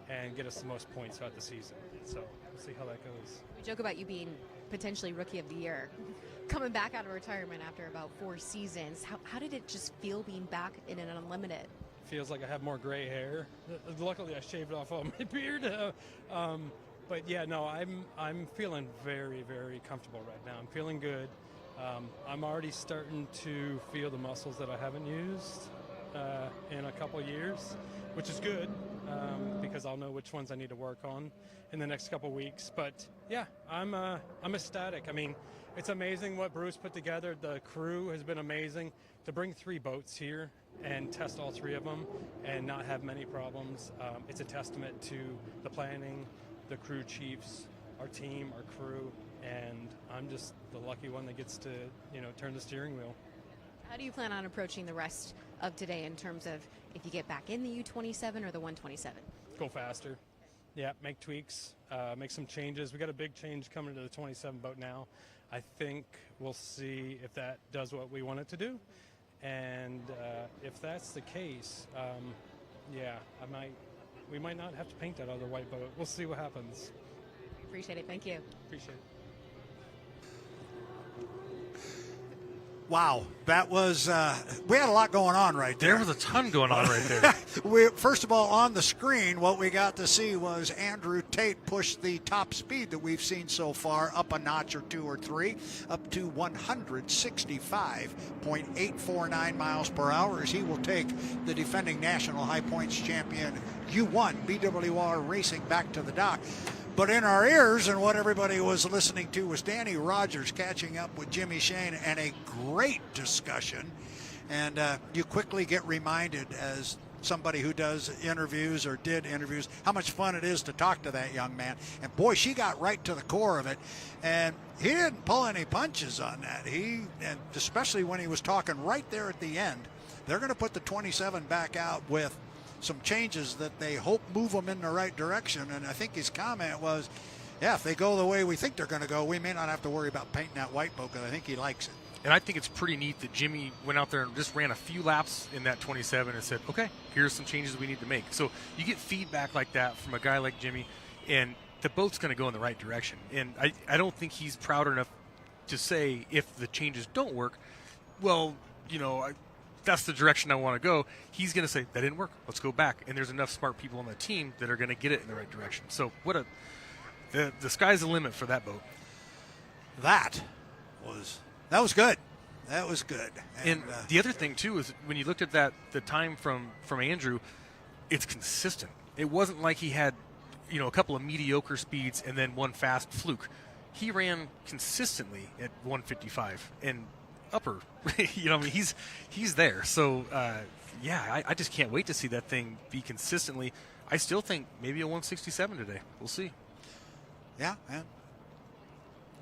and get us the most points throughout the season. So we'll see how that goes. We joke about you being potentially Rookie of the Year. Coming back out of retirement after about 4 seasons, how did it just feel being back in an unlimited? Feels like I have more gray hair. Luckily, I shaved off all my beard. But yeah, no, I'm feeling very, very comfortable right now. I'm feeling good. I'm already starting to feel the muscles that I haven't used in a couple years, which is good because I'll know which ones I need to work on in the next couple weeks. But yeah, I'm ecstatic. I mean, it's amazing what Bruce put together. The crew has been amazing. To bring 3 boats here and test all 3 of them and not have many problems, it's a testament to the planning, the crew chiefs, our team, our crew, and I'm just the lucky one that gets to, turn the steering wheel. How do you plan on approaching the rest of today in terms of if you get back in the U27 or the 127? Go faster. Yeah, make tweaks, make some changes. We got a big change coming to the 27 boat now. I think we'll see if that does what we want it to do. And if that's the case, we might not have to paint that other white boat. We'll see what happens. Appreciate it. Thank you. Appreciate it. Wow, that was, we had a lot going on right there. There was a ton going on right there. First of all, on the screen, what we got to see was Andrew Tate push the top speed that we've seen so far up a notch or 2 or 3, up to 165.849 miles per hour as he will take the defending national high points champion U1 BWR Racing back to the dock. But in our ears, and what everybody was listening to, was Danny Rogers catching up with Jimmy Shane, and a great discussion. And you quickly get reminded, as somebody who does interviews or did interviews, how much fun it is to talk to that young man. And boy, she got right to the core of it. And he didn't pull any punches on that. And especially when he was talking right there at the end, they're going to put the 27 back out with some changes that they hope move them in the right direction. And I think his comment was, yeah, if they go the way we think they're going to go, we may not have to worry about painting that white boat, because I think he likes it. And I think it's pretty neat that Jimmy went out there and just ran a few laps in that 27 and said, okay, here's some changes we need to make. So you get feedback like that from a guy like Jimmy, and the boat's going to go in the right direction. And I don't think he's proud enough to say, if the changes don't work, well, that's the direction I want to go. He's going to say, that didn't work, let's go back. And there's enough smart people on the team that are going to get it in the right direction. So the sky's the limit for that boat. That was good. That was good. And the other thing, too, is when you looked at the time from Andrew, it's consistent. It wasn't like he had, a couple of mediocre speeds and then one fast fluke. He ran consistently at 155 and upper. He's there. So, I just can't wait to see that thing be consistently. I still think maybe a 167 today. We'll see. Yeah, and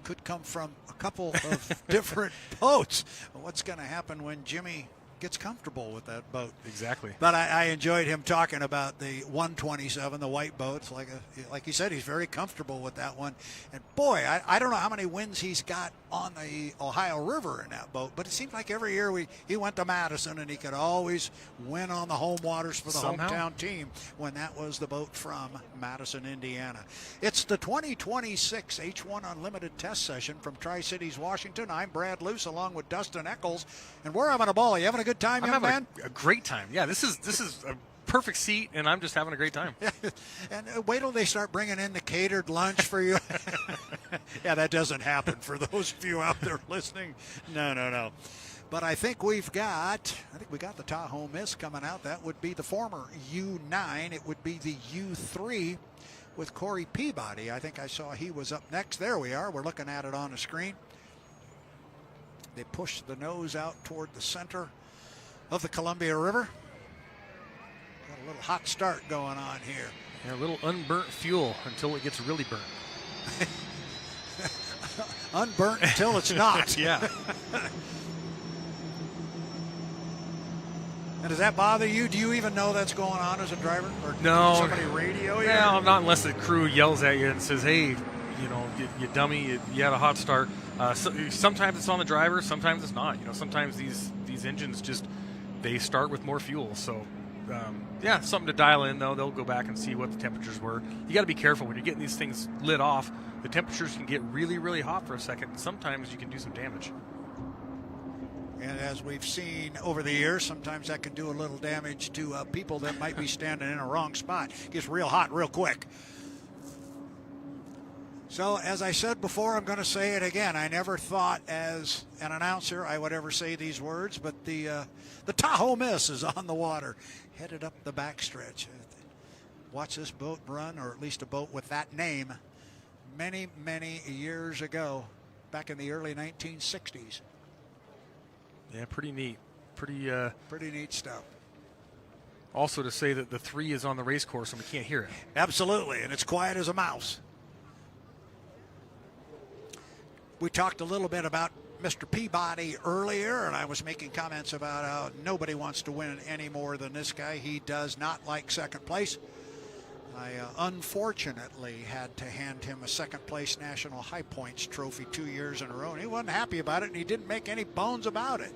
could come from a couple of different boats. What's going to happen when Jimmy gets comfortable with that boat? Exactly. But I enjoyed him talking about the 127, the white boats. Like he said, he's very comfortable with that one. And boy, I don't know how many wins he's got on the Ohio River in that boat, but it seemed like every year he went to Madison, and he could always win on the home waters for the hometown team when that was the boat from Madison, Indiana. It's the 2026 H1 Unlimited Test Session from Tri-Cities, Washington. I'm Brad Luce along with Dustin Eccles, and we're having a ball. Are you having a good time, young man? A great time. Yeah, this is a perfect seat, and I'm just having a great time. And wait till they start bringing in the catered lunch for you. Yeah, that doesn't happen for those of you out there listening. No. But I think we got the Tahoe Miss coming out. That would be the former U9. It would be the U3 with Corey Peabody. I think I saw he was up next. There we are. We're looking at it on the screen. They push the nose out toward the center of the Columbia River. Got a little hot start going on here. Yeah, a little unburnt fuel until it gets really burnt. Unburnt until it's not. Yeah. And does that bother you? Do you even know that's going on as a driver? Or No. Did somebody radio you? Well, not unless the crew yells at you and says, hey, you know, you dummy, you had a hot start. Sometimes it's on the driver, sometimes it's not. You know, sometimes these engines just, they start with more fuel. So, yeah, something to dial in, though. They'll go back and see what the temperatures were. You got to be careful when you're getting these things lit off. The temperatures can get really, really hot for a second, and sometimes you can do some damage. And as we've seen over the years, sometimes that can do a little damage to people that might be standing in a wrong spot. It gets real hot real quick. So, as I said before, I'm going to say it again. I never thought as an announcer I would ever say these words, but the Tahoe Miss is on the water, headed up the backstretch. Watch this boat run, or at least a boat with that name, many, many years ago, back in the early 1960s. Yeah, pretty neat. Pretty neat stuff. Also to say that the 3 is on the race course and we can't hear it. Absolutely, and it's quiet as a mouse. We talked a little bit about Mr. Peabody earlier, and I was making comments about how nobody wants to win any more than this guy. He does not like second place. I unfortunately had to hand him a second-place National High Points trophy 2 years in a row, and he wasn't happy about it, and he didn't make any bones about it.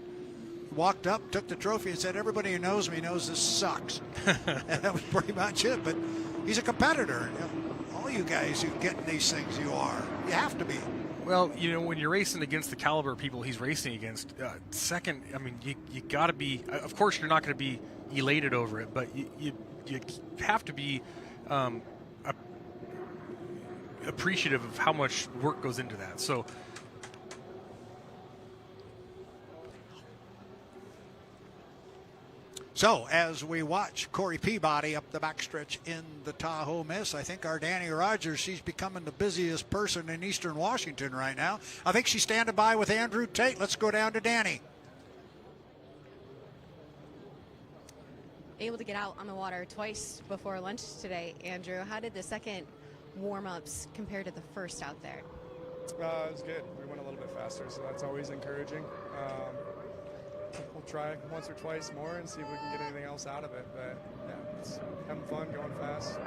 He walked up, took the trophy, and said, everybody who knows me knows this sucks. And that was pretty much it, but he's a competitor. You know, all you guys who get in these things, you are. You have to be. Well, you know, when you're racing against the caliber of people he's racing against, second, I mean, you got to be, of course you're not going to be elated over it, but you have to be appreciative of how much work goes into that. So, as we watch Corey Peabody up the backstretch in the Tahoe Miss, I think our Danny Rogers, she's becoming the busiest person in Eastern Washington right now. I think she's standing by with Andrew Tate. Let's go down to Danny. Able to get out on the water twice before lunch today, Andrew. How did the second warm-ups compare to the first out there? It was good. We went a little bit faster, so that's always encouraging. We'll try once or twice more and see if we can get anything else out of it. But yeah, it's having fun, going fast.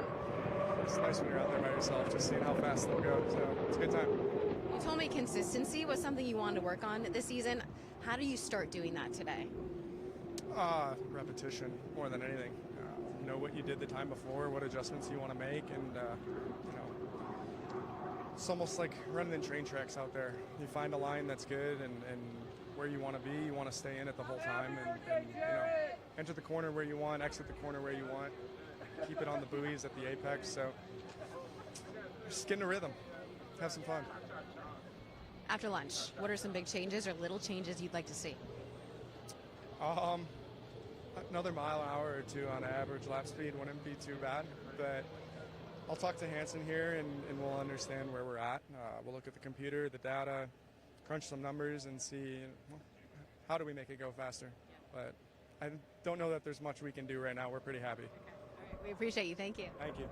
It's nice when you're out there by yourself, just seeing how fast they'll go. So it's a good time. You told me consistency was something you wanted to work on this season. How do you start doing that today? Repetition more than anything. Know what you did the time before, what adjustments you want to make, and you know, it's almost like running in train tracks out there. You find a line that's good and where you want to be, you want to stay in it the whole time, and you know, enter the corner where you want, exit the corner where you want, keep it on the buoys at the apex. So just get in a rhythm, have some fun. After lunch, what are some big changes or little changes you'd like to see? Another mile an hour or two on average lap speed wouldn't be too bad, but I'll talk to Hansen here and we'll understand where we're at. We'll look at the computer, the data, crunch some numbers and see, well, how do we make it go faster. But I don't know that there's much we can do right now. We're pretty happy. All right, we appreciate you. Thank you. Thank you.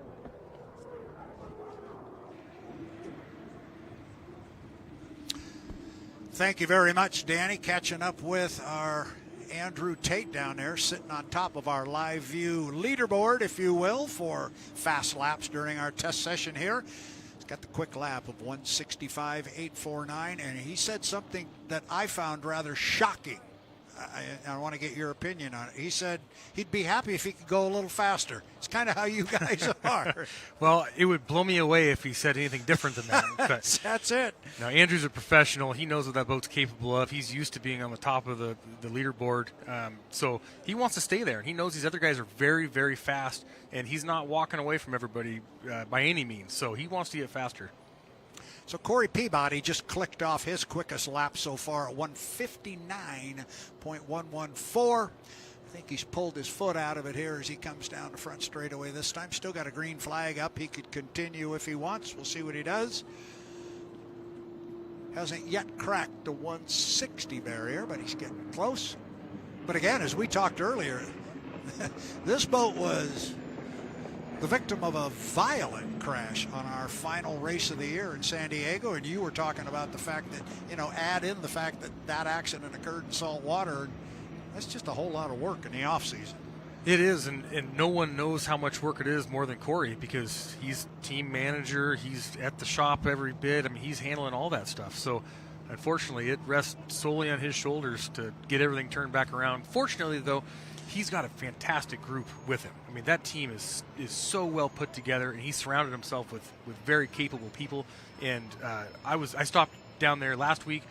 Thank you very much, Danny. Catching up with our Andrew Tate down there, sitting on top of our live view leaderboard, if you will, for fast laps during our test session here. He's got the quick lap of 1:65.849, and he said something that I found rather shocking. I want to get your opinion on it. He said he'd be happy if he could go a little faster. It's kind of how you guys are. Well, it would blow me away if he said anything different than that. But that's it. Now, Andrew's a professional. He knows what that boat's capable of. He's used to being on the top of the leaderboard. So he wants to stay there. He knows these other guys are very, very fast, and he's not walking away from everybody by any means. So he wants to get faster. So Corey Peabody just clicked off his quickest lap so far at 1:59.114. I think he's pulled his foot out of it here as he comes down the front straightaway this time. Still got a green flag up. He could continue if he wants. We'll see what he does. Hasn't yet cracked the 160 barrier, but he's getting close. But again, as we talked earlier, this boat was the victim of a violent crash on our final race of the year in San Diego. And you were talking about the fact that, add in the fact that that accident occurred in salt water. And that's just a whole lot of work in the off season. It is, and no one knows how much work it is more than Corey, because he's team manager, he's at the shop every bit. I mean, he's handling all that stuff. So, unfortunately, it rests solely on his shoulders to get everything turned back around. Fortunately, though, he's got a fantastic group with him. I mean, that team is so well put together, and he's surrounded himself with very capable people. And I stopped down there last week.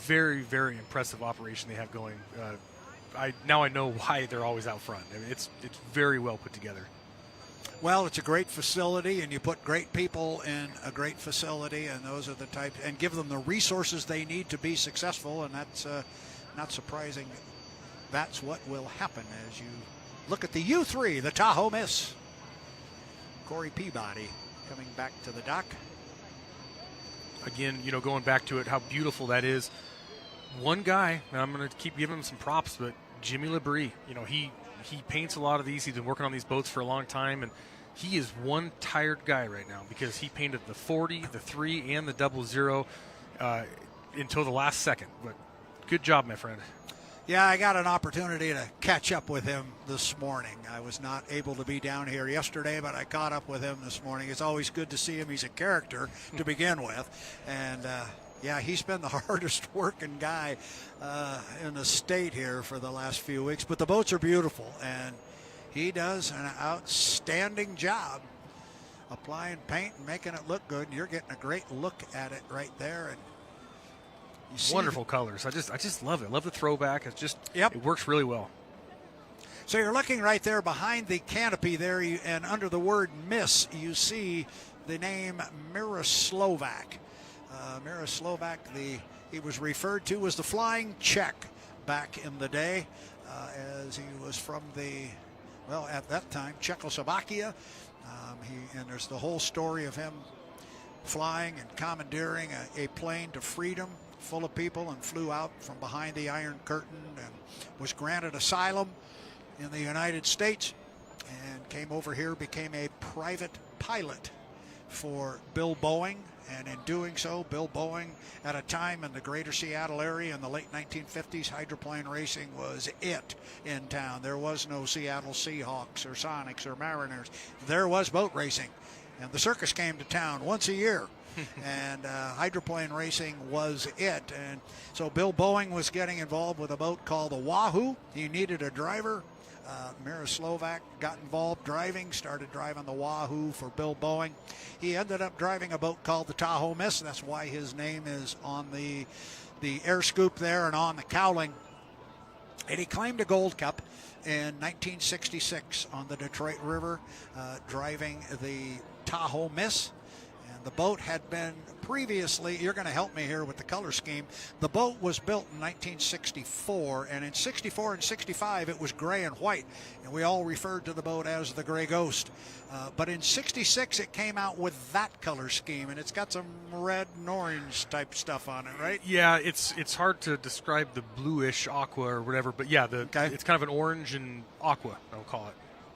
Very, very impressive operation they have going. Now I know why they're always out front. I mean, it's very well put together. Well, it's a great facility, and you put great people in a great facility, and those are the types, and give them the resources they need to be successful, and that's not surprising. That's what will happen as you look at the U3, the Tahoe Miss. Corey Peabody coming back to the dock. Again, going back to it, how beautiful that is. One guy, and I'm going to keep giving him some props, but Jimmy Labrie, he paints a lot of these. He's been working on these boats for a long time, and he is one tired guy right now because he painted the 40, the 3, and the 00 until the last second. But good job, my friend. Yeah, I got an opportunity to catch up with him this morning. I was not able to be down here yesterday, but I caught up with him this morning. It's always good to see him. He's a character to begin with. And, yeah, he's been the hardest working guy in the state here for the last few weeks. But the boats are beautiful, and he does an outstanding job applying paint and making it look good. And you're getting a great look at it right there. And you see wonderful colors. I just love it. Love the throwback. It's just, Yep. It works really well. So you're looking right there behind the canopy there, and under the word Miss, you see the name Miroslav. Miroslav, he was referred to as the Flying Czech back in the day, as he was from at that time, Czechoslovakia. And there's the whole story of him flying and commandeering a plane to freedom full of people, and flew out from behind the Iron Curtain and was granted asylum in the United States, and came over here, became a private pilot for Bill Boeing. And in doing so, Bill Boeing, at a time in the greater Seattle area in the late 1950s, hydroplane racing was it in town. There was no Seattle Seahawks or Sonics or Mariners. There was boat racing. And the circus came to town once a year. And hydroplane racing was it. And so Bill Boeing was getting involved with a boat called the Wahoo. He needed a driver. Miroslav got involved driving, started driving the Wahoo for Bill Boeing. He ended up driving a boat called the Tahoe Miss. That's why his name is on the air scoop there and on the cowling. And he claimed a Gold Cup in 1966 on the Detroit River, driving the Tahoe Miss. And the boat had been previously, you're going to help me here with the color scheme, the boat was built in 1964, and in 64 and 65 it was gray and white, and we all referred to the boat as the Gray Ghost. But in 66 it came out with that color scheme, and it's got some red and orange type stuff on it, right? Yeah, it's hard to describe the bluish aqua or whatever, but yeah, it's kind of an orange and aqua, I'll call it.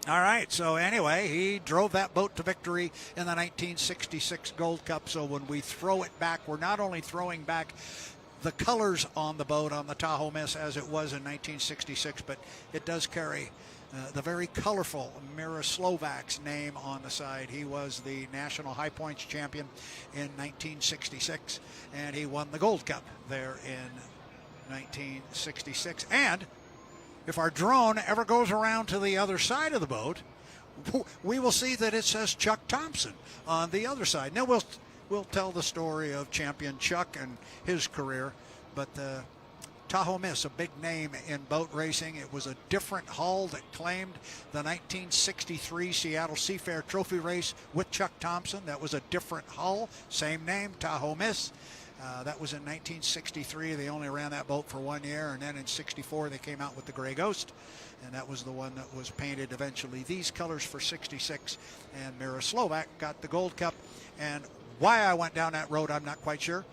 All right, so anyway, he drove that boat to victory in the 1966 Gold Cup. So when we throw it back, we're not only throwing back the colors on the boat, on the Tahoe Miss, as it was in 1966, but it does carry the very colorful Miroslav's name on the side. He was the National High Points champion in 1966, and he won the Gold Cup there in 1966. And if our drone ever goes around to the other side of the boat, we will see that it says Chuck Thompson on the other side. Now we'll tell the story of champion Chuck and his career, but the Tahoe Miss, a big name in boat racing. It was a different hull that claimed the 1963 Seattle Seafair Trophy race with Chuck Thompson. That was a different hull, same name, Tahoe Miss. That was in 1963. They only ran that boat for 1 year, and then in 64 they came out with the Gray Ghost, and that was the one that was painted eventually these colors for 66, and Miroslav got the Gold Cup. And why I went down that road, I'm not quite sure.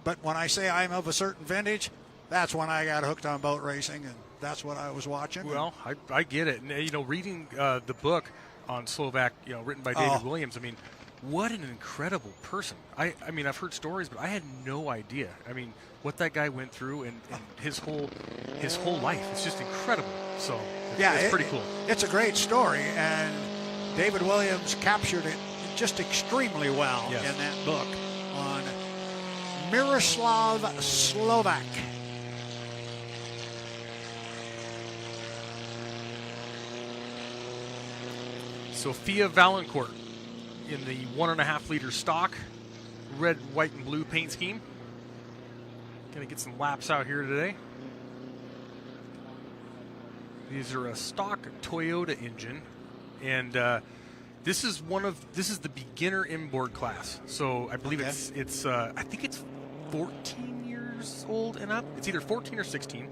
But when I say I'm of a certain vintage, that's when I got hooked on boat racing, and that's what I was watching. Well, I get it. And, reading the book on Slovak, written by David Williams, I mean, what an incredible person. I mean, I've heard stories, but I had no idea. I mean, what that guy went through and his whole life. It's just incredible. So, it's pretty cool. It's a great story, and David Williams captured it just extremely well in that book on Miroslav Slovak. Sophia Valancourt in the 1.5 liter stock, red, white, and blue paint scheme. Gonna get some laps out here today. These are a stock Toyota engine, and this is the beginner inboard class. So I believe it's I think it's 14 years old and up. It's either 14 or 16.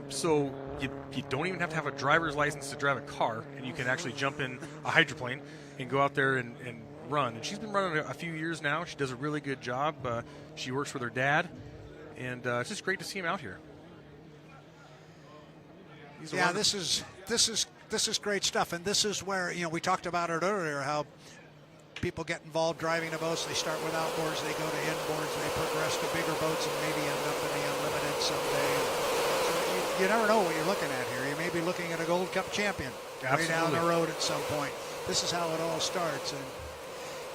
So you don't even have to have a driver's license to drive a car, and you can actually jump in a hydroplane and go out there and run. And she's been running a few years now. She does a really good job. She works with her dad, and it's just great to see him out here. This is great stuff, and this is where we talked about it earlier, how people get involved driving the boats. They start with outboards, they go to inboards, they progress to bigger boats, and maybe end up in the unlimited someday. So you never know what you're looking at here. You may be looking at a Gold Cup champion way down the road at some point. This is how it all starts. And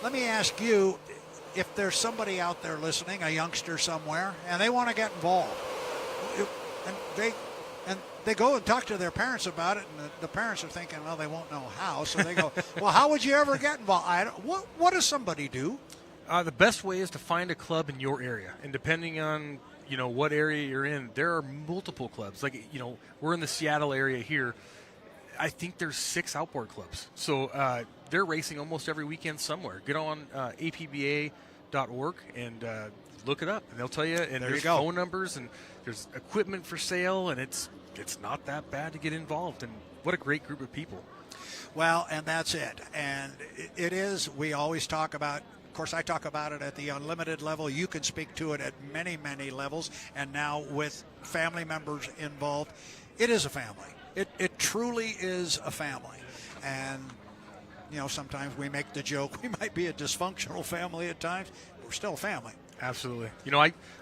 let me ask you, if there's somebody out there listening, a youngster somewhere, and they want to get involved, and they go and talk to their parents about it, and the parents are thinking, well, they won't know how. So they go, well, how would you ever get involved? What does somebody do? The best way is to find a club in your area, and depending on what area you're in, there are multiple clubs. Like we're in the Seattle area here. I think there's 6 outboard clubs. So they're racing almost every weekend somewhere. Get on apba.org and look it up, and they'll tell you. And there's phone numbers, and there's equipment for sale, and it's not that bad to get involved. And what a great group of people. Well, and that's it. And it is, we always talk about, of course, I talk about it at the unlimited level. You can speak to it at many, many levels. And now with family members involved, it is a family. It truly is a family. And, sometimes we make the joke, we might be a dysfunctional family at times. We're still a family. Absolutely.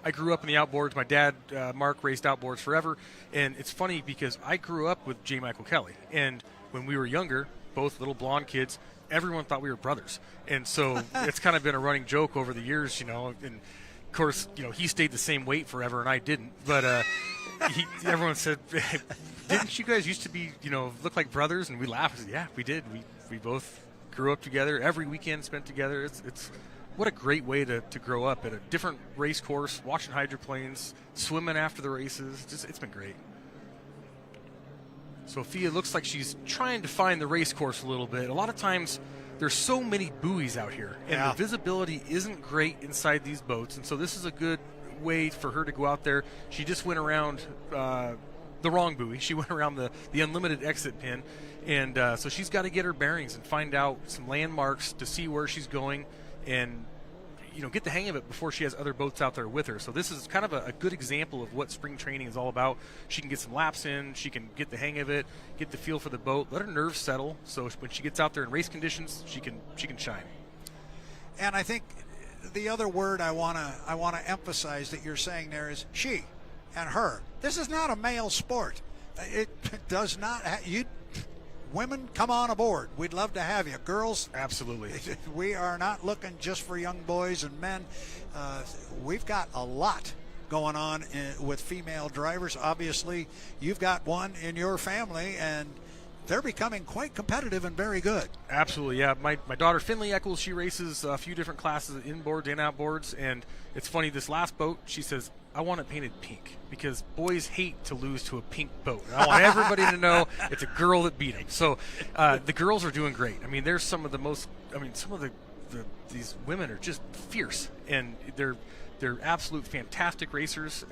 I grew up in the outboards. My dad, Mark, raced outboards forever. And it's funny because I grew up with J. Michael Kelly. And when we were younger, both little blonde kids, everyone thought we were brothers. And so it's kind of been a running joke over the years, And of course, he stayed the same weight forever and I didn't. But everyone said, didn't you guys used to be, look like brothers? And we laughed. I said, yeah, we did. We both grew up together. Every weekend spent together. It's what a great way to grow up at a different race course, watching hydroplanes, swimming after the races. It's been great. Sophia looks like she's trying to find the race course a little bit. A lot of times there's so many buoys out here, and the visibility isn't great inside these boats, and so this is a good way for her to go out there. She just went around the wrong buoy. She went around the unlimited exit pin, and so she's got to get her bearings and find out some landmarks to see where she's going and get the hang of it before she has other boats out there with her. So this is kind of a good example of what spring training is all about. She can get some laps in, she can get the hang of it, get the feel for the boat, let her nerves settle, so when she gets out there in race conditions, she can shine. And I think the other word I want to emphasize that you're saying there is she and her. This is not a male sport. It does not women, come on aboard. We'd love to have you. Girls, absolutely. We are not looking just for young boys and men. We've got a lot going on with female drivers. Obviously, you've got one in your family, and they're becoming quite competitive and very good. Absolutely, yeah. My daughter, Finley Eccles, she races a few different classes, inboards and outboards, and it's funny, this last boat, she says, I want it painted pink because boys hate to lose to a pink boat. And I want everybody to know it's a girl that beat them. So the girls are doing great. I mean, there's some of the these women are just fierce, and they're they're absolute fantastic racers,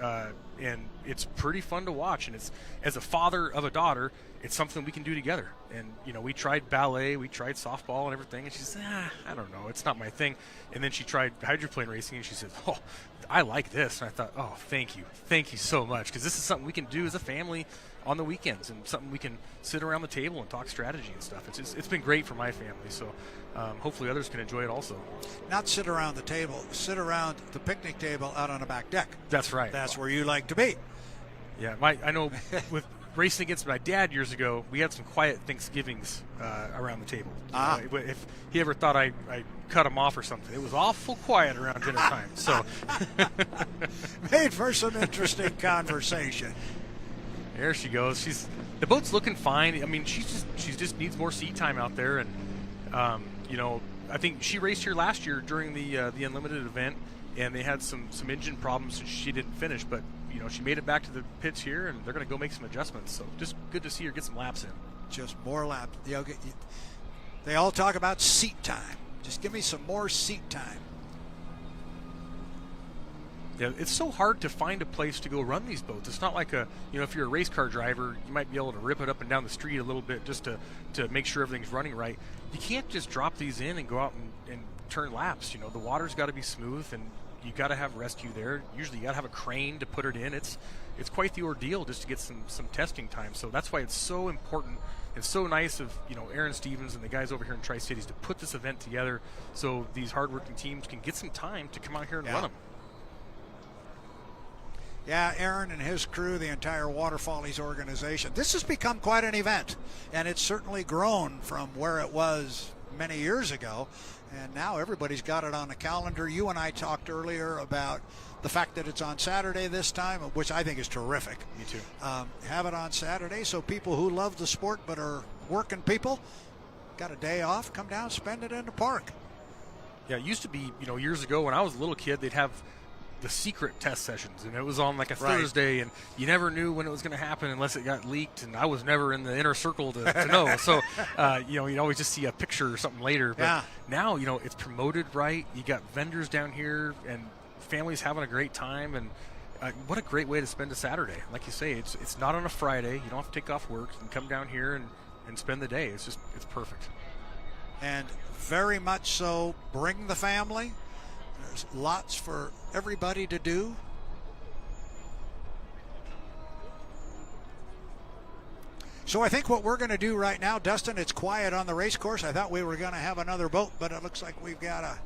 and it's pretty fun to watch. And it's, as a father of a daughter, it's something we can do together. And, you know, we tried ballet, we tried softball and everything, and she said, I don't know, it's not my thing. And then she tried hydroplane racing, and she said, oh, I like this. And I thought, oh, thank you so much, because this is something we can do as a family on the weekends, and something we can sit around the table and talk strategy and stuff. It's been great for my family, so hopefully others can enjoy it also. Not sit around the table, sit around the picnic table out on the back deck. That's right. That's where you like to be. Yeah, I know with racing against my dad years ago, we had some quiet Thanksgivings around the table. You know, if he ever thought I cut him off or something, it was awful quiet around dinner time. So made for some interesting conversation. There she goes. The boat's looking fine. I mean, she just needs more seat time out there, and you know, I think she raced here last year during the Unlimited event, and they had some engine problems, so she didn't finish. But you know, she made it back to the pits here, and they're going to go make some adjustments. So just good to see her get some laps in. Just more laps. They all talk about seat time. Just give me some more seat time. Yeah, it's so hard to find a place to go run these boats. It's not like if you're a race car driver, you might be able to rip it up and down the street a little bit just to make sure everything's running right. You can't just drop these in and go out and turn laps. You know, the water's got to be smooth, and you got to have rescue there. Usually you got to have a crane to put it in. It's quite the ordeal just to get some testing time. So that's why it's so important. It's so nice of, you know, Aaron Stevens and the guys over here in Tri-Cities to put this event together so these hardworking teams can get some time to come out here and run them. Yeah, Aaron and his crew, the entire Water Follies organization. This has become quite an event, and it's certainly grown from where it was many years ago. And now everybody's got it on the calendar. You and I talked earlier about the fact that it's on Saturday this time, which I think is terrific. Me too. Have it on Saturday so people who love the sport but are working people, got a day off, come down, spend it in the park. Yeah, it used to be, you know, years ago when I was a little kid, they'd have the secret test sessions, and it was on like a Thursday, and you never knew when it was going to happen unless it got leaked, and I was never in the inner circle to know. So, you know, you'd always just see a picture or something later. But now, you know, it's promoted right. You got vendors down here, and families having a great time, and what a great way to spend a Saturday. Like you say, it's not on a Friday. You don't have to take off work and come down here and spend the day. It's perfect. And very much so, bring the family. There's lots for everybody to do. So I think what we're going to do right now, Dustin, it's quiet on the race course. I thought we were going to have another boat, but it looks like we've got a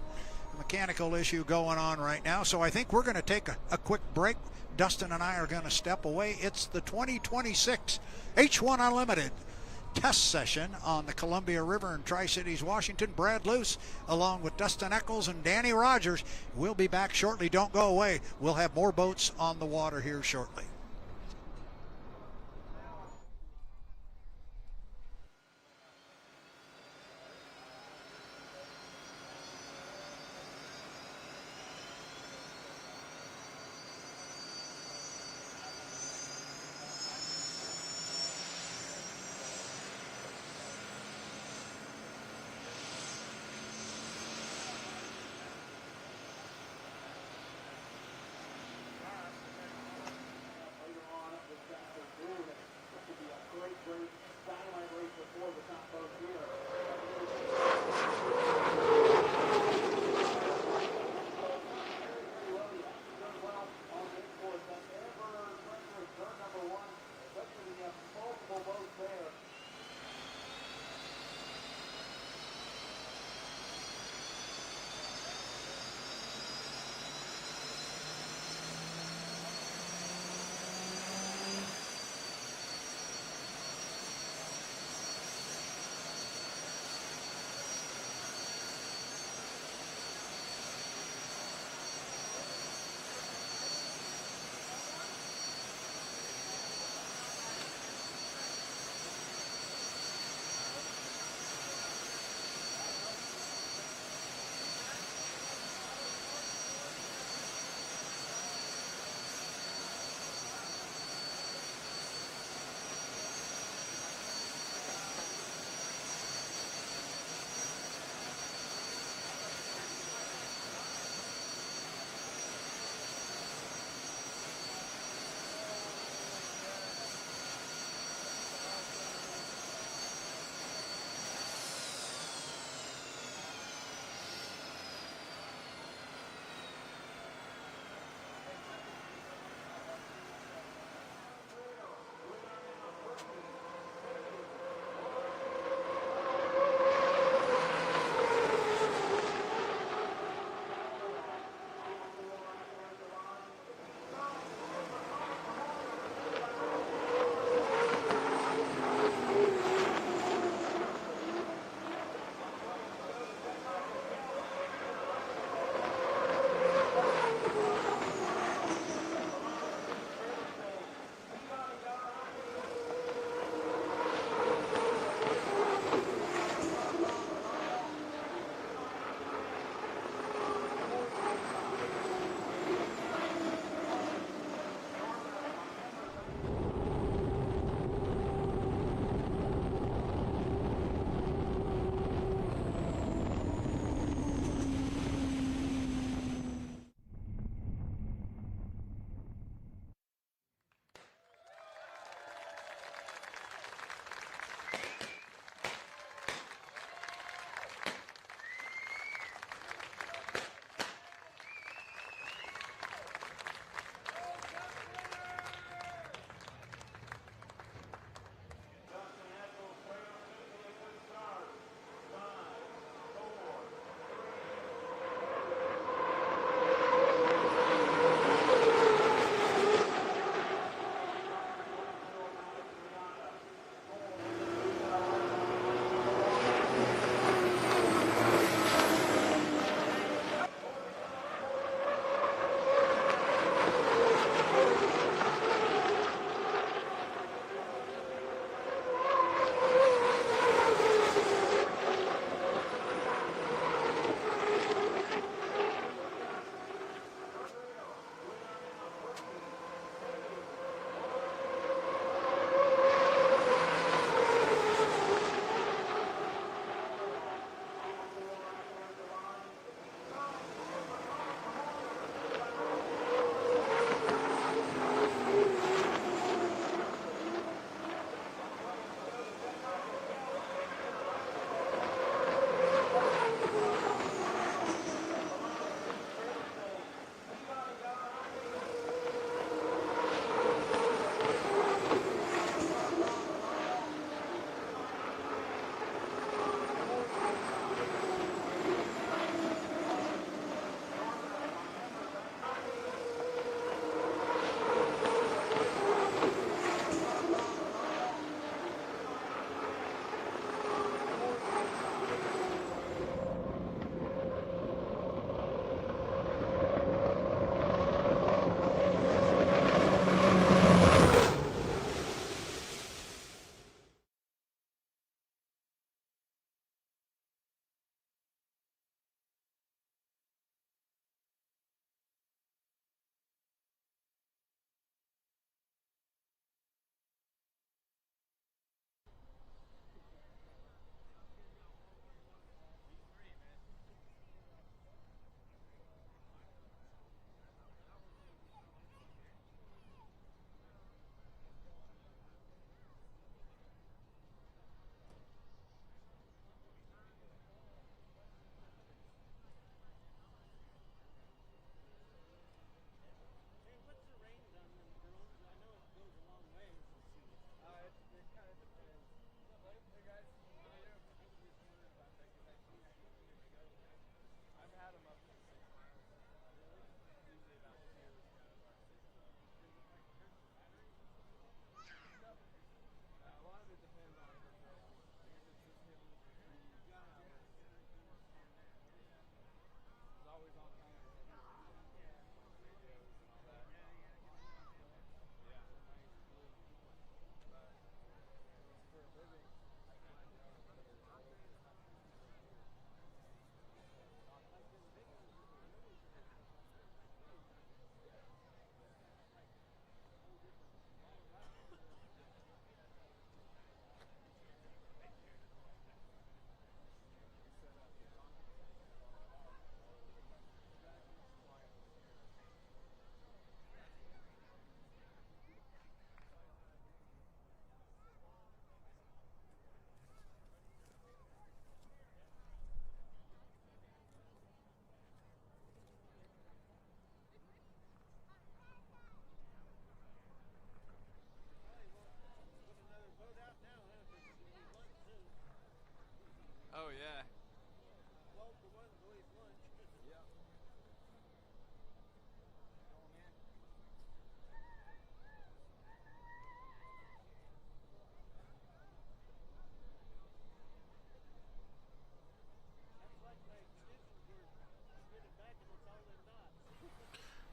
mechanical issue going on right now. So I think we're going to take a quick break. Dustin and I are going to step away. It's the 2026 H1 Unlimited Test Session on the Columbia River in Tri-Cities, Washington. Brad Luce, along with Dustin Eccles and Danny Rogers. We'll be back shortly. Don't go away. We'll have more boats on the water here shortly.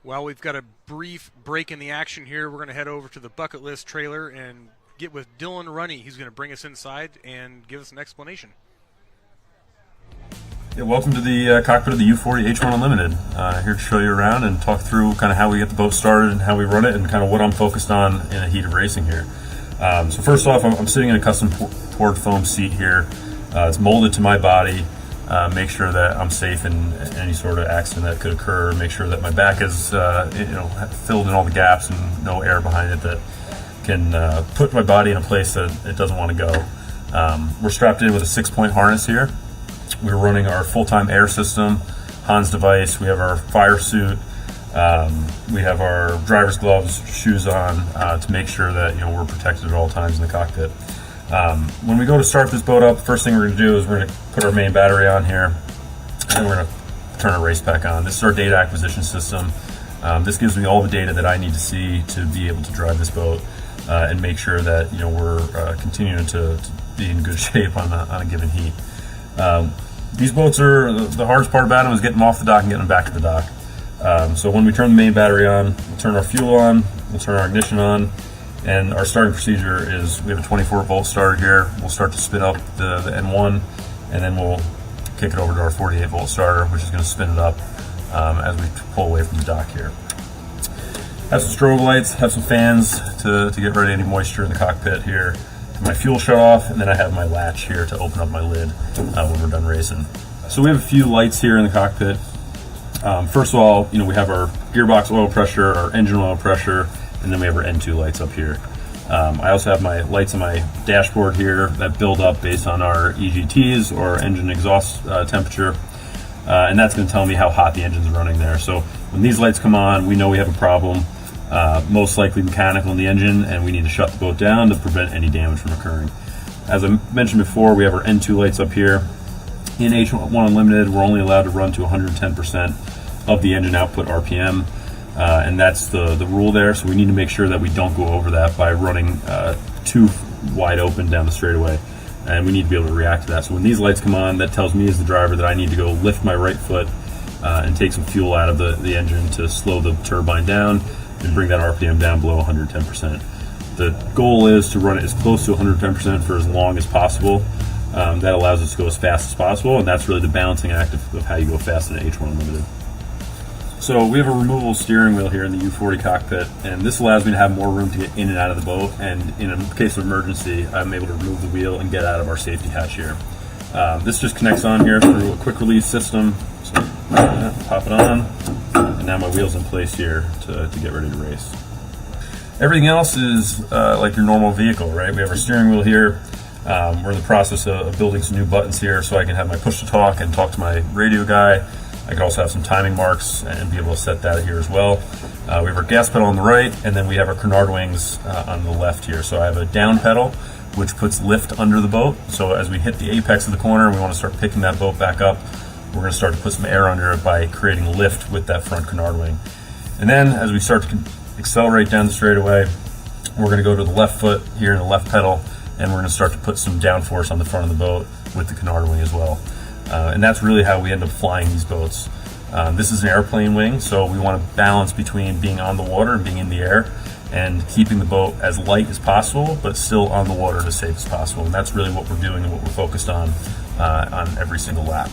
Well, we've got a brief break in the action here. We're going to head over to the bucket list trailer and get with Dylan Runne. He's going to bring us inside and give us an explanation. Yeah, welcome to the cockpit of the U40 H1 Unlimited. Here to show you around and talk through kind of how we get the boat started and how we run it and kind of what I'm focused on in a heat of racing here. So first off, I'm sitting in a custom poured foam seat here. It's molded to my body. Make sure that I'm safe in any sort of accident that could occur. Make sure that my back is filled in all the gaps and no air behind it that can put my body in a place that it doesn't want to go. We're strapped in with a 6-point harness here. We're running our full-time air system, Hans device. We have our fire suit. We have our driver's gloves, shoes on to make sure that we're protected at all times in the cockpit. When we go to start this boat up, the first thing we're going to do is we're going to put our main battery on here, and we're going to turn our race pack on. This is our data acquisition system. This gives me all the data that I need to see to be able to drive this boat and make sure that we're continuing to be in good shape on a given heat. These boats are, the hardest part about them is getting them off the dock and getting them back to the dock. So when we turn the main battery on, we'll turn our fuel on, we'll turn our ignition on, and our starting procedure is we have a 24-volt starter here. We'll start to spin up the N1, and then we'll kick it over to our 48-volt starter, which is going to spin it up as we pull away from the dock here. Have some strobe lights, have some fans to get rid of any moisture in the cockpit here. My fuel shut off, and then I have my latch here to open up my lid when we're done racing. So we have a few lights here in the cockpit. First of all, we have our gearbox oil pressure, our engine oil pressure, and then we have our N2 lights up here. I also have my lights on my dashboard here that build up based on our EGTs or engine exhaust temperature, and that's going to tell me how hot the engine's running there. So when these lights come on, we know we have a problem. Most likely mechanical in the engine, and we need to shut the boat down to prevent any damage from occurring. As I mentioned before, we have our N2 lights up here. In H1 Unlimited, we're only allowed to run to 110% of the engine output RPM, and that's the rule there. So we need to make sure that we don't go over that by running too wide open down the straightaway, and we need to be able to react to that. So when these lights come on, that tells me as the driver that I need to go lift my right foot and take some fuel out of the engine to slow the turbine down and bring that RPM down below 110%. The goal is to run it as close to 110% for as long as possible. That allows us to go as fast as possible, and that's really the balancing act of how you go fast in an H1 Unlimited. So we have a removable steering wheel here in the U40 cockpit, and this allows me to have more room to get in and out of the boat, and in a case of emergency, I'm able to remove the wheel and get out of our safety hatch here. This just connects on here through a quick release system. So pop it on, and now my wheel's in place here to get ready to race. Everything else is like your normal vehicle, right? We have our steering wheel here. We're in the process of building some new buttons here so I can have my push to talk and talk to my radio guy. I can also have some timing marks and be able to set that here as well. We have our gas pedal on the right, and then we have our canard wings on the left here. So I have a down pedal, which puts lift under the boat. So as we hit the apex of the corner and we want to start picking that boat back up, we're going to start to put some air under it by creating lift with that front canard wing. And then as we start to accelerate down the straightaway, we're going to go to the left foot here in the left pedal, and we're going to start to put some downforce on the front of the boat with the canard wing as well. And that's really how we end up flying these boats. This is an airplane wing, so we want to balance between being on the water and being in the air and keeping the boat as light as possible, but still on the water as safe as possible. And that's really what we're doing and what we're focused on every single lap.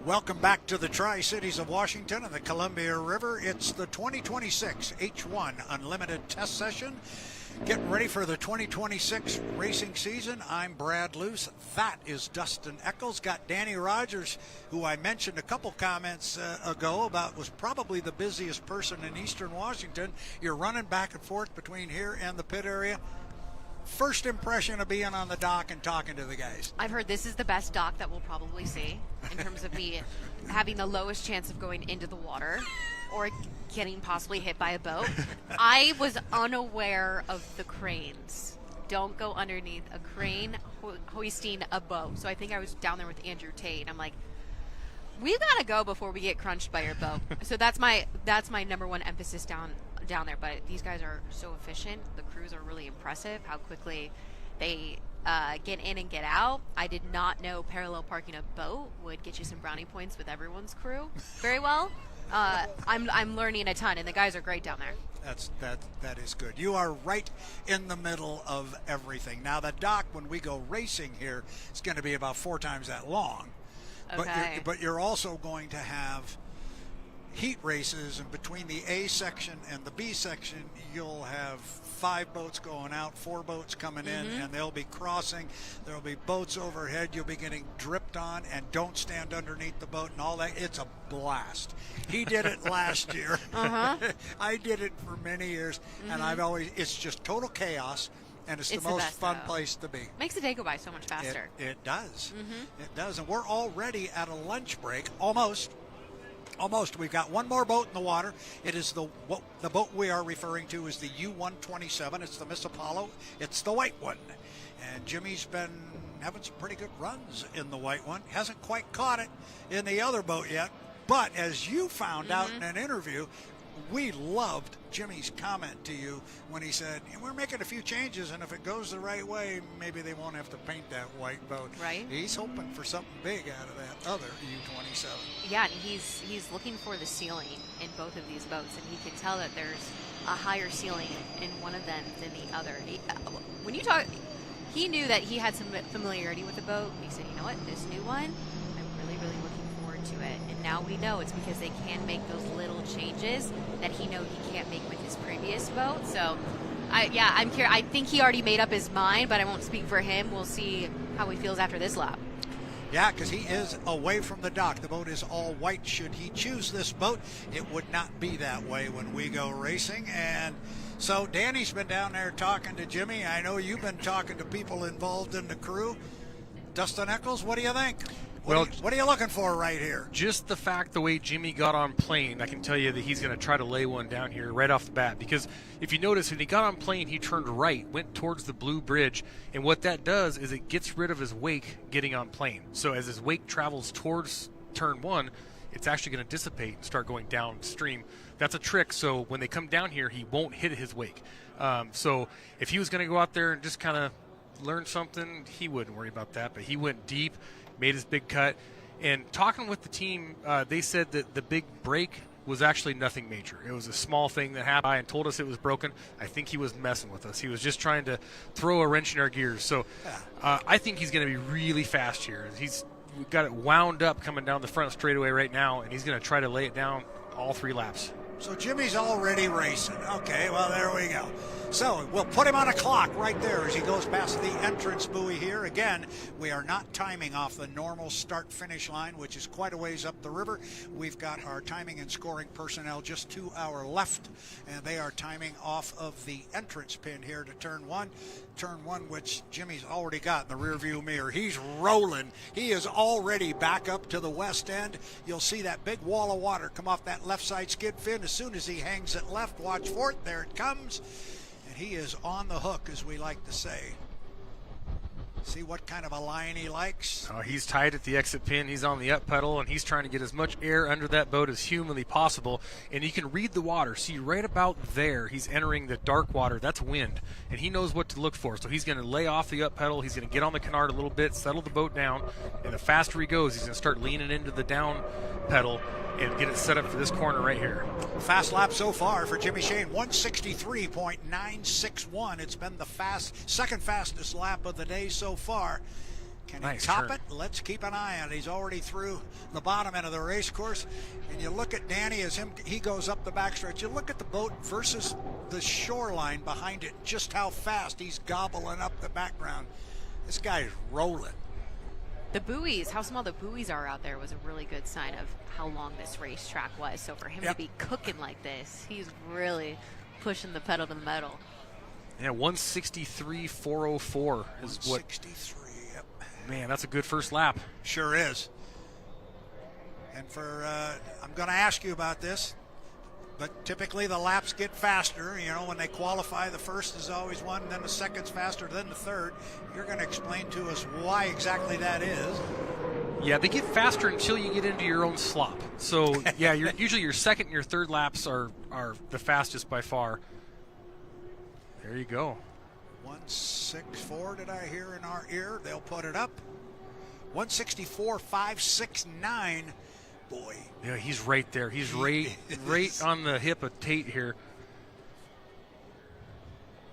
Welcome back to the Tri-Cities of Washington and the Columbia River. It's the 2026 H1 Unlimited Test Session. Getting ready for the 2026 racing season. I'm Brad Luce. That is Dustin Eccles. Got Danny Rogers, who I mentioned a couple comments ago about was probably the busiest person in Eastern Washington. You're running back and forth between here and the pit area. First impression of being on the dock and talking to the guys. I've heard this is the best dock that we'll probably see in terms of me having the lowest chance of going into the water or getting possibly hit by a boat. I was unaware of the cranes. Don't go underneath a crane hoisting a boat. So I think I was down there with Andrew Tate. I'm like, we've got to go before we get crunched by your boat. So that's my number one emphasis down there. But these guys are so efficient. The crews are really impressive. How quickly they get in and get out. I did not know parallel parking a boat would get you some brownie points with everyone's crew very well. I'm learning a ton, and the guys are great down there. That is good. You are right in the middle of everything. Now the dock, when we go racing here, is going to be about 4 times that long. Okay. But you're also going to have heat races, and between the A section and the B section, you'll have 5 boats going out, 4 boats coming in, and they'll be crossing. There'll be boats overhead. You'll be getting dripped on, and don't stand underneath the boat and all that. It's a blast. He did it last year. I did it for many years, and it's just total chaos. And it's the most fun place to be. Makes the day go by so much faster. It does. It does. And we're already at a lunch break, almost. We've got one more boat in the water. It is the boat we are referring to is the U-127. It's the Miss Apollo. It's the white one. And Jimmy's been having some pretty good runs in the white one. Hasn't quite caught it in the other boat yet. But as you found out in an interview, we loved Jimmy's comment to you when he said, we're making a few changes, and if it goes the right way, maybe they won't have to paint that white boat. Right. He's hoping for something big out of that other U-27. Yeah, and he's looking for the ceiling in both of these boats, and he can tell that there's a higher ceiling in one of them than the other. When you talk, he knew that he had some familiarity with the boat, and he said, you know what, this new one, I'm really, really looking forward to it. And now we know it's because they can make those little changes that he can't make with his previous boat. So, I'm curious. I think he already made up his mind, but I won't speak for him. We'll see how he feels after this lap. Yeah, because he is away from the dock. The boat is all white. Should he choose this boat, it would not be that way when we go racing. And so Danny's been down there talking to Jimmy. I know you've been talking to people involved in the crew. Dustin Eccles, what do you think? What are you looking for right here? Just the fact the way Jimmy got on plane, I can tell you that he's going to try to lay one down here right off the bat. Because if you notice, when he got on plane, he turned right, went towards the blue bridge. And what that does is it gets rid of his wake getting on plane. So as his wake travels towards turn 1, it's actually going to dissipate and start going downstream. That's a trick. So when they come down here, he won't hit his wake. So if he was going to go out there and just kind of learn something, he wouldn't worry about that. But he went deep, made his big cut, and talking with the team, they said that the big break was actually nothing major. It was a small thing that happened and told us it was broken. I think he was messing with us. He was just trying to throw a wrench in our gears. So I think he's going to be really fast here. He's got it wound up coming down the front straightaway right now, and he's going to try to lay it down all 3 laps. So Jimmy's already racing. Okay, well, there we go. So we'll put him on a clock right there as he goes past the entrance buoy here. Again, we are not timing off the normal start-finish line, which is quite a ways up the river. We've got our timing and scoring personnel just to our left, and they are timing off of the entrance pin here to turn 1. Turn 1, which Jimmy's already got in the rearview mirror. He's rolling. He is already back up to the west end. You'll see that big wall of water come off that left side skid fin. As soon as he hangs it left, watch for it. There it comes. And he is on the hook, as we like to say. See what kind of a line he likes. He's tight at the exit pin. He's on the up pedal, and he's trying to get as much air under that boat as humanly possible. And you can read the water. See, right about there, he's entering the dark water. That's wind, and he knows what to look for. So he's going to lay off the up pedal. He's going to get on the canard a little bit, settle the boat down, and the faster he goes, he's going to start leaning into the down pedal and get it set up for this corner right here. Fast lap so far for Jimmy Shane, 163.961. It's been the second fastest lap of the day so far. Can Nice he top turn. it? Let's keep an eye on it. He's already through the bottom end of the race course. And you look at Danny as he goes up the backstretch. You look at the boat versus the shoreline behind it, just how fast he's gobbling up the background. This guy's rolling. The buoys, how small the buoys are out there was a really good sign of how long this racetrack was. So for him to be cooking like this, he's really pushing the pedal to the metal. Yeah, 163.404 is what. 163, yep. Man, that's a good first lap. Sure is. And I'm going to ask you about this, but typically the laps get faster. You know, when they qualify, the first is always one, and then the second's faster than the third. You're going to explain to us why exactly that is. Yeah, they get faster until you get into your own slop. So, yeah, usually your second and your third laps are the fastest by far. There you go. 164, did I hear in our ear? They'll put it up. 164.569. Boy. Yeah, he's right there. He's right on the hip of Tate here.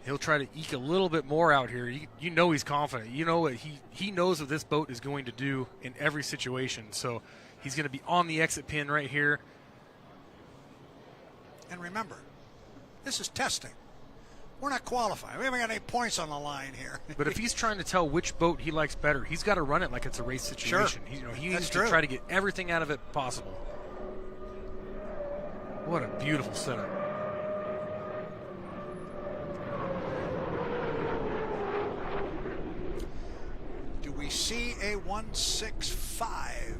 He'll try to eke a little bit more out here. You know he's confident. You know what he knows what this boat is going to do in every situation. So he's going to be on the exit pin right here. And remember, this is testing. We're not qualifying. We haven't got any points on the line here. But if he's trying to tell which boat he likes better, he's got to run it like it's a race situation. Sure. He needs to try to get everything out of it possible. What a beautiful setup. Do we see a 165?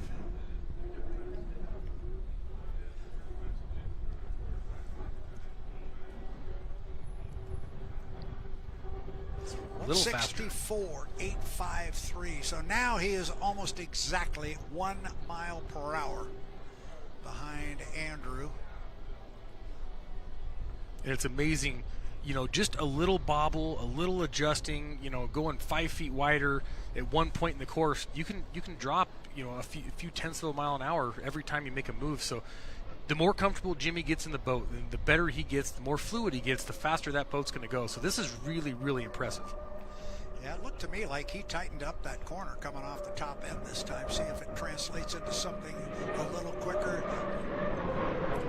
Little faster. 164.853. So now he is almost exactly 1 mile per hour behind Andrew. And it's amazing, just a little bobble, a little adjusting, going 5 feet wider at one point in the course, you can drop, a few tenths of a mile an hour every time you make a move. So the more comfortable Jimmy gets in the boat, the better he gets, the more fluid he gets, the faster that boat's going to go. So this is really, really impressive. Yeah, it looked to me like he tightened up that corner coming off the top end this time. See if it translates into something a little quicker.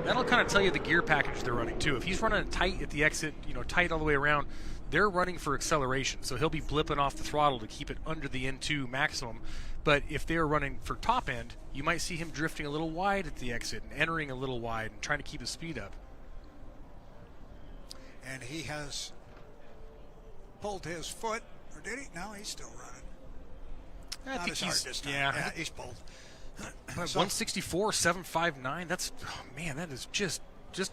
That'll kind of tell you the gear package they're running too. If he's running tight at the exit, tight all the way around, they're running for acceleration. So he'll be blipping off the throttle to keep it under the N2 maximum. But if they're running for top end, you might see him drifting a little wide at the exit and entering a little wide and trying to keep his speed up. And he has pulled his foot. Or did he? No, he's still running. I think hard this time. Yeah, he's pulled. 164.759. That is just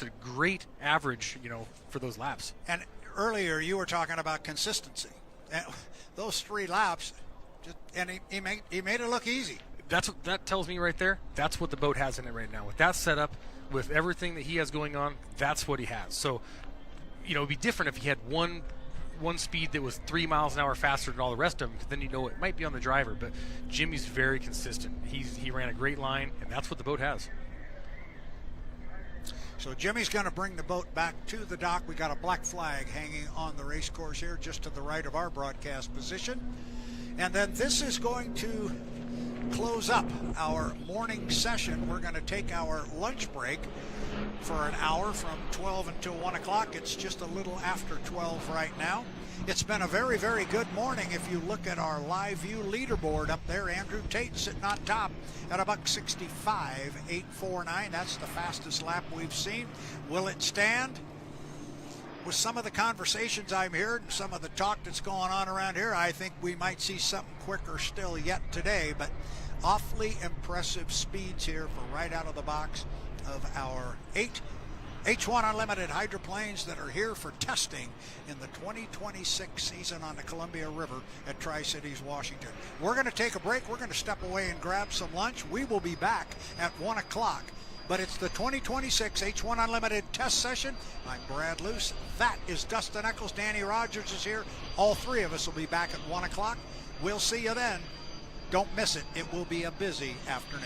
a great average, for those laps. And earlier you were talking about consistency. And those 3 laps, he made it look easy. That tells me right there. That's what the boat has in it right now. With that setup, with everything that he has going on, that's what he has. So, it'd be different if he had one speed that was 3 miles an hour faster than all the rest of them, because then it might be on the driver. But Jimmy's very consistent. He ran a great line, and that's what the boat has. So Jimmy's going to bring the boat back to the dock. We got a black flag hanging on the race course here, just to the right of our broadcast position. And then this is going to close up our morning session. We're going to take our lunch break for an hour from 12 until 1 o'clock. It's just a little after 12 right now. It's been a very, very good morning. If you look at our live view leaderboard up there, Andrew Tate sitting on top at a $165.849. That's the fastest lap we've seen. Will it stand? With some of the conversations I'm hearing, some of the talk that's going on around here, I think we might see something quicker still yet today. But awfully impressive speeds here for right out of the box of our 8 H1 Unlimited hydroplanes that are here for testing in the 2026 season on the Columbia River at Tri-Cities, Washington. We're going to take a break. We're going to step away and grab some lunch. We will be back at 1 o'clock. But it's the 2026 H1 Unlimited Test Session. I'm Brad Luce. That is Dustin Eccles. Danny Rogers is here. All 3 of us will be back at 1 o'clock. We'll see you then. Don't miss it. It will be a busy afternoon.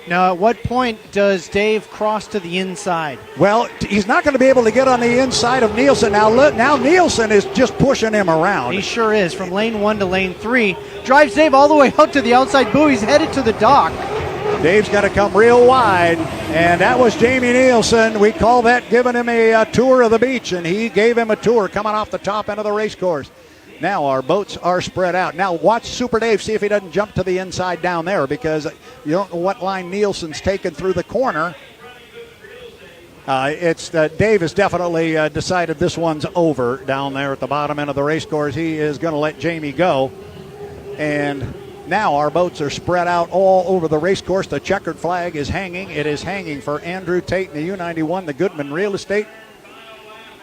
Now, at what point does Dave cross to the inside? Well, he's not going to be able to get on the inside of Nilsen. Now Nilsen is just pushing him around. He sure is. From lane 1 to lane 3. Drives Dave all the way out to the outside buoy. He's headed to the dock. Dave's got to come real wide, and that was Jamie Nilsen. We call that giving him a tour of the beach, and he gave him a tour coming off the top end of the race course. Now our boats are spread out. Now watch Super Dave see if he doesn't jump to the inside down there, because you don't know what line Nielsen's taken through the corner. Dave has definitely decided this one's over down there at the bottom end of the race course. He is going to let Jamie go, and now our boats are spread out all over the race course. The checkered flag is hanging. It is hanging for Andrew Tate in the U91, the Goodman Real Estate.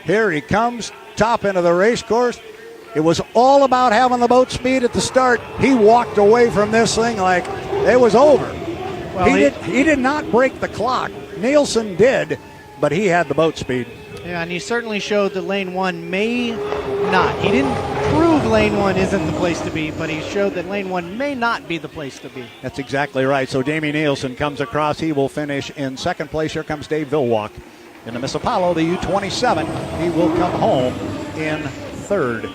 Here he comes, top end of the race course. It was all about having the boat speed at the start. He walked away from this thing like it was over. Well, he did not break the clock. Nilsen did, but he had the boat speed. Yeah, and he certainly showed that lane 1 may not. He didn't prove lane 1 isn't the place to be, but he showed that lane 1 may not be the place to be. That's exactly right. So Jamie Nilsen comes across. He will finish in second place. Here comes Dave Vilwalk in the Miss Apollo, the U27. He will come home in third.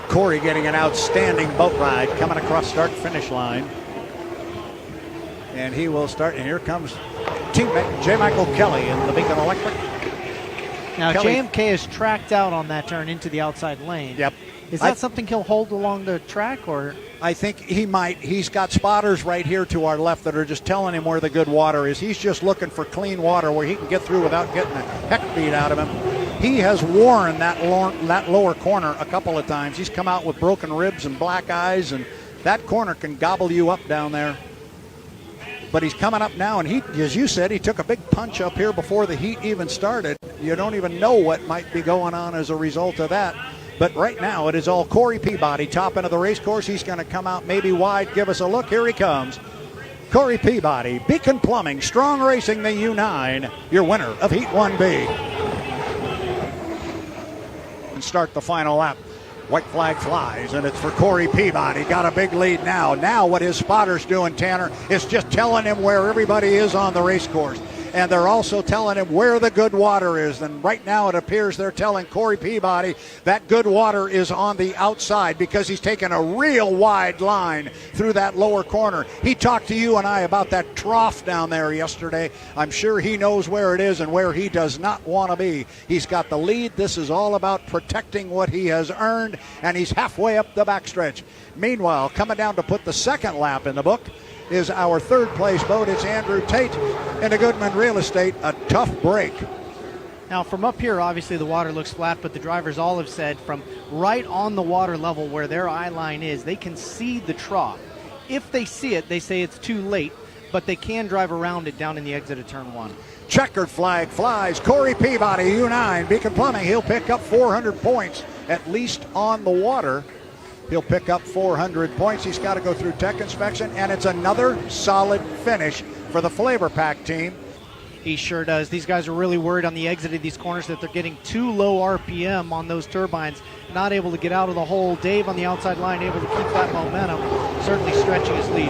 Corey getting an outstanding boat ride coming across start-finish line. And he will start, and here comes teammate J. Michael Kelly in the Beacon Electric. Now, Kelly. JMK is tracked out on that turn into the outside lane. Yep. Is that something he'll hold along the track, or? I think he might. He's got spotters right here to our left that are just telling him where the good water is. He's just looking for clean water where he can get through without getting a heck beat out of him. He has worn that lower corner a couple of times. He's come out with broken ribs and black eyes, and that corner can gobble you up down there. But he's coming up now, and he, as you said, he took a big punch up here before the heat even started. You don't even know what might be going on as a result of that. But right now, it is all Corey Peabody, top end of the race course. He's going to come out maybe wide, give us a look. Here he comes. Corey Peabody, Beacon Plumbing, Strong Racing, the U9, your winner of Heat 1B. And start the final lap. White flag flies, and it's for Corey Peabody. Got a big lead now. Now what his spotter's doing, Tanner, is just telling him where everybody is on the race course. And they're also telling him where the good water is. And right now it appears they're telling Corey Peabody that good water is on the outside because he's taken a real wide line through that lower corner. He talked to you and I about that trough down there yesterday. I'm sure he knows where it is and where he does not want to be. He's got the lead. This is all about protecting what he has earned, and he's halfway up the backstretch. Meanwhile, coming down to put the second lap in the book is our third place boat. It's Andrew Tate in the Goodman Real Estate. A tough break. Now from up here, obviously the water looks flat, but the drivers all have said from right on the water level where their eye line is, they can see the trough. If they see it, they say it's too late, but they can drive around it down in the exit of turn 1. Checkered flag flies. Corey Peabody, U9, Beacon Plumbing. He'll pick up 400 points, at least on the water. He'll pick up 400 points. He's got to go through tech inspection, and it's another solid finish for the FLAV-R-PAC team. He sure does. These guys are really worried on the exit of these corners that they're getting too low RPM on those turbines, not able to get out of the hole. Dave on the outside line able to keep that momentum, certainly stretching his lead.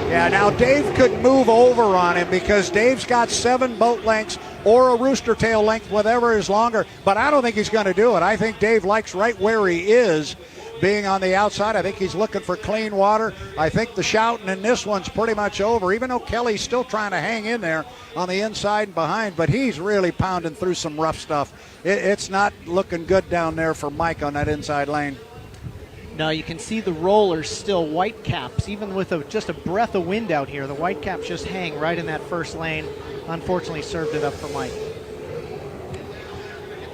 Yeah, now Dave could move over on him because Dave's got 7 boat lengths or a rooster tail length, whatever is longer, but I don't think he's going to do it. I think Dave likes right where he is, being on the outside. I think he's looking for clean water. I think the shouting in this one's pretty much over, even though Kelly's still trying to hang in there on the inside and behind, but he's really pounding through some rough stuff. It's not looking good down there for Mike on that inside lane. Now you can see the rollers still white caps, even with just a breath of wind out here. The white caps just hang right in that first lane. Unfortunately served it up for Mike.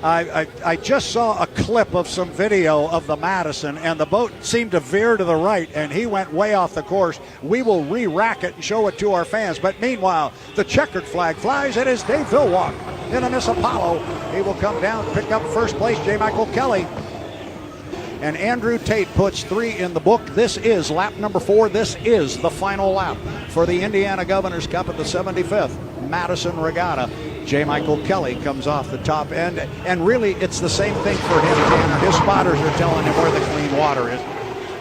I just saw a clip of some video of the Madison, and the boat seemed to veer to the right, and he went way off the course. We will re-rack it and show it to our fans. But meanwhile, the checkered flag flies. It is Dave Vilwalk in the Miss Apollo. He will come down, pick up first place, J. Michael Kelly. And Andrew Tate puts 3 in the book. This is lap number 4. This is the final lap for the Indiana Governor's Cup at the 75th Madison Regatta. J. Michael Kelly comes off the top end, and really it's the same thing for him, Tanner. His spotters are telling him where the clean water is.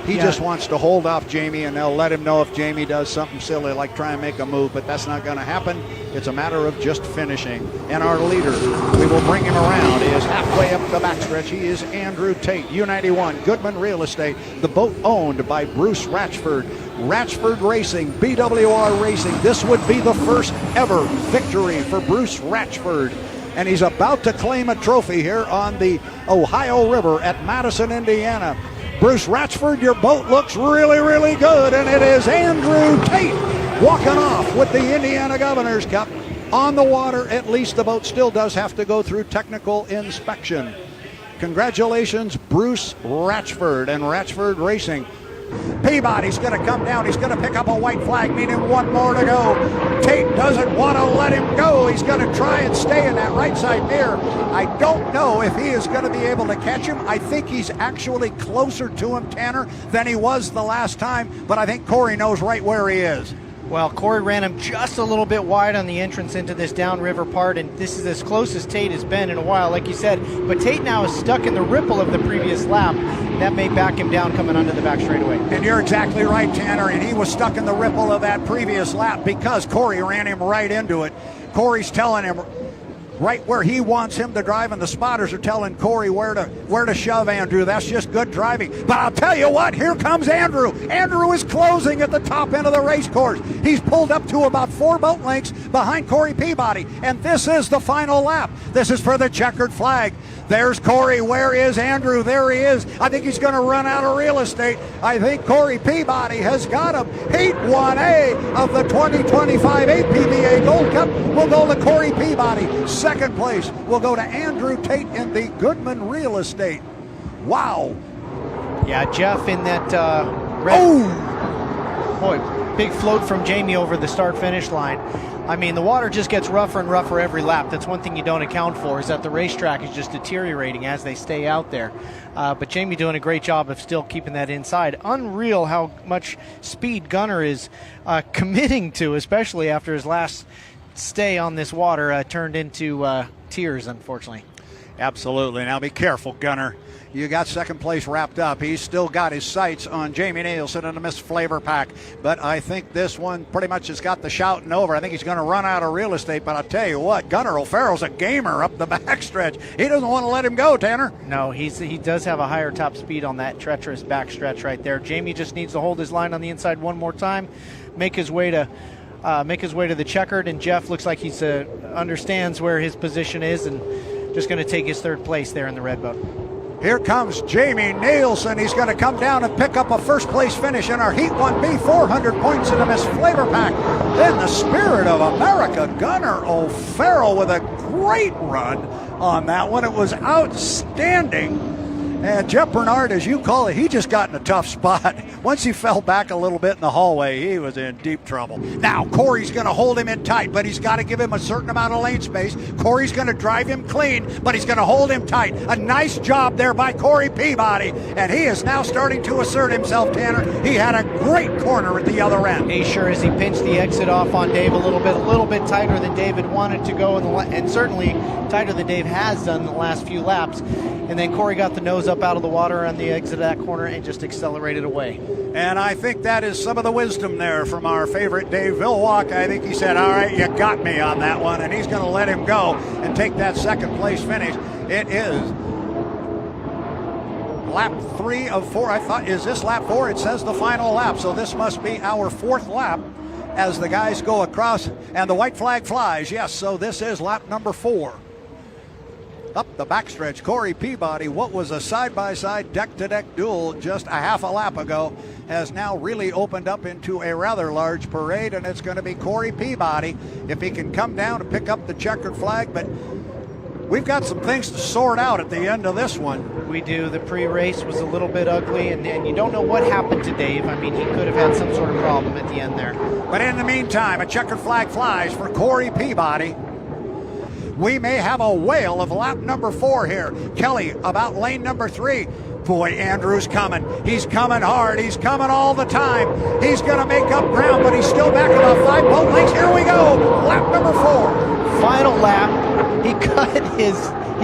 He just wants to hold off Jamie, and they'll let him know if Jamie does something silly like try and make a move, but that's not going to happen. It's a matter of just finishing. And our leader, we will bring him around, is halfway up the backstretch. He is Andrew Tate, U91, Goodman Real Estate, the boat owned by Bruce Ratchford. Ratchford Racing, BWR Racing. This would be the first ever victory for Bruce Ratchford. And he's about to claim a trophy here on the Ohio River at Madison, Indiana. Bruce Ratchford, your boat looks really, really good, and it is Andrew Tate walking off with the Indiana Governor's Cup on the water. At least the boat still does have to go through technical inspection. Congratulations, Bruce Ratchford and Ratchford Racing. Peabody's going to come down. He's going to pick up a white flag, meaning one more to go. Tate doesn't want to let him go. He's going to try and stay in that right side mirror. I don't know if he is going to be able to catch him. I think he's actually closer to him, Tanner, than he was the last time, but I think Corey knows right where he is. Well, Corey ran him just a little bit wide on the entrance into this downriver part, and this is as close as Tate has been in a while, like you said. But Tate now is stuck in the ripple of the previous lap. That may back him down coming onto the back straightaway. And you're exactly right, Tanner, and he was stuck in the ripple of that previous lap because Corey ran him right into it. Corey's telling him right where he wants him to drive, and the spotters are telling Corey where to shove Andrew. That's just good driving. But I'll tell you what, here comes Andrew. Andrew is closing at the top end of the race course. He's pulled up to about 4 boat lengths behind Corey Peabody, and this is the final lap. This is for the checkered flag. There's Corey. Where is Andrew? There he is. I think he's going to run out of real estate. I think Corey Peabody has got him. Heat 1A of the 2025 APBA Gold Cup will go to Corey Peabody. Second place will go to Andrew Tate in the Goodman Real Estate. Wow. Yeah, Jeff in that red. Boy, big float from Jamie over the start-finish line. I mean, the water just gets rougher and rougher every lap. That's one thing you don't account for, is that the racetrack is just deteriorating as they stay out there. But Jamie doing a great job of still keeping that inside. Unreal how much speed Gunnar is committing to, especially after his last stay on this water turned into tears, unfortunately. Absolutely. Now be careful, Gunnar. You got second place wrapped up. He's still got his sights on Jamie Nilsen and the Miss FLAV-R-PAC. But I think this one pretty much has got the shouting over. I think he's going to run out of real estate. But I'll tell you what, Gunnar O'Farrell's a gamer up the backstretch. He doesn't want to let him go, Tanner. No, he does have a higher top speed on that treacherous backstretch right there. Jamie just needs to hold his line on the inside one more time, make his way to the checkered, and Jeff looks like he understands where his position is and just going to take his third place there in the red boat. Here comes Jamie Nilsen. He's going to come down and pick up a first place finish in our Heat 1B, 400 points in the Miss FLAV-R-PAC. Then the Spirit of America, Gunnar O'Farrell, with a great run on that one. It was outstanding. And Jeff Bernard, as you call it, he just got in a tough spot. Once he fell back a little bit in the hallway, he was in deep trouble. Now, Corey's going to hold him in tight, but he's got to give him a certain amount of lane space. Corey's going to drive him clean, but he's going to hold him tight. A nice job there by Corey Peabody, and he is now starting to assert himself, Tanner. He had a great corner at the other end. He sure is. He pinched the exit off on Dave a little bit tighter than David wanted to go, and certainly tighter than Dave has done in the last few laps. And then Corey got the nose up out of the water on the exit of that corner and just accelerated away. And I think that is some of the wisdom there from our favorite Dave Villwalk. I think he said, all right, you got me on that one, and he's going to let him go and take that second place finish. It is lap 3 of 4. I thought, is this lap 4? It says the final lap, so this must be our 4th lap as the guys go across, and the white flag flies. Yes, so this is lap number 4. Up the backstretch, Corey Peabody, what was a side-by-side, deck-to-deck duel just a half a lap ago, has now really opened up into a rather large parade, and it's going to be Corey Peabody if he can come down and pick up the checkered flag. But we've got some things to sort out at the end of this one. We do. The pre-race was a little bit ugly, and you don't know what happened to Dave. I mean, he could have had some sort of problem at the end there. But in the meantime, a checkered flag flies for Corey Peabody. We may have a whale of lap number 4 here. Kelly about lane number 3. Boy, Andrew's coming. He's coming hard. He's coming all the time. He's going to make up ground, but he's still back about 5 boat lengths. Here we go. Lap number 4. Final lap. He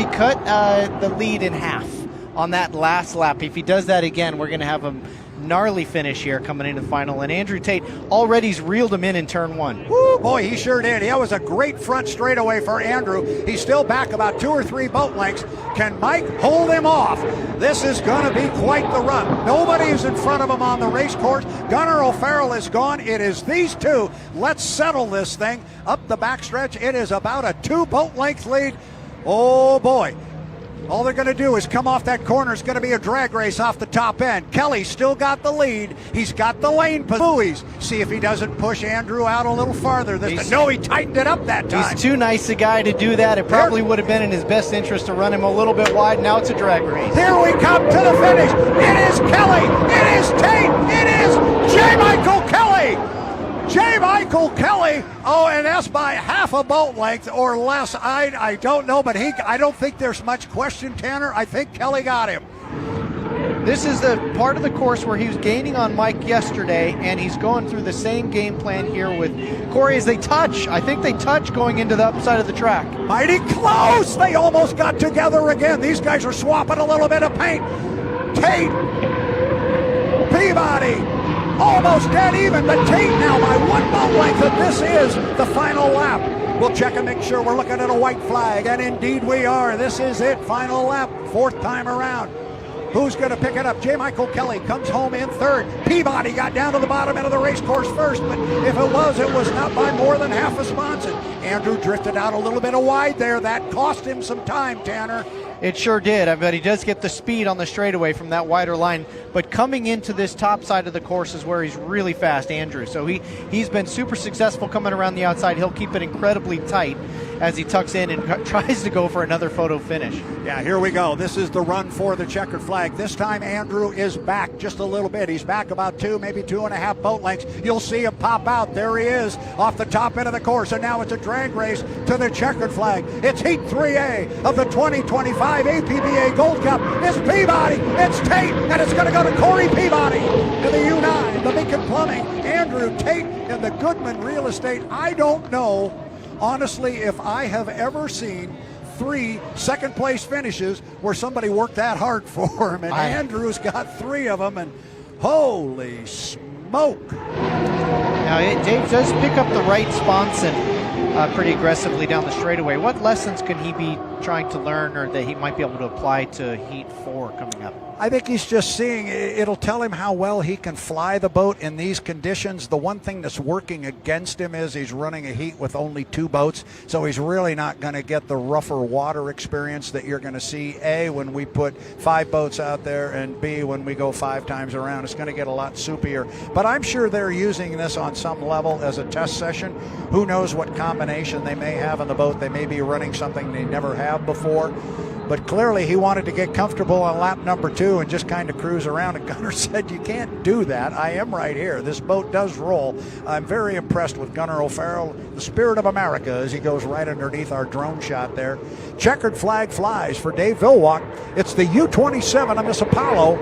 cut the lead in half on that last lap. If he does that again, we're going to have him gnarly finish here coming into the final. And Andrew Tate already's reeled him in turn 1. Woo, boy, he sure did. That was a great front straightaway for Andrew. He's still back about 2 or 3 boat lengths. Can Mike hold him off? This is going to be quite the run. Nobody is in front of him on the race course. Gunnar O'Farrell is gone. It is these two. Let's settle this thing up the backstretch. It is about a 2 boat length lead. Oh boy. All they're going to do is come off that corner. It's going to be a drag race off the top end. Kelly's still got the lead. He's got the lane buoys. See if he doesn't push Andrew out a little farther. No, he tightened it up that time. He's too nice a guy to do that. It probably would have been in his best interest to run him a little bit wide. Now it's a drag race. Here we come to the finish. It is Kelly. It is Tate. It is J. Michael Kelly. J. Michael Kelly. Oh, and that's by half a boat length or less. I don't know, but I don't think there's much question, Tanner. I think Kelly got him. This is the part of the course where he was gaining on Mike yesterday, and he's going through the same game plan here with Corey as they touch. I think they touch going into the upside of the track. Mighty close. They almost got together again. These guys are swapping a little bit of paint. Tate, Peabody, almost dead even, but Tate now by 1 boat length, and this is the final lap. We'll check and make sure we're looking at a white flag, and indeed we are. This is it, final lap, 4th time around. Who's going to pick it up? J. Michael Kelly comes home in 3rd. Peabody got down to the bottom end of the race course first, but if it was not by more than half a sponson. Andrew drifted out a little bit wide there. That cost him some time, Tanner. It sure did. I bet he does get the speed on the straightaway from that wider line. But coming into this top side of the course is where he's really fast, Andrew. So he's been super successful coming around the outside. He'll keep it incredibly tight as he tucks in and tries to go for another photo finish. Yeah, here we go. This is the run for the checkered flag. This time Andrew is back just a little bit. He's back about 2, maybe 2.5 boat lengths. You'll see him pop out. There he is off the top end of the course. And now it's a drag race to the checkered flag. It's Heat 3A of the 2025 APBA Gold Cup. It's Peabody, it's Tate, and it's going to go to Corey Peabody in the U9, the Beacon Plumbing, Andrew Tate in the Goodman Real Estate. I don't know, honestly, if I have ever seen 3 second-place finishes where somebody worked that hard for him, and Andrew's got 3 of them, and holy smoke. Now, Dave does pick up the right sponson pretty aggressively down the straightaway. What lessons could he be trying to learn or that he might be able to apply to Heat 4 coming up? I think he's just seeing, it'll tell him how well he can fly the boat in these conditions. The one thing that's working against him is he's running a heat with only 2 boats, so he's really not going to get the rougher water experience that you're going to see, A, when we put 5 boats out there, and B, when we go 5 times around. It's going to get a lot soupier. But I'm sure they're using this on some level as a test session. Who knows what combination they may have in the boat. They may be running something they never have before. But clearly he wanted to get comfortable on lap number 2 and just kind of cruise around, and Gunnar said, you can't do that. I am right here. This boat does roll. I'm very impressed with Gunnar O'Farrell, the spirit of America, as he goes right underneath our drone shot there. Checkered flag flies for Dave Villwalk. It's the U-27 of Miss Apollo.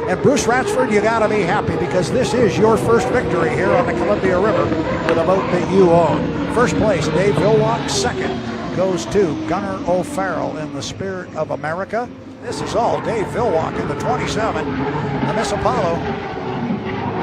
And Bruce Ratsford, you got to be happy because this is your first victory here on the Columbia River with a boat that you own. First place, Dave Villwalk. Second goes to Gunnar O'Farrell in the spirit of America. This is all Dave Villwalk in the 27, the Miss Apollo.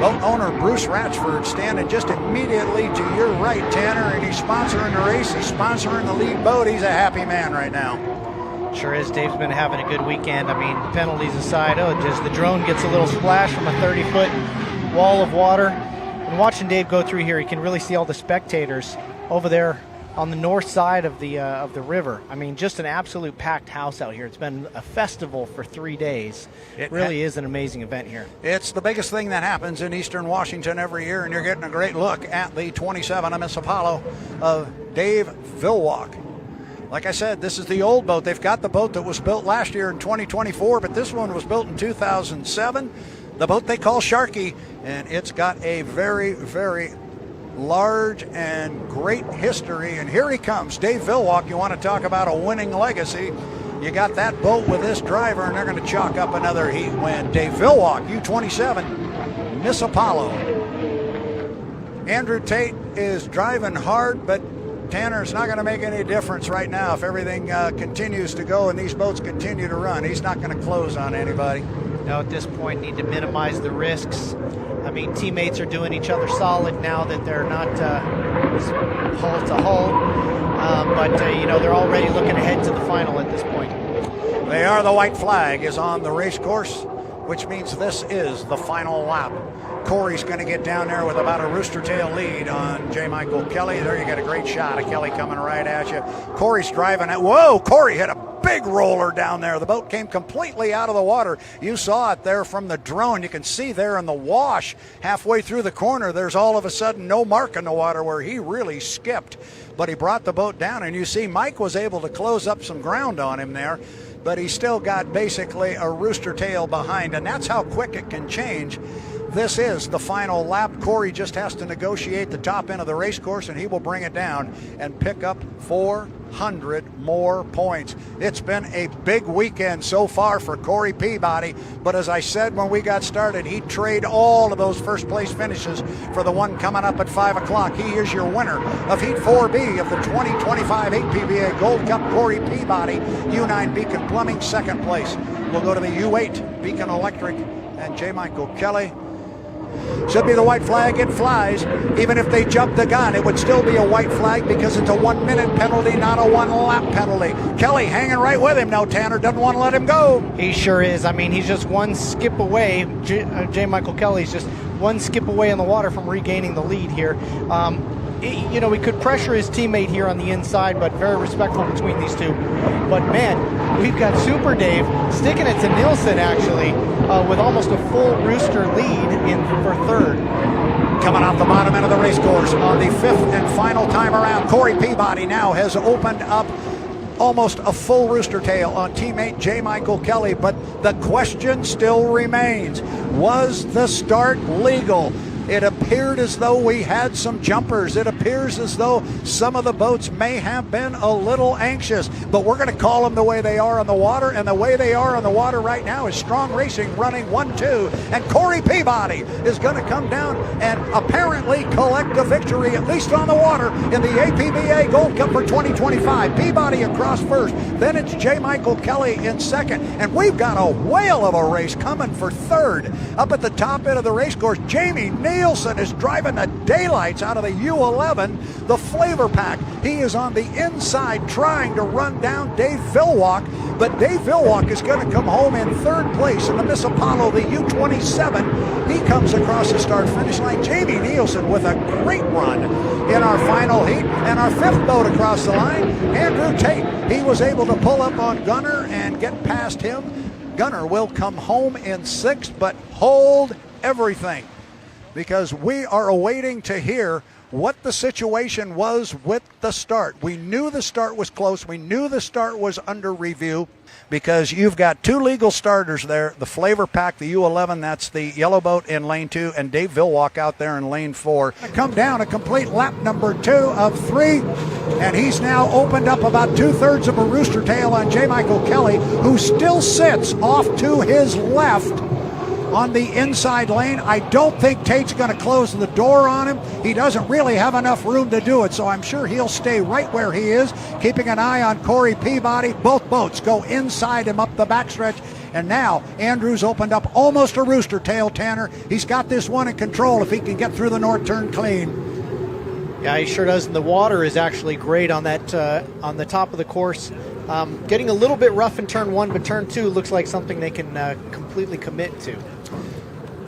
Boat owner Bruce Ratsford standing just immediately to your right, Tanner, and he's sponsoring the race. He's sponsoring the lead boat. He's a happy man right now. Sure is. Dave's been having a good weekend. I mean, penalties aside, just the drone gets a little splash from a 30-foot wall of water. And watching Dave go through here, you can really see all the spectators over there on the north side of the river. I mean, just an absolute packed house out here. It's been a festival for 3 days. It really is an amazing event here. It's the biggest thing that happens in Eastern Washington every year, and you're getting a great look at the 27 of Miss Apollo of Dave Villwalk. Like I said, this is the old boat. They've got the boat that was built last year in 2024, but this one was built in 2007. The boat they call Sharky, and it's got a very, very large and great history. And here he comes, Dave Villwalk. You want to talk about a winning legacy? You got that boat with this driver, and they're going to chalk up another heat win. Dave Villwalk, U-27, Miss Apollo. Andrew Tate is driving hard, but Tanner, it's not going to make any difference right now if everything continues to go and these boats continue to run. He's not going to close on anybody. No, at this point, need to minimize the risks. I mean, teammates are doing each other solid now that they're not hull to hull. But they're already looking ahead to the final at this point. They are. The white flag is on the race course, which means this is the final lap. Corey's going to get down there with about a rooster tail lead on J. Michael Kelly. There you get a great shot of Kelly coming right at you. Corey's driving it. Whoa, Corey hit a big roller down there. The boat came completely out of the water. You saw it there from the drone. You can see there in the wash halfway through the corner, there's all of a sudden no mark in the water where he really skipped. But he brought the boat down, and you see Mike was able to close up some ground on him there, but he still got basically a rooster tail behind, and that's how quick it can change. This is the final lap. Corey just has to negotiate the top end of the race course, and he will bring it down and pick up 400 more points. It's been a big weekend so far for Corey Peabody, but as I said when we got started, he'd trade all of those first place finishes for the one coming up at 5 o'clock. He is your winner of Heat 4B of the 2025 8PBA Gold Cup. Corey Peabody, U9 Beacon Plumbing, second place. We'll go to the U8 Beacon Electric and J. Michael Kelly. Should be the white flag. It flies. Even if they jump the gun, it would still be a white flag because it's a 1 minute penalty, not a 1 lap penalty. Kelly hanging right with him now. Tanner doesn't want to let him go. He sure is. I mean, he's just one skip away. J. Michael Kelly's just one skip away in the water from regaining the lead here. He could pressure his teammate here on the inside, but very respectful between these two. But man, we've got Super Dave sticking it to Nilsen actually, with almost a full rooster lead for third. Coming off the bottom end of the race course on the fifth and final time around, Corey Peabody now has opened up almost a full rooster tail on teammate J. Michael Kelly, but the question still remains, was the start legal? It appeared as though we had some jumpers. It appears as though some of the boats may have been a little anxious, but we're going to call them the way they are on the water, and the way they are on the water right now is Strong Racing running 1-2, and Corey Peabody is going to come down and apparently collect a victory, at least on the water, in the APBA Gold Cup for 2025. Peabody across first, then it's J. Michael Kelly in second, and we've got a whale of a race coming for third. Up at the top end of the race course, Jamie Nilsen is driving the daylights out of the U11, the FLAV-R-PAC. He is on the inside trying to run down Dave Villwalk, but Dave Villwalk is going to come home in third place in the Miss Apollo, the U27. He comes across the start-finish line. Jamie Nilsen with a great run in our final heat, and our fifth boat across the line, Andrew Tate. He was able to pull up on Gunnar and get past him. Gunnar will come home in sixth, but hold everything, because we are awaiting to hear what the situation was with the start. We knew the start was close. We knew the start was under review, because you've got two legal starters there, the FLAV-R-PAC, the U11, that's the yellow boat in lane 2, and Dave Villwalk out there in lane 4. Come down a complete lap number 2 of 3, and he's now opened up about 2/3 of a rooster tail on J. Michael Kelly, who still sits off to his left on the inside lane. I don't think Tate's going to close the door on him. He doesn't really have enough room to do it, so I'm sure he'll stay right where he is, keeping an eye on Corey Peabody. Both boats go inside him up the backstretch, and now Andrews opened up almost a rooster tail, Tanner. He's got this one in control if he can get through the north turn clean. Yeah, he sure does. And the water is actually great on that on the top of the course. Getting a little bit rough in turn 1, but turn 2 looks like something they can completely commit to.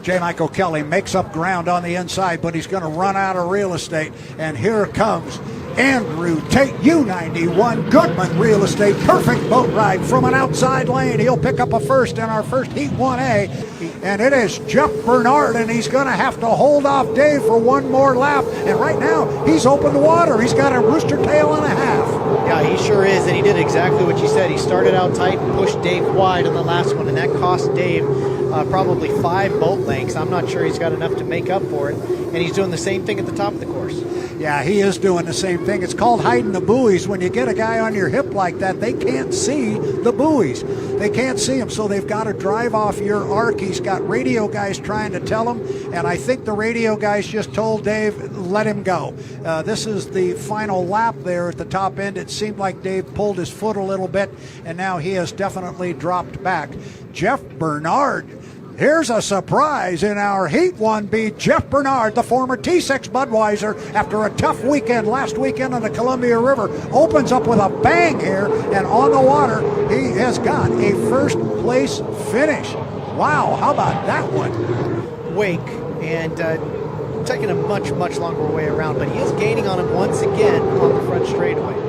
J. Michael Kelly makes up ground on the inside, but he's going to run out of real estate. And here comes Andrew Tate, U91 Goodman Real Estate. Perfect boat ride from an outside lane. He'll pick up a first in our first Heat 1A. And it is Jeff Bernard, and he's going to have to hold off Dave for one more lap. And right now, he's open the water. He's got a rooster tail and a half. Yeah, he sure is, and he did exactly what you said. He started out tight and pushed Dave wide on the last one, and that cost Dave probably 5 boat lengths. I'm not sure he's got enough to make up for it, and he's doing the same thing at the top of the course. Yeah, he is doing the same thing. It's called hiding the buoys. When you get a guy on your hip like that, they can't see the buoys. They can't see him, so they've got to drive off your arc. He's got radio guys trying to tell him, and I think the radio guys just told Dave, let him go. This is the final lap there at the top end. It seemed like Dave pulled his foot a little bit, and now he has definitely dropped back. Jeff Bernard Here's a surprise in our Heat 1B. Jeff Bernard, the former T6 Budweiser, after a tough weekend last weekend on the Columbia River, opens up with a bang here, and on the water, he has got a first place finish. Wow, how about that one? Wake, and taking a much longer way around, but he is gaining on him once again on the front straightaway.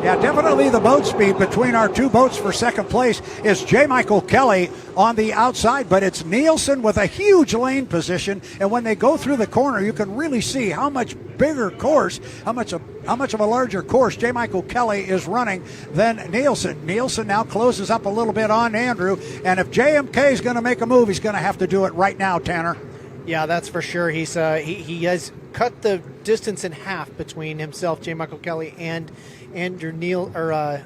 Yeah, definitely the boat speed between our two boats for second place is J. Michael Kelly on the outside, but it's Nilsen with a huge lane position, and when they go through the corner, you can really see how much bigger course, how much of a larger course J. Michael Kelly is running than Nilsen. Nilsen now closes up a little bit on Andrew, and if JMK is going to make a move, he's going to have to do it right now, Tanner. Yeah, that's for sure. He's he has cut the distance in half between himself, J. Michael Kelly, and Andrew Nilsen.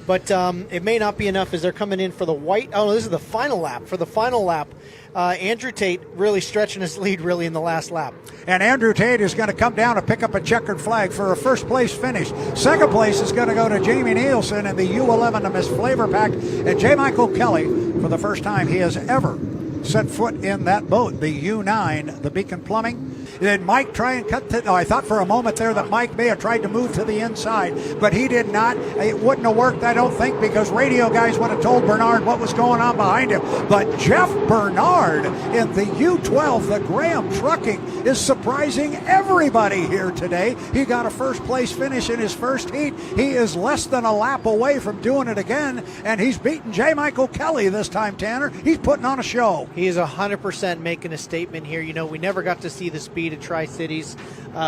But it may not be enough as they're coming in for the white. Oh, no, this is the final lap. For the final lap, Andrew Tate really stretching his lead really in the last lap. And Andrew Tate is going to come down to pick up a checkered flag for a first place finish. Second place is going to go to Jamie Nilsen in the U11 to Miss FLAV-R-PAC. And J. Michael Kelly, for the first time he has ever set foot in that boat, the U9, the Beacon Plumbing. Did Mike try and cut the... I thought for a moment there that Mike may have tried to move to the inside, but he did not. It wouldn't have worked, I don't think, because radio guys would have told Bernard what was going on behind him. But Jeff Bernard in the U12, the Graham Trucking, is surprising everybody here today. He got a first place finish in his first heat. He is less than a lap away from doing it again, and he's beaten J. Michael Kelly this time, Tanner. He's putting on a show. He is 100% making a statement here. You know, we never got to see the speed of Tri-Cities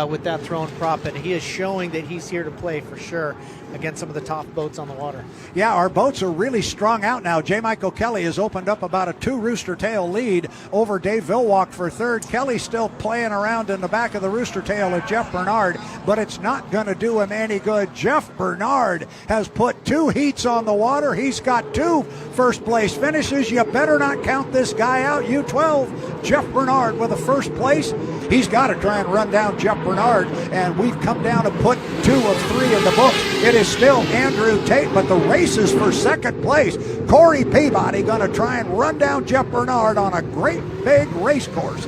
with that thrown prop, and he is showing that he's here to play for sure against some of the top boats on the water. Yeah, our boats are really strung out now. J. Michael Kelly has opened up about a 2 rooster tail lead over Dave Vilwalk for third. Kelly's still playing around in the back of the rooster tail of Jeff Bernard, but it's not going to do him any good. Jeff Bernard has put 2 heats on the water. He's got 2 first place finishes. You better not count this guy out. U12, Jeff Bernard with a first place. He's got to try and run down Jeff Bernard, and we've come down to put 2 of 3 in the books. It is still Andrew Tate, but the race is for second place. Corey Peabody going to try and run down Jeff Bernard on a great big race course.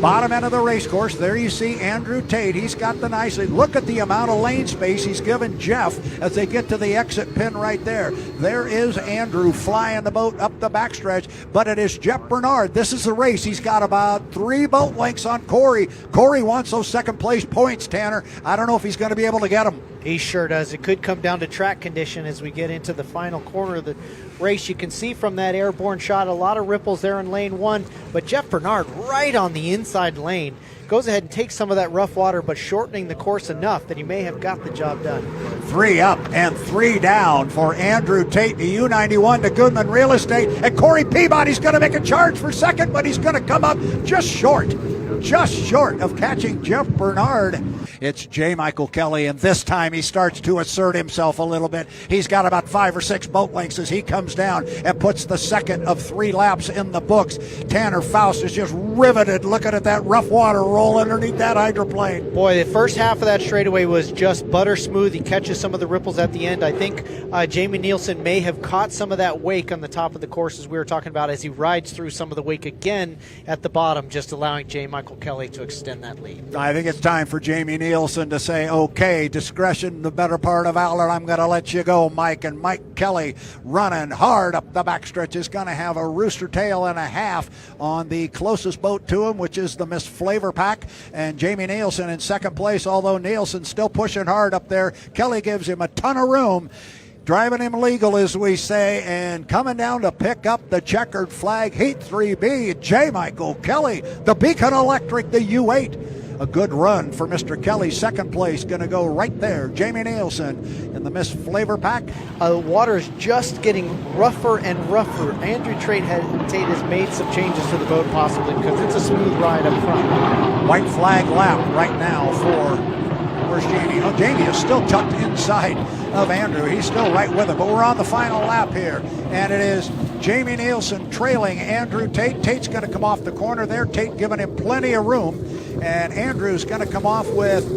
Bottom end of the race course, there you see Andrew Tate. He's got the nice, look at the amount of lane space he's given Jeff as they get to the exit pin right there. There is Andrew flying the boat up the backstretch, but it is Jeff Bernard. This is the race. He's got about 3 boat lengths on Corey. Corey wants those second place points, Tanner. I don't know if he's going to be able to get them. He sure does. It could come down to track condition as we get into the final corner of the race. You can see from that airborne shot a lot of ripples there in lane 1, but Jeff Bernard right on the inside lane goes ahead and takes some of that rough water, but shortening the course enough that he may have got the job done. 3 up and 3 down for Andrew Tate, the U91 to Goodman Real Estate, and Corey Peabody's going to make a charge for second, but he's going to come up just short of catching Jeff Bernard. It's J. Michael Kelly, and this time he starts to assert himself a little bit. He's got about 5 or 6 boat lengths as he comes down and puts the second of 3 laps in the books. Tanner Faust is just riveted looking at that rough water roll underneath that hydroplane. Boy, the first half of that straightaway was just butter smooth. He catches some of the ripples at the end. I think Jamie Nilsen may have caught some of that wake on the top of the course as we were talking about as he rides through some of the wake again at the bottom, just allowing J. Michael Kelly to extend that lead. I think it's time for Jamie Nilsen to say, okay, discretion, the better part of valor, I'm going to let you go, Mike. And Mike Kelly running hard up the backstretch is going to have a rooster tail and a half on the closest boat to him, which is the Miss FLAV-R-PAC. And Jamie Nilsen in second place, although Nilsen's still pushing hard up there. Kelly gives him a ton of room. Driving him legal, as we say, and coming down to pick up the checkered flag, Heat 3B, J. Michael Kelly, the Beacon Electric, the U8. A good run for Mr. Kelly. Second place going to go right there. Jamie Nilsen in the Miss FLAV-R-PAC. The water is just getting rougher and rougher. Andrew Tate has made some changes to the boat possibly because it's a smooth ride up front. White flag lap right now for, where's Jamie? Oh, Jamie is still tucked inside of Andrew. He's still right with him, but we're on the final lap here, and it is Jamie Nilsen trailing Andrew Tate. Tate's going to come off the corner there. Tate giving him plenty of room, and Andrew's going to come off with,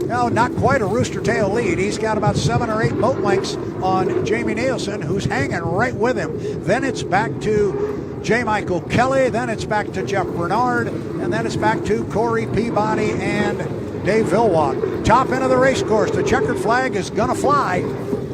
no, not quite a rooster tail lead. He's got about 7 or 8 boat lengths on Jamie Nilsen, who's hanging right with him. Then it's back to J. Michael Kelly, then it's back to Jeff Bernard, and then it's back to Corey Peabody and Dave Villwalk. Top end of the race course, the checkered flag is going to fly,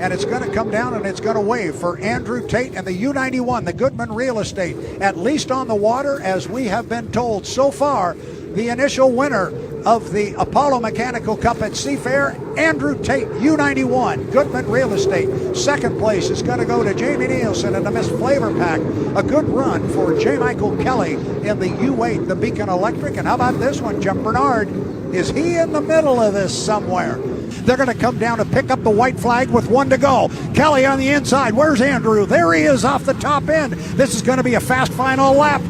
and it's going to come down and it's going to wave for Andrew Tate and the U91, the Goodman Real Estate, at least on the water, as we have been told so far. The initial winner of the Apollo Mechanical Cup at Seafair, Andrew Tate, U91, Goodman Real Estate. Second place is going to go to Jamie Nilsen and the Miss FLAV-R-PAC. A good run for J. Michael Kelly in the U8, the Beacon Electric. And how about this one, Jeff Bernard? Is he in the middle of this somewhere? They're going to come down to pick up the white flag with 1 to go. Kelly on the inside. Where's Andrew? There he is off the top end. This is going to be a fast final lap.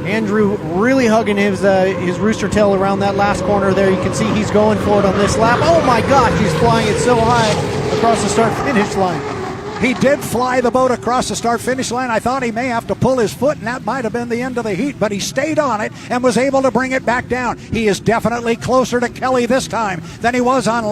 Andrew really hugging his rooster tail around that last corner there. You can see he's going for it on this lap. Oh my gosh, he's flying it so high across the start-finish line. He did fly the boat across the start-finish line. I thought he may have to pull his foot, and that might have been the end of the heat, but he stayed on it and was able to bring it back down. He is definitely closer to Kelly this time than he was on the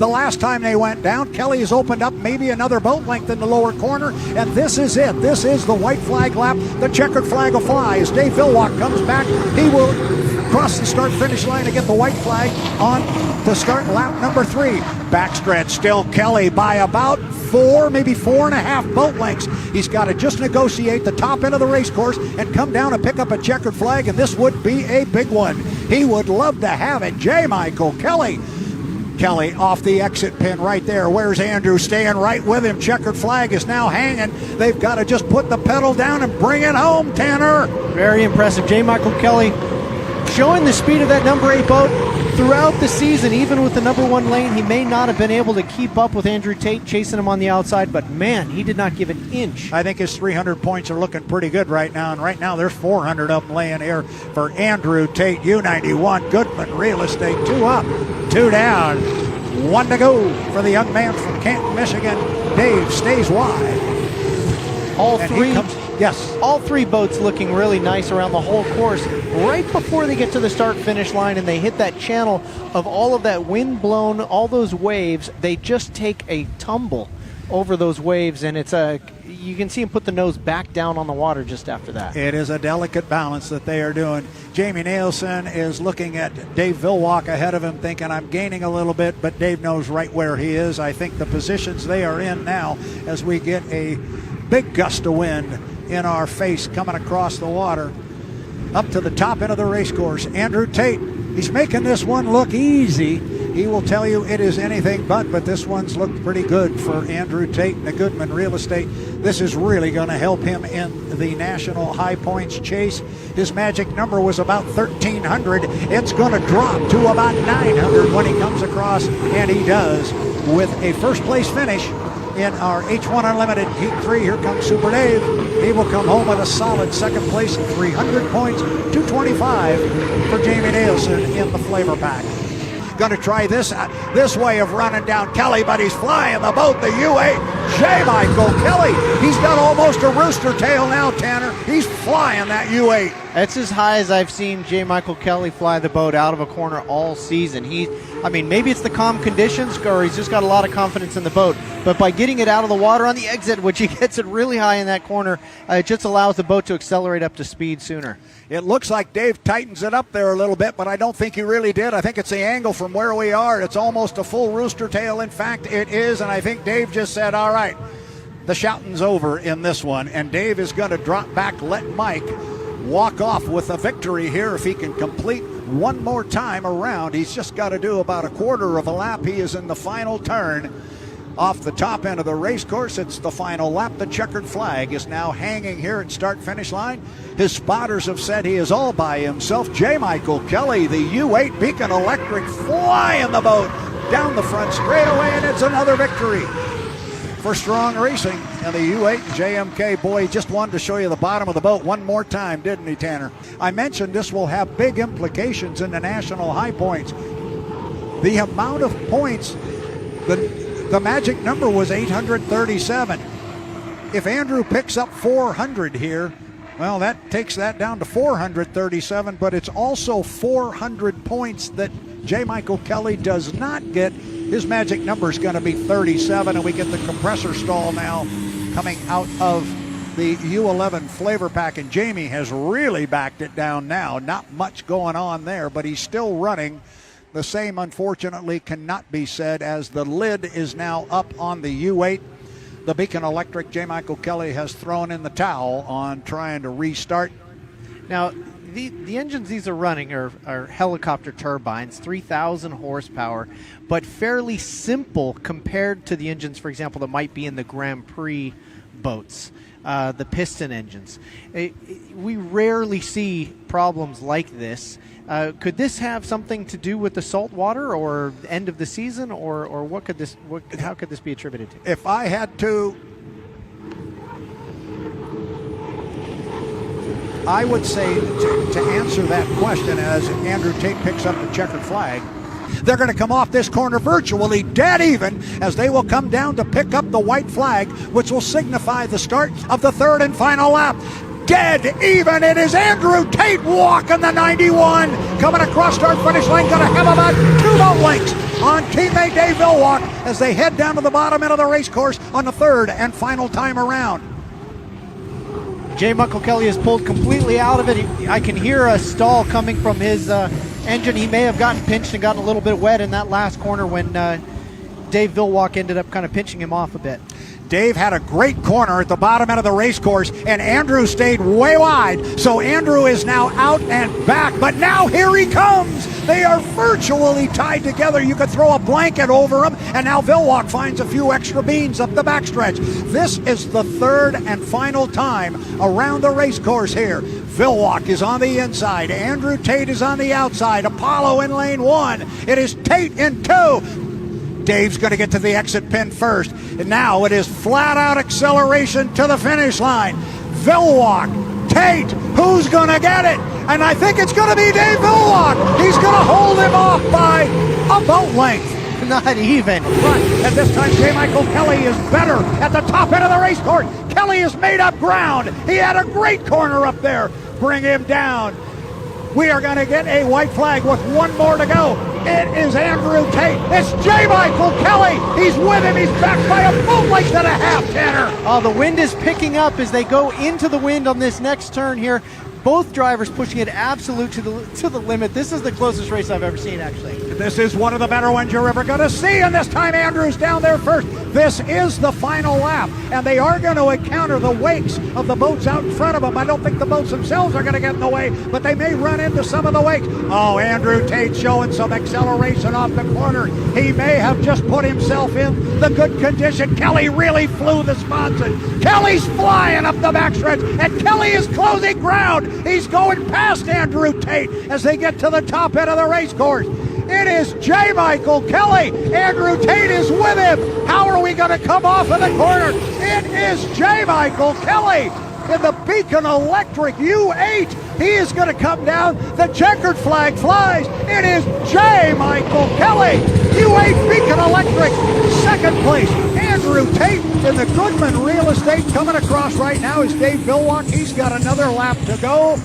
last time they went down. Kelly has opened up maybe another boat length in the lower corner, and this is it. This is the white flag lap. The checkered flag will fly as Dave Villwalk comes back. He will cross the start-finish line to get the white flag on to start lap number 3. Backstretch still Kelly by about 4, maybe 4.5 boat lengths. He's got to just negotiate the top end of the race course and come down and pick up a checkered flag, and this would be a big one. He would love to have it. J. Michael Kelly. Kelly off the exit pin right there. Where's Andrew? Staying right with him. Checkered flag is now hanging. They've got to just put the pedal down and bring it home, Tanner. Very impressive. J. Michael Kelly showing the speed of that number 8 boat throughout the season. Even with the number 1 lane, he may not have been able to keep up with Andrew Tate chasing him on the outside, but man, he did not give an inch. I think his 300 points are looking pretty good right now, and right now there's 400 of them laying here for Andrew Tate, U91, Goodman Real Estate. 2 up, 2 down, 1 to go for the young man from Canton, Michigan. Dave stays wide. All three boats looking really nice around the whole course. Right before they get to the start-finish line and they hit that channel of all of that wind-blown, all those waves, they just take a tumble over those waves, and you can see him put the nose back down on the water just after that. It is a delicate balance that they are doing. Jamie Nilsen is looking at Dave Villwalk ahead of him, thinking, I'm gaining a little bit, but Dave knows right where he is. I think the positions they are in now, as we get a big gust of wind in our face coming across the water up to the top end of the race course. Andrew Tate, he's making this one look easy. He will tell you it is anything but this one's looked pretty good for Andrew Tate and the Goodman Real Estate. This is really going to help him in the national high points chase. His magic number was about 1,300. It's going to drop to about 900 when he comes across, and he does, with a first place finish in our H1 Unlimited Heat 3. Here comes Super Dave. He will come home with a solid second place, 300 points, 225 for Jamie Nilsen in the FLAV-R-PAC. Going to try this way of running down Kelly, but he's flying the boat, the U8. J. Michael Kelly. He's got almost a rooster tail now, Tanner. He's flying that U8. That's as high as I've seen J. Michael Kelly fly the boat out of a corner all season. Maybe it's the calm conditions, or he's just got a lot of confidence in the boat. But by getting it out of the water on the exit, which he gets it really high in that corner, it just allows the boat to accelerate up to speed sooner. It looks like Dave tightens it up there a little bit, but I don't think he really did. I think it's the angle from where we are. It's almost a full rooster tail. In fact, it is, and I think Dave just said, all right, the shouting's over in this one, and Dave is going to drop back, let Mike walk off with a victory here if he can complete one more time around. He's just got to do about a quarter of a lap. He is in the final turn off the top end of the race course. It's the final lap. The checkered flag is now hanging here at start-finish line. His spotters have said he is all by himself. J. Michael Kelly, the U8 Beacon Electric, flying the boat down the front straightaway, and it's another victory for Strong Racing and the U8 JMK. Boy, he just wanted to show you the bottom of the boat one more time, didn't he, Tanner? I mentioned this will have big implications in the national high points. The amount of points, the magic number was 837. If Andrew picks up 400 here, well, that takes that down to 437, but it's also 400 points that J. Michael Kelly does not get. His magic number is going to be 37, and we get the compressor stall now coming out of the U11 FLAV-R-PAC, and Jamie has really backed it down now. Not much going on there, but he's still running. The same, unfortunately, cannot be said as the lid is now up on the U8. The Beacon Electric, J. Michael Kelly, has thrown in the towel on trying to restart. Now, the engines these are running are helicopter turbines, 3,000 horsepower, but fairly simple compared to the engines, for example, that might be in the Grand Prix boats, the piston engines. We rarely see problems like this. Could this have something to do with the salt water or the end of the season, or how could this be attributed to? If I had to, I would say to answer that question as Andrew Tate picks up the checkered flag, they're going to come off this corner virtually dead even as they will come down to pick up the white flag, which will signify the start of the third and final lap. Dead even. It is Andrew Tate walking the 91. Coming across start finish line. Going to have about 2 boat lengths on teammate Dave Villwalk as they head down to the bottom end of the race course on the third and final time around. J. Michael Kelly is pulled completely out of it. I can hear a stall coming from his engine. He may have gotten pinched and gotten a little bit wet in that last corner when Dave Villwalk ended up kind of pinching him off a bit. Dave had a great corner at the bottom end of the race course, and Andrew stayed way wide. So Andrew is now out and back, but now here he comes. They are virtually tied together. You could throw a blanket over them, and now Villwalk finds a few extra beans up the backstretch. This is the third and final time around the race course here. Villwalk is on the inside. Andrew Tate is on the outside. Apollo in lane 1. It is Tate in 2. Dave's going to get to the exit pin first. And now it is flat-out acceleration to the finish line. Villwalk, Tate, who's going to get it? And I think it's going to be Dave Villwalk. He's going to hold him off by a boat length. Not even. But at this time, J. Michael Kelly is better at the top end of the race course. Kelly has made up ground. He had a great corner up there. Bring him down. We are going to get a white flag with 1 more to go. It is Andrew Tate. It's J. Michael Kelly. He's with him. He's back by a boat length and a half, Tanner. Oh, the wind is picking up as they go into the wind on this next turn here. Both drivers pushing it absolute to the limit. This is the closest race I've ever seen, actually. This is one of the better ones you're ever going to see, and this time Andrew's down there first. This is the final lap, and they are going to encounter the wakes of the boats out in front of them. I don't think the boats themselves are going to get in the way, but they may run into some of the wakes. Oh, Andrew Tate showing some acceleration off the corner. He may have just put himself in the good condition. Kelly really flew the sponson. Kelly's flying up the backstretch, and Kelly is closing ground. He's going past Andrew Tate as they get to the top end of the race course. It is J. Michael Kelly. Andrew Tate is with him. How are we going to come off of the corner? It is J. Michael Kelly in the Beacon Electric U8. He is going to come down. The checkered flag flies. It is J. Michael Kelly. U8 Beacon Electric. Second place. Andrew Tate in the Goodman Real Estate. Coming across right now is Dave Villwalk. He's got another lap to go.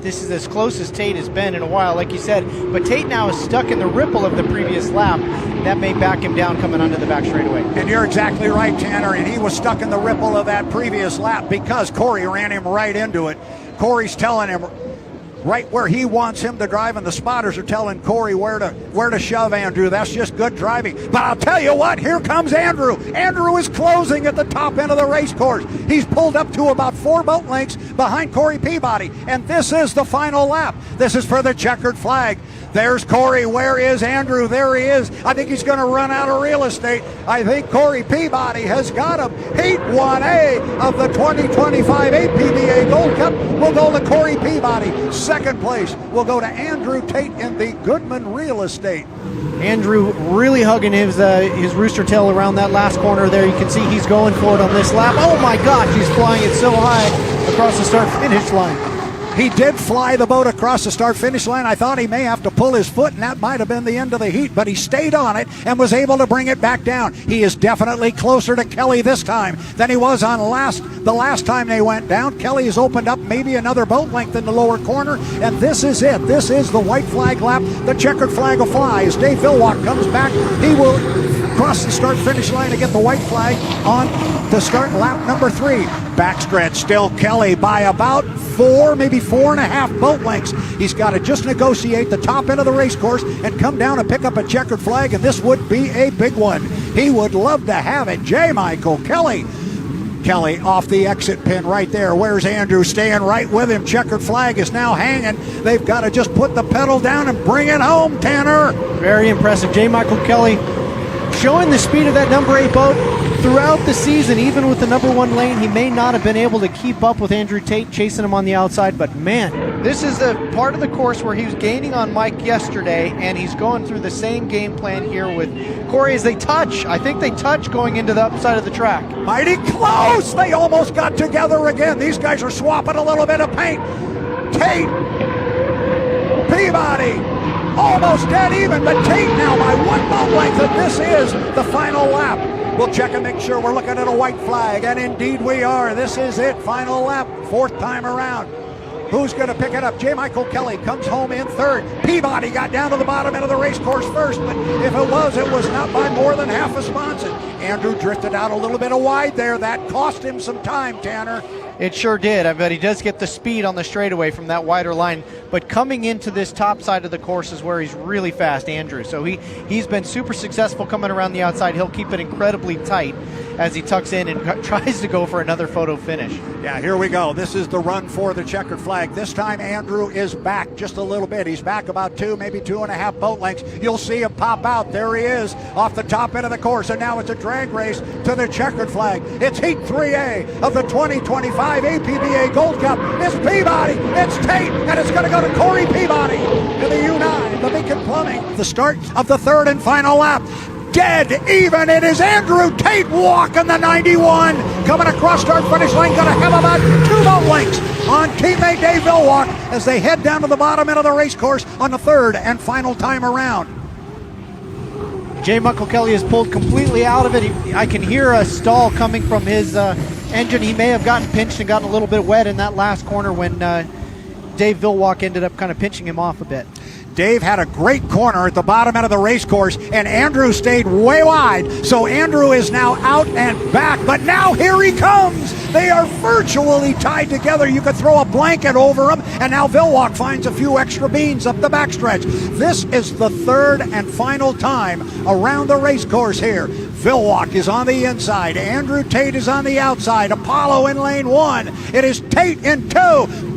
This is as close as Tate has been in a while, like you said. But Tate now is stuck in the ripple of the previous lap. That may back him down coming onto the back straightaway. And you're exactly right, Tanner. And he was stuck in the ripple of that previous lap because Corey ran him right into it. Corey's telling him right where he wants him to drive, and the spotters are telling Corey where to shove Andrew. That's just good driving. But I'll tell you what, here comes Andrew. Andrew is closing at the top end of the race course. He's pulled up to about 4 boat lengths behind Corey Peabody, and this is the final lap. This is for the checkered flag. There's Corey. Where is Andrew? There he is. I think he's going to run out of real estate. I think Corey Peabody has got him. Heat 1A of the 2025 APBA Gold Cup will go to Corey Peabody. Second place will go to Andrew Tate in the Goodman Real Estate. Andrew really hugging his rooster tail around that last corner there. You can see he's going for it on this lap. Oh my gosh, he's flying it so high across the start-finish line. He did fly the boat across the start-finish line. I thought he may have to pull his foot, and that might have been the end of the heat, but he stayed on it and was able to bring it back down. He is definitely closer to Kelly this time than he was on the last time they went down. Kelly has opened up maybe another boat length in the lower corner, and this is it. This is the white flag lap. The checkered flag will fly as Dave Villwock comes back. He will cross the start-finish line to get the white flag on to start lap number 3. Backstretch still Kelly by about 4, maybe 4.5 boat lengths. He's got to just negotiate the top end of the race course and come down and pick up a checkered flag, and this would be a big one. He would love to have it. J. Michael Kelly. Kelly off the exit pin right there. Where's Andrew? Staying right with him. Checkered flag is now hanging. They've got to just put the pedal down and bring it home, Tanner. Very impressive. J. Michael Kelly showing the speed of that number 8 boat throughout the season. Even with the number 1 lane, he may not have been able to keep up with Andrew Tate chasing him on the outside, but man, this is the part of the course where he was gaining on Mike yesterday, and he's going through the same game plan here with Corey as they touch. I think they touch going into the upside of the track. Mighty close. They almost got together again. These guys are swapping a little bit of paint. Tate, Peabody, almost dead even, but Tate now by 1 boat length, and this is the final lap. We'll check and make sure we're looking at a white flag, and indeed we are. This is it, final lap, 4th time around. Who's going to pick it up? J. Michael Kelly comes home in 3rd. Peabody got down to the bottom end of the race course first, but if it was not by more than half a sponson. Andrew drifted out a little bit wide there. That cost him some time, Tanner. It sure did. I bet he does get the speed on the straightaway from that wider line. But coming into this top side of the course is where he's really fast, Andrew. So he's been super successful coming around the outside. He'll keep it incredibly tight as he tucks in and tries to go for another photo finish. Yeah, here we go. This is the run for the checkered flag. This time Andrew is back just a little bit. He's back about 2, maybe 2.5 boat lengths. You'll see him pop out. There he is off the top end of the course. And now it's a drag race to the checkered flag. It's Heat 3A of the 2025 APBA Gold Cup. It's Peabody, it's Tate, and it's going to go to Corey Peabody in the U9, the Beacon Plumbing. The start of the 3rd and final lap. Dead even. It is Andrew Tate walking the 91. Coming across start finish line, going to have about 2 boat lengths on teammate Dave Villwock as they head down to the bottom end of the race course on the 3rd and final time around. J. Michael Kelly is pulled completely out of it. I can hear a stall coming from his engine. He may have gotten pinched and gotten a little bit wet in that last corner when Dave Villwock ended up kind of pinching him off a bit. Dave had a great corner at the bottom end of the race course, and Andrew stayed way wide. So Andrew is now out and back, but now here he comes. They are virtually tied together. You could throw a blanket over them, and now Villwock finds a few extra beans up the backstretch. This is the 3rd and final time around the race course here. Villwock is on the inside. Andrew Tate is on the outside. Apollo in lane 1. It is Tate in 2.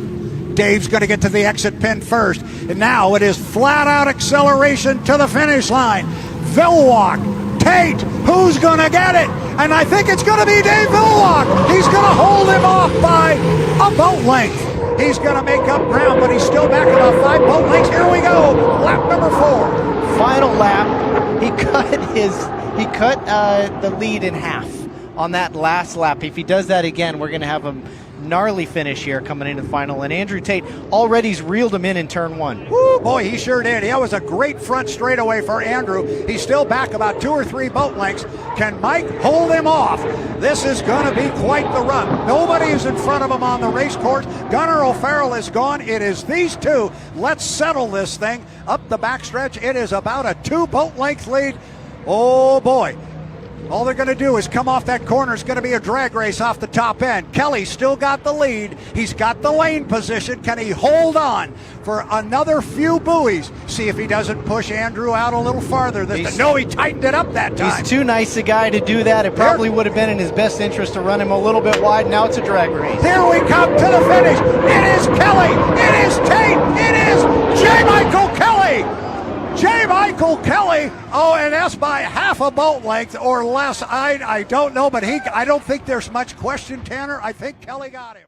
Dave's going to get to the exit pin first. And now it is flat-out acceleration to the finish line. Villwock, Tate, who's going to get it? And I think it's going to be Dave Villwock. He's going to hold him off by a boat length. He's going to make up ground, but he's still back about 5 boat lengths. Here we go, lap number 4. Final lap, he cut the lead in half on that last lap. If he does that again, we're going to have him gnarly finish here coming into the final. And Andrew Tate already's reeled him in turn 1. Woo, boy, he sure did. That was a great front straightaway for Andrew. He's still back about 2 or 3 boat lengths. Can Mike hold him off? This is going to be quite the run. Nobody is in front of him on the race course. Gunnar O'Farrell is gone. It is these two. Let's settle this thing up the backstretch. It is about a 2 boat length lead. Oh boy. All they're going to do is come off that corner. It's going to be a drag race off the top end. Kelly's still got the lead. He's got the lane position. Can he hold on for another few buoys? See if he doesn't push Andrew out a little farther. No, he tightened it up that time. He's too nice a guy to do that. It probably would have been in his best interest to run him a little bit wide. Now it's a drag race. Here we come to the finish. It is Kelly. It is Tate. It is J. Michael Kelly. J. Michael Kelly, and that's by half a boat length or less. I don't know, but I don't think there's much question, Tanner. I think Kelly got him.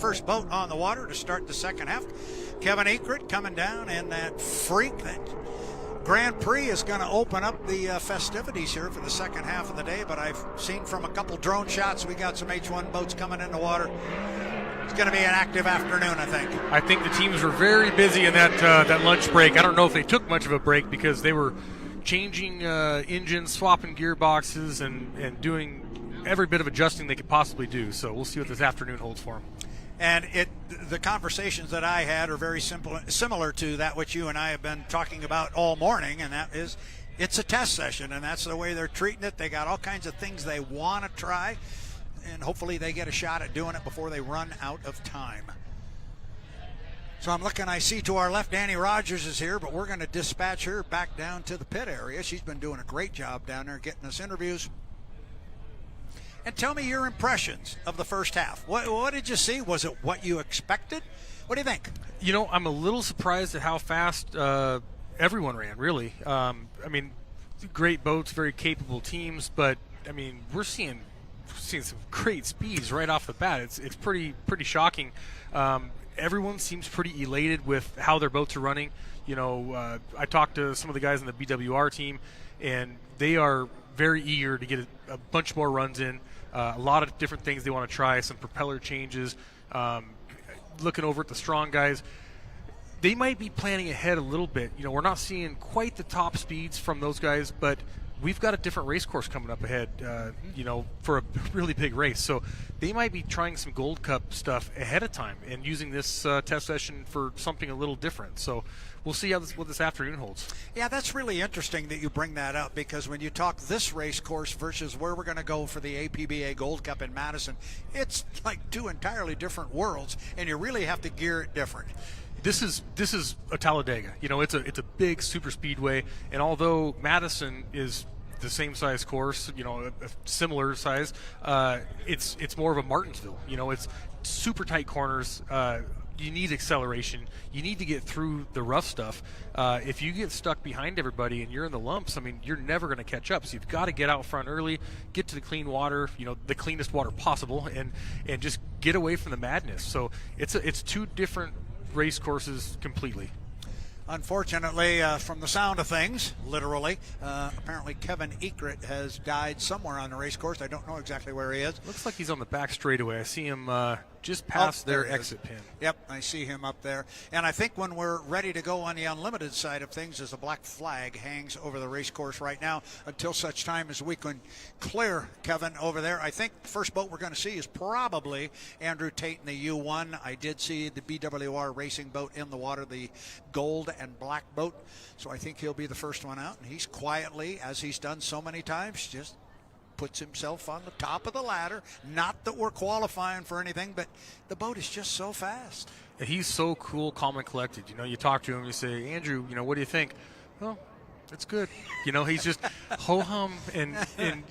first boat on the water to start the second half. Kevin Ekert coming down in that freak. That Grand Prix is going to open up the festivities here for the second half of the day, but I've seen from a couple drone shots we got some H1 boats coming in the water. It's going to be an active afternoon, I think. I think the teams were very busy in that lunch break. I don't know if they took much of a break because they were changing engines, swapping gearboxes, and doing every bit of adjusting they could possibly do. So we'll see what this afternoon holds for them. And the conversations that I had are very similar to that which you and I have been talking about all morning, and that is it's a test session, and that's the way they're treating it. They got all kinds of things they want to try, and hopefully they get a shot at doing it before they run out of time. So I'm looking, I see to our left, Danny Rogers is here, but we're going to dispatch her back down to the pit area. She's been doing a great job down there getting us interviews. And tell me your impressions of the first half. What did you see? Was it what you expected? What do you think? You know, I'm a little surprised at how fast everyone ran, really. I mean, great boats, very capable teams, but, I mean, we're seeing some great speeds right off the bat. It's pretty shocking. Everyone seems pretty elated with how their boats are running. You know, I talked to some of the guys on the BWR team, and they are very eager to get a bunch more runs in. A lot of different things they want to try, some propeller changes. Looking over at the strong guys, they might be planning ahead a little bit. You know, we're not seeing quite the top speeds from those guys, but we've got a different race course coming up ahead, you know, for a really big race. So they might be trying some Gold Cup stuff ahead of time and using this test session for something a little different. So we'll see what this afternoon holds. Yeah, that's really interesting that you bring that up, because when you talk this race course versus where we're going to go for the APBA Gold Cup in Madison, it's like two entirely different worlds, and you really have to gear it different. This is a Talladega. You know, it's a big super speedway, and although Madison is the same size course, you know, a similar size, it's more of a Martinsville. You know, it's super tight corners. You need acceleration. You need to get through the rough stuff. If you get stuck behind everybody and you're in the lumps, I mean, you're never going to catch up. So you've got to get out front early, get to the clean water, you know, the cleanest water possible, and just get away from the madness. So it's two different race courses completely. Unfortunately, from the sound of things, literally, apparently Kevin Ekert has died somewhere on the race course. I don't know exactly where he is. Looks like he's on the back straightaway. I see him just past their exit pin. Yep, I see him up there. And I think when we're ready to go on the unlimited side of things, as a black flag hangs over the race course right now until such time as we can clear Kevin over there. I think the first boat we're going to see is probably Andrew Tate in the U1. I did see the BWR racing boat in the water, the gold and black boat. So I think he'll be the first one out. And he's quietly, as he's done so many times, just puts himself on the top of the ladder. Not that we're qualifying for anything, but the boat is just so fast. He's so cool, calm, and collected. You know, you talk to him, you say, Andrew, you know, what do you think? Well, it's good. You know, he's just ho-hum, and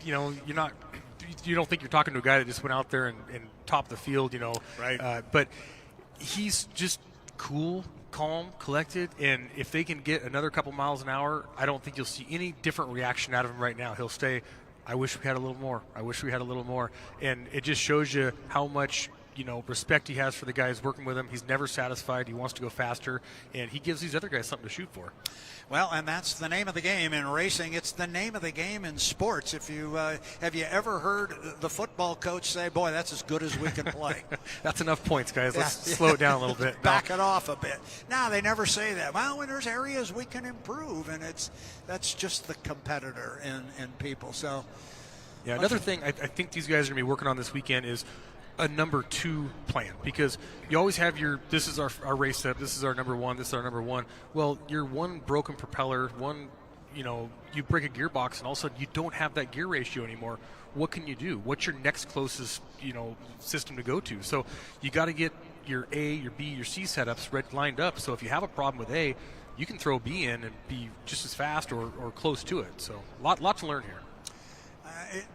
you know, you don't think you're talking to a guy that just went out there and topped the field, you know. Right. But he's just cool, calm, collected, and if they can get another couple miles an hour, I don't think you'll see any different reaction out of him right now. He'll stay, I wish we had a little more. I wish we had a little more. And it just shows you how much, you know, respect he has for the guys working with him. He's never satisfied. He wants to go faster, and he gives these other guys something to shoot for. Well, and that's the name of the game in racing. It's the name of the game in sports. If you have you ever heard the football coach say, boy, that's as good as we can play? That's enough points, guys. Let's slow it down a little bit. Back it off a bit. No, they never say that. Well, when there's areas we can improve, and that's just the competitor in people. So, yeah, another thing I think these guys are going to be working on this weekend is a number 2 plan, because you always have this is our race setup, this is our number 1, this is our number 1. Well, your one broken propeller, you know, you break a gearbox and all of a sudden you don't have that gear ratio anymore. What can you do? What's your next closest, you know, system to go to? So you got to get your A, your B, your C setups lined up. So if you have a problem with A, you can throw B in and be just as fast or close to it. So lot to learn here.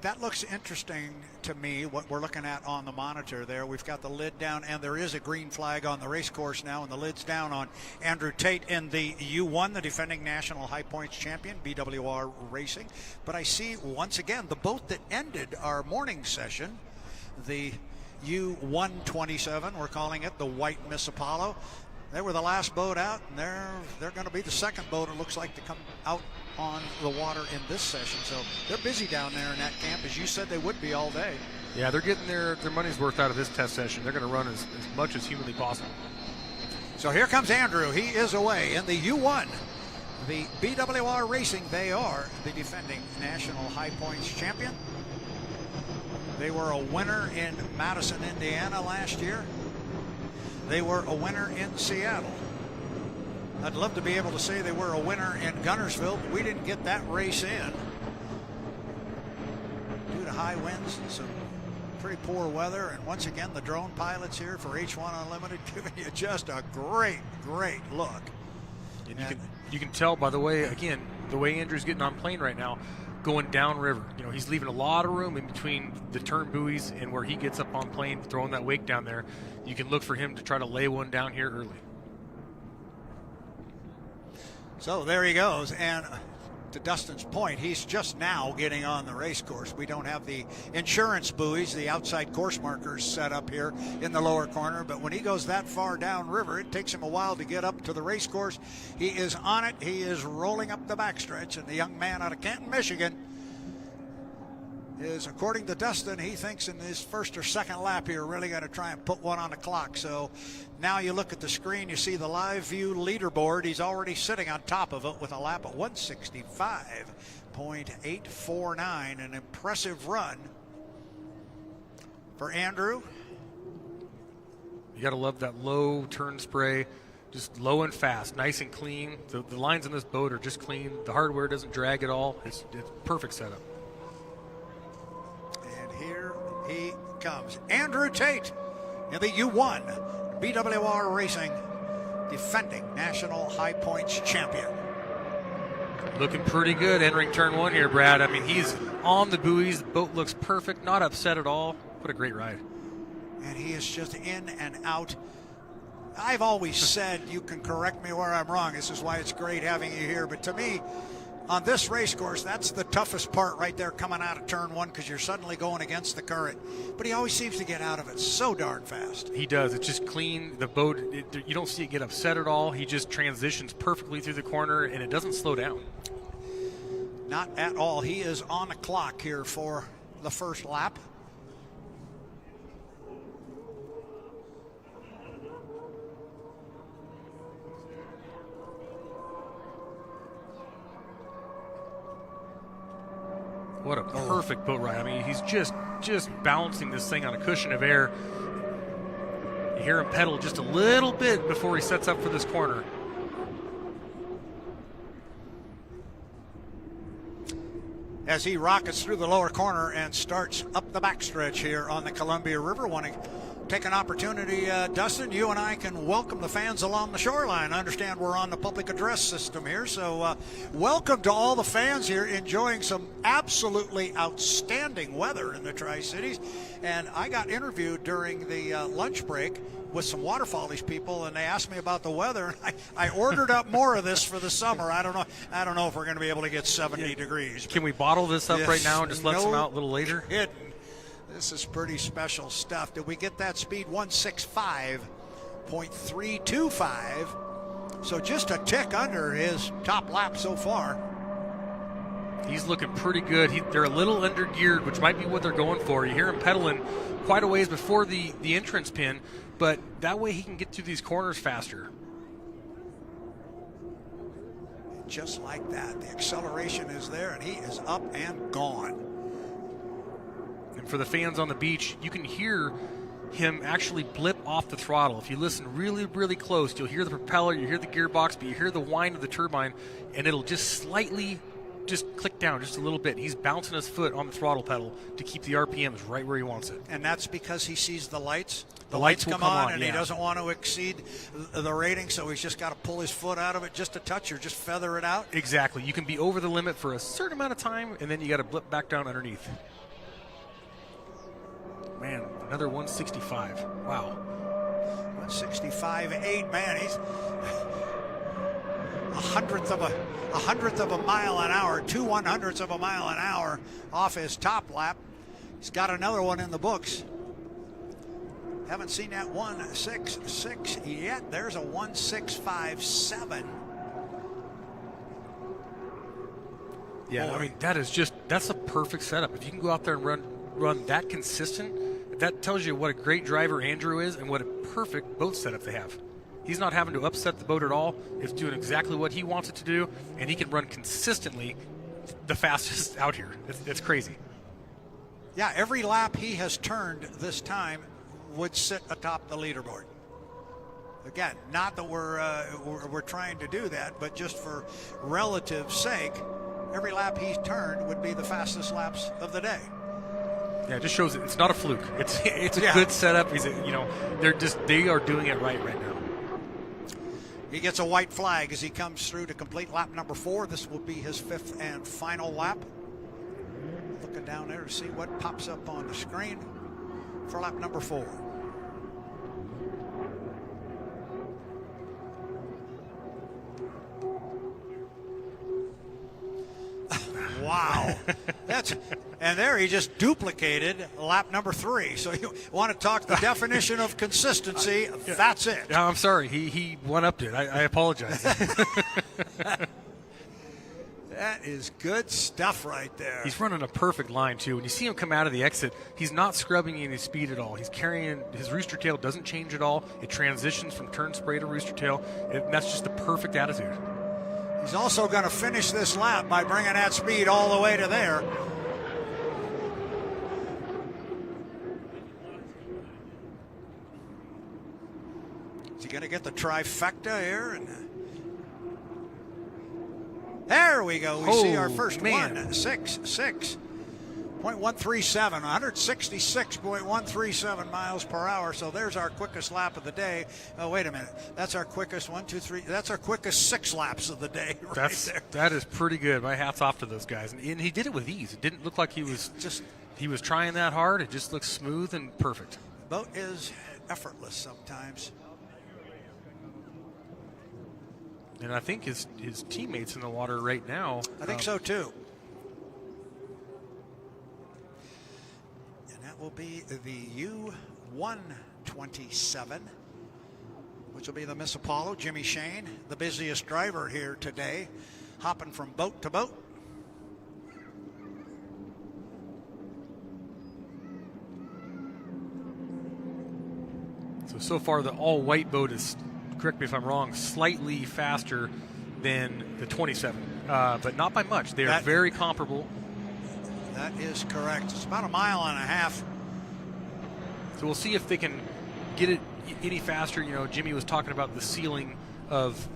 That looks interesting to me, what we're looking at on the monitor there. We've got the lid down, and there is a green flag on the race course now, and the lid's down on Andrew Tate in the U1, the defending national high points champion, BWR Racing. But I see, once again, the boat that ended our morning session, the U-127, we're calling it the White Miss Apollo. They were the last boat out, and they're going to be the second boat, it looks like, to come out on the water in this session. So they're busy down there in that camp, as you said they would be all day. Yeah, they're getting their money's worth out of this test session. They're going to run as much as humanly possible. So here comes Andrew. He is away in the U1. The BWR Racing, they are the defending national high points champion. They were a winner in Madison, Indiana last year. They were a winner in Seattle. I'd love to be able to say they were a winner in Gunnarsville, but we didn't get that race in due to high winds and some pretty poor weather. And once again, the drone pilots here for H1 Unlimited giving you just a great look. And you can tell by the way, again, the way Andrew's getting on plane right now, going downriver. You know, he's leaving a lot of room in between the turn buoys and where he gets up on plane, throwing that wake down there. You can look for him to try to lay one down here early. So there he goes. And to Dustin's point, he's just now getting on the race course. We don't have the insurance buoys, the outside course markers set up here in the lower corner, but when he goes that far downriver, it takes him a while to get up to the race course. He is on it. He is rolling up the backstretch, and the young man out of Canton, Michigan is, according to Dustin, he thinks in his first or second lap here, really got to try and put one on the clock. So now you look at the screen, you see the live view leaderboard. He's already sitting on top of it with a lap at 165.849, an impressive run for Andrew. You got to love that low turn spray, just low and fast, nice and clean. The lines in this boat are just clean. The hardware doesn't drag at all. It's perfect setup. Here he comes. Andrew Tate in the U1 BWR Racing, defending national high points champion. Looking pretty good entering turn one here, Brad. I mean, he's on the buoys. The boat looks perfect, not upset at all. What a great ride. And he is just in and out. I've always said, you can correct me where I'm wrong. This is why it's great having you here. But to me, on this race course, that's the toughest part right there, coming out of turn one, because you're suddenly going against the current. But he always seems to get out of it so darn fast. He does. It's just clean. The boat, you don't see it get upset at all. He just transitions perfectly through the corner, and it doesn't slow down. Not at all. He is on the clock here for the first lap. What a perfect boat ride. I mean, he's just balancing this thing on a cushion of air. You hear him pedal just a little bit before he sets up for this corner. As he rockets through the lower corner and starts up the backstretch here on the Columbia River. Want to take an opportunity, Dustin, you and I can welcome the fans along the shoreline. I understand we're on the public address system here, so welcome to all the fans here enjoying some absolutely outstanding weather in the Tri-Cities. And I got interviewed during the lunch break with some Water Follies people, and they asked me about the weather. I ordered up more of this for the summer. I don't know if we're going to be able to get 70 degrees. Can we bottle this up right now and just let some out a little later? This is pretty special stuff. Did we get that speed? 165.325. So just a tick under his top lap so far. He's looking pretty good. They're a little under geared, which might be what they're going for. You hear him pedaling quite a ways before the entrance pin, but that way he can get through these corners faster. Just like that. The acceleration is there, and he is up and gone. And for the fans on the beach, you can hear him actually blip off the throttle. If you listen really, really close, you'll hear the propeller, you hear the gearbox, but you hear the whine of the turbine, and it'll just slightly just click down just a little bit. He's bouncing his foot on the throttle pedal to keep the RPMs right where he wants it. And that's because he sees the lights. The lights come on, and he doesn't want to exceed the rating, so he's just got to pull his foot out of it just a touch or just feather it out. Exactly. You can be over the limit for a certain amount of time, and then you got to blip back down underneath. Man, another 165. Wow. 165.8, man. He's a hundredth of a mile an hour, 2/100ths of a mile an hour off his top lap. He's got another one in the books. Haven't seen that 1.66 yet. There's a 1.657. Yeah, Boy. I mean, that's a perfect setup. If you can go out there and run that consistent, that tells you what a great driver Andrew is and what a perfect boat setup they have. He's not having to upset the boat at all. It's doing exactly what he wants it to do, and he can run consistently the fastest out here. It's crazy. Yeah, every lap he has turned this time would sit atop the leaderboard. Again, not that we're trying to do that, but just for relative sake, every lap he's turned would be the fastest laps of the day. Yeah, it just shows it's not a fluke. It's a good setup. They are doing it right now. He gets a white flag as he comes through to complete lap number 4. This will be his 5th and final lap. Looking down there to see what pops up on the screen for lap number 4. Wow. And there he just duplicated lap number 3. So you want to talk the definition of consistency, that's it. Yeah, I'm sorry. He one-upped it. I apologize. That is good stuff right there. He's running a perfect line, too. When you see him come out of the exit, he's not scrubbing any speed at all. He's carrying his rooster tail, doesn't change at all. It transitions from turn spray to rooster tail. That's just the perfect attitude. He's also going to finish this lap by bringing that speed all the way to there. Is he going to get the trifecta here? And there we go. We see our first 1.66. 0.137, 166.137 miles per hour. So there's our quickest lap of the day. Oh, wait a minute. That's our quickest 1, 2, 3. That's our quickest 6 laps of the day right there. That is pretty good. My hat's off to those guys. And he did it with ease. It didn't look like he was trying that hard. It just looked smooth and perfect. The boat is effortless sometimes. And I think his teammates in the water right now. I think so too. Will be the U-127, which will be the Miss Apollo. Jimmy Shane, the busiest driver here today, hopping from boat to boat. So far the all-white boat is, correct me if I'm wrong, slightly faster than the 27, but not by much. They are very comparable. That is correct. It's about 1.5 miles. So we'll see if they can get it any faster. You know, Jimmy was talking about the ceiling of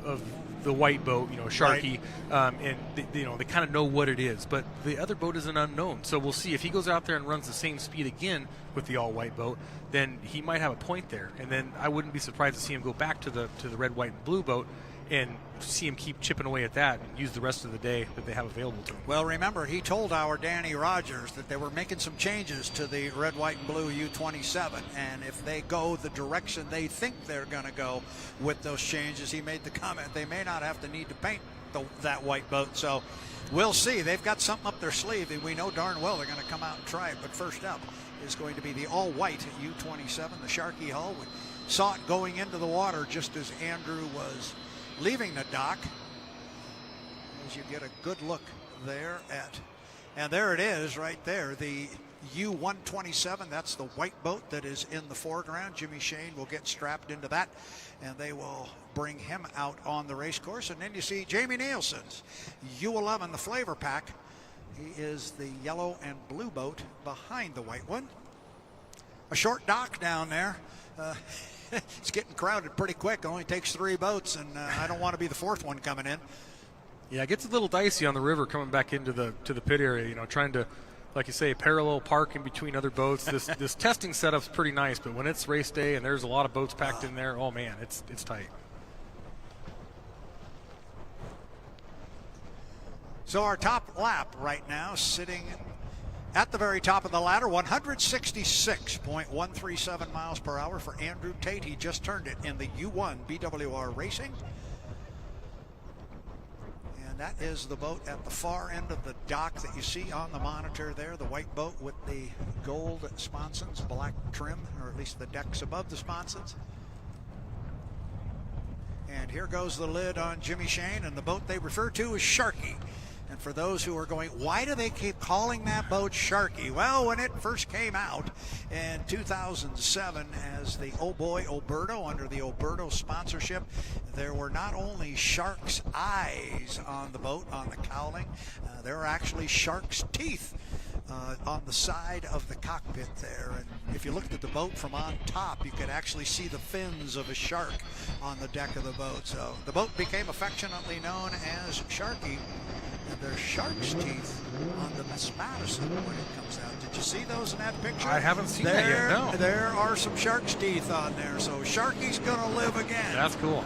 the white boat, Sharky, right. And they kind of know what it is. But the other boat is an unknown. So we'll see if he goes out there and runs the same speed again with the all-white boat, then he might have a point there. And then I wouldn't be surprised to see him go back to the red, white, and blue boat and see him keep chipping away at that and use the rest of the day that they have available to him. Well, remember, he told our Danny Rogers that they were making some changes to the red, white, and blue U-27, and if they go the direction they think they're going to go with those changes, he made the comment they may not have to need to paint that white boat. So we'll see. They've got something up their sleeve, and we know darn well they're going to come out and try it. But first up is going to be the all-white U-27, the Sharky hull. We saw it going into the water just as Andrew was leaving the dock, as you get a good look there and there it is right there, the U-127. That's the white boat that is in the foreground. Jimmy Shane will get strapped into that, and they will bring him out on the race course. And then you see Jamie Nilsen's U-11, the FLAV-R-PAC. He is the yellow and blue boat behind the white one. A short dock down there. It's getting crowded pretty quick. It only takes 3 boats, and I don't want to be the 4th one coming in. Yeah, it gets a little dicey on the river coming back into the pit area. Trying to, like you say, parallel park in between other boats. This testing setup's pretty nice, but when it's race day and there's a lot of boats packed in there, oh man, it's tight. So our top lap right now, sitting at the very top of the ladder, 166.137 miles per hour for Andrew Tate. He just turned it in the U1 BWR Racing. And And that is the boat at the far end of the dock that you see on the monitor there, the white boat with the gold sponsons, black trim, or at least the decks above the sponsons. And here goes the lid on Jimmy Shane, and the boat they refer to as Sharky. And for those who are going, why do they keep calling that boat Sharky? Well, when it first came out in 2007 as the Oh Boy Oberto, under the Oberto sponsorship, there were not only shark's eyes on the boat, on the cowling, there were actually shark's teeth on the side of the cockpit there. And if you looked at the boat from on top, you could actually see the fins of a shark on the deck of the boat. So the boat became affectionately known as Sharky. And there's shark's teeth on the Miss Madison when it comes out. Did you see those in that picture? I haven't seen that yet, no. There are some shark's teeth on there, so Sharky's going to live again. That's cool.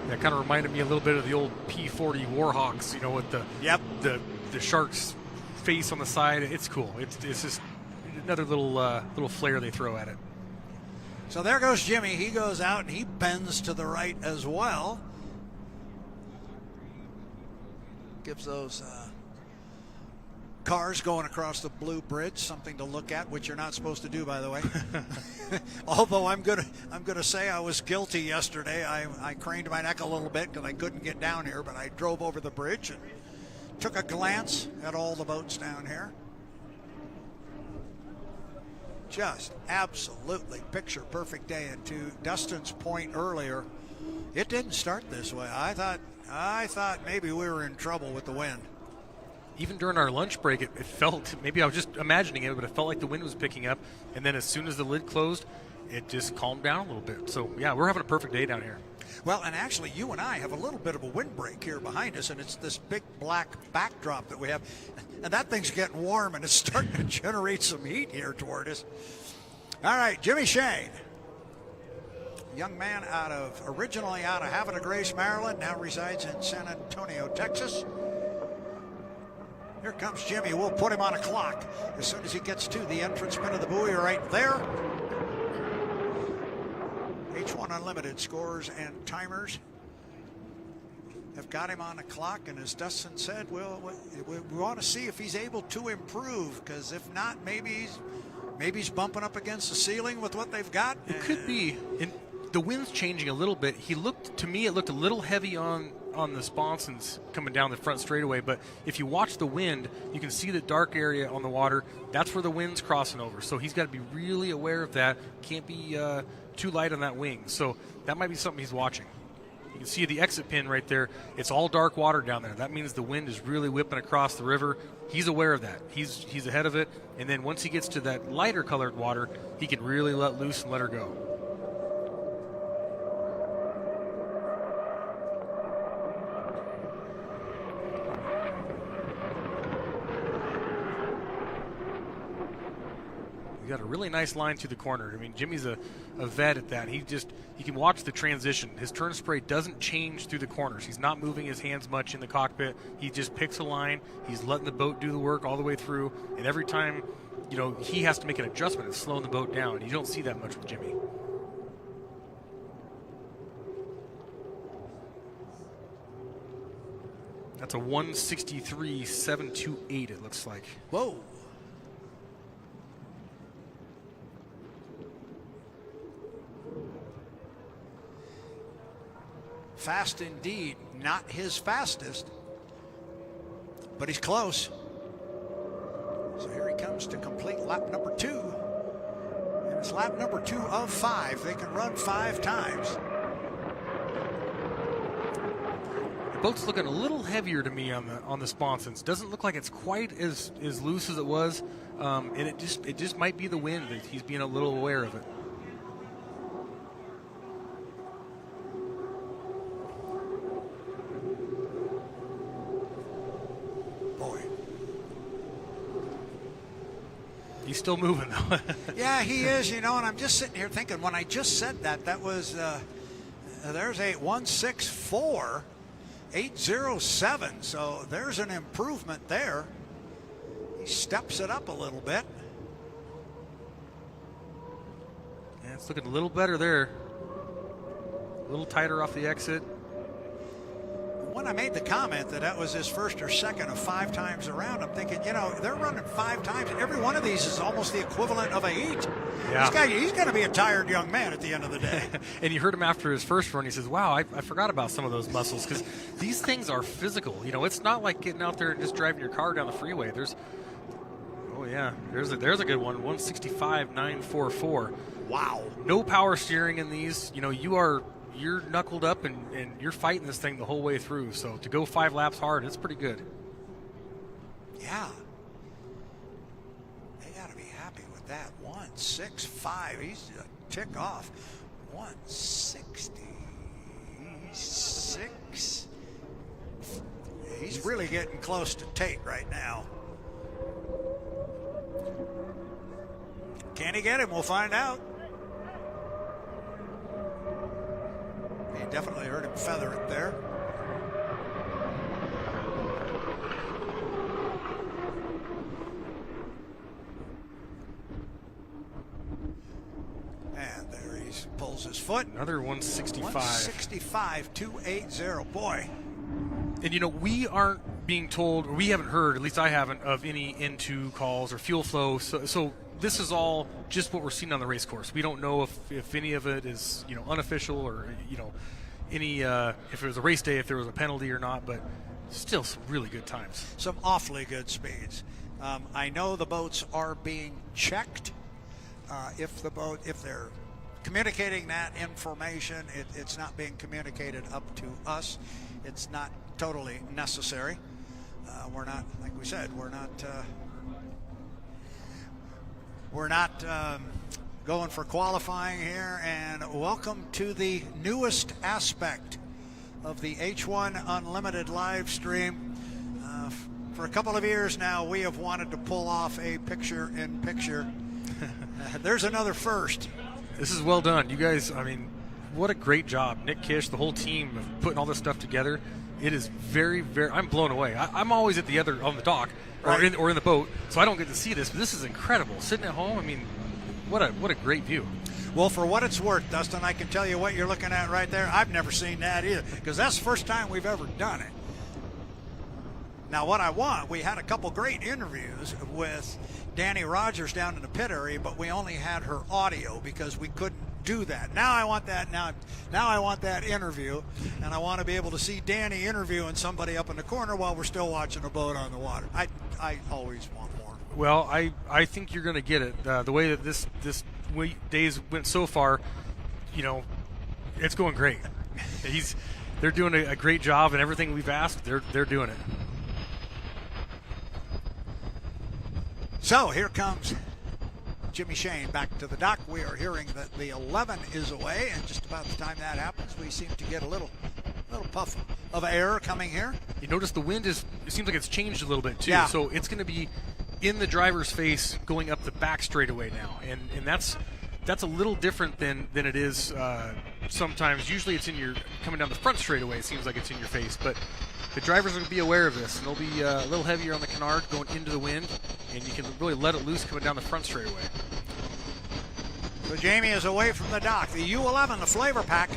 That kind of reminded me a little bit of the old P-40 Warhawks, you know, with the shark's face on the side. It's cool. It's just another little flair they throw at it. So there goes Jimmy. He goes out and he bends to the right as well. Gives those cars going across the Blue Bridge something to look at, which you're not supposed to do, by the way. Although I'm gonna say I was guilty yesterday. I craned my neck a little bit because I couldn't get down here, but I drove over the bridge and took a glance at all the boats down here. Just absolutely picture perfect day. And to Dustin's point earlier, it didn't start this way. I thought maybe we were in trouble with the wind. Even during our lunch break, it felt, maybe I was just imagining it, but it felt like the wind was picking up. And then as soon as the lid closed, it just calmed down a little bit. So, yeah, we're having a perfect day down here. Well, and actually, you and I have a little bit of a wind break here behind us, and it's this big black backdrop that we have. And that thing's getting warm, and it's starting to generate some heat here toward us. All right, Jimmy Shane. Young man originally out of Havana Grace, Maryland, now resides in San Antonio, Texas. Here comes Jimmy. We'll put him on a clock as soon as he gets to the entrance pin of the buoy right there. H1 Unlimited scores and timers have got him on a clock, and as Dustin said, we want to see if he's able to improve, because if not, maybe he's bumping up against the ceiling with what they've got. It could be. The wind's changing a little bit. It looked a little heavy on the sponsons coming down the front straightaway, but if you watch the wind, you can see the dark area on the water. That's where the wind's crossing over, so he's got to be really aware of that. Can't be too light on that wing, so that might be something he's watching. You can see the exit pin right there. It's all dark water down there. That means the wind is really whipping across the river. He's aware of that. He's ahead of it, and then once he gets to that lighter colored water, he can really let loose and let her go. We got a really nice line through the corner. I mean, Jimmy's a vet at that. He can watch the transition. His turn spray doesn't change through the corners. He's not moving his hands much in the cockpit. He just picks a line. He's letting the boat do the work all the way through. And every time, he has to make an adjustment. It's slowing the boat down. You don't see that much with Jimmy. That's a 163.728, it looks like. Whoa. Fast indeed. Not his fastest, but he's close. So here he comes to complete lap number 2. And it's lap number 2 of 5. They can run 5 times. The boat's looking a little heavier to me on the sponsons. Doesn't look like it's quite as loose as it was, and it just might be the wind that he's being a little aware of it. Boy, he's still moving though. Yeah, he is. And I'm just sitting here thinking, when I just said that was there's a 164.807, so there's an improvement there. He steps it up a little bit. Yeah, it's looking a little better there. a little tighter off the exit. When I made the comment that was his first or second of 5 times around, I'm thinking, they're running 5 times. Every one of these is almost the equivalent of a heat. Yeah. He's going to be a tired young man at the end of the day. And you heard him after his first run. He says, wow, I forgot about some of those muscles, because these things are physical. It's not like getting out there and just driving your car down the freeway. There's a good one, 165.944. Wow. No power steering in these. You're knuckled up and you're fighting this thing the whole way through. So to go 5 laps hard, it's pretty good. Yeah. They got to be happy with that. 165. He's a tick off. 166. He's really getting close to Tate right now. Can he get him? We'll find out. He definitely heard him feather it there. And there he pulls his foot. Another 165. 165.280. Boy. And we aren't being told, or we haven't heard, at least I haven't, of any N2 calls or fuel flow. So this is all just what we're seeing on the race course. We don't know if any of it is unofficial, or any if it was a race day, if there was a penalty or not. But still, some really good times. Some awfully good speeds. I know the boats are being checked. If they're communicating that information, it's not being communicated up to us. It's not totally necessary. We're not, like we said, we're not going for qualifying here. And welcome to the newest aspect of the H1 Unlimited live stream. For a couple of years now, we have wanted to pull off a picture-in-picture. There's another first. This is well done. You guys, what a great job. Nick Kish, the whole team, of putting all this stuff together. It is very, very, I'm blown away. I'm always on the dock, right, or in the boat, so I don't get to see this, but this is incredible. Sitting at home, what a great view. Well, for what it's worth, Dustin, I can tell you what you're looking at right there. I've never seen that either, because that's the first time we've ever done it. Now, we had a couple great interviews with Danny Rogers down in the pit area, but we only had her audio because we couldn't do that. Now I want that. Now I want that interview, and I want to be able to see Danny interviewing somebody up in the corner while we're still watching a boat on the water. I always want more. Well, I think you're going to get it. The way that this days went so far, it's going great. They're doing a great job, and everything we've asked, they're doing it. So here comes Jimmy Shane back to the dock. We are hearing that the 11 is away, and just about the time that happens, we seem to get a little puff of air coming here. You notice the wind it seems like it's changed a little bit too. Yeah. So it's going to be in the driver's face going up the back straightaway now, and that's a little different than it is sometimes. Usually it's coming down the front straightaway. It seems like it's in your face, but the drivers are going to be aware of this, and they'll be a little heavier on the canard going into the wind, and you can really let it loose coming down the front straightaway. So Jamie is away from the dock. The U11, the FLAV-R-PAC,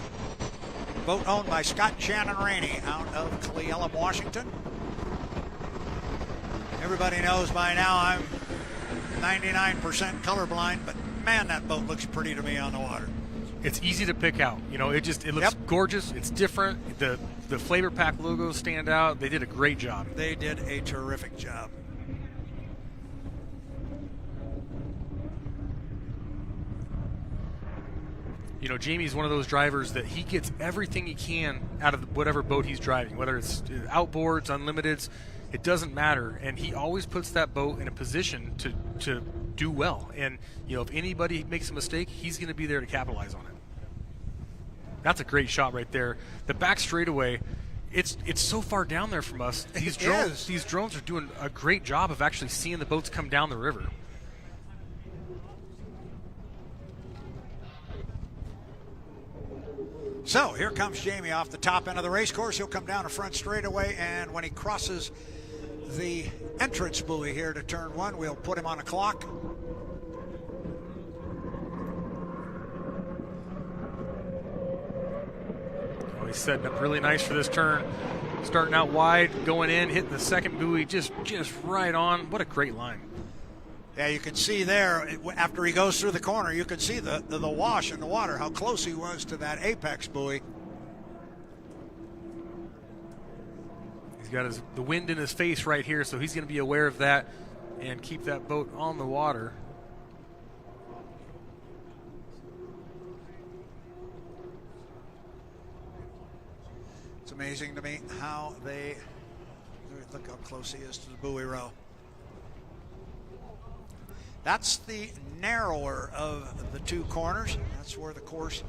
boat owned by Scott and Shannon Rainey out of Cle Elum, Washington. Everybody knows by now I'm 99% colorblind, but man, that boat looks pretty to me on the water. It's easy to pick out. It looks gorgeous. It's different. The FLAV-R-PAC logos stand out. They did a great job. They did a terrific job. Jamie's one of those drivers that he gets everything he can out of whatever boat he's driving, whether it's outboards, unlimiteds, it doesn't matter. And he always puts that boat in a position to do well. And, if anybody makes a mistake, he's going to be there to capitalize on it. That's a great shot right there. The back straightaway, it's so far down there from us. These drones are doing a great job of actually seeing the boats come down the river. So here comes Jamie off the top end of the race course. He'll come down the front straightaway, and when he crosses the entrance buoy here to turn 1, we'll put him on a clock. he's setting up really nice for this turn. Starting out wide, going in, hitting the second buoy just right on. What a great line. Yeah, you can see there, after he goes through the corner, you can see the wash in the water, how close he was to that apex buoy. He's got the wind in his face right here, so he's going to be aware of that and keep that boat on the water. It's amazing to me how they, look how close he is to the buoy row. That's the narrower of the two corners. That's where the course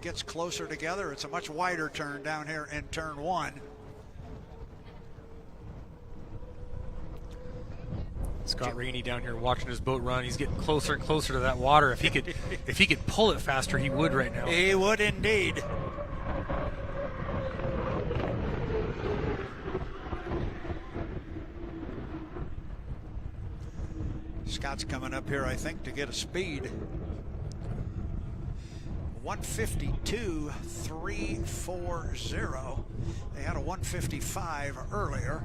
gets closer together. It's a much wider turn down here in turn one. Scott Rainey down here watching his boat run. He's getting closer and closer to that water. If he could pull it faster, he would right now. He would indeed. Scott's coming up here, I think, to get a speed. 152.340. They had a 155 earlier.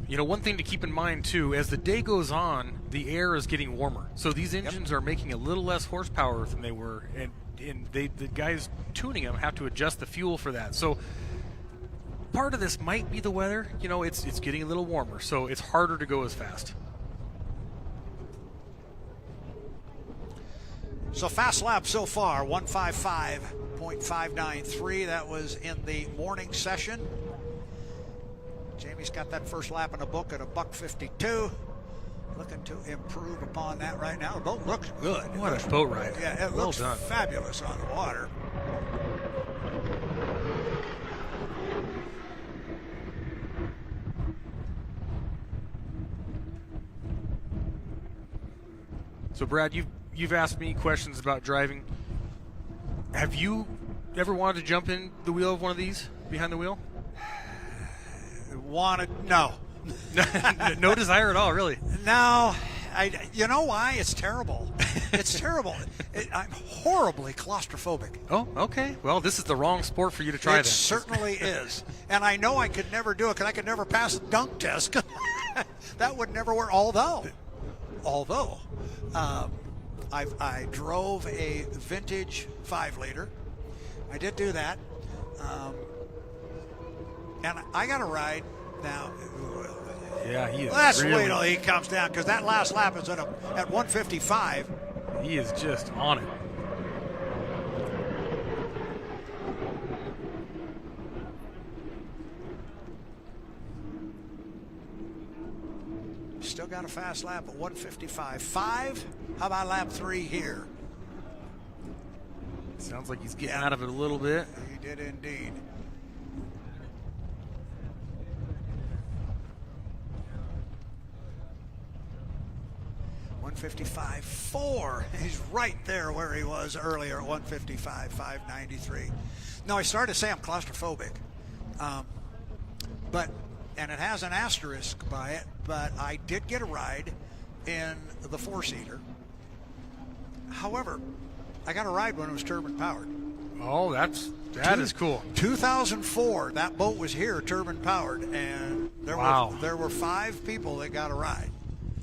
You know, one thing to keep in mind, too, as the day goes on, the air is getting warmer. So these engines are making a little less horsepower than they were, and the guys tuning them have to adjust the fuel for that. So part of this might be the weather. You know, it's getting a little warmer, so it's harder to go as fast. So fast lap so far, 155.593. That was in the morning session. Jamie's got that first lap in the book at a $1:52. Looking to improve upon that right now. The boat looks good. What a boat ride. Yeah, it looks fabulous on the water. So Brad, you've asked me questions about driving. Have you ever wanted to jump in the wheel of one of these, behind the wheel? No. No desire at all, really? No. You know why? It's terrible. It's terrible. I'm horribly claustrophobic. Oh, okay. Well, this is the wrong sport for you to try. It certainly is. And I know I could never do it because I could never pass the dunk test. That would never work. Although, I drove a vintage 5-liter. I did do that. And I got a ride now. Yeah, he is. Let's wait till he comes down, because that last lap is at 155. He is just on it. Still got a fast lap at 155.5. How about lap 3 here? Sounds like he's getting out of it a little bit. He did indeed. $155.4. He's right there where he was earlier at 155.593. No, I started to say I'm claustrophobic, and it has an asterisk by it, but I did get a ride in the 4-seater. However, I got a ride when it was turbine powered. Oh, that is cool. 2004, that boat was here turbine powered, and there were 5 people that got a ride.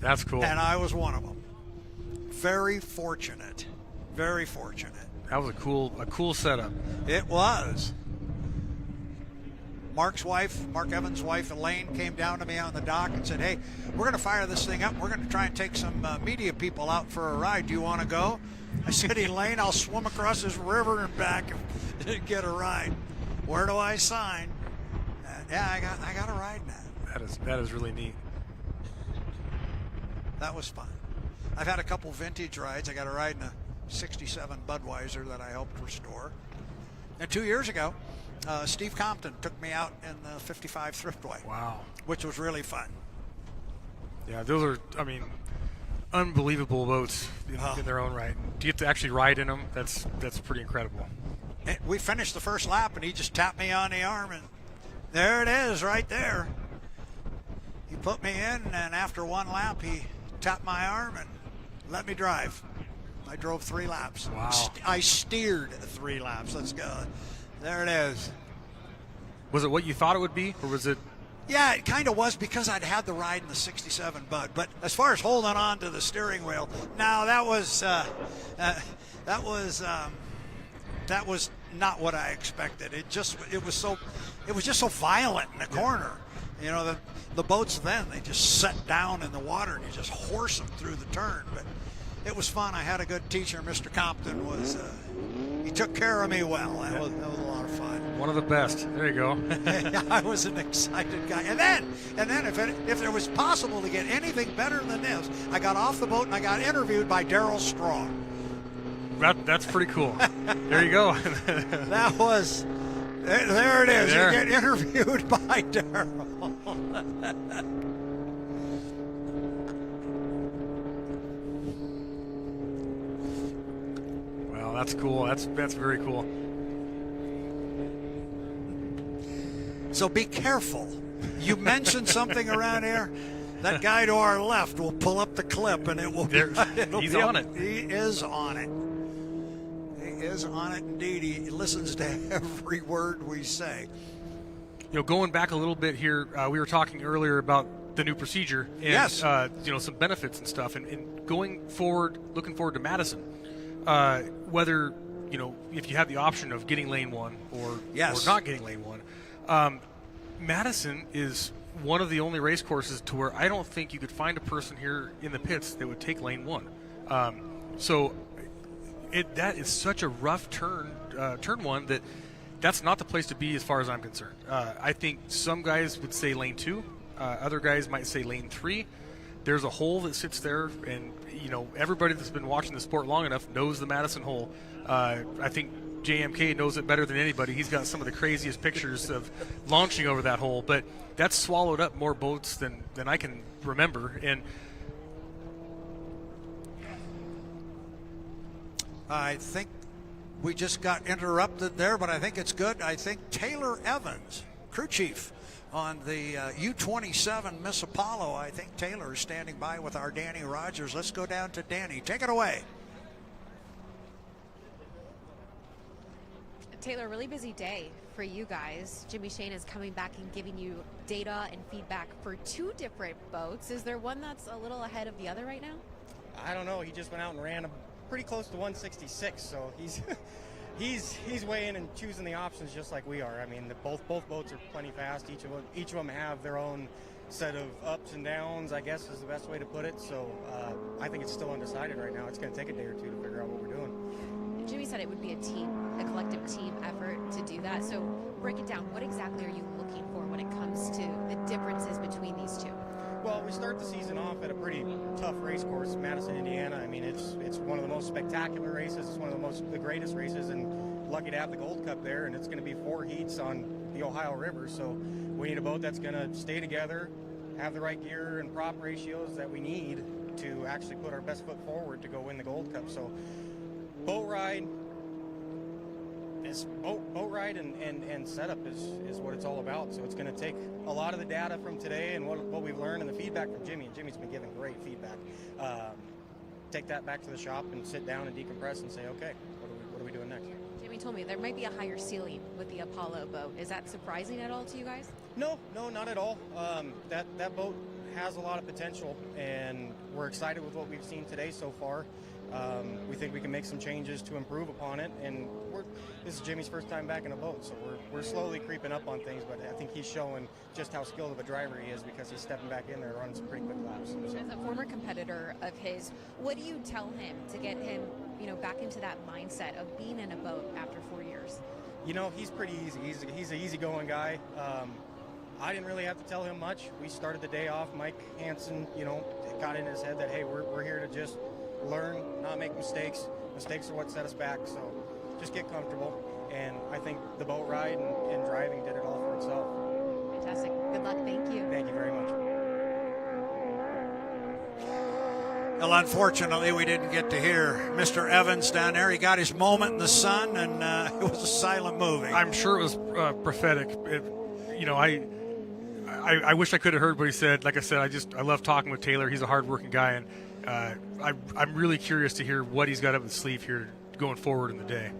That's cool. And I was one of them. Very fortunate. Very fortunate. That was a cool setup. It was. Mark Evans' wife, Elaine, came down to me on the dock and said, "Hey, we're going to fire this thing up. We're going to try and take some media people out for a ride. Do you want to go?" I said, "Elaine, I'll swim across this river and back and get a ride. Where do I sign?" Yeah, I got a ride in that. That is really neat. That was fun. I've had a couple vintage rides. I got a ride in a 67 Budweiser that I helped restore. And 2 years ago, Steve Compton took me out in the 55 Thriftway. Wow. Which was really fun. Yeah, those are, unbelievable boats in their own right. Do you get to actually ride in them? That's pretty incredible. And we finished the first lap, and he just tapped me on the arm, and there it is right there. He put me in, and after one lap, he tapped my arm and let me drive. I drove 3 laps. Wow. I steered 3 laps. Let's go. There it is. Was it what you thought it would be, or was it? Yeah, it kind of was because I'd had the ride in the 67 Bud. But as far as holding on to the steering wheel, now that was not what I expected. It was just so violent in the corner. You know, the boats then, they just set down in the water and you just horse them through the turn. But it was fun. I had a good teacher. Mr. Compton he took care of me well. That was a lot of fun. One of the best. There you go. I was an excited guy. And then if there was possible to get anything better than this, I got off the boat and I got interviewed by Darryl Strong. That's pretty cool. There you go. That was, there it is. There. You get interviewed by Darryl. Well, that's cool. That's very cool. So be careful. You mentioned something around here. That guy to our left will pull up the clip, and it will be. He's on it. He is on it. He is on it indeed. He listens to every word we say. You know, going back a little bit here, we were talking earlier about the new procedure and Yes. Some benefits and stuff, and going forward, looking forward to Madison. Whether if you have the option of getting lane one or not getting lane one, Madison is one of the only race courses to where I don't think you could find a person here in the pits that would take lane one. So that is such a rough turn one that's not the place to be as far as I'm concerned. I think some guys would say lane two, other guys might say lane three. There's a hole that sits there, and everybody that's been watching the sport long enough knows the Madison hole. I think JMK knows it better than anybody. He's got some of the craziest pictures of launching over that hole, but that's swallowed up more boats than I can remember. And I think we just got interrupted there, but I think it's good. I think Taylor Evans, crew chief on the U-27 Miss Apollo, I think Taylor is standing by with our Danny Rogers. Let's go down to Danny. Take it away. Taylor, really busy day for you guys. Jimmy Shane is coming back and giving you data and feedback for two different boats. Is there one that's a little ahead of the other right now? I don't know. He just went out and ran pretty close to 166, so he's weighing and choosing the options just like we are. I mean, both boats are plenty fast. Each of them have their own set of ups and downs, I guess is the best way to put it. So I think it's still undecided right now. It's going to take a day or two to figure out what we're doing. Jimmy said it would be a collective team effort to do that. So break it down. What exactly are you looking for when it comes to the differences between these two? Well, we start the season off at a pretty tough race course, Madison, Indiana. I mean, it's one of the most spectacular races. It's one of the greatest races, and lucky to have the Gold Cup there. And it's going to be 4 heats on the Ohio River. So we need a boat that's going to stay together, have the right gear and prop ratios that we need to actually put our best foot forward to go win the Gold Cup. So boat ride and setup is what it's all about. So it's going to take a lot of the data from today and what we've learned and the feedback from Jimmy, and Jimmy's been giving great feedback. Take that back to the shop and sit down and decompress and say, okay, what are we doing next? Jimmy told me there might be a higher ceiling with the Apollo boat. Is that surprising at all to you guys? No, not at all. That boat has a lot of potential, and we're excited with what we've seen today so far. We think we can make some changes to improve upon it, and this is Jimmy's first time back in a boat, so we're slowly creeping up on things, but I think he's showing just how skilled of a driver he is because he's stepping back in there and running some pretty quick laps. So. As a former competitor of his, what do you tell him to get him, back into that mindset of being in a boat after 4 years? He's pretty easy. He's an easygoing guy. I didn't really have to tell him much. We started the day off. Mike Hansen, got in his head that, hey, we're here to just learn, not make mistakes. Mistakes are what set us back, so just get comfortable. And I think the boat ride and driving did it all for itself. Fantastic. Good luck. Thank you. Thank you very much. Well, unfortunately, we didn't get to hear Mr. Evans down there. He got his moment in the sun, and it was a silent movie. I'm sure it was prophetic. I wish I could have heard what he said. Like I said, I love talking with Taylor. He's a hardworking guy, and I'm really curious to hear what he's got up his sleeve here going forward in the day.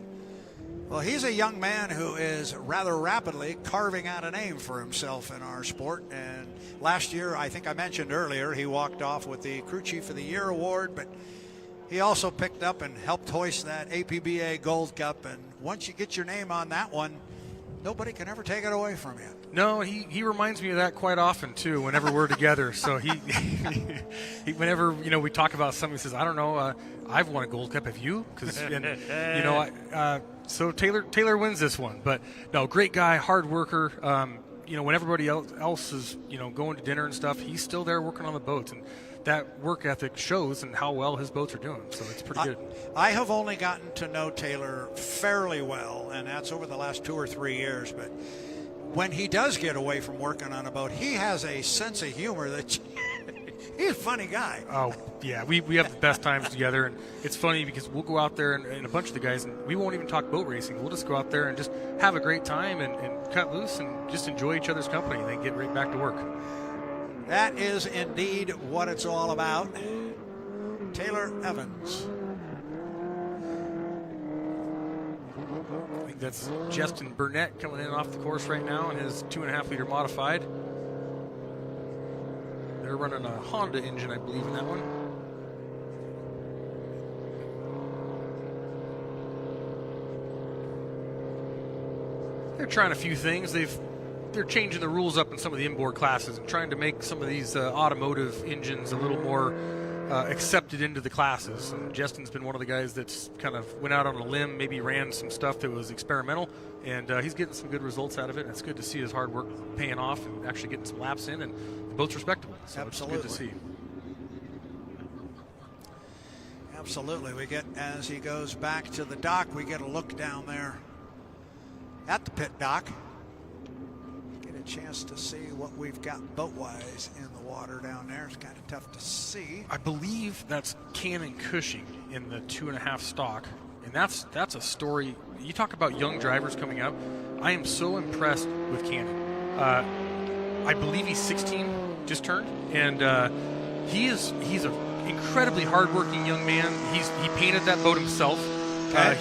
Well, he's a young man who is rather rapidly carving out a name for himself in our sport. And last year, I think I mentioned earlier, he walked off with the Crew Chief of the Year award, but he also picked up and helped hoist that APBA Gold Cup. And once you get your name on that one, nobody can ever take it away from you. No, he reminds me of that quite often too. Whenever we're together, so he whenever we talk about something, he says, "I don't know, I've won a Gold Cup. Have you?" Because so Taylor wins this one. But no, great guy, hard worker. When everybody else is going to dinner and stuff, he's still there working on the boats, and that work ethic shows and how well his boats are doing. So it's pretty good. I have only gotten to know Taylor fairly well, and that's over the last 2 or 3 years. But when he does get away from working on a boat, he has a sense of humor that he's a funny guy. Oh, yeah. We have the best times together, and it's funny because we'll go out there and a bunch of the guys, and we won't even talk boat racing. We'll just go out there and just have a great time and cut loose and just enjoy each other's company and then get right back to work. That is indeed what it's all about. Taylor Evans. I think that's Justin Burnett coming in off the course right now in his 2.5-liter modified. They're running a Honda engine, I believe, in that one. They're trying a few things. They're changing the rules up in some of the inboard classes and trying to make some of these automotive engines a little more accepted into the classes. And Justin's been one of the guys that's kind of went out on a limb, maybe ran some stuff that was experimental, and he's getting some good results out of it. And it's good to see his hard work paying off and actually getting some laps in, and the boat's respectable. So Absolutely. It's good to see. Absolutely. We get, as he goes back to the dock, we get a look down there at the pit dock. Get a chance to see what we've got boat-wise in the water down there. It's kind of tough to see. I believe that's Cannon Cushing in the 2.5 stock, and that's a story. You talk about young drivers coming up. I am so impressed with Cannon. I believe he's 16, just turned, and he's an incredibly hardworking young man. He painted that boat himself.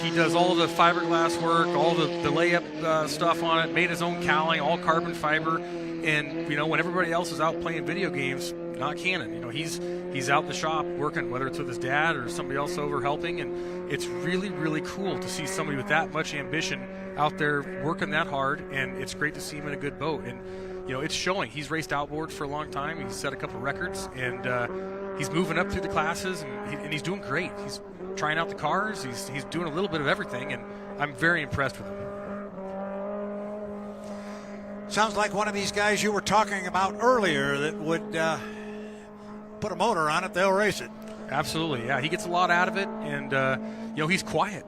He does all the fiberglass work, all the layup stuff on it, made his own cowling, all carbon fiber. And, when everybody else is out playing video games, not Cannon. He's out in the shop working, whether it's with his dad or somebody else over helping. And it's really, really cool to see somebody with that much ambition out there working that hard. And it's great to see him in a good boat. And, it's showing. He's raced outboard for a long time. He's set a couple of records. And he's moving up through the classes. And he's doing great. He's trying out the cars. He's doing a little bit of everything, and I'm very impressed with him. Sounds like one of these guys you were talking about earlier that would put a motor on it, they'll race it. Absolutely, yeah. He gets a lot out of it, and he's quiet.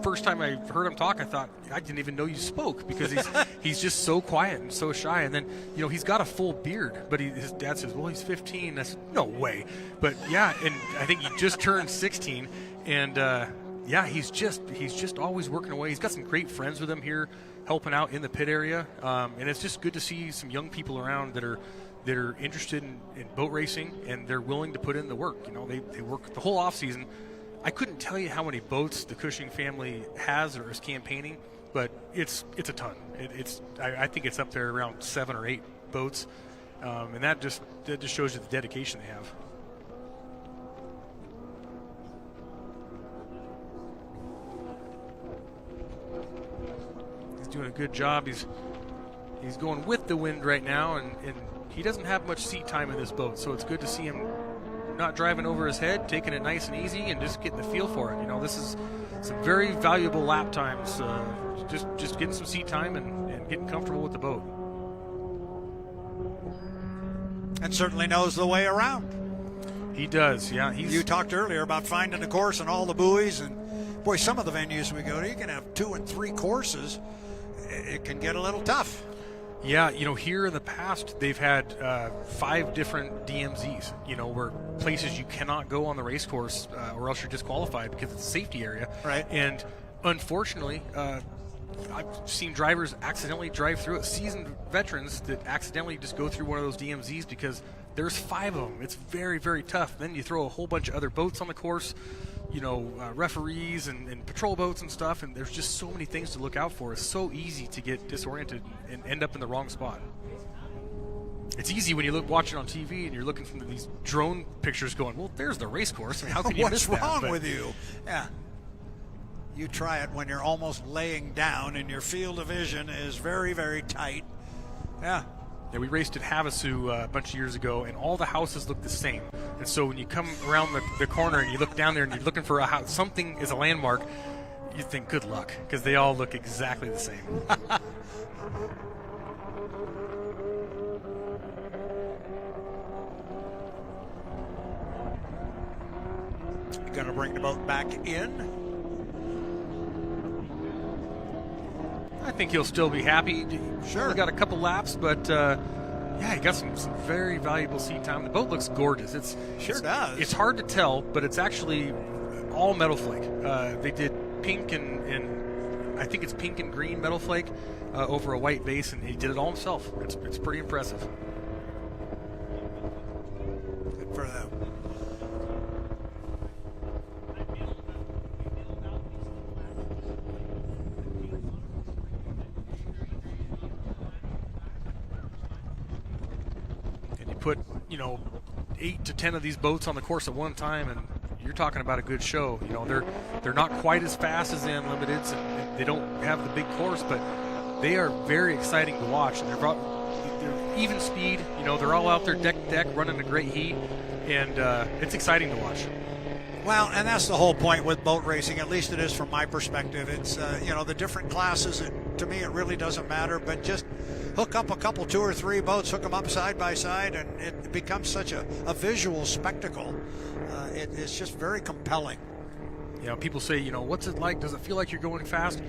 First time I heard him talk, I thought, I didn't even know you spoke, because he's just so quiet and so shy. And then, he's got a full beard, but his dad says, well, he's 15. I said, no way. But yeah, and I think he just turned 16, and he's just always working away. He's got some great friends with him here, helping out in the pit area, and it's just good to see some young people around that are interested in boat racing, and they're willing to put in the work. They work the whole off season. I couldn't tell you how many boats the Cushing family has or is campaigning, but it's a ton. I think it's up there around 7 or 8 boats, and that just shows you the dedication they have. He's doing a good job. He's going with the wind right now, and he doesn't have much seat time in this boat, so it's good to see him not driving over his head, taking it nice and easy, and just getting the feel for it. This is some very valuable lap times, just getting some seat time and getting comfortable with the boat. And certainly knows the way around. He does, yeah. You talked earlier about finding the course and all the buoys, and boy, some of the venues we go to, you can have 2 and 3 courses. It can get a little tough. Yeah, here in the past, they've had 5 different DMZs, where places you cannot go on the race course or else you're disqualified because it's a safety area. Right. And unfortunately, I've seen drivers accidentally drive through it, seasoned veterans that accidentally just go through one of those DMZs because there's 5 of them. It's very, very tough. Then you throw a whole bunch of other boats on the course, referees and patrol boats and stuff, and there's just so many things to look out for. It's so easy to get disoriented and end up in the wrong spot. It's easy when you watch it on TV and you're looking from these drone pictures going, well, there's the race course. I mean, how can you miss that? What's wrong with you? Yeah. You try it when you're almost laying down and your field of vision is very, very tight. Yeah. Yeah, we raced at Havasu a bunch of years ago, and all the houses look the same. And so when you come around the corner and you look down there and you're looking for a house, something is a landmark, you think, good luck, because they all look exactly the same. Going to bring the boat back in. I think he'll still be happy. Sure. Only got a couple laps, but yeah, he got some very valuable seat time. The boat looks gorgeous. It does. It's hard to tell, but it's actually all metal flake. They did pink and I think it's pink and green metal flake over a white base, and he did it all himself. It's pretty impressive. Good for them. Put 8 to 10 of these boats on the course at one time, and you're talking about a good show. They're not quite as fast as the Unlimiteds, and they don't have the big course, but they are very exciting to watch. And they're even speed. They're all out there deck to deck running a great heat, and it's exciting to watch. Well, and that's the whole point with boat racing, at least it is from my perspective. It's, the different classes, to me it really doesn't matter, but just hook up a couple, 2 or 3 boats, hook them up side by side, and it becomes such a visual spectacle. It's just very compelling. People say, what's it like? Does it feel like you're going fast?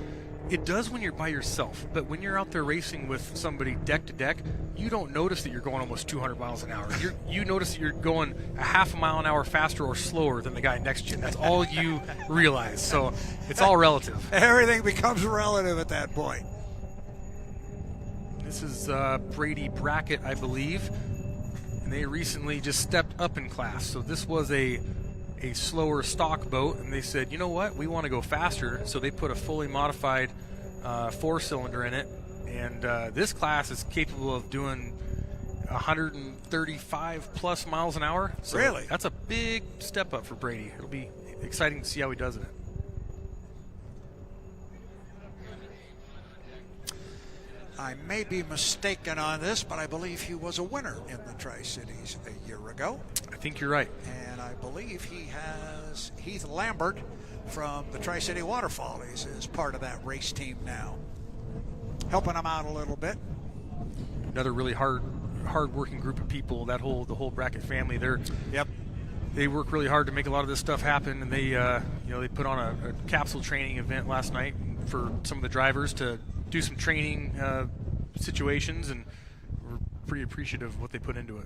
It does when you're by yourself, but when you're out there racing with somebody deck to deck, you don't notice that you're going almost 200 miles an hour. You notice that you're going a half a mile an hour faster or slower than the guy next to you. That's all you realize. So it's all relative. Everything becomes relative at that point. This is Brady Brackett, I believe, and they recently just stepped up in class. So this was a slower stock boat, and they said, you know what, we want to go faster, so they put a fully modified 4-cylinder in it, and this class is capable of doing 135 plus miles an hour. So really? That's a big step up for Brady. It'll be exciting to see how he does in it. I may be mistaken on this, but I believe he was a winner in the Tri-Cities a year ago. I think you're right. And I believe he has Heath Lambert from the Tri-City Water Follies is part of that race team now, helping him out a little bit. Another really hard-working group of people. The whole Brackett family. They work really hard to make a lot of this stuff happen, and they they put on a capsule training event last night for some of the drivers to do some training situations, and we're pretty appreciative of what they put into it.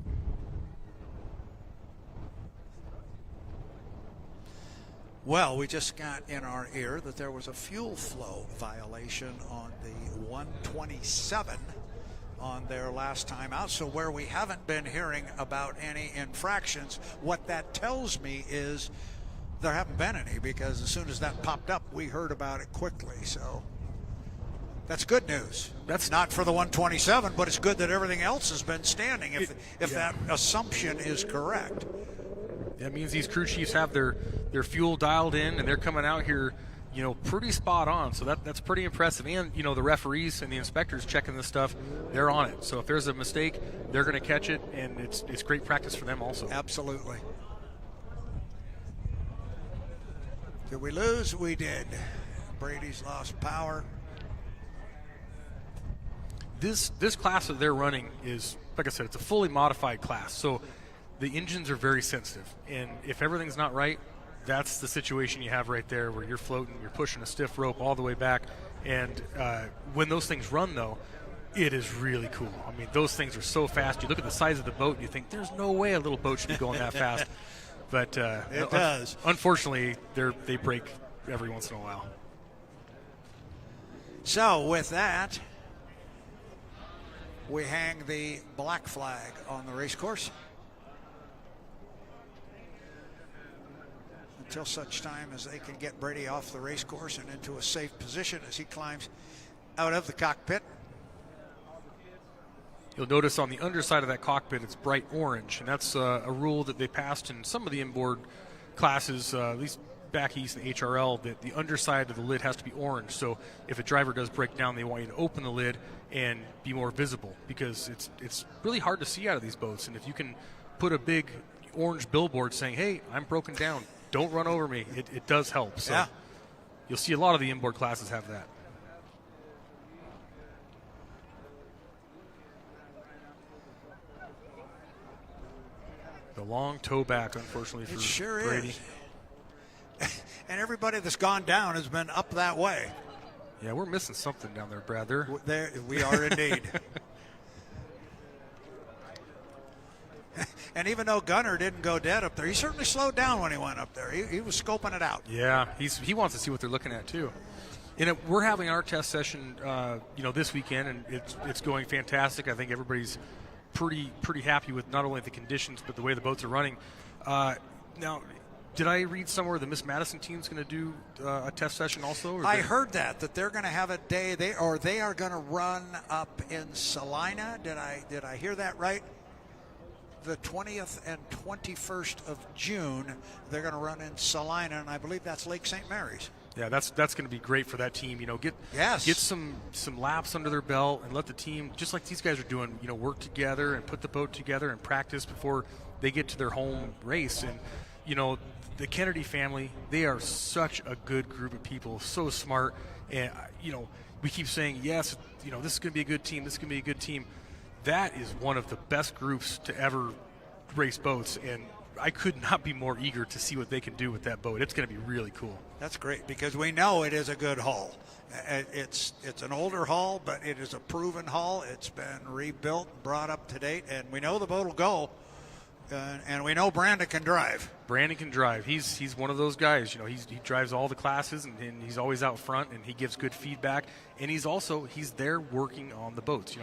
Well, we just got in our ear that there was a fuel flow violation on the 127 on their last time out. So where we haven't been hearing about any infractions, what that tells me is there haven't been any, because as soon as that popped up, we heard about it quickly. So that's good news. That's not for the 127, but it's good that everything else has been standing, if that assumption is correct. That means these crew chiefs have their fuel dialed in, and they're coming out here, pretty spot on. So that's pretty impressive. And, the referees and the inspectors checking this stuff, they're on it. So if there's a mistake, they're going to catch it, and it's great practice for them also. Absolutely. Did we lose? We did. Brady's lost power. This class that they're running is, like I said, it's a fully modified class. So the engines are very sensitive, and if everything's not right, that's the situation you have right there, where you're floating, you're pushing a stiff rope all the way back. And when those things run, though, it is really cool. I mean, those things are so fast. You look at the size of the boat, and you think, there's no way a little boat should be going that fast. But it does. Unfortunately, they break every once in a while. So with that, we hang the black flag on the race course. till such time as they can get Brady off the race course and into a safe position as he climbs out of the cockpit. You'll notice on the underside of that cockpit it's bright orange, and that's a rule that they passed in some of the inboard classes, at least back east in HRL, that the underside of the lid has to be orange. So if a driver does break down, they want you to open the lid and be more visible, because it's really hard to see out of these boats. And if you can put a big orange billboard saying, hey, I'm broken down, don't run over me, it does help. So yeah. You'll see a lot of the inboard classes have that. The long tow back, unfortunately, for it sure Brady. Is. And everybody that's gone down has been up that way. Yeah, we're missing something down there, Brad. There we are indeed. And even though Gunnar didn't go dead up there, he certainly slowed down when he went up there. He was scoping it out. Yeah, he wants to see what they're looking at too. And we're having our test session, this weekend, and it's going fantastic. I think everybody's pretty happy with not only the conditions but the way the boats are running. Now, did I read somewhere the Miss Madison team's going to do a test session also? I heard that they're going to have a day they are going to run up in Salina. Did I hear that right? The 20th and 21st of June, they're going to run in Salina, and I believe that's Lake St. Mary's. Yeah, that's going to be great for that team. Get some laps under their belt and let the team, just like these guys are doing, work together and put the boat together and practice before they get to their home race. And the Kennedy family, they are such a good group of people, so smart. And we keep saying, yes, this is going to be a good team. This is going to be a good team. That is one of the best groups to ever race boats, and I could not be more eager to see what they can do with that boat. It's going to be really cool. That's great, because we know it is a good hull. It's an older hull, but it is a proven hull. It's been rebuilt, brought up to date, and we know the boat will go. And we know Brandon can drive. Brandon can drive. He's one of those guys. He drives all the classes, and he's always out front, and he gives good feedback. And he's there working on the boats.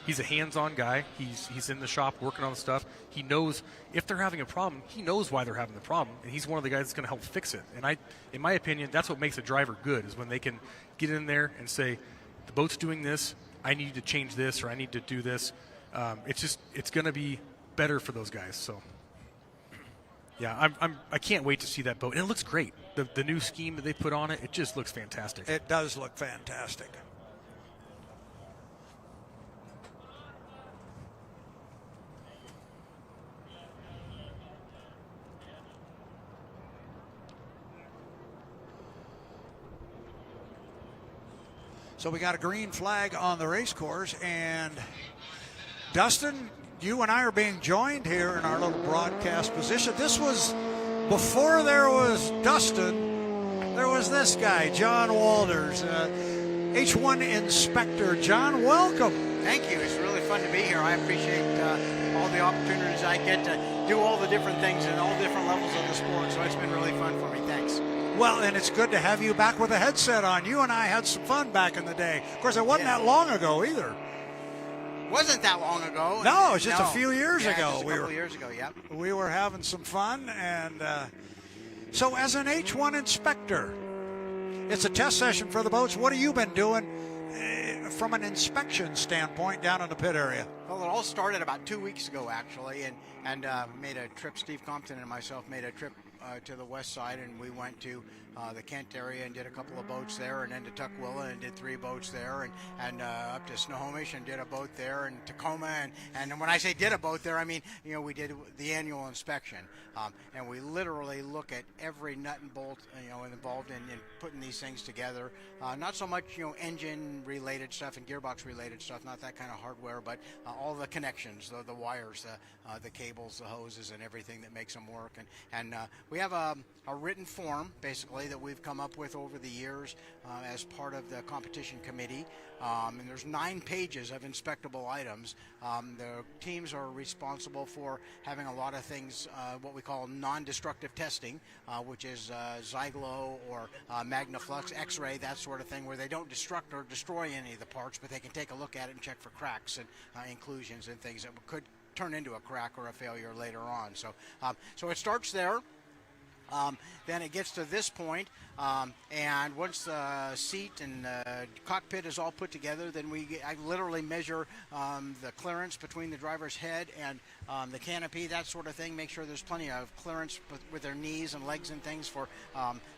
He's a hands-on guy. He's in the shop working on the stuff. He knows if they're having a problem. He knows why they're having the problem, and he's one of the guys that's going to help fix it. And in my opinion, that's what makes a driver good, is when they can get in there and say, the boat's doing this. I need to change this, or I need to do this. It's going to be better for those guys. So yeah, I can't wait to see that boat, and it looks great. The new scheme that they put on it just looks fantastic. It does look fantastic. So we got a green flag on the race course, and Dustin, you and I are being joined here in our little broadcast position. This was before there was Dustin. There was this guy, John Walders, H1 inspector. John, welcome. Thank you. It's really fun to be here. I appreciate all the opportunities I get to do all the different things and all different levels of the sport. So it's been really fun for me. Thanks. Well, and it's good to have you back with a headset on. You and I had some fun back in the day. Of course, it wasn't that long ago either. Wasn't that long ago. No, it was just a few years ago. Just a couple years ago, yep. We were having some fun, and so as an H1 inspector, it's a test session for the boats. What have you been doing from an inspection standpoint down in the pit area? Well, it all started about 2 weeks ago, actually, and made a trip. Steve Compton and myself made a trip to the west side, and we went to the Kent area and did a couple of boats there, and then to Tukwila and did 3 boats there, and up to Snohomish and did a boat there, and Tacoma, and when I say did a boat there, I mean, we did the annual inspection, and we literally look at every nut and bolt, involved in putting these things together. Not so much, engine related stuff and gearbox related stuff, not that kind of hardware, but all the connections, the wires, the cables, the hoses, and everything that makes them work. And we have a written form, basically, that we've come up with over the years as part of the competition committee. And there's 9 pages of inspectable items. The teams are responsible for having a lot of things, what we call non-destructive testing, which is Zyglo or Magnaflux, X-ray, that sort of thing, where they don't destruct or destroy any of the parts, but they can take a look at it and check for cracks and inclusions and things that could turn into a crack or a failure later on. So it starts there. Then it gets to this point, and once the seat and cockpit is all put together, then I literally measure the clearance between the driver's head and the canopy, that sort of thing. Make sure there's plenty of clearance with their knees and legs and things for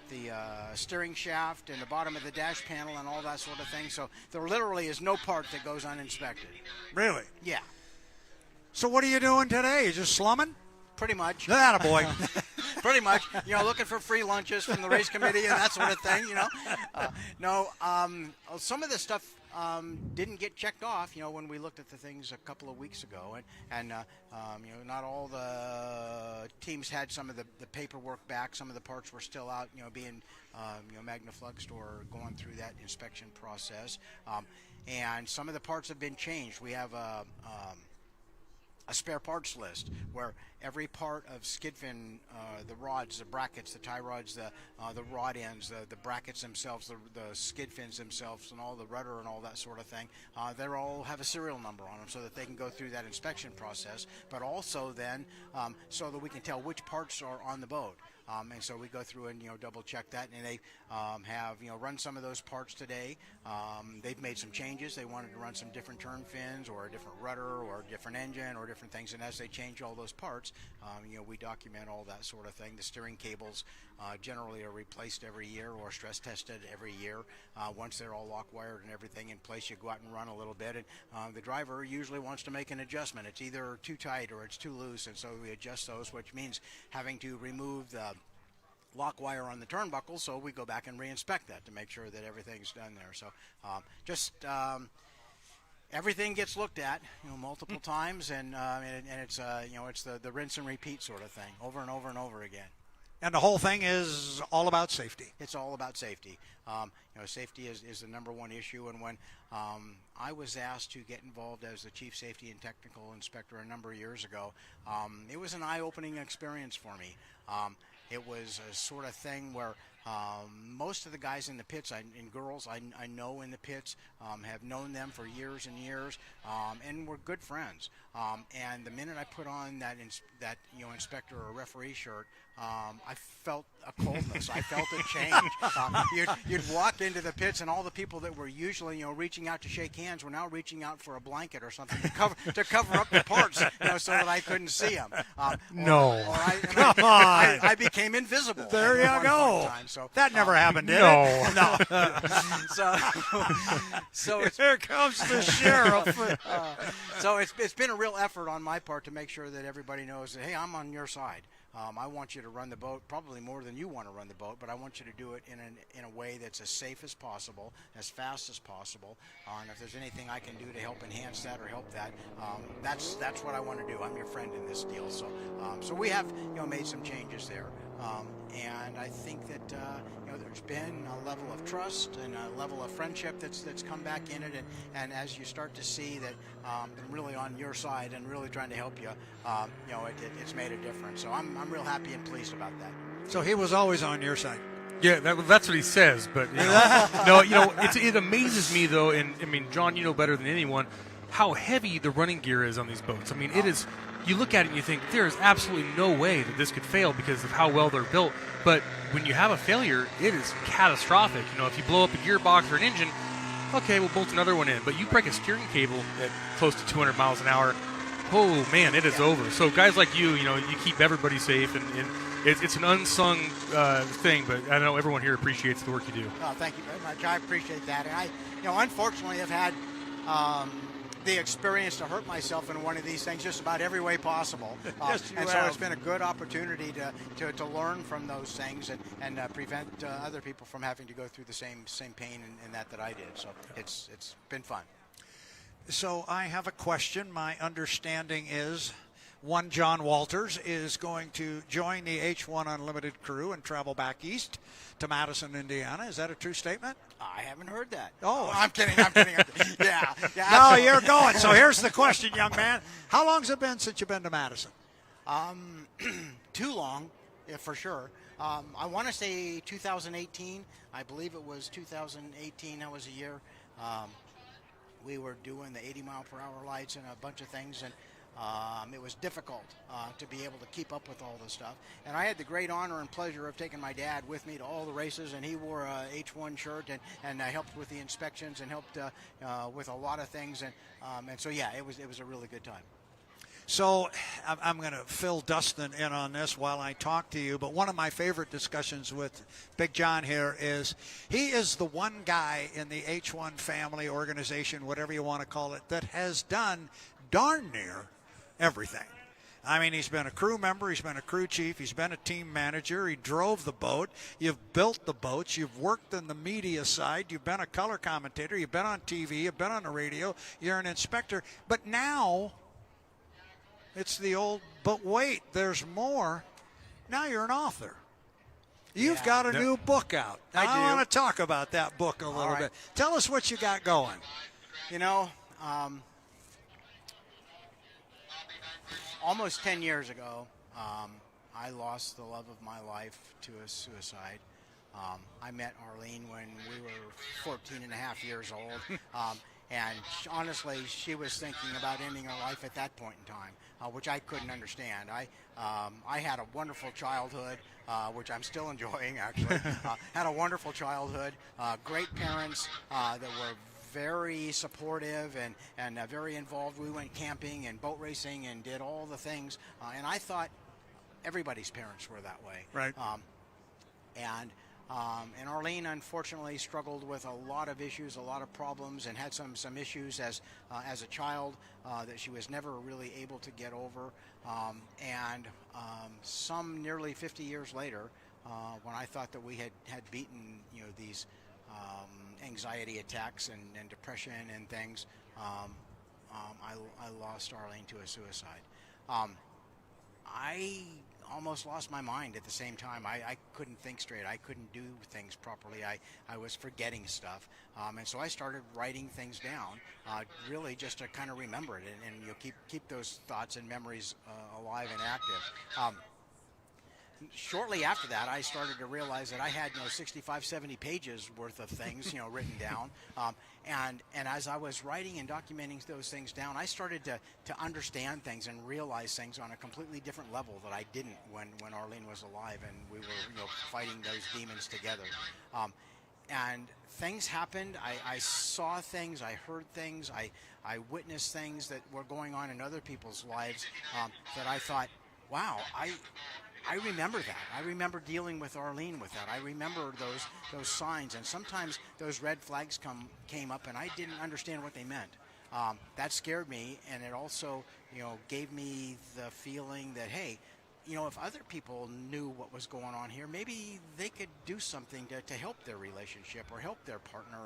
the steering shaft and the bottom of the dash panel and all that sort of thing. So there literally is no part that goes uninspected. Really? Yeah. So what are you doing today? You just slumming? Pretty much. Attaboy. Pretty much. Looking for free lunches from the race committee and that sort of thing, some of the stuff didn't get checked off, when we looked at the things a couple of weeks ago. And not all the teams had some of the paperwork back. Some of the parts were still out, being, magnifluxed or going through that inspection process. And some of the parts have been changed. We have a spare parts list where every part of skid fin, the rods, the brackets, the tie rods, the rod ends, the brackets themselves, the skid fins themselves, and all the rudder and all that sort of thing, they all have a serial number on them so that they can go through that inspection process, but also then so that we can tell which parts are on the boat. And so we go through and double check that, and they have run some of those parts today. They've made some changes. They wanted to run some different turn fins or a different rudder or a different engine or different things. And as they change all those parts, we document all that sort of thing. The steering cables generally are replaced every year or stress tested every year. Once they're all lock wired and everything in place, you go out and run a little bit, and the driver usually wants to make an adjustment. It's either too tight or it's too loose, and so we adjust those, which means having to remove the lock wire on the turnbuckle, so we go back and reinspect that to make sure that everything's done there. So everything gets looked at multiple times, and it's it's the rinse and repeat sort of thing over and over and over again. And the whole thing is all about safety. It's all about safety. Safety is the number one issue. And when I was asked to get involved as the Chief Safety and Technical Inspector a number of years ago, it was an eye-opening experience for me. It was a sort of thing where most of the guys in the pits and girls I know in the pits have known them for years and years, and we're good friends. And the minute I put on that inspector or referee shirt, I felt a coldness. I felt a change. You'd walk into the pits, and all the people that were usually reaching out to shake hands were now reaching out for a blanket or something to cover up the parts, so that I couldn't see them. I became invisible. There you go. So that never happened, did it? No. So here comes the sheriff. So it's been a real effort on my part to make sure that everybody knows that, hey, I'm on your side. I want you to run the boat probably more than you want to run the boat, but I want you to do it in a way that's as safe as possible, as fast as possible. And if there's anything I can do to help enhance that or help that, that's what I want to do. I'm your friend in this deal. So we have made some changes there, and I think that there's been a level of trust and a level of friendship that's come back in it, and as you start to see that I'm really on your side and really trying to help you, it's made a difference. So I'm real happy and pleased about that. So he was always on your side. Yeah, that's what he says. But it amazes me though, and I mean, John, you know better than anyone how heavy the running gear is on these boats. I mean, it is. You look at it and you think there is absolutely no way that this could fail because of how well they're built. But when you have a failure, it is catastrophic. If you blow up a gearbox or an engine, okay, we'll bolt another one in. But you break a steering cable at close to 200 miles an hour, oh man, it is over. So guys like you keep everybody safe, and it's an unsung thing. But I know everyone here appreciates the work you do. Oh, thank you very much. I appreciate that. And I, unfortunately, have had the experience to hurt myself in one of these things just about every way possible. Yes, and so it's been a good opportunity to learn from those things and prevent other people from having to go through the same pain in that I did. So it's been fun. So I have a question. My understanding is one John Walters is going to join the H1 Unlimited crew and travel back east to Madison, Indiana. Is that a true statement? I haven't heard that. Oh, I'm kidding. Yeah. No, you're going. So here's the question, young man. How long's it been since you've been to Madison? Too long, yeah, for sure. I want to say 2018. I believe it was 2018. That was a year. We were doing the 80-mile-per-hour lights and a bunch of things, and It was difficult to be able to keep up with all this stuff. And I had the great honor and pleasure of taking my dad with me to all the races, and he wore a H1 shirt and helped with the inspections and helped with a lot of things. And so, yeah, it was a really good time. So I'm going to fill Dustin in on this while I talk to you, but one of my favorite discussions with Big John here is he is the one guy in the H1 family organization, whatever you want to call it, that has done darn near everything. I mean, he's been a crew member, he's been a crew chief, he's been a team manager, he drove the boat, you've built the boats, you've worked in the media side, you've been a color commentator, you've been on TV, you've been on the radio, you're an inspector, but now it's the old, but wait, there's more. Now you're an author. You've got a new book out. I want to talk about that book a little bit. Tell us what you got going. You know, almost 10 years ago, I lost the love of my life to a suicide. I met Arlene when we were 14 and a half years old. And honestly, she was thinking about ending her life at that point in time, which I couldn't understand. I had a wonderful childhood, which I'm still enjoying, actually. Had a wonderful childhood, great parents that were very supportive and very involved. We went camping and boat racing and did all the things. And I thought everybody's parents were that way. Right. And Arlene, unfortunately, struggled with a lot of issues, a lot of problems, and had some issues as a child that she was never really able to get over. Some nearly 50 years later, when I thought that we had beaten these anxiety attacks and depression and things, I lost Arlene to a suicide. I almost lost my mind at the same time. I couldn't think straight. I couldn't do things properly. I was forgetting stuff. And so I started writing things down, really just to kind of remember it and keep those thoughts and memories alive and active. Shortly after that, I started to realize that I had 65, 70 pages worth of things written down. And as I was writing and documenting those things down, I started to understand things and realize things on a completely different level that I didn't when Arlene was alive and we were fighting those demons together. And things happened. I saw things. I heard things. I witnessed things that were going on in other people's lives that I thought, wow, I remember that. I remember dealing with Arlene with that. I remember those signs, and sometimes those red flags came up, and I didn't understand what they meant. That scared me, and it also, gave me the feeling that, hey, if other people knew what was going on here, maybe they could do something to help their relationship or help their partner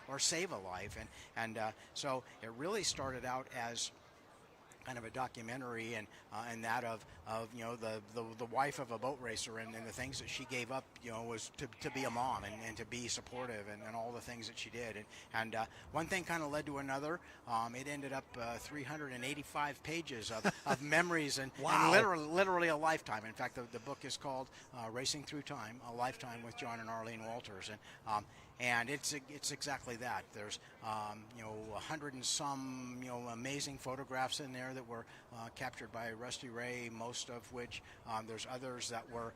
or save a life. And so it really started out as kind of a documentary and that of the wife of a boat racer and the things that she gave up was to be a mom and to be supportive and all the things that she did and one thing kind of led to another. It ended up 385 pages of memories and, wow. and literally a lifetime. In fact, the book is called Racing Through Time, A Lifetime with John and Arlene Walters, and it's exactly that. There's 100 and some amazing photographs in there that were captured by Rusty Ray, most of which there's others that were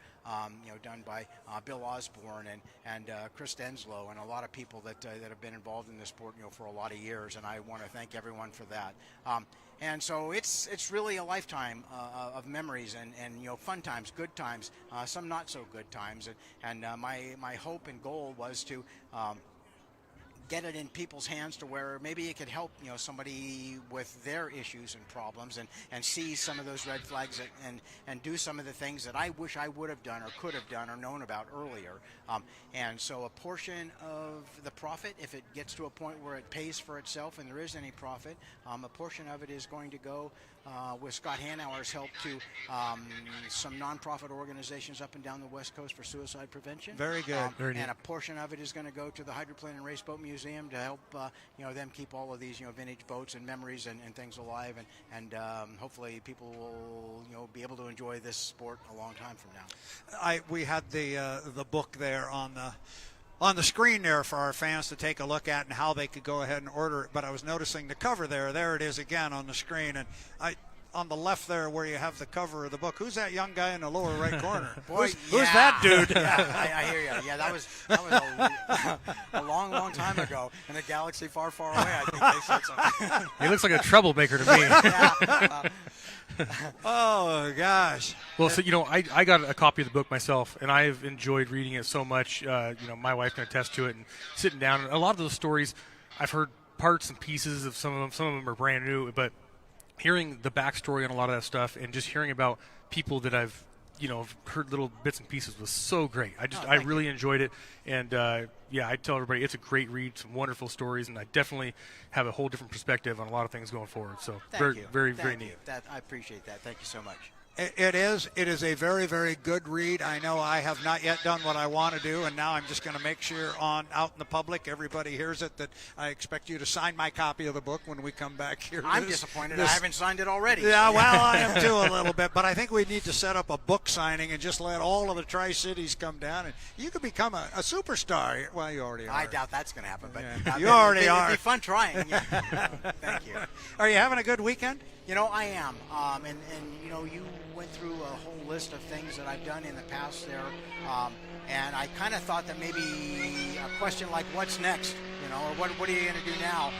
done by Bill Osborne and Chris Denslow and a lot of people that have been involved in this sport for a lot of years, and I want to thank everyone for that. And so it's really a lifetime of memories and fun times, good times, some not so good times, and my hope and goal was to get it in people's hands to where maybe it could help somebody with their issues and problems and see some of those red flags and do some of the things that I wish I would have done or could have done or known about earlier. And so a portion of the profit, if it gets to a point where it pays for itself and there is any profit, a portion of it is going to go with Scott Hanauer's help to some nonprofit organizations up and down the West Coast for suicide prevention. Very good. And a portion of it is going to go to the Hydroplane and Race Boat Museum to help them keep all of these vintage boats and memories and things alive, and hopefully people will be able to enjoy this sport a long time from now. We had the book there on the screen there for our fans to take a look at and how they could go ahead and order it, but I was noticing the cover there. There it is again on the screen, and on the left there where you have the cover of the book. Who's that young guy in the lower right corner? Boy, who's that dude? Yeah, I hear you. Yeah, that was a long time ago in a galaxy far, far away. I think they said something. He looks like a troublemaker to me. Yeah. Oh gosh. Well, so I got a copy of the book myself, and I've enjoyed reading it so much. My wife can attest to it, and sitting down. And a lot of those stories, I've heard parts and pieces of some of them. Some of them are brand new, but hearing the backstory on a lot of that stuff, and just hearing about people that I've heard little bits and pieces was so great. I really enjoyed it, and I tell everybody it's a great read, some wonderful stories, and I definitely have a whole different perspective on a lot of things going forward. So very neat. I appreciate that. Thank you so much. It is a very, very good read. I know I have not yet done what I want to do, and now I'm just going to make sure out in the public, everybody hears it, that I expect you to sign my copy of the book when we come back here. I'm disappointed I haven't signed it already. Yeah, well, I am too a little bit, but I think we need to set up a book signing and just let all of the Tri-Cities come down, and you could become a superstar. Well, you already are. I doubt that's going to happen, but you already are. It'd be fun trying. Yeah. Thank you. Are you having a good weekend? I am. And you went through a whole list of things that I've done in the past there. And I kind of thought that maybe a question like, what's next? Or what are you going to do now?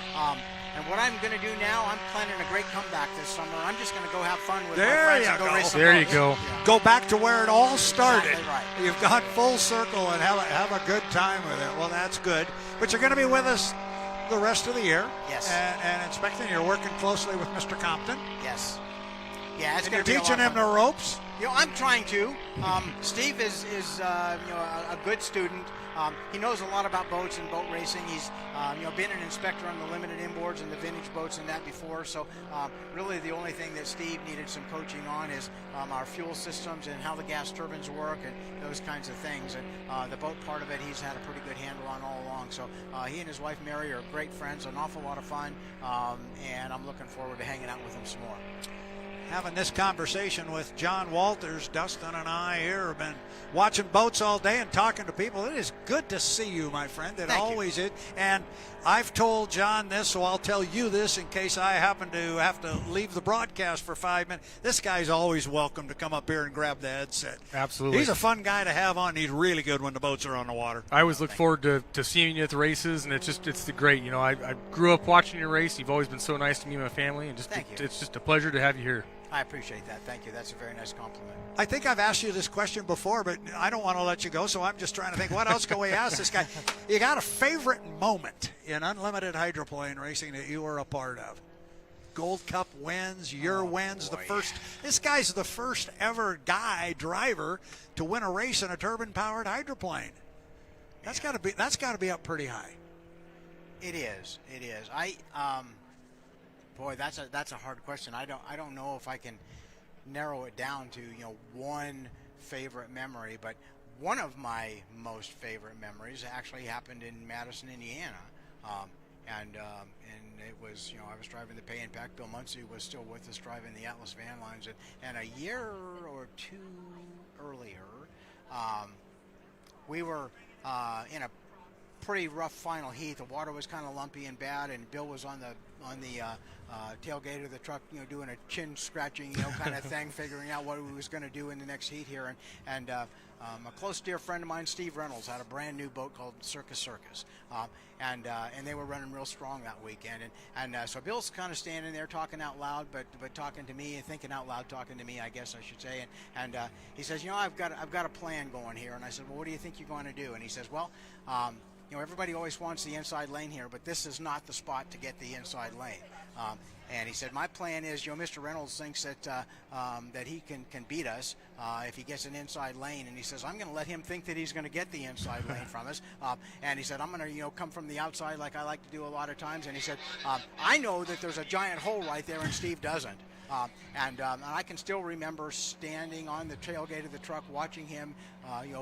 And what I'm going to do now, I'm planning a great comeback this summer. I'm just going to go have fun with my friends and go race some There you boats. go. Yeah. Go back to where it all started. Exactly right. You've gone full circle and have a good time with it. Well, that's good. But you're going to be with us the rest of the year. Yes. And inspecting. You're working closely with Mr. Compton. Yes. Yeah, it's and going you're to be teaching him the ropes. I'm trying to. Steve is a good student. He knows a lot about boats and boat racing. He's been an inspector on the limited inboards and the vintage boats and that before. So really the only thing that Steve needed some coaching on is our fuel systems and how the gas turbines work and those kinds of things. And the boat part of it, he's had a pretty good handle on all along. So he and his wife Mary are great friends, an awful lot of fun, and I'm looking forward to hanging out with them some more. Having this conversation with John Walters, Dustin and I here have been watching boats all day and talking to people. It is good to see you, my friend. It always is. And I've told John this, so I'll tell you this in case I happen to have to leave the broadcast for 5 minutes. This guy's always welcome to come up here and grab the headset. Absolutely. He's a fun guy to have on. He's really good when the boats are on the water. I always look forward to seeing you at the races, and it's the great. I grew up watching your race. You've always been so nice to me and my family, and it's just a pleasure to have you here. I appreciate that. Thank you. That's a very nice compliment. I think I've asked you this question before, but I don't want to let you go, so I'm just trying to think, what else can we ask this guy? You got a favorite moment in unlimited hydroplane racing that you were a part of? Gold Cup wins, your wins, boy. This guy's the first ever driver to win a race in a turbine-powered hydroplane. That's got to be up pretty high. It is. Boy, that's a hard question. I don't know if I can narrow it down to one favorite memory, but one of my most favorite memories actually happened in Madison, Indiana, and it was I was driving the Pay and Pack. Bill Muncie was still with us driving the Atlas van lines, and a year or two earlier, we were in a pretty rough final heat. The water was kind of lumpy and bad, and Bill was on the tailgate of the truck, doing a chin scratching, kind of thing, figuring out what he was going to do in the next heat here. And a close dear friend of mine, Steve Reynolds, had a brand new boat called Circus, and they were running real strong that weekend. And so Bill's kind of standing there talking out loud, but talking to me and thinking out loud, talking to me, I guess I should say. And he says, I've got a plan going here. And I said, well, what do you think you're going to do? And he says, well, everybody always wants the inside lane here, but this is not the spot to get the inside lane. And he said, my plan is, Mr. Reynolds thinks that he can beat us if he gets an inside lane. And he says, I'm going to let him think that he's going to get the inside lane from us. And he said, I'm going to, come from the outside like I like to do a lot of times. And he said, I know that there's a giant hole right there, and Steve doesn't. And I can still remember standing on the tailgate of the truck, watching him,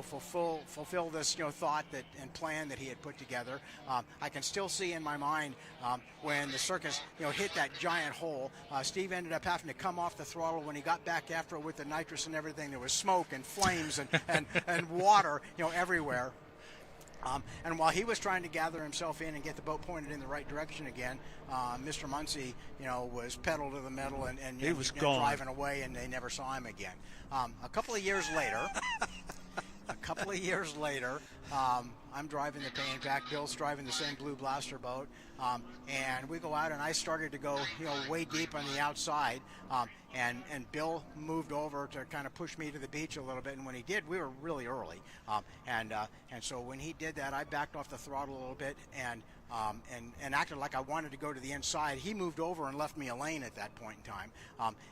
fulfill this, thought and plan that he had put together. I can still see in my mind when the Circus, hit that giant hole. Steve ended up having to come off the throttle. When he got back after it with the nitrous and everything, there was smoke and flames and water, everywhere. And while he was trying to gather himself in and get the boat pointed in the right direction again, Mr. Muncie, was pedal to the metal and he was gone, driving away, and they never saw him again. A couple of years later, I'm driving the Pay-and-PAC. Bill's driving the same Blue Blaster boat, and we go out, and I started to go, way deep on the outside, and Bill moved over to kind of push me to the beach a little bit. And when he did, we were really early, and so when he did that, I backed off the throttle a little bit and acted like I wanted to go to the inside. He moved over and left me a lane at that point in time,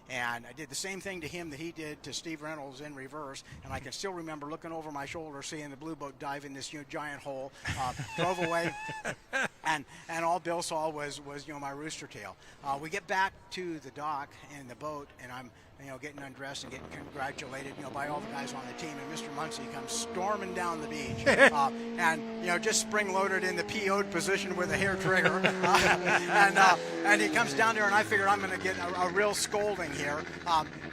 and I did the same thing to him that he did to Steve Reynolds in reverse. And I can still remember looking over my shoulder, seeing the blue boat dive in this giant hole, drove away, and all Bill saw was my rooster tail. We get back to the dock and the boat, and I'm getting undressed and getting congratulated, by all the guys on the team. And Mr. Muncie comes storming down the beach, and just spring-loaded in the PO'd position with a hair trigger, and he comes down there, and I figured I'm going to get a real scolding here,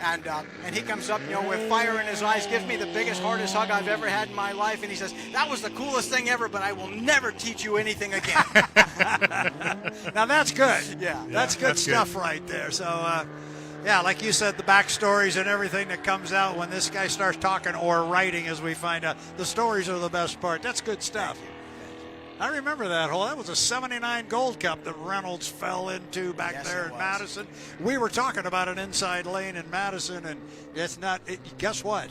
and he comes up, with fire in his eyes, gives me the biggest, hardest hug I've ever had in my life, and he says, "That was the coolest thing ever, but I will never teach you anything again." Now that's good. Yeah, that's good stuff right there. So. Yeah, like you said, the backstories and everything that comes out when this guy starts talking or writing, as we find out, the stories are the best part. That's good stuff. I remember that hole. That was a 79 Gold Cup that Reynolds fell into back there in Madison. We were talking about an inside lane in Madison, and it's not. Guess what?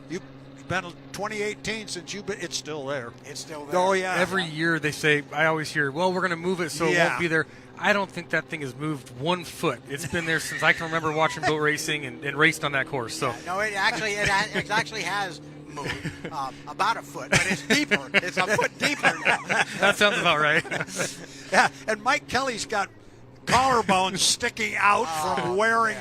You've been 2018 since you've been. It's still there. It's still there. Oh yeah. Every year they say, I always hear, well, we're going to move it so it won't be there. I don't think that thing has moved 1 foot. It's been there since I can remember watching boat racing and raced on that course. So no, it actually has moved about a foot, but it's deeper. It's a foot deeper now. That sounds about right. Yeah, and Mike Kelly's got collarbones sticking out from wearing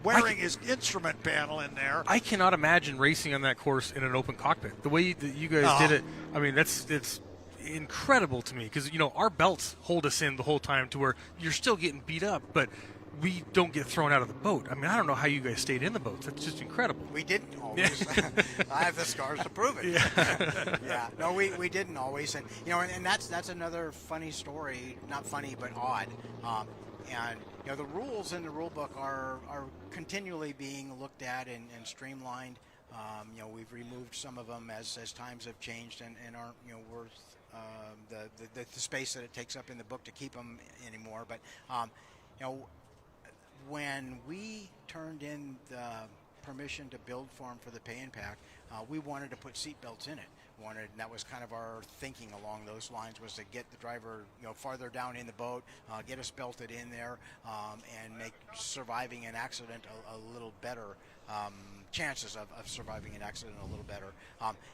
wearing his instrument panel in there. I cannot imagine racing on that course in an open cockpit. The way that you guys did it, I mean, it's incredible to me because our belts hold us in the whole time to where you're still getting beat up, but we don't get thrown out of the boat. I mean, I don't know how you guys stayed in the boats. That's just incredible. We didn't always. I have the scars to prove it. Yeah. No, we didn't always, and and that's another funny story. Not funny, but odd. And the rules in the rule book are continually being looked at and streamlined. We've removed some of them as times have changed and aren't worth the space that it takes up in the book to keep them anymore. But when we turned in the permission to build form for the Pay-and-PAC, we wanted to put seat belts in it. And that was kind of our thinking along those lines, was to get the driver farther down in the boat, get us belted in there, and make surviving an accident a little better. Chances of surviving an accident a little better.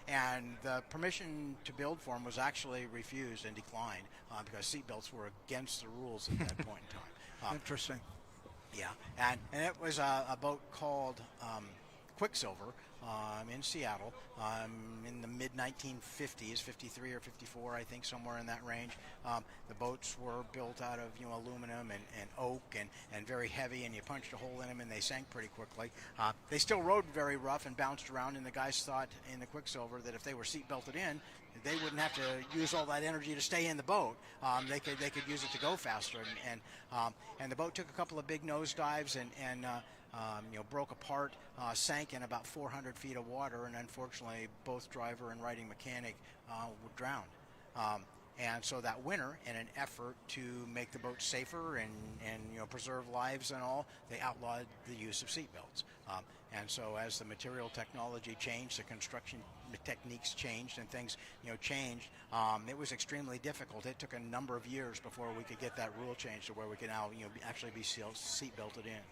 And the permission to build form was actually refused and declined because seatbelts were against the rules at that point in time. Interesting. Yeah, and it was a boat called Quicksilver in Seattle in the mid-1950s, 53 or 54, I think, somewhere in that range. The boats were built out of aluminum and oak and very heavy, and you punched a hole in them and they sank pretty quickly. They still rode very rough and bounced around, and the guys thought in the Quicksilver that if they were seat belted in, they wouldn't have to use all that energy to stay in the boat. They could use it to go faster, and the boat took a couple of big nosedives and broke apart, sank in about 400 feet of water, and unfortunately both driver and riding mechanic were drowned. And so that winter, in an effort to make the boat safer and preserve lives and all, they outlawed the use of seatbelts. And so as the material technology changed, the construction techniques changed, and things changed, it was extremely difficult. It took a number of years before we could get that rule changed to where we could now actually be seat belted in.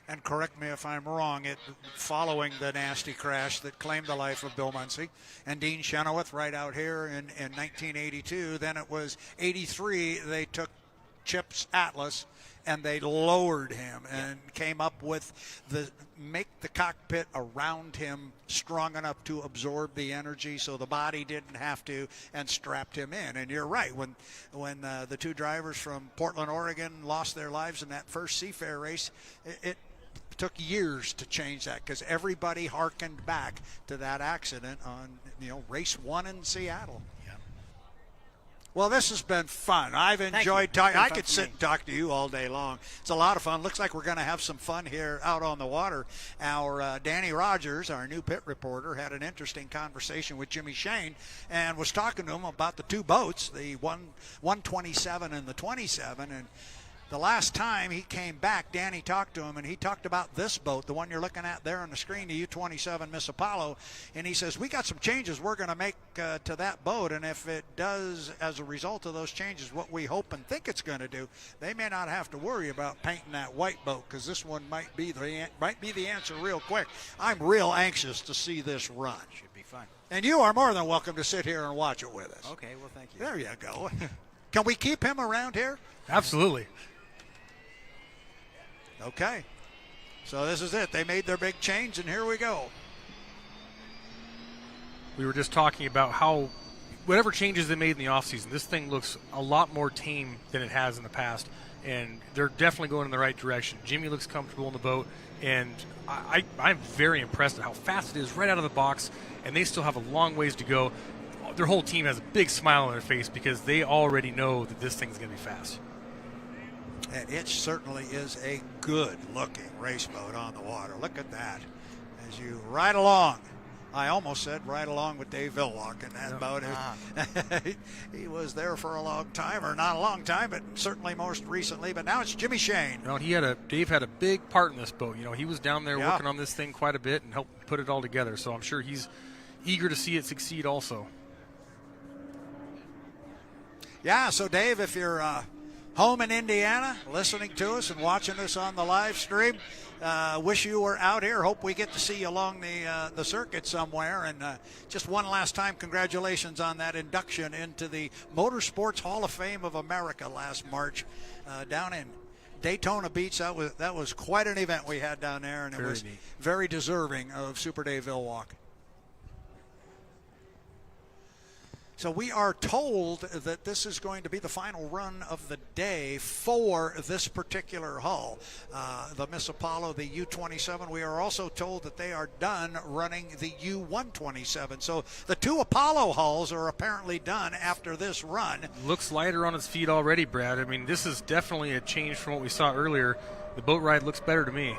And correct me if I'm wrong, following the nasty crash that claimed the life of Bill Muncie and Dean Chenoweth right out here in 1982, then it was 83, they took Chip's Atlas and they lowered him and came up with make the cockpit around him strong enough to absorb the energy so the body didn't have to, and strapped him in. And you're right, when the two drivers from Portland, Oregon lost their lives in that first Seafair race, it took years to change that because everybody hearkened back to that accident on race 1 in Seattle. Well, this has been fun. I've enjoyed talking. I could sit and talk to you all day long. It's a lot of fun. Looks like we're going to have some fun here out on the water. Our Danny Rogers, our new pit reporter, had an interesting conversation with Jimmy Shane and was talking to him about the two boats, the 127 and the 27. And the last time he came back, Danny talked to him, and he talked about this boat, the one you're looking at there on the screen, the U-27 Miss Apollo. And he says, we got some changes we're going to make to that boat, and if it does, as a result of those changes, what we hope and think it's going to do, they may not have to worry about painting that white boat, because this one might be the answer real quick. I'm real anxious to see this run. Should be fun. And you are more than welcome to sit here and watch it with us. Okay, well, thank you. There you go. Can we keep him around here? Absolutely. Okay, so this is it. They made their big change, and here we go. We were just talking about how whatever changes they made in the offseason, this thing looks a lot more tame than it has in the past, and they're definitely going in the right direction. Jimmy looks comfortable in the boat, and I'm very impressed at how fast it is right out of the box, and they still have a long ways to go. Their whole team has a big smile on their face because they already know that this thing's going to be fast. And it certainly is a good-looking race boat on the water. Look at that. As you ride along. I almost said ride along with Dave Villwock in that boat. He was there for a long time, or not a long time, but certainly most recently. But now it's Jimmy Shane. Dave had a big part in this boat. He was down there working on this thing quite a bit and helped put it all together. So I'm sure he's eager to see it succeed also. Yeah, so Dave, if you're home in Indiana, listening to us and watching us on the live stream, wish you were out here. Hope we get to see you along the circuit somewhere. And just one last time, congratulations on that induction into the Motorsports Hall of Fame of America last March down in Daytona Beach. That was quite an event we had down there, and it was very deserving of Super Dave Villwock. So we are told that this is going to be the final run of the day for this particular hull. The Miss Apollo, the U-27. We are also told that they are done running the U-127. So the two Apollo hulls are apparently done after this run. Looks lighter on its feet already, Brad. I mean, this is definitely a change from what we saw earlier. The boat ride looks better to me.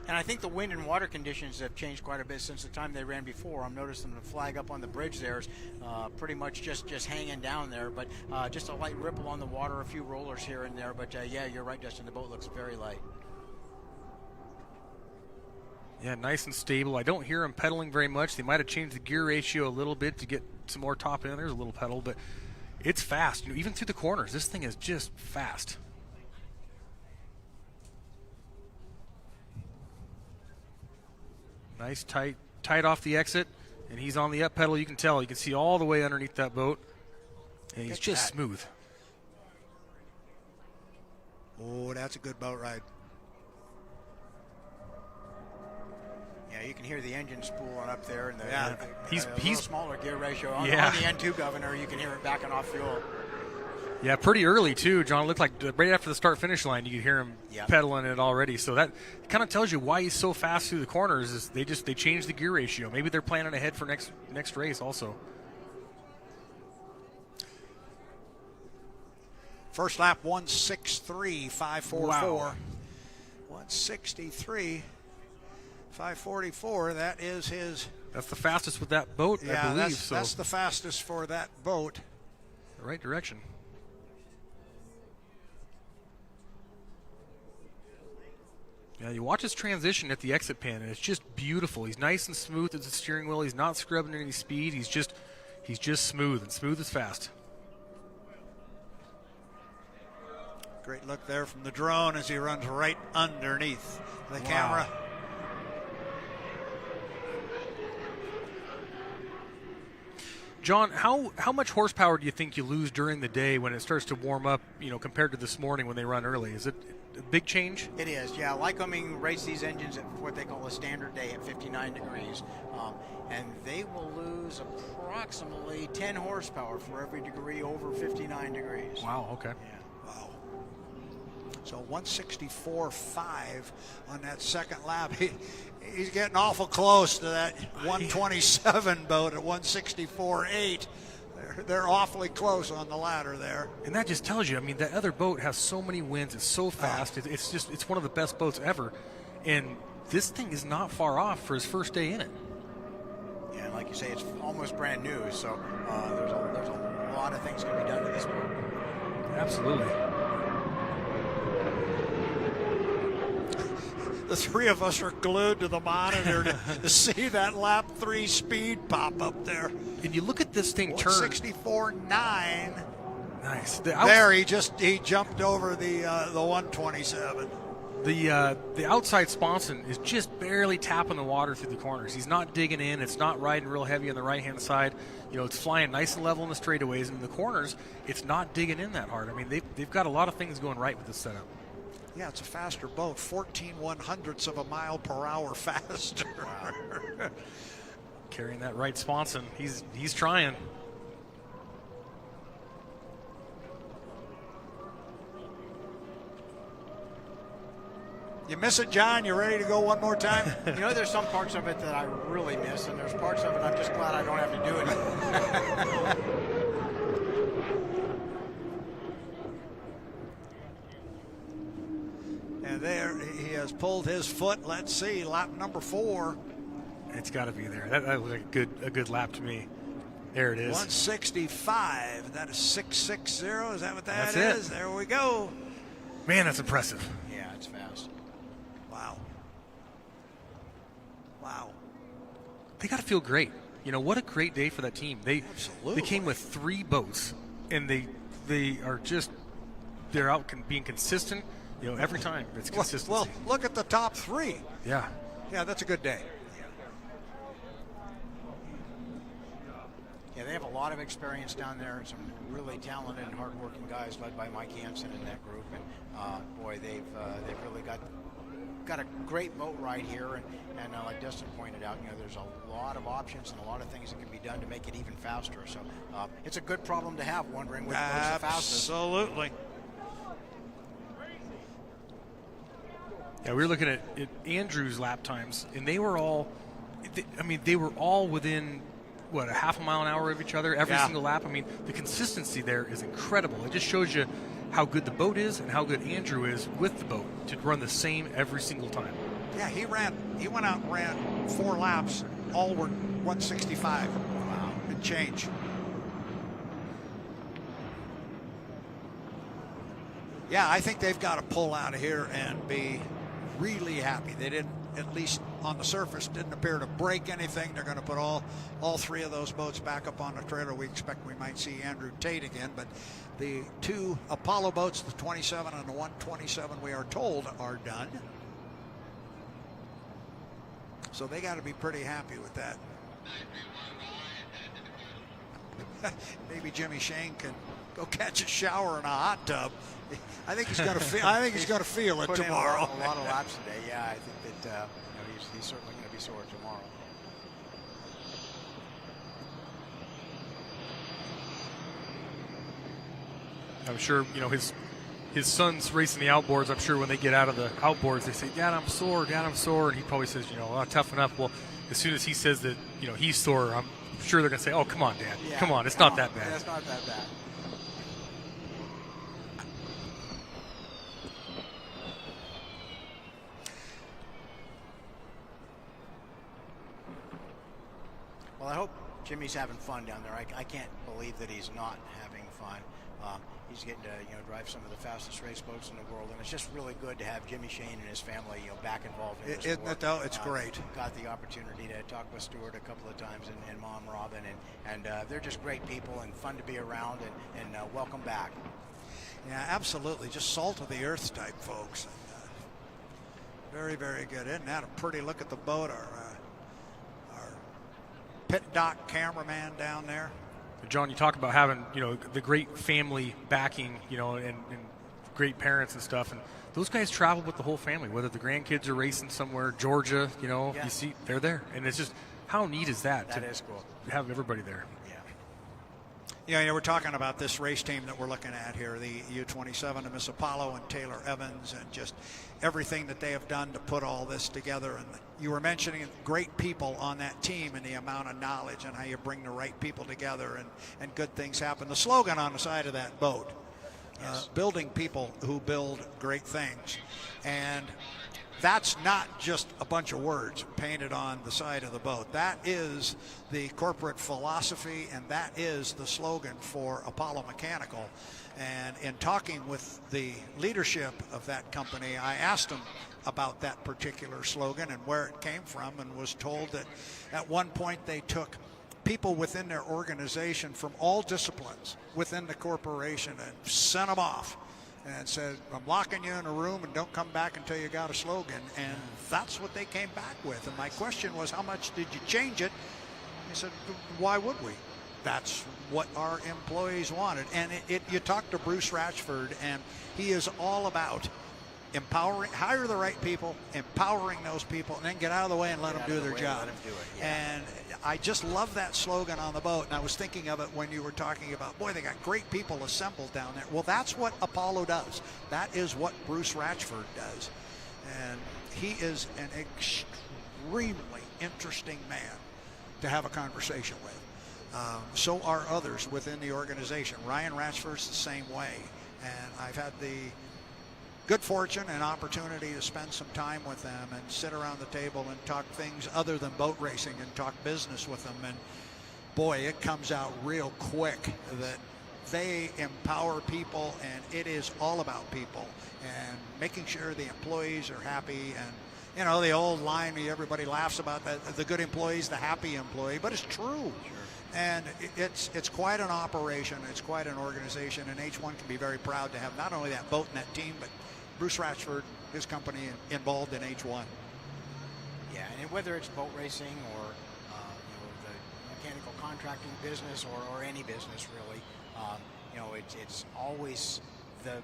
And I think the wind and water conditions have changed quite a bit since the time they ran before. I'm noticing the flag up on the bridge there is pretty much just hanging down there, but just a light ripple on the water, a few rollers here and there. But yeah, you're right, Justin. The boat looks very light. Yeah, nice and stable. I don't hear them pedaling very much. They might have changed the gear ratio a little bit to get some more top in. There's a little pedal, but it's fast. Even through the corners, this thing is just fast. Nice, tight off the exit, and he's on the up pedal. You can tell. You can see all the way underneath that boat, and he's just smooth. Oh, that's a good boat ride. Yeah, you can hear the engine spooling up there, and he's smaller gear ratio on the N2 Governor. You can hear it backing off fuel. Yeah, pretty early too, John. It looked like right after the start-finish line, you could hear him pedaling it already. So that kind of tells you why he's so fast through the corners. Is they changed the gear ratio. Maybe they're planning ahead for next race also. First lap 163.544. Wow. 163.544. That is his. That's the fastest with that boat, I believe. That's the fastest for that boat. The right direction. Yeah, you watch his transition at the exit pan, and it's just beautiful. He's nice and smooth at the steering wheel. He's not scrubbing any speed. He's just smooth, and smooth is fast. Great look there from the drone as he runs right underneath the camera. John, how much horsepower do you think you lose during the day when it starts to warm up, compared to this morning when they run early? Is it a big change? It is, yeah. Lycoming race these engines at what they call a standard day at 59 degrees, and they will lose approximately 10 horsepower for every degree over 59 degrees. Wow, okay. Yeah. Wow. So 164.5 on that second lap. He's getting awful close to that 127 boat at 164.8. They're awfully close on the ladder there. And that just tells you, I mean, that other boat has so many wins. It's so fast. It's one of the best boats ever. And this thing is not far off for his first day in it. Yeah, like you say, it's almost brand new. So there's a lot of things can be done to this boat. Absolutely. The three of us are glued to the monitor to see that lap 3 speed pop up there. And you look at this thing turn. 164.9. Nice. There, he jumped over the 127. The outside sponson is just barely tapping the water through the corners. He's not digging in. It's not riding real heavy on the right-hand side. You know, it's flying nice and level in the straightaways. And in the corners, it's not digging in that hard. I mean, they've got a lot of things going right with this setup. Yeah, it's a faster boat, 14/100ths of a mile per hour faster. Wow. Carrying that right sponson, he's trying. You miss it, John? You ready to go one more time? You know, there's some parts of it that I really miss, and there's parts of it I'm just glad I don't have to do it. And there he has pulled his foot. Let's see, lap number 4. It's got to be there. That looked like a good lap to me. There it is. 165. That is 660. Is that what that That's is? it. There we go. Man, that's impressive. Yeah, it's fast. Wow. Wow. They got to feel great. You know, what a great day for that team. They came with 3 boats, and they are just they're out being consistent. You know, every time it's consistency. Well, look at the top 3. Yeah. Yeah, that's a good day. Yeah, they have a lot of experience down there. Some really talented and hardworking guys led by Mike Hansen in that group. And boy, they've really got a great boat ride here. And like Dustin pointed out, you know, there's a lot of options and a lot of things that can be done to make it even faster. So it's a good problem to have, wondering which boat's the fastest. Absolutely. Yeah, we were looking at Andrew's lap times, and they were all within, a half a mile an hour of each other every single lap. I mean, the consistency there is incredible. It just shows you how good the boat is and how good Andrew is with the boat to run the same every single time. Yeah, he went out and ran 4 laps. All were 165. Wow. And change. Yeah, I think they've got to pull out of here and be really happy. They didn't, at least on the surface, didn't appear to break anything. They're going to put all 3 of those boats back up on the trailer. We expect we might see Andrew Tate again, but the 2 Apollo boats, the 27 and the 127, we are told are done. So they got to be pretty happy with that. Maybe Jimmy Shane can go catch a shower in a hot tub. I think he's going to feel. I think he's going to feel it tomorrow. A lot of laps today. Yeah, I think that he's certainly going to be sore tomorrow. I'm sure his son's racing the outboards. I'm sure when they get out of the outboards, they say, "Dad, I'm sore. Dad, I'm sore," and he probably says, "Toughen up." Well, as soon as he says that, he's sore, I'm sure they're going to say, "Oh, come on, Dad. Yeah, come on. It's not that bad." Yeah, it's not that bad. Well, I hope Jimmy's having fun down there. I can't believe that he's not having fun. He's getting to drive some of the fastest race boats in the world, and it's just really good to have Jimmy Shane and his family back involved in this Isn't sport. it though? It's great. Got the opportunity to talk with Stuart a couple of times and Mom Robin, and they're just great people and fun to be around, and welcome back. Yeah, absolutely. Just salt of the earth type folks. Very, very good. Isn't that a pretty look at the boat? Our pit dock cameraman down there. John, you talk about having, the great family backing, and great parents and stuff. And those guys travel with the whole family, whether the grandkids are racing somewhere, Georgia, you see, they're there. And it's just, how neat is that? That is cool. Have everybody there. Yeah. Yeah, we're talking about this race team that we're looking at here, the U-27 to Miss Apollo and Taylor Evans, and just everything that they have done to put all this together. And you were mentioning great people on that team and the amount of knowledge and how you bring the right people together and good things happen. The slogan on the side of that boat, building people who build great things. And that's not just a bunch of words painted on the side of the boat. That is the corporate philosophy, and that is the slogan for Apollo Mechanical. And in talking with the leadership of that company, I asked them about that particular slogan and where it came from, and was told that at one point they took people within their organization from all disciplines within the corporation and sent them off and said, I'm locking you in a room and don't come back until you got a slogan. And that's what they came back with. And my question was, how much did you change it? He said, why would we? That's what our employees wanted. And you talk to Bruce Ratchford, and he is all about empowering, hire the right people, empowering those people, and then get out of the way and let them do their job. And I just love that slogan on the boat. And I was thinking of it when you were talking about, boy, they got great people assembled down there. Well, that's what Apollo does. That is what Bruce Ratchford does. And he is an extremely interesting man to have a conversation with. So are others within the organization. Ryan Ratchford's the same way. And I've had the good fortune and opportunity to spend some time with them and sit around the table and talk things other than boat racing and talk business with them. And boy, it comes out real quick that they empower people, and it is all about people and making sure the employees are happy. And you know, the old line everybody laughs about, that the good employee is the happy employee, but it's true. And it's quite an operation. It's quite an organization, and H1 can be very proud to have not only that boat and that team, but Bruce Ratchford, his company, involved in H1. Yeah, and whether it's boat racing or the mechanical contracting business or any business really, it's always the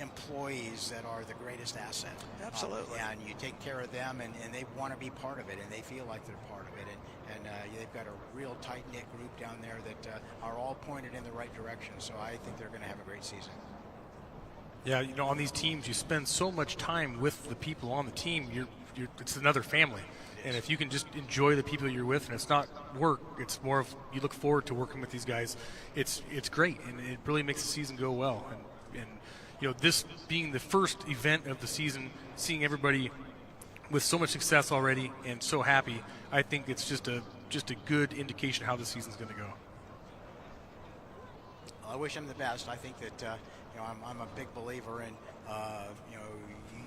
employees that are the greatest asset. Absolutely. And you take care of them, and they want to be part of it, and they feel like they're part of it. And they've got a real tight-knit group down there that are all pointed in the right direction. So I think they're going to have a great season. Yeah, on these teams, you spend so much time with the people on the team. It's another family. And if you can just enjoy the people you're with, and it's not work, it's more of you look forward to working with these guys. It's great, and it really makes the season go well. And this being the first event of the season, seeing everybody with so much success already and so happy, I think it's just a good indication of how the season's going to go. I wish him the best. I think that I'm a big believer in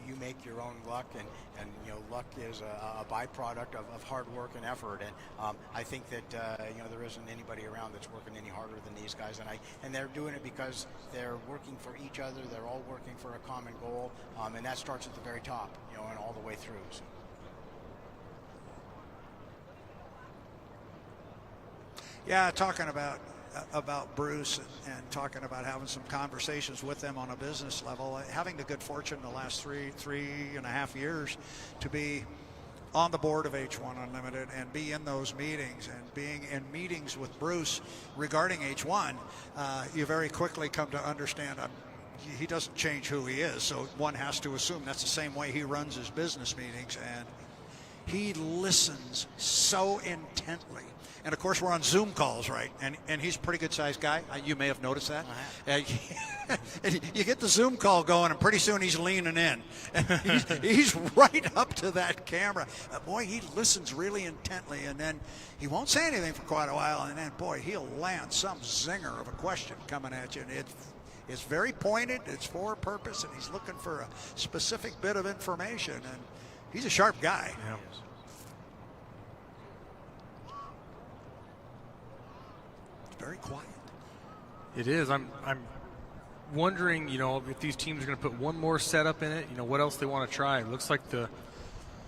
you make your own luck, and luck is a byproduct of hard work and effort. And I think that there isn't anybody around that's working any harder than these guys, and they're doing it because they're working for each other. They're all working for a common goal, and that starts at the very top, and all the way through. So. Yeah, talking about Bruce and talking about having some conversations with them on a business level, having the good fortune the last three and a half years to be on the board of H1 Unlimited and be in those meetings, and being in meetings with Bruce regarding H1, you very quickly come to understand he doesn't change who he is, so one has to assume that's the same way he runs his business meetings, and he listens so intently. And, of course, we're on Zoom calls, right? And he's a pretty good-sized guy. You may have noticed that. You get the Zoom call going, and pretty soon he's leaning in. He's right up to that camera. Boy, he listens really intently, and then he won't say anything for quite a while, and then, boy, he'll land some zinger of a question coming at you. And it's very pointed. It's for a purpose, and he's looking for a specific bit of information. And he's a sharp guy. Yeah. Very quiet. It is. I'm wondering, if these teams are going to put one more setup in it. What else they want to try. Looks like the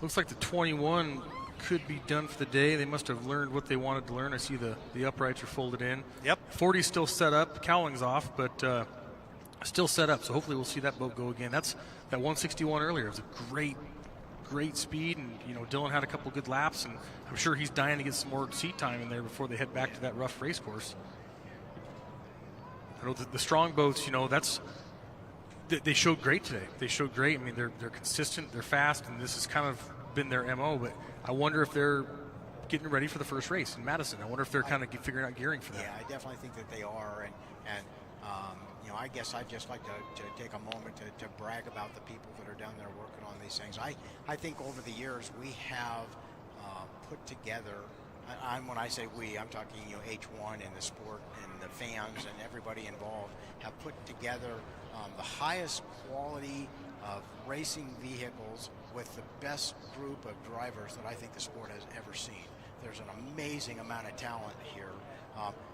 21 could be done for the day. They must have learned what they wanted to learn. I see the uprights are folded in. Yep. 40's still set up. Cowling's off, but still set up. So hopefully we'll see that boat go again. That 161 earlier. It was a great speed, and Dylan had a couple good laps, and I'm sure he's dying to get some more seat time in there before they head back to that rough race course. I know the strong boats, they showed great today. They showed great. I mean, they're consistent, they're fast, and this has kind of been their MO. But I wonder if they're getting ready for the first race in Madison. I wonder if they're kind of figuring out gearing for that. Yeah, I definitely think that they are, and I guess I'd just like to take a moment to brag about the people that are down there working on these things. I think over the years we have put together, when I say we, I'm talking H1 and the sport and the fans and everybody involved have put together the highest quality of racing vehicles with the best group of drivers that I think the sport has ever seen. There's an amazing amount of talent here.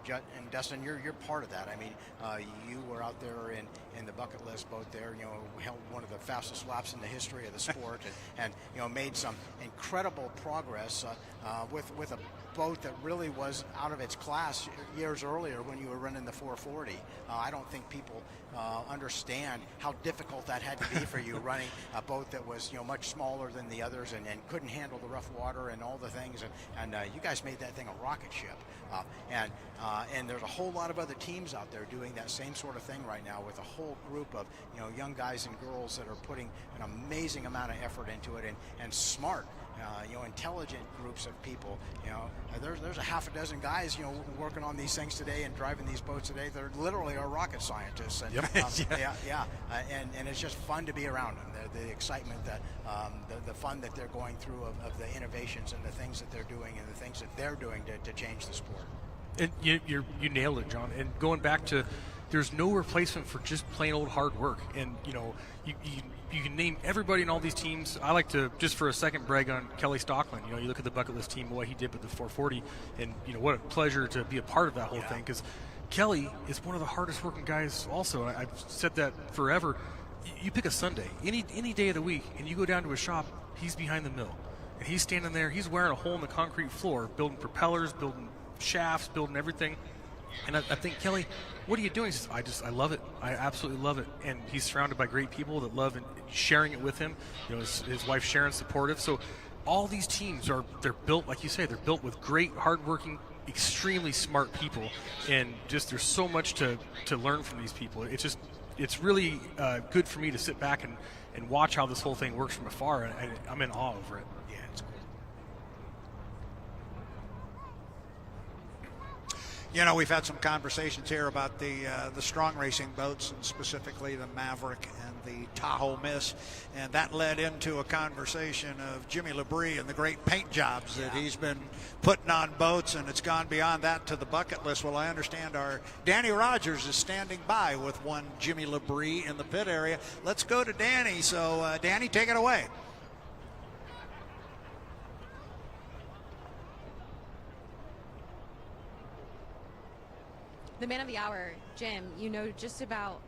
And Dustin, you're part of that. I mean, you were out there in the bucket list boat there, held one of the fastest laps in the history of the sport and made some incredible progress with a boat that really was out of its class years earlier when you were running the 440. I don't think people understand how difficult that had to be for you running a boat that was much smaller than the others and couldn't handle the rough water and all the things. And you guys made that thing a rocket ship. And there's a whole lot of other teams out there doing that same sort of thing right now with a whole group of young guys and girls that are putting an amazing amount of effort into it and smart. Intelligent groups of people. There's a half a dozen guys, working on these things today and driving these boats today. They're literally are rocket scientists. And, and it's just fun to be around them. The excitement, the fun that they're going through of the innovations and the things that they're doing and the things that they're doing to change the sport. And you nailed it, John. And going back to, there's no replacement for just plain old hard work. And you can name everybody in all these teams. I like to, just for a second, brag on Kelly Stockland. You look at the bucket list team, what he did with the 440, and what a pleasure to be a part of that whole thing. Because Kelly is one of the hardest working guys. Also, I've said that forever. You pick a Sunday, any day of the week, and you go down to his shop. He's behind the mill, and he's standing there. He's wearing a hole in the concrete floor, building propellers, building shafts, building everything. And I think, Kelly, what are you doing? He says, I love it. I absolutely love it. And he's surrounded by great people that love and sharing it with him. His wife Sharon's supportive. So all these teams they're built, like you say, they're built with great, hardworking, extremely smart people. And just there's so much to learn from these people. It's really good for me to sit back and watch how this whole thing works from afar. And I'm in awe over it. Yeah, it's cool. We've had some conversations here about the strong racing boats, and specifically the Maverick and the Tahoe Miss, and that led into a conversation of Jimmy Labrie and the great paint jobs that he's been putting on boats, and it's gone beyond that to the bucket list. Well, I understand our Danny Rogers is standing by with one Jimmy Labrie in the pit area. Let's go to Danny. So, Danny, take it away. The man of the hour, Jim, just about,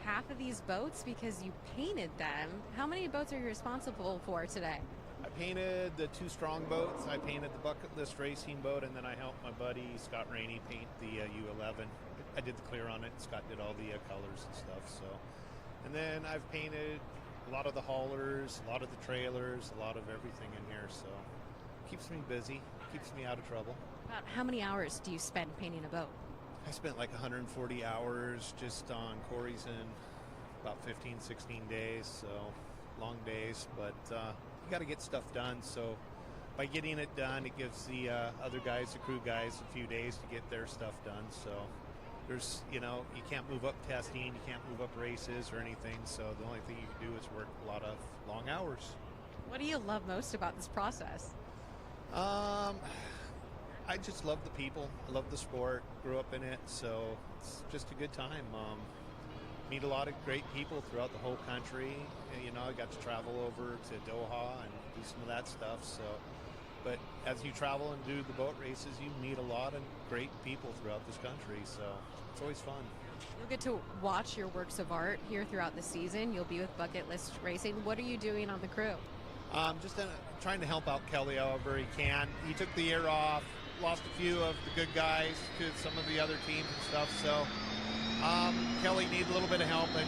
half of these boats because you painted them. How many boats are you responsible for today? I painted the two strong boats. I painted the bucket list racing boat, and then I helped my buddy Scott Rainey paint the U11. I did the clear on it. Scott did all the colors and stuff. So, and then I've painted a lot of the haulers, a lot of the trailers, a lot of everything in here. So, keeps me busy, keeps me out of trouble. About how many hours do you spend painting a boat? I spent like 140 hours just on Corey's in about 15, 16 days, so long days, but you got to get stuff done. So by getting it done, it gives the other guys, the crew guys, a few days to get their stuff done. So there's, you can't move up testing, you can't move up races or anything, so the only thing you can do is work a lot of long hours. What do you love most about this process? I just love the people. I love the sport. Grew up in it, so it's just a good time. Meet a lot of great people throughout the whole country. And, I got to travel over to Doha and do some of that stuff. So, but as you travel and do the boat races, you meet a lot of great people throughout this country. So it's always fun. You'll get to watch your works of art here throughout the season. You'll be with Bucket List Racing. What are you doing on the crew? Just trying to help out Kelly however he can. He took the year off. Lost a few of the good guys to some of the other teams and stuff, so Kelly needs a little bit of help, and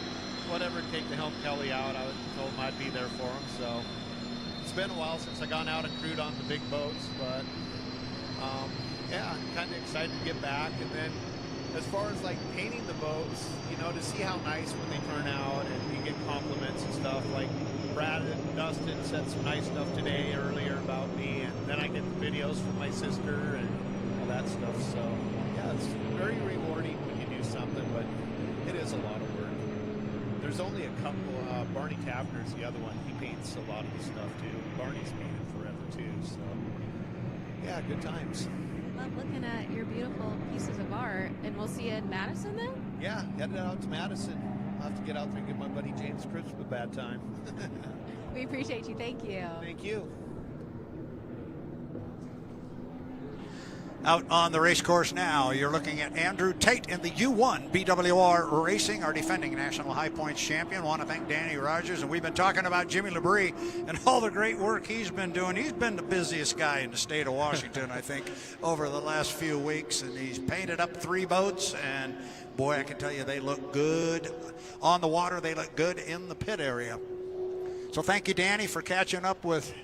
whatever it takes to help Kelly out, I told him I'd be there for him. So it's been a while since I gone out and crewed on the big boats, but yeah, I'm kind of excited to get back. And then as far as like painting the boats, you know, to see how nice when they turn out and you get compliments and stuff. Like Brad and Dustin said some nice stuff today earlier about me, and then I get the videos from my sister and all that stuff. So yeah, it's very rewarding when you do something, but it is a lot of work. There's only a couple. Barney Taffner's the other one. He paints a lot of the stuff too. Barney's painted forever too. So yeah, good times. Love looking at your beautiful pieces of art, and we'll see you in Madison then? Yeah, headed out to Madison. I'll have to get out there and give my buddy James Cripps a bad time. We appreciate you. Thank you. Thank you. Out on the race course now, you're looking at Andrew Tate in the U1 BWR Racing, our defending National High Points champion. Want to thank Danny Rogers, and we've been talking about Jimmy Labrie and all the great work he's been doing. He's been the busiest guy in the state of Washington, I think, over the last few weeks, and he's painted up 3 boats, and boy, I can tell you they look good on the water. They look good in the pit area. So thank you, Danny, for catching up with,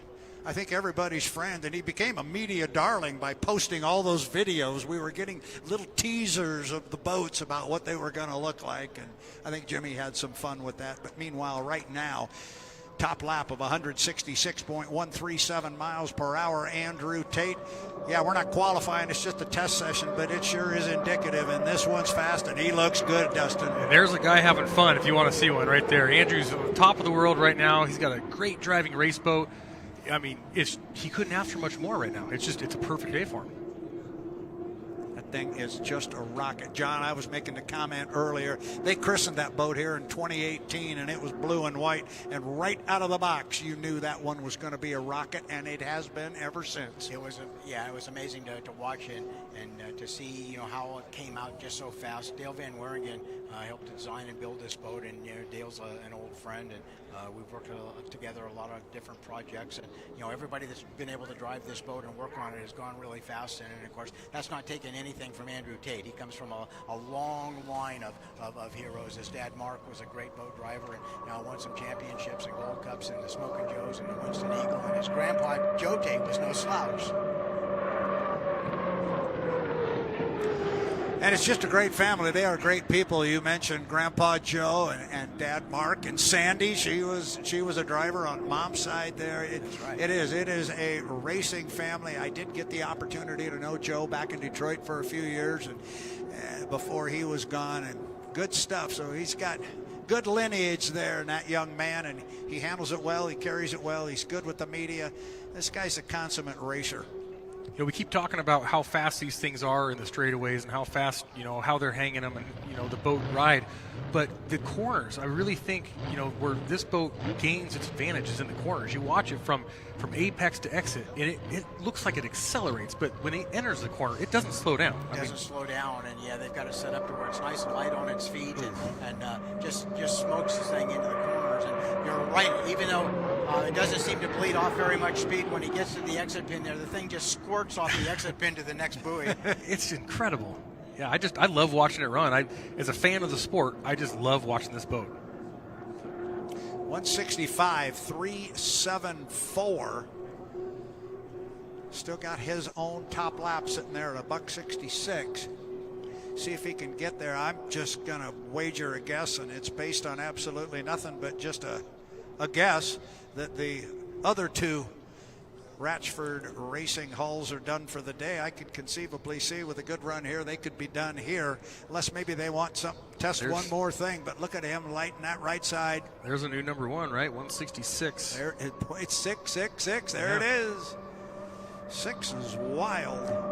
I think, everybody's friend, and he became a media darling by posting all those videos. We were getting little teasers of the boats about what they were going to look like, and I think Jimmy had some fun with that. But meanwhile, right now, top lap of 166.137 miles per hour, Andrew Tate. Yeah, we're not qualifying, it's just a test session, but it sure is indicative, and this one's fast, and he looks good, Dustin. And there's a guy having fun if you want to see one right there. Andrew's on the top of the world right now. He's got a great driving race boat. I mean, he couldn't ask for much more right now. It's a perfect day for him. That thing is just a rocket. John, I was making the comment earlier, they christened that boat here in 2018, and it was blue and white, and right out of the box you knew that one was going to be a rocket, and it has been ever since. It was amazing to watch it and to see, you know, how it came out just so fast. Dale Van Waringen helped to design and build this boat, and you know, Dale's an old friend, and we've worked together a lot of different projects, and you know, everybody that's been able to drive this boat and work on it has gone really fast. And of course, that's not taking anything from Andrew Tate. He comes from a long line of heroes. His dad Mark was a great boat driver, and won some championships and Gold Cups in the Smoking Joes and the Winston Eagle. And his grandpa Joe Tate was no slouch. And it's just a great family. They are great people. You mentioned Grandpa Joe and Dad Mark and Sandy. She was a driver on Mom's side there. That's right. It is a racing family. I did get the opportunity to know Joe back in Detroit for a few years, and before he was gone, and good stuff. So he's got good lineage there in that young man, and he handles it well. He carries it well. He's good with the media. This guy's a consummate racer. You know, we keep talking about how fast these things are in the straightaways and how fast, you know, how they're hanging them and, you know, the boat ride. But the corners, I really think, you know, where this boat gains its advantage is in the corners. You watch it from apex to exit, and it looks like it accelerates, but when it enters the corner, it doesn't slow down. It doesn't slow down, and yeah, they've got it set up to where it's nice and light on its feet, and just smokes this thing into the corners. And you're right, even though it doesn't seem to bleed off very much speed when he gets to the exit pin there, the thing just squirts off the exit pin to the next buoy. It's incredible. Yeah, I love watching it run. As a fan of the sport, I just love watching this boat. 165.374. Still got his own top lap sitting there at $166. See if he can get there. I'm just going to wager a guess, and it's based on absolutely nothing but just a guess, that the other two Ratchford Racing hulls are done for the day. I could conceivably see with a good run here, they could be done here, unless maybe they want some test one more thing. But look at him lighting that right side. There's a new number one, right? 166. There, it's 666. There it is. 6 is wild.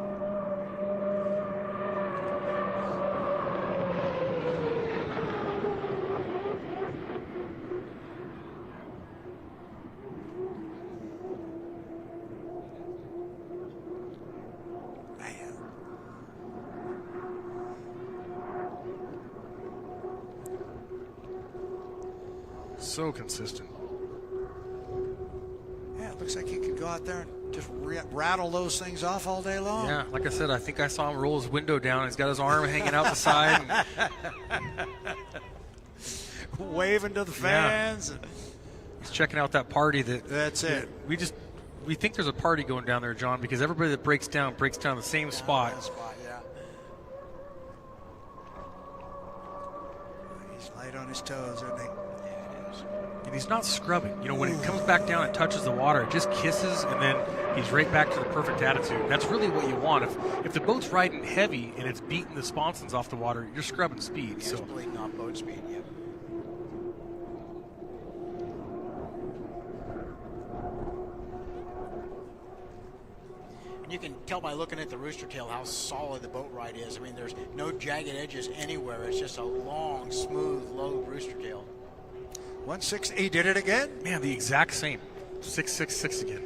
So consistent. Yeah, it looks like he could go out there and just rattle those things off all day long. Yeah, like I said, I think I saw him roll his window down. He's got his arm hanging out the side. Waving to the fans. Yeah. He's checking out that party. That's it. We think there's a party going down there, John, because everybody that breaks down the same spot. Yeah. right on his toes, isn't he? And he's not scrubbing. When it comes back down and touches the water, it just kisses, and then he's right back to the perfect attitude. That's really what you want. If the boat's riding heavy and it's beating the sponsons off the water, you're scrubbing speed. It's bleeding off boat speed, yep. You can tell by looking at the rooster tail how solid the boat ride is. I mean, there's no jagged edges anywhere. It's just a long, smooth, low rooster tail. 1.6, he did it again? Man, the exact same. 6.66 again.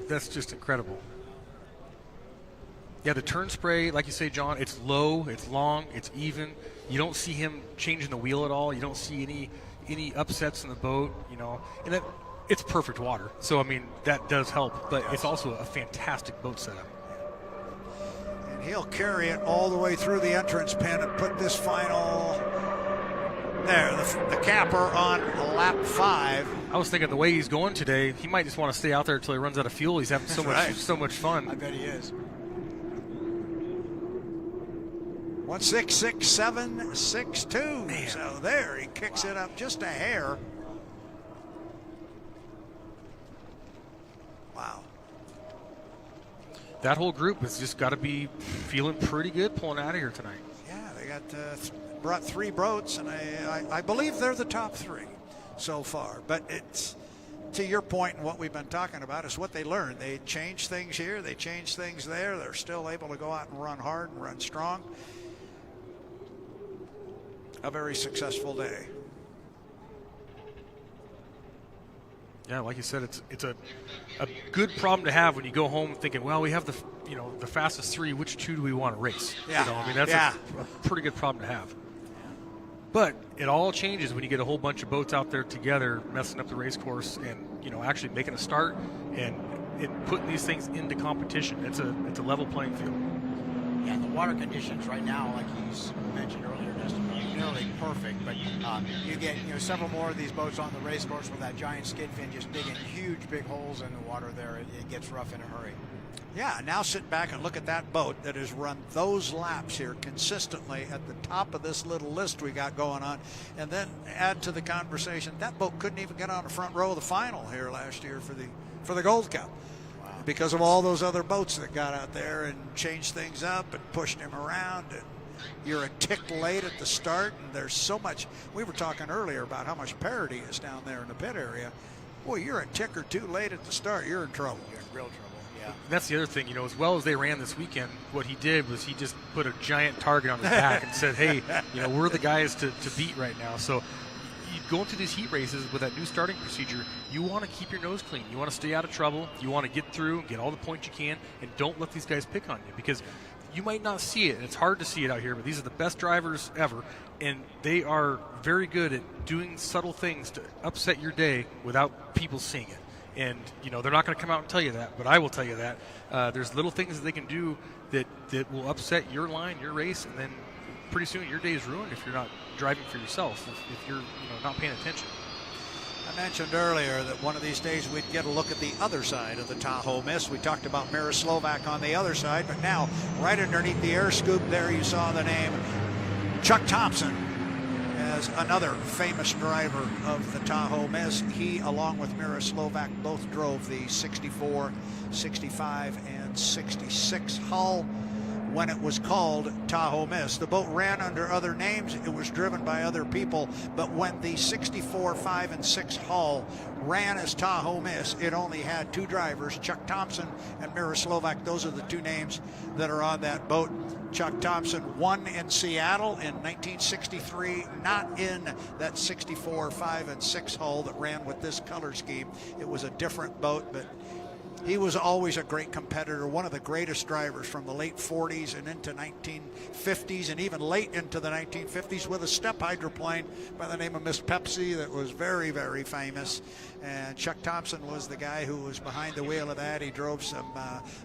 That's just incredible. Yeah, the turn spray, like you say, John, it's low, it's long, it's even. You don't see him changing the wheel at all. You don't see any upsets in the boat, and it's perfect water. So, I mean, that does help, but it's also a fantastic boat setup. And he'll carry it all the way through the entrance pen and put this final, there, the capper on lap 5. I was thinking the way he's going today, he might just want to stay out there until he runs out of fuel. He's having so much fun. I bet he is. 1.667.62. So there, he kicks it up just a hair. Wow. That whole group has just got to be feeling pretty good pulling out of here tonight. Yeah, they got brought 3 boats, and I believe they're the top 3 so far. But it's, to your point and what we've been talking about, is what they learned. They changed things here, they changed things there. They're still able to go out and run hard and run strong. A very successful day. Yeah, like you said, it's a good problem to have when you go home thinking, well, we have the fastest 3. Which 2 do we want to race? Yeah. I mean, that's a pretty good problem to have. But it all changes when you get a whole bunch of boats out there together, messing up the race course, and actually making a start and putting these things into competition. It's a level playing field. Yeah, the water conditions right now, like you mentioned earlier, Dustin, nearly perfect. But you get several more of these boats on the race course with that giant skid fin just digging huge big holes in the water there. It gets rough in a hurry. Yeah, now sit back and look at that boat that has run those laps here consistently at the top of this little list we got going on. And then add to the conversation, that boat couldn't even get on the front row of the final here last year for the Gold Cup. Wow. Because of all those other boats that got out there and changed things up and pushed him around. And you're a tick late at the start, and there's so much. We were talking earlier about how much parity is down there in the pit area. Boy, you're a tick or 2 late at the start, you're in trouble. You're in real trouble. Yeah. That's the other thing, as well as they ran this weekend, what he did was he just put a giant target on his back and said, hey, we're the guys to beat right now. So you go into these heat races with that new starting procedure, you want to keep your nose clean. You want to stay out of trouble. You want to get through, get all the points you can, and don't let these guys pick on you, because you might not see it. It's hard to see it out here, but these are the best drivers ever, and they are very good at doing subtle things to upset your day without people seeing it. And, they're not going to come out and tell you that, but I will tell you that. There's little things that they can do that will upset your line, your race, and then pretty soon your day is ruined if you're not driving for yourself, if you're not paying attention. I mentioned earlier that one of these days we'd get a look at the other side of the Tahoe Mist. We talked about Miroslav on the other side, but now right underneath the air scoop there you saw the name Chuck Thompson as another famous driver of the Tahoe Mist. He, along with Miroslav, both drove the 64, 65, and 66 hull when it was called Tahoe Mist. The boat ran under other names. It was driven by other people, but when the 64, 5, and 6 hull ran as Tahoe Mist, it only had 2 drivers, Chuck Thompson and Miroslav. Those are the 2 names that are on that boat. Chuck Thompson won in Seattle in 1963, not in that 64, 5, and 6 hull that ran with this color scheme. It was a different boat, but he was always a great competitor, one of the greatest drivers from the late 40s and into 1950s, and even late into the 1950s with a step hydroplane by the name of Miss Pepsi that was very, very famous. And Chuck Thompson was the guy who was behind the wheel of that. He drove some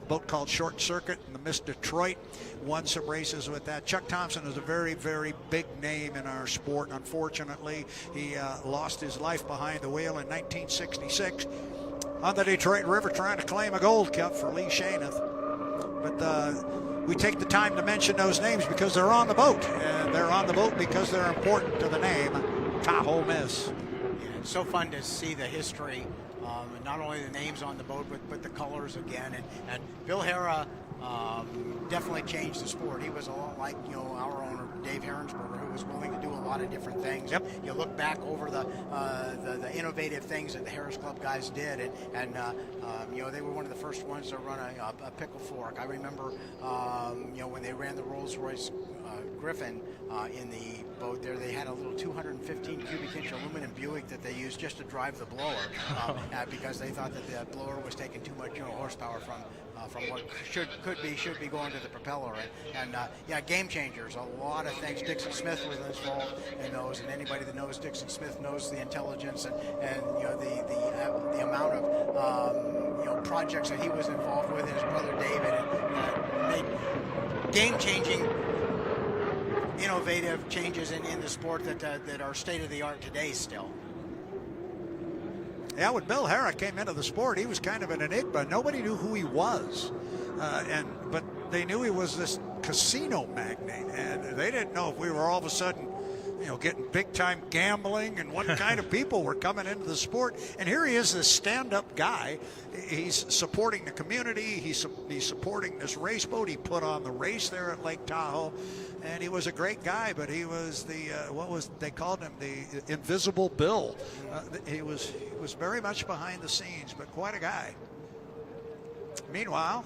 boat called Short Circuit in the Miss Detroit, won some races with that. Chuck Thompson is a very, very big name in our sport. Unfortunately, he lost his life behind the wheel in 1966. On the Detroit River trying to claim a Gold Cup for Lee Shanath. But we take the time to mention those names because they're on the boat. And they're on the boat because they're important to the name Tahoe Miss. Yeah, it's so fun to see the history, not only the names on the boat, but the colors again. And Bill Hara definitely changed the sport. He was a lot like, our owner, Dave Herrensberger, who was willing to do a lot of different things. Yep. You look back over the innovative things that the Harris Club guys did, and they were one of the first ones to run a pickle fork. I remember, when they ran the Rolls-Royce Griffin in the boat there, they had a little 215 cubic inch aluminum Buick that they used just to drive the blower because they thought that the blower was taking too much horsepower from what should be going to the propeller. And game changers, a lot of things. Dixon Smith was involved in those, and anybody that knows Dixon Smith knows the intelligence and the amount of projects that he was involved with, and his brother David, and made game-changing, innovative changes in the sport that are state-of-the-art today still. Yeah, when Bill Hara came into the sport, he was kind of an enigma. Nobody knew who he was, but they knew he was this casino magnate, and they didn't know if we were all of a sudden, getting big-time gambling and what kind of people were coming into the sport. And here he is, this stand-up guy. He's supporting the community. He's supporting this race boat. He put on the race there at Lake Tahoe. And he was a great guy, but he was they called him the Invisible Bill. He was very much behind the scenes, but quite a guy. Meanwhile,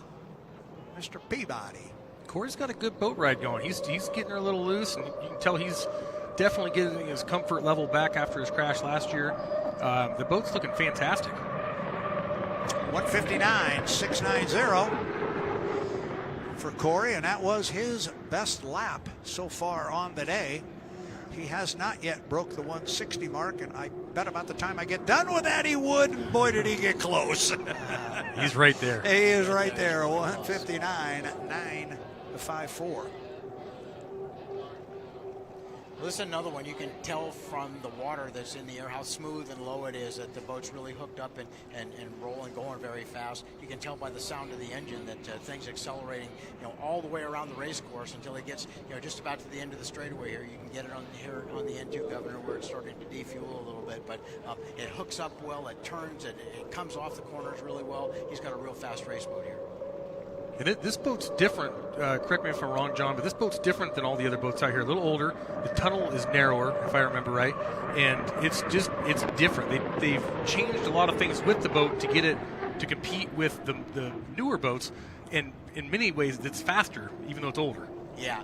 Mr. Peabody. Corey's got a good boat ride going. He's getting her a little loose, and you can tell he's definitely getting his comfort level back after his crash last year. The boat's looking fantastic. 159.690 for Corey, and that was his best lap so far on the day. He has not yet broke the 160 mark, and I bet about the time I get done with that he would. And boy, did he get close. He's right there. He is right there, 159.954. Well, this is another one. You can tell from the water that's in the air how smooth and low it is, that the boat's really hooked up and rolling, going very fast. You can tell by the sound of the engine that things accelerating, all the way around the race course until it gets, just about to the end of the straightaway here. You can get it on the N2 Governor where it's starting to defuel a little bit, but it hooks up well, it turns, it comes off the corners really well. He's got a real fast race boat here. And this boat's different, correct me if I'm wrong, John, but this boat's different than all the other boats out here. A little older. The tunnel is narrower, if I remember right. And it's different. They've changed a lot of things with the boat to get it to compete with the newer boats. And in many ways, it's faster, even though it's older. Yeah,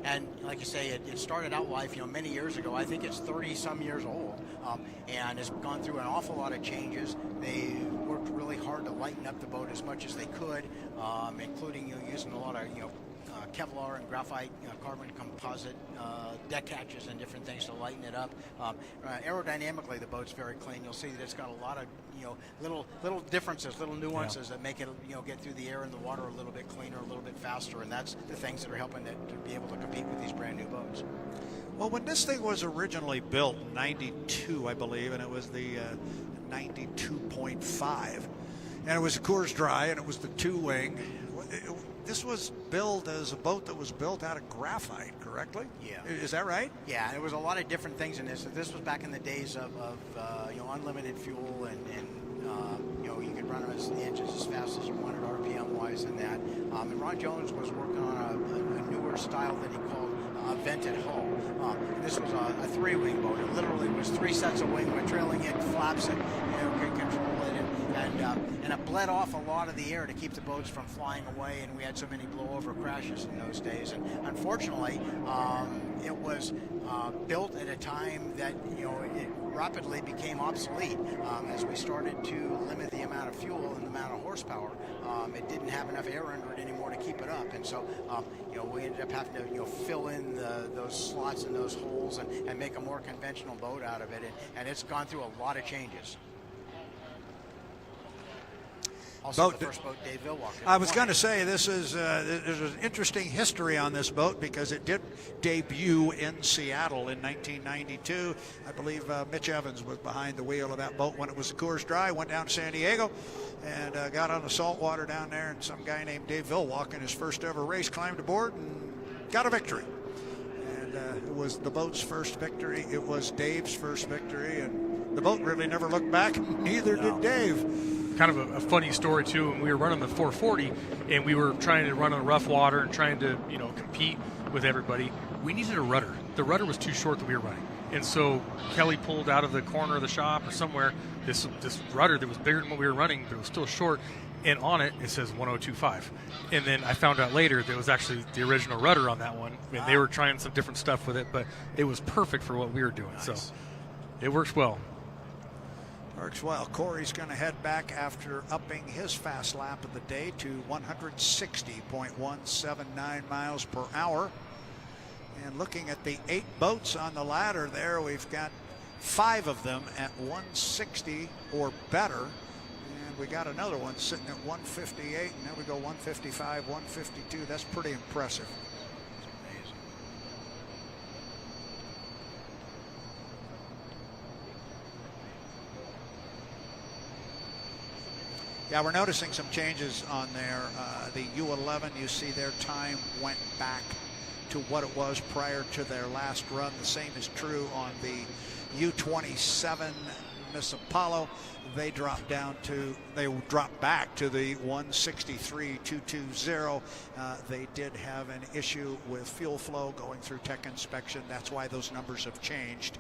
and like you say, it started out life, many years ago. I think it's 30-some years old, and has gone through an awful lot of changes. They worked really hard to lighten up the boat as much as they could, including using a lot of Kevlar and graphite, carbon composite deck hatches and different things to lighten it up. Aerodynamically, the boat's very clean. You'll see that it's got a lot of little differences, little nuances that make it get through the air and the water a little bit cleaner, a little bit faster, and that's the things that are helping it to be able to compete with these brand new boats. Well, when this thing was originally built in 92, I believe, and it was the 92.5, and it was a Coors Dry, and it was the two-wing. This was billed as a boat that was built out of graphite, correctly? Yeah. Is that right? Yeah, there was a lot of different things in this. This was back in the days of unlimited fuel, and you could run the engines as fast as you wanted RPM-wise and that. And Ron Jones was working on a newer style that he called vented hull. This was a three-wing boat. It literally was three sets of wing with trailing it, flaps, and could control it. And it bled off a lot of the air to keep the boats from flying away, and we had so many blowover crashes in those days. And unfortunately, it was built at a time that it rapidly became obsolete as we started to limit the amount of fuel and the amount of horsepower. It didn't have enough air under it anymore to keep it up, and so we ended up having to fill in those slots and those holes and make a more conventional boat out of it, and it's gone through a lot of changes. Also the first boat Dave Villwalk. I was going to say there's an interesting history on this boat because it did debut in Seattle in 1992. I believe Mitch Evans was behind the wheel of that boat when it was the Coors Dry. Went down to San Diego and got on the saltwater down there, and some guy named Dave Villwalk in his first ever race climbed aboard and got a victory. And it was the boat's first victory. It was Dave's first victory, and the boat really never looked back. Neither did Dave. Kind of a funny story too. When we were running the 440 and we were trying to run on rough water and trying to compete with everybody, we needed a rudder. The rudder was too short that we were running, and so Kelly pulled out of the corner of the shop or somewhere this rudder that was bigger than what we were running, but it was still short, and on it says 1025. And then I found out later that it was actually the original rudder on that one, and they were trying some different stuff with it, but it was perfect for what we were doing. Nice. So it works well. Works well. Corey's going to head back after upping his fast lap of the day to 160.179 miles per hour. And looking at the 8 boats on the ladder there, we've got 5 of them at 160 or better. And we got another one sitting at 158, and then we go 155, 152. That's pretty impressive. Yeah, we're noticing some changes on there. The U11, you see their time went back to what it was prior to their last run. The same is true on the U27 Miss Apollo. They dropped back to the 163.220. They did have an issue with fuel flow going through tech inspection. That's why those numbers have changed.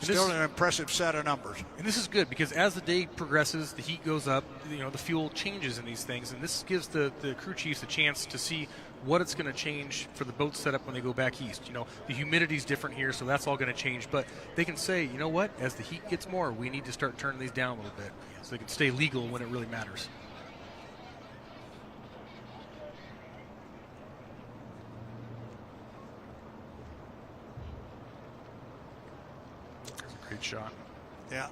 Still an impressive set of numbers. And this is good because as the day progresses, the heat goes up, the fuel changes in these things, and this gives the crew chiefs a chance to see what it's going to change for the boat setup when they go back east. The humidity's different here, so that's all going to change, but they can say, you know what, as the heat gets more, we need to start turning these down a little bit so they can stay legal when it really matters. Great shot. Yeah.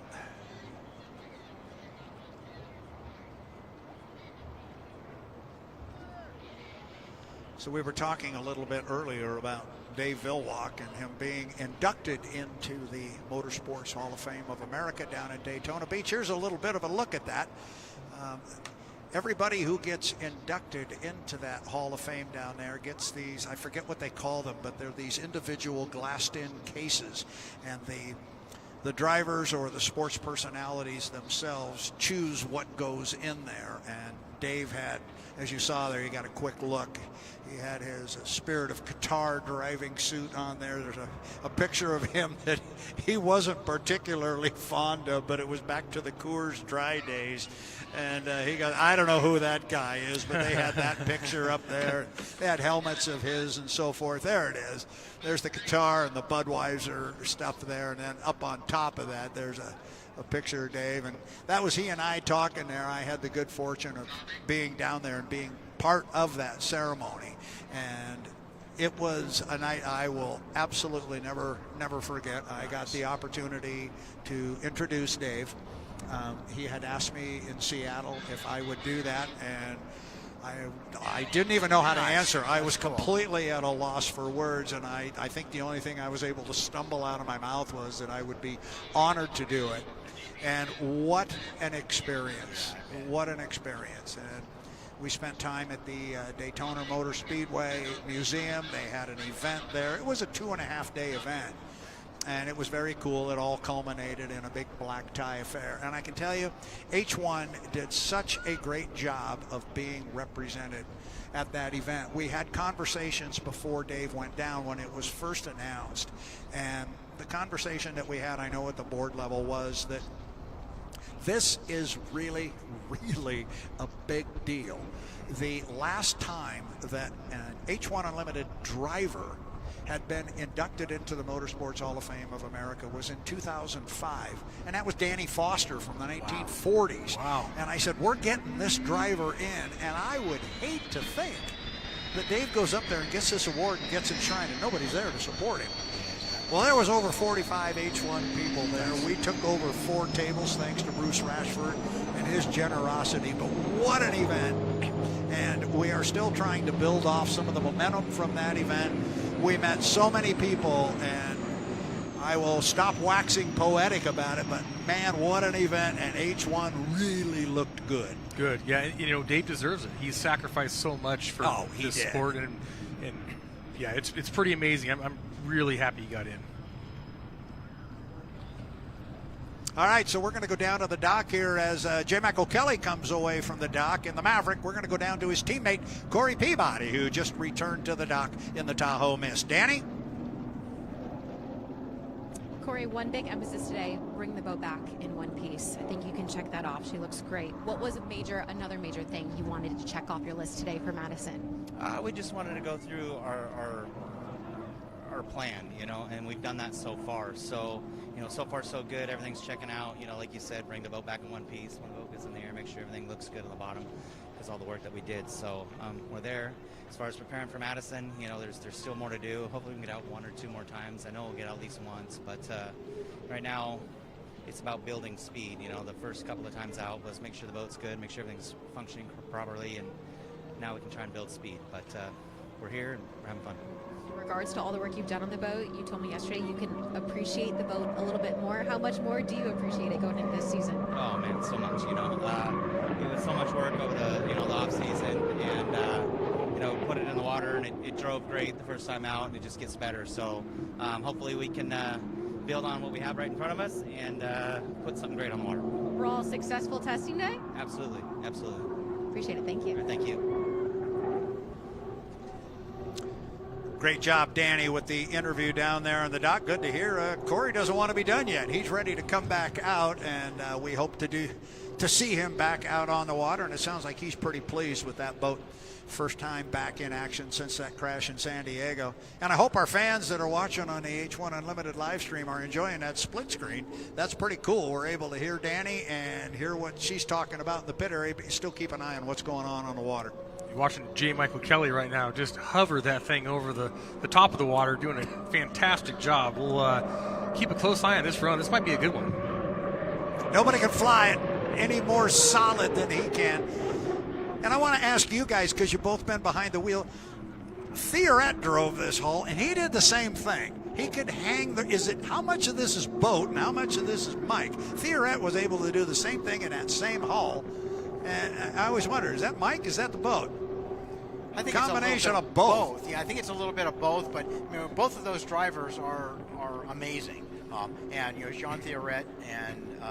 So we were talking a little bit earlier about Dave Villwalk and him being inducted into the Motorsports Hall of Fame of America down in Daytona Beach. Here's a little bit of a look at that. Everybody who gets inducted into that Hall of Fame down there gets these, I forget what they call them, but they're these individual glassed-in cases, and the drivers or the sports personalities themselves choose what goes in there. And Dave had, as you saw there, you got a quick look. He had his Spirit of Qatar driving suit on there. There's a picture of him that he wasn't particularly fond of, but it was back to the Coors Dry days. And he goes, I don't know who that guy is, but they had that picture up there. They had helmets of his and so forth. There it is. There's the Qatar and the Budweiser stuff there. And then up on top of that, there's a picture of Dave. And that was he and I talking there. I had the good fortune of being down there and being part of that ceremony. And it was a night I will absolutely never forget. I got the opportunity to introduce Dave. He had asked me in Seattle if I would do that, and I didn't even know how to answer. I was completely at a loss for words, and I think the only thing I was able to stumble out of my mouth was that I would be honored to do it. And what an experience. What an experience. And we spent time at the Daytona Motor Speedway Museum. They had an event there. It was a 2.5-day event. And it was very cool. It all culminated in a big black tie affair. And I can tell you, H1 did such a great job of being represented at that event. We had conversations before Dave went down when it was first announced. And the conversation that we had, I know at the board level, was that this is really, really a big deal. The last time that an H1 Unlimited driver had been inducted into the Motorsports Hall of Fame of America was in 2005, and that was Danny Foster from the 1940s. Wow. And I said, we're getting this driver in, and I would hate to think that Dave goes up there and gets this award and gets enshrined, and nobody's there to support him. Well, there was over 45 H1 people there. We took over 4 tables thanks to Bruce Rashford and his generosity, but what an event. And we are still trying to build off some of the momentum from that event. We met so many people, and I will stop waxing poetic about it, but man, what an event, and H1 really looked good. Good, yeah, Dave deserves it. He's sacrificed so much for this sport, and yeah, it's pretty amazing. I'm really happy he got in. All right, so we're going to go down to the dock here as J. Michael Kelly comes away from the dock in the Maverick. We're going to go down to his teammate, Corey Peabody, who just returned to the dock in the Tahoe Mist. Danny? Corey, one big emphasis today, bring the boat back in one piece. I think you can check that off. She looks great. What was another major thing you wanted to check off your list today for Madison? We just wanted to go through our plan, and we've done that so far. So, so far so good. Everything's checking out. Like you said, bring the boat back in one piece. When the boat gets in the air, make sure everything looks good on the bottom, because all the work that we did. So we're there. As far as preparing for Madison, there's still more to do. Hopefully we can get out one or two more times. I know we'll get out at least once, but right now it's about building speed. The first couple of times out was make sure the boat's good, make sure everything's functioning properly, and now we can try and build speed. But we're here and we're having fun. In regards to all the work you've done on the boat, you told me yesterday you can appreciate the boat a little bit more. How much more do you appreciate it going into this season? Oh man, so much. It was so much work over the off season, and put it in the water, and it drove great the first time out, and it just gets better. So hopefully we can build on what we have right in front of us and put something great on the water. Overall successful testing day? Absolutely. Appreciate it. Thank you. All right, thank you. Great job, Danny, with the interview down there on the dock. Good to hear. Corey doesn't want to be done yet. He's ready to come back out, and we hope to see him back out on the water. And it sounds like he's pretty pleased with that boat. First time back in action since that crash in San Diego. And I hope our fans that are watching on the H1 Unlimited live stream are enjoying that split screen. That's pretty cool. We're able to hear Danny and hear what she's talking about in the pit area, but still keep an eye on what's going on the water. You're watching J. Michael Kelly right now just hover that thing over the top of the water, doing a fantastic job. We'll keep a close eye on this run. This might be a good one. Nobody can fly it any more solid than he can. And I want to ask you guys, because you've both been behind the wheel, Theoret drove this hull, and he did the same thing. He could hang how much of this is boat and how much of this is Mike? Theoret was able to do the same thing in that same hull. And I always wonder, is that Mike? Is that the boat? I think combination it's a of both. Yeah, I think it's a little bit of both, but both of those drivers are amazing. And Jean Theoret and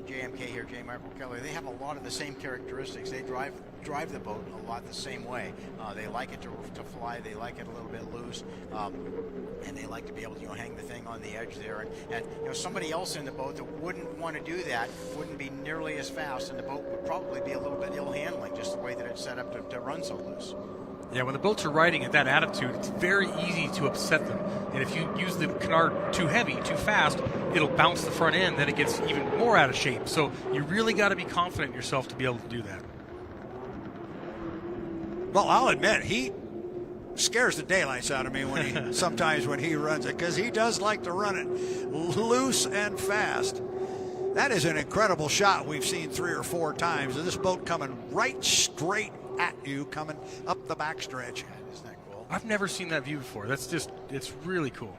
JMK here, J. Michael Kelly, they have a lot of the same characteristics. They drive the boat a lot the same way. They like it to fly. They like it a little bit loose, and they like to be able to hang the thing on the edge there. And somebody else in the boat that wouldn't want to do that wouldn't be nearly as fast, and the boat would probably be a little bit ill handling, just the way that it's set up to run so loose. Yeah, when the boats are riding at that attitude, it's very easy to upset them. And if you use the canard too heavy, too fast, it'll bounce the front end, then it gets even more out of shape. So you really got to be confident in yourself to be able to do that. Well, I'll admit, he scares the daylights out of me sometimes when he runs it, because he does like to run it loose and fast. That is an incredible shot we've seen 3 or 4 times. This boat coming right straight at you, coming up the backstretch. Isn't that cool? I've never seen that view before. It's really cool.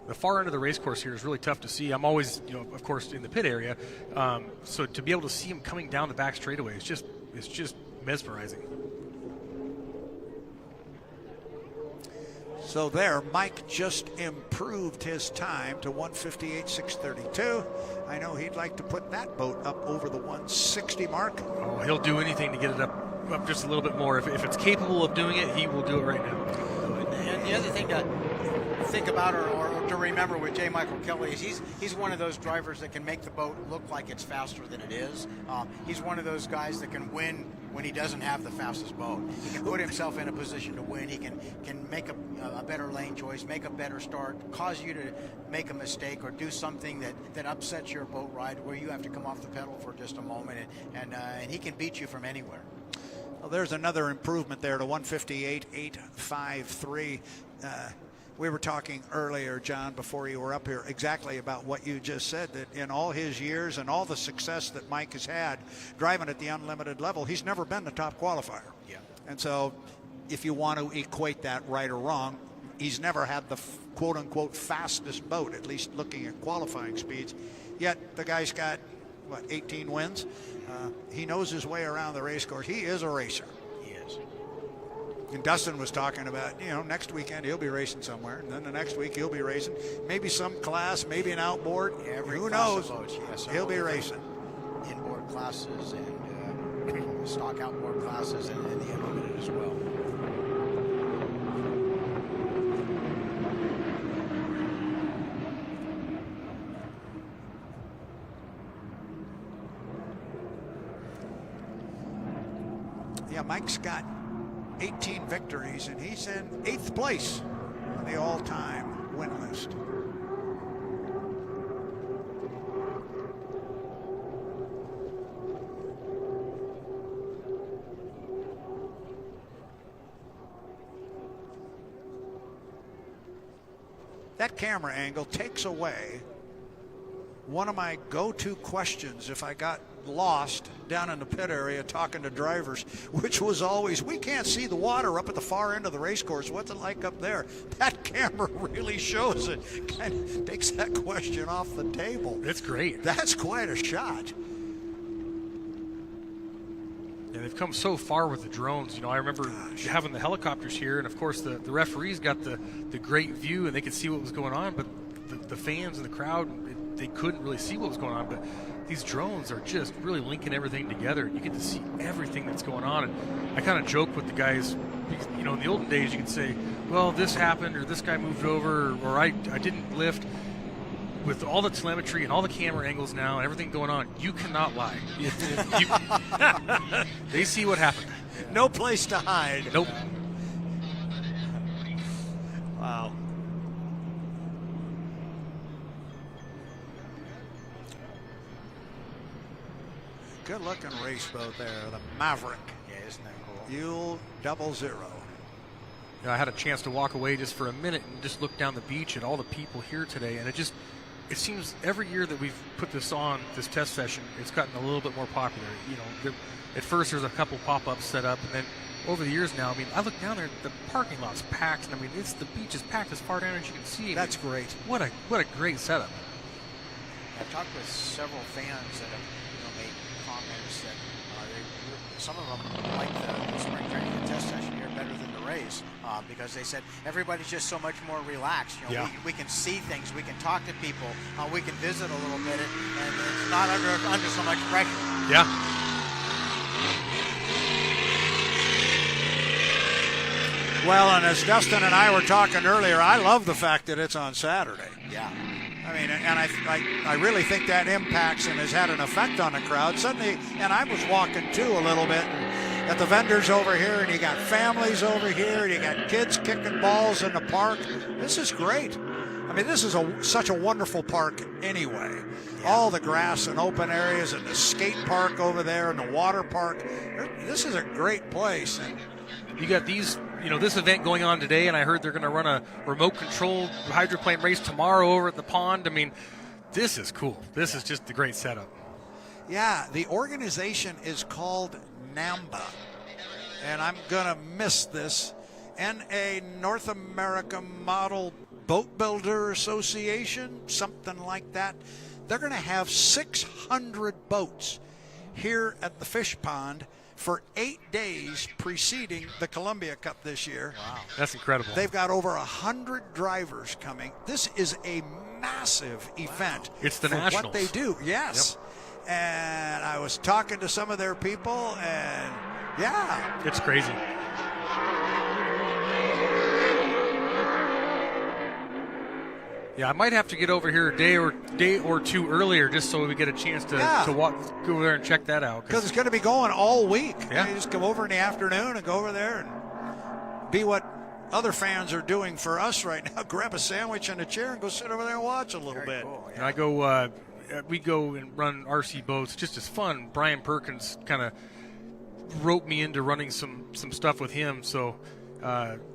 The far end of the race course here is really tough to see. I'm always, of course, in the pit area. So to be able to see him coming down the back straightaway, it's just mesmerizing. So there, Mike just improved his time to 1:58.632. I know he'd like to put that boat up over the 1:60 mark. Oh, he'll do anything to get it up just a little bit more. If it's capable of doing it, he will do it right now. And the other thing to think about or to remember with J. Michael Kelly is he's one of those drivers that can make the boat look like it's faster than it is. He's one of those guys that can win when he doesn't have the fastest boat. He can put himself in a position to win. He can make a better lane choice, make a better start, cause you to make a mistake or do something that upsets your boat ride where you have to come off the pedal for just a moment, and he can beat you from anywhere. Well, there's another improvement there to 1:58.853. we were talking earlier, John, before you were up here, exactly about what you just said, that in all his years and all the success that Mike has had driving at the unlimited level, he's never been the top qualifier. Yeah. And so if you want to equate that right or wrong, he's never had the quote-unquote fastest boat, at least looking at qualifying speeds. Yet the guy's got, 18 wins? He knows his way around the race course. He is a racer. He is. And Dustin was talking about, next weekend he'll be racing somewhere, and then the next week he'll be racing. Maybe some class, maybe an outboard. Who knows? Boats, yes, he'll be racing. Inboard classes and stock outboard classes and the unlimited as well. Yeah, Mike's got 18 victories, and he's in 8th place on the all-time win list. That camera angle takes away one of my go-to questions if I got lost down in the pit area talking to drivers, which was always, we can't see the water up at the far end of the race course. What's it like up there? That camera really shows it. Kind of takes that question off the table. It's great. That's quite a shot. Yeah, they've come so far with the drones. I remember having the helicopters here, and of course the referees got the great view, and they could see what was going on, but the fans and the crowd, they couldn't really see what was going on. But these drones are just really linking everything together. You get to see everything that's going on. And I kind of joke with the guys, because, in the olden days you could say, well, this happened, or this guy moved over, or I didn't lift. With all the telemetry and all the camera angles now and everything going on, you cannot lie. They see what happened. No place to hide. Nope. Wow. Good looking race boat there, the Maverick. Yeah, isn't that cool? Yule 00. I had a chance to walk away just for a minute and just look down the beach at all the people here today, and it seems every year that we've put this on, this test session, it's gotten a little bit more popular. At first there's a couple pop-ups set up, and then over the years now, I look down there, the parking lot's packed, and the beach is packed as far down as you can see. That's great. What a great setup. I've talked with several fans that have made comments that some of them like the spring training and test session here better than the race because they said everybody's just so much more relaxed. We can see things, we can talk to people, we can visit a little bit, and it's not under so much pressure. Yeah. Well, and as Dustin and I were talking earlier, I love the fact that it's on Saturday. Yeah. And I really think that impacts and has had an effect on the crowd. Suddenly, and I was walking too a little bit, got the vendors over here, and you got families over here, and you got kids kicking balls in the park. This is great. This is such a wonderful park anyway. Yeah. All the grass and open areas, and the skate park over there, and the water park. This is a great place. And you got these. This event going on today, and I heard they're going to run a remote-controlled hydroplane race tomorrow over at the pond. This is cool. This is just a great setup. Yeah, the organization is called NAMBA, and I'm going to miss this. NA North America Model Boat Builder Association, something like that. They're going to have 600 boats here at the fish pond for 8 days preceding the Columbia Cup this year. Wow, that's incredible. They've got over 100 drivers coming. This is a massive event. It's the for Nationals. What they do, yes. Yep. And I was talking to some of their people, and yeah. It's crazy. Yeah, I might have to get over here a day or two earlier just so we get a chance to go over there and check that out. Because it's going to be going all week. Yeah. You just come over in the afternoon and go over there and be what other fans are doing for us right now. Grab a sandwich and a chair and go sit over there and watch a little bit. Cool, yeah. And I go, we go and run RC boats just as fun. Brian Perkins kind of roped me into running some stuff with him. So,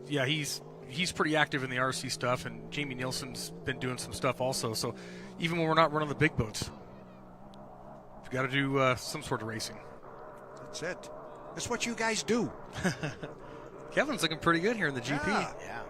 he's he's pretty active in the RC stuff, and Jamie Nilsen's been doing some stuff also. So even when we're not running the big boats, we've got to do some sort of racing. That's it. That's what you guys do. Kevin's looking pretty good here in the GP. Yeah.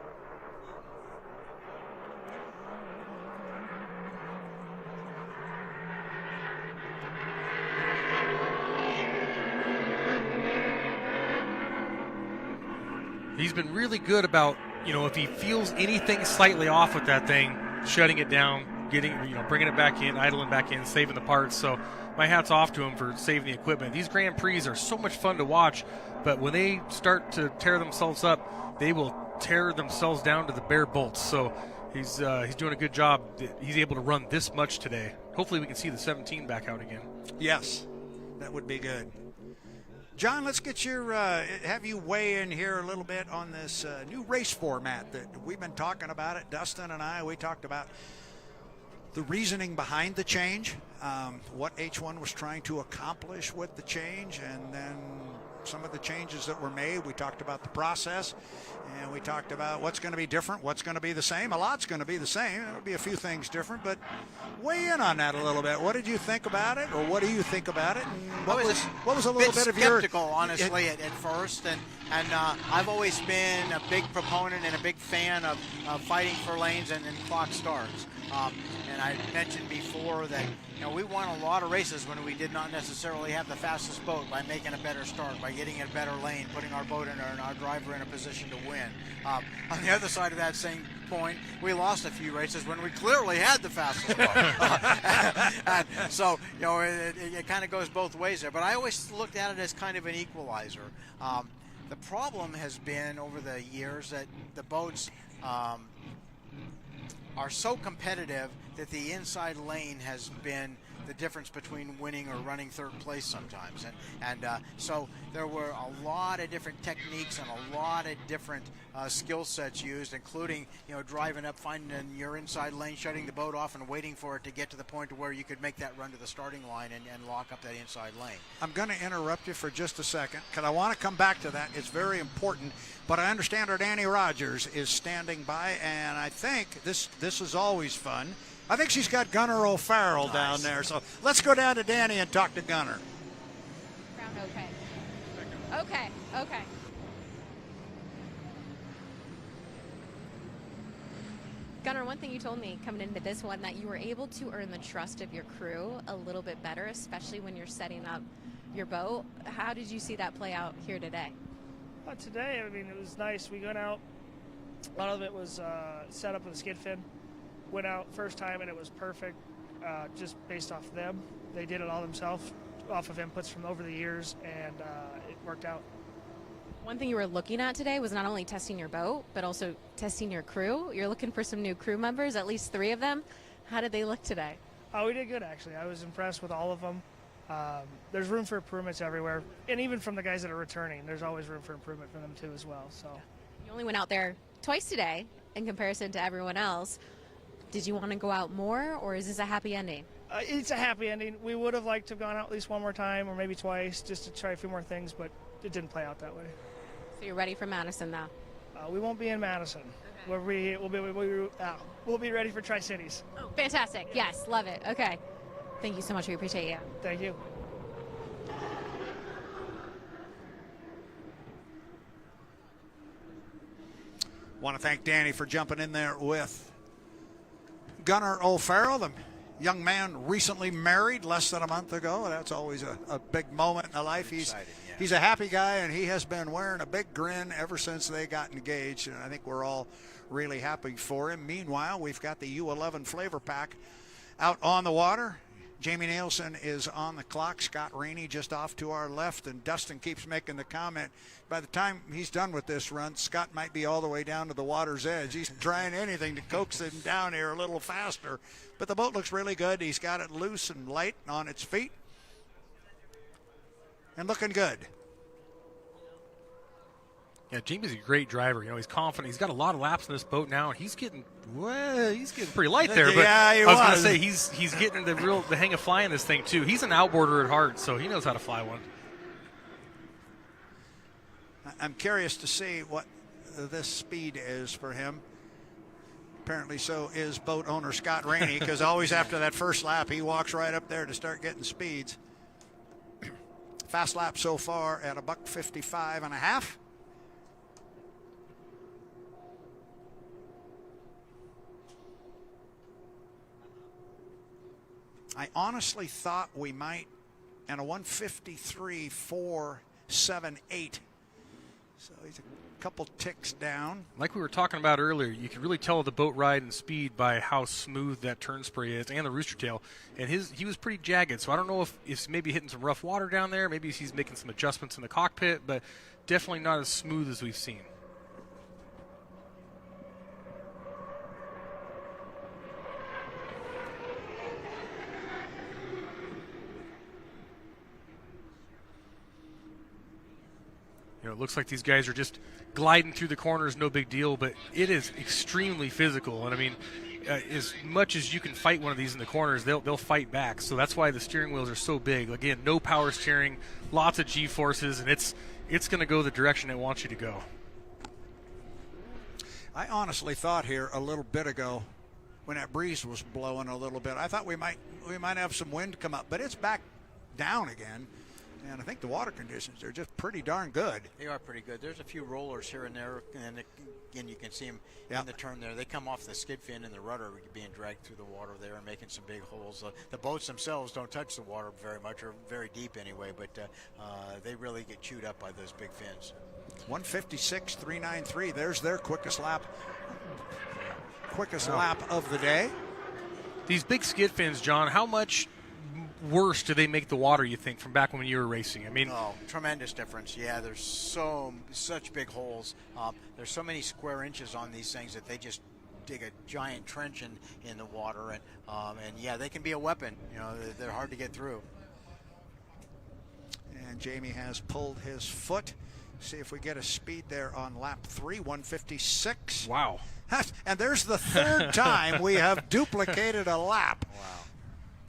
He's been really good about, if he feels anything slightly off with that thing, shutting it down, bringing it back in, idling back in, saving the parts. So my hat's off to him for saving the equipment. These Grand Prix are so much fun to watch, but when they start to tear themselves up, they will tear themselves down to the bare bolts. So he's doing a good job. He's able to run this much today. Hopefully we can see the 17 back out again. Yes, that would be good. John, let's get have you weigh in here a little bit on this new race format that we've been talking about it. Dustin and I, we talked about the reasoning behind the change, what H1 was trying to accomplish with the change, and then some of the changes that were made. We talked about the process, and we talked about what's going to be different, what's going to be the same. A lot's going to be the same. There'll be a few things different, but weigh in on that a little bit. What did you think about it, or what do you think about it? And what was a little bit of your... skeptical, honestly, at first, and I've always been a big proponent and a big fan of fighting for lanes and clock starts. And I mentioned before that we won a lot of races when we did not necessarily have the fastest boat by making a better start, by getting a better lane, putting our boat in and our driver in a position to win. On the other side of that same point, we lost a few races when we clearly had the fastest boat. And so, it kind of goes both ways there. But I always looked at it as kind of an equalizer. The problem has been over the years that the boats are so competitive that the inside lane has been the difference between winning or running third place sometimes. And so there were a lot of different techniques and a lot of different skill sets used, including, driving up, finding your inside lane, shutting the boat off, and waiting for it to get to the point to where you could make that run to the starting line and lock up that inside lane. I'm going to interrupt you for just a second because I want to come back to that. It's very important. But I understand our Danny Rogers is standing by, and I think this is always fun. I think she's got Gunnar O'Farrell down there. So let's go down to Danny and talk to Gunnar. Okay. Gunnar, one thing you told me coming into this one, that you were able to earn the trust of your crew a little bit better, especially when you're setting up your boat. How did you see that play out here today? Today, it was nice. We went out. A lot of it was set up with a skid fin. Went out first time and it was perfect, just based off them. They did it all themselves, off of inputs from over the years, and it worked out. One thing you were looking at today was not only testing your boat, but also testing your crew. You're looking for some new crew members, at least 3 of them. How did they look today? We did good, actually. I was impressed with all of them. There's room for improvements everywhere, and even from the guys that are returning, there's always room for improvement for them too as well. So you only went out there twice today in comparison to everyone else. Did you want to go out more, or is this a happy ending? It's a happy ending. We would have liked to have gone out at least one more time or maybe twice just to try a few more things, but it didn't play out that way. So you're ready for Madison now? We won't be in Madison. Okay. We'll be ready for Tri-Cities. Oh, fantastic. Yes, love it. Okay. Thank you so much. We appreciate you. Thank you. Want to thank Danny for jumping in there with Gunnar O'Farrell, the young man recently married less than a month ago. That's always a big moment in the life. He's a happy guy, and he has been wearing a big grin ever since they got engaged, and I think we're all really happy for him. Meanwhile, we've got the U11 FLAV-R-PAC out on the water. Jamie Nilsen is on the clock. Scott Rainey just off to our left, and Dustin keeps making the comment, by the time he's done with this run, Scott might be all the way down to the water's edge. He's trying anything to coax him down here a little faster. But the boat looks really good. He's got it loose and light on its feet and looking good. Yeah, Jamie's a great driver. He's confident. He's got a lot of laps in this boat now, and he's getting pretty light there. But yeah, I was going to say he's getting the hang of flying this thing too. He's an outboarder at heart, so he knows how to fly one. I'm curious to see what this speed is for him. Apparently so is boat owner Scott Rainey, because always after that first lap, he walks right up there to start getting speeds. Fast lap so far at a $1:55.5. I honestly thought we might, and a 1:53.478. So he's a couple ticks down. Like we were talking about earlier, you can really tell the boat ride and speed by how smooth that turn spray is, and the rooster tail. And he was pretty jagged, so I don't know if he's maybe hitting some rough water down there. Maybe he's making some adjustments in the cockpit, but definitely not as smooth as we've seen. You know, it looks like these guys are just gliding through the corners, no big deal, but it is extremely physical. And I mean, as much as you can fight one of these in the corners, they'll fight back. So that's why the steering wheels are so big. Again, no power steering, lots of G-forces, and it's going to go the direction it wants you to go. I honestly thought here a little bit ago, when that breeze was blowing a little bit, I thought we might have some wind come up, but it's back down again. And I think the water conditions are just pretty darn good. They are pretty good. There's a few rollers here and there, and again, you can see them in the turn there. They come off the skid fin and the rudder being dragged through the water there and making some big holes. The boats themselves don't touch the water very much, or very deep anyway, but they really get chewed up by those big fins. 1:56.393. There's their quickest lap of the day. These big skid fins, John, how much worse do they make the water, you think, from back when you were racing? I mean, tremendous difference. Yeah, there's such big holes. There's so many square inches on these things that they just dig a giant trench in the water, and yeah, they can be a weapon. You know, they're hard to get through. And Jamie has pulled his foot. See if we get a speed there on lap 3, 1:56. Wow. And there's the third time we have duplicated a lap. Wow.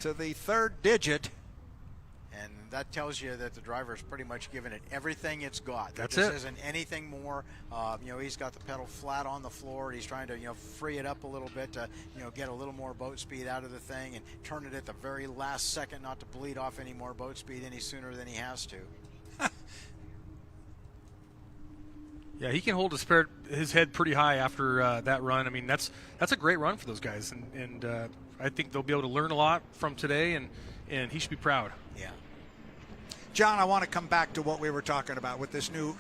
To the third digit. And that tells you that the driver's pretty much given it everything it's got. That's there it. Isn't anything more. You know, he's got the pedal flat on the floor. He's trying to, you know, free it up a little bit to, you know, get a little more boat speed out of the thing and turn it at the very last second, not to bleed off any more boat speed any sooner than he has to. Yeah, he can hold his head pretty high after that run. I mean, that's a great run for those guys, and I think they'll be able to learn a lot from today, and he should be proud. Yeah. John, I want to come back to what we were talking about with this new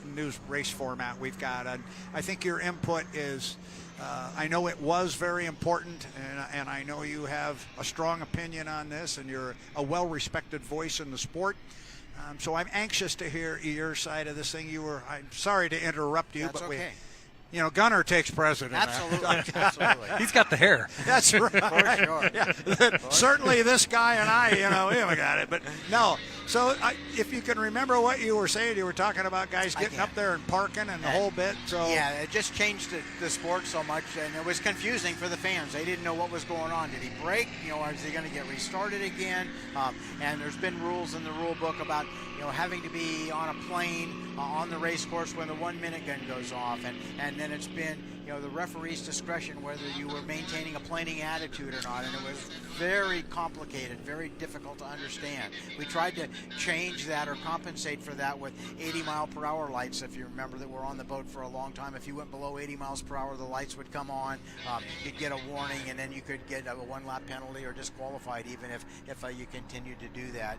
race format we've got. And I think your input is, I know it was very important, and I know you have a strong opinion on this, and you're a well-respected voice in the sport. So I'm anxious to hear your side of this thing. I'm sorry to interrupt you, That's but okay. You know, Gunnar takes precedent. Absolutely. Absolutely. He's got the hair. That's right. For sure. Yeah. Certainly this guy and I, you know, we haven't got it. But no. So if you can remember what you were saying, you were talking about guys getting up there and parking and the whole bit. So yeah, it just changed the sport so much, and it was confusing for the fans. They didn't know what was going on. Did he break? You know, is he going to get restarted again? And there's been rules in the rule book about, you know, having to be on a plane on the race course when the 1 minute gun goes off, and then it's been, you know, the referee's discretion whether you were maintaining a planing attitude or not, and it was very complicated, very difficult to understand. We tried to change that or compensate for that with 80-mile-per-hour lights. If you remember, that were on the boat for a long time. If you went below 80 miles per hour, the lights would come on. You'd get a warning, and then you could get a one-lap penalty or disqualified even if you continued to do that.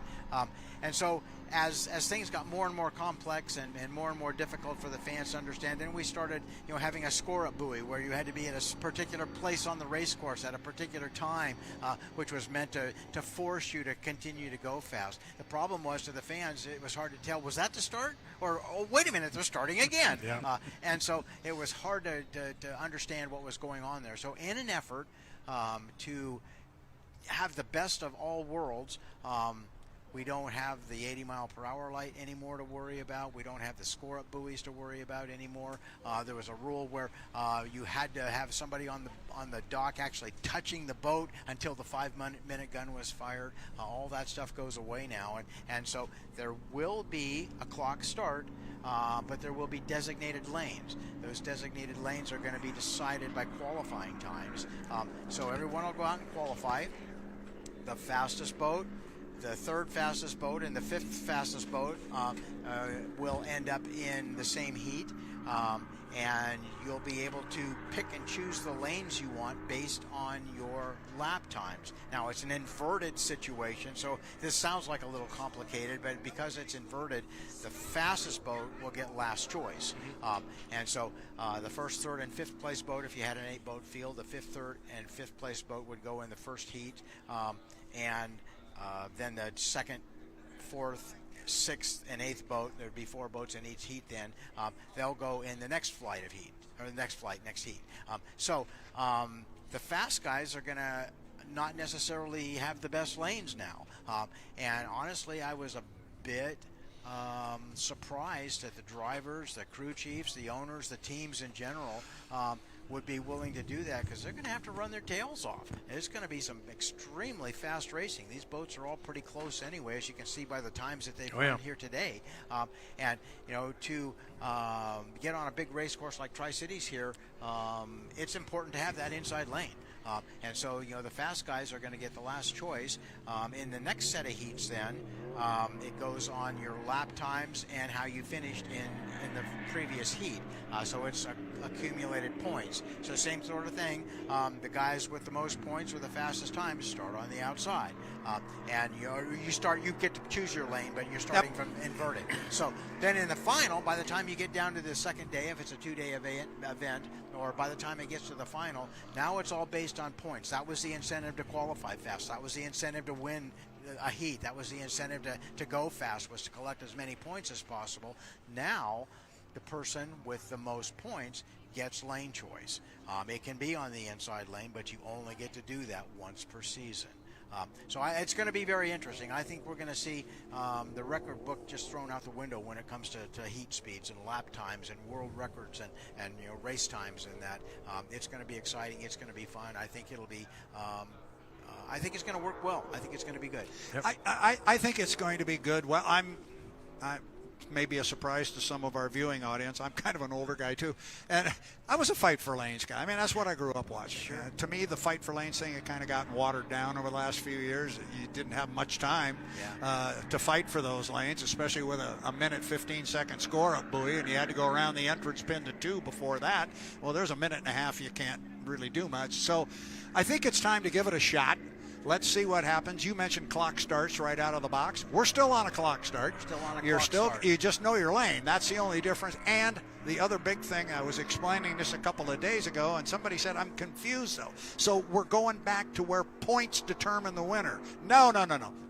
And so as things got more and more complex and more and more difficult for the fans to understand, then we started, you know, having a score-up buoy where you had to be at a particular place on the race course at a particular time, which was meant to force you to continue to go fast. The problem was, to the fans, it was hard to tell, was that the start? Or, oh, wait a minute, they're starting again. Yeah. And so it was hard to understand what was going on there. So in an effort to have the best of all worlds, We don't have the 80-mile-per-hour light anymore to worry about. We don't have the score-up buoys to worry about anymore. There was a rule where you had to have somebody on the dock actually touching the boat until the 5-minute gun was fired. All that stuff goes away now, and so there will be a clock start, but there will be designated lanes. Those designated lanes are going to be decided by qualifying times. So everyone will go out and qualify. The fastest boat, the third fastest boat, and the fifth fastest boat will end up in the same heat. And you'll be able to pick and choose the lanes you want based on your lap times. Now, it's an inverted situation, so this sounds like a little complicated, but because it's inverted, the fastest boat will get last choice. And so the first, third, and fifth place boat, if you had an 8-boat field, the fifth, third, and fifth place boat would go in the first heat, and then the second, fourth, sixth and eighth boat, there'd be 4 boats in each heat then, they'll go in the next flight of heat, or the next heat. So the fast guys are going to not necessarily have the best lanes now. And honestly, I was a bit surprised that the drivers, the crew chiefs, the owners, the teams in general would be willing to do that, because they're going to have to run their tails off. It's going to be some extremely fast racing. These boats are all pretty close anyway, as you can see by the times that they've run here today. And you know, to get on a big race course like Tri-Cities here, it's important to have that inside lane. And so, you know, the fast guys are going to get the last choice. In the next set of heats then, it goes on your lap times and how you finished in the previous heat. So it's accumulated points. So same sort of thing. The guys with the most points with the fastest times start on the outside. And you get to choose your lane, but you're starting from inverted. So then in the final, by the time you get down to the second day, if it's a 2-day event, or by the time it gets to the final, now it's all based on points. That was the incentive to qualify fast. That was the incentive to win a heat. That was the incentive to go fast, was to collect as many points as possible. Now, the person with the most points gets lane choice. It can be on the inside lane, but you only get to do that once per season. So it's going to be very interesting. I think we're going to see the record book just thrown out the window when it comes to heat speeds and lap times and world records and you know, race times and that. It's going to be exciting. It's going to be fun. I think it'll be. I think it's going to work well. I think it's going to be good. Yep. I think it's going to be good. Well, I may be a surprise to some of our viewing audience. I'm kind of an older guy too, and I was a fight for lanes guy. I mean, that's what I grew up watching. Sure. To me, the fight for lanes thing had kind of gotten watered down over the last few years. You didn't have much time to fight for those lanes, especially with a minute 15-second score-up buoy, and you had to go around the entrance pin to 2 before that. Well, there's a minute and a half you can't really do much. So I think it's time to give it a shot. Let's see what happens. You mentioned clock starts right out of the box. We're still on a clock start. You just know your lane. That's the only difference. And the other big thing, I was explaining this a couple of days ago, and somebody said, I'm confused though. So we're going back to where points determine the winner. No.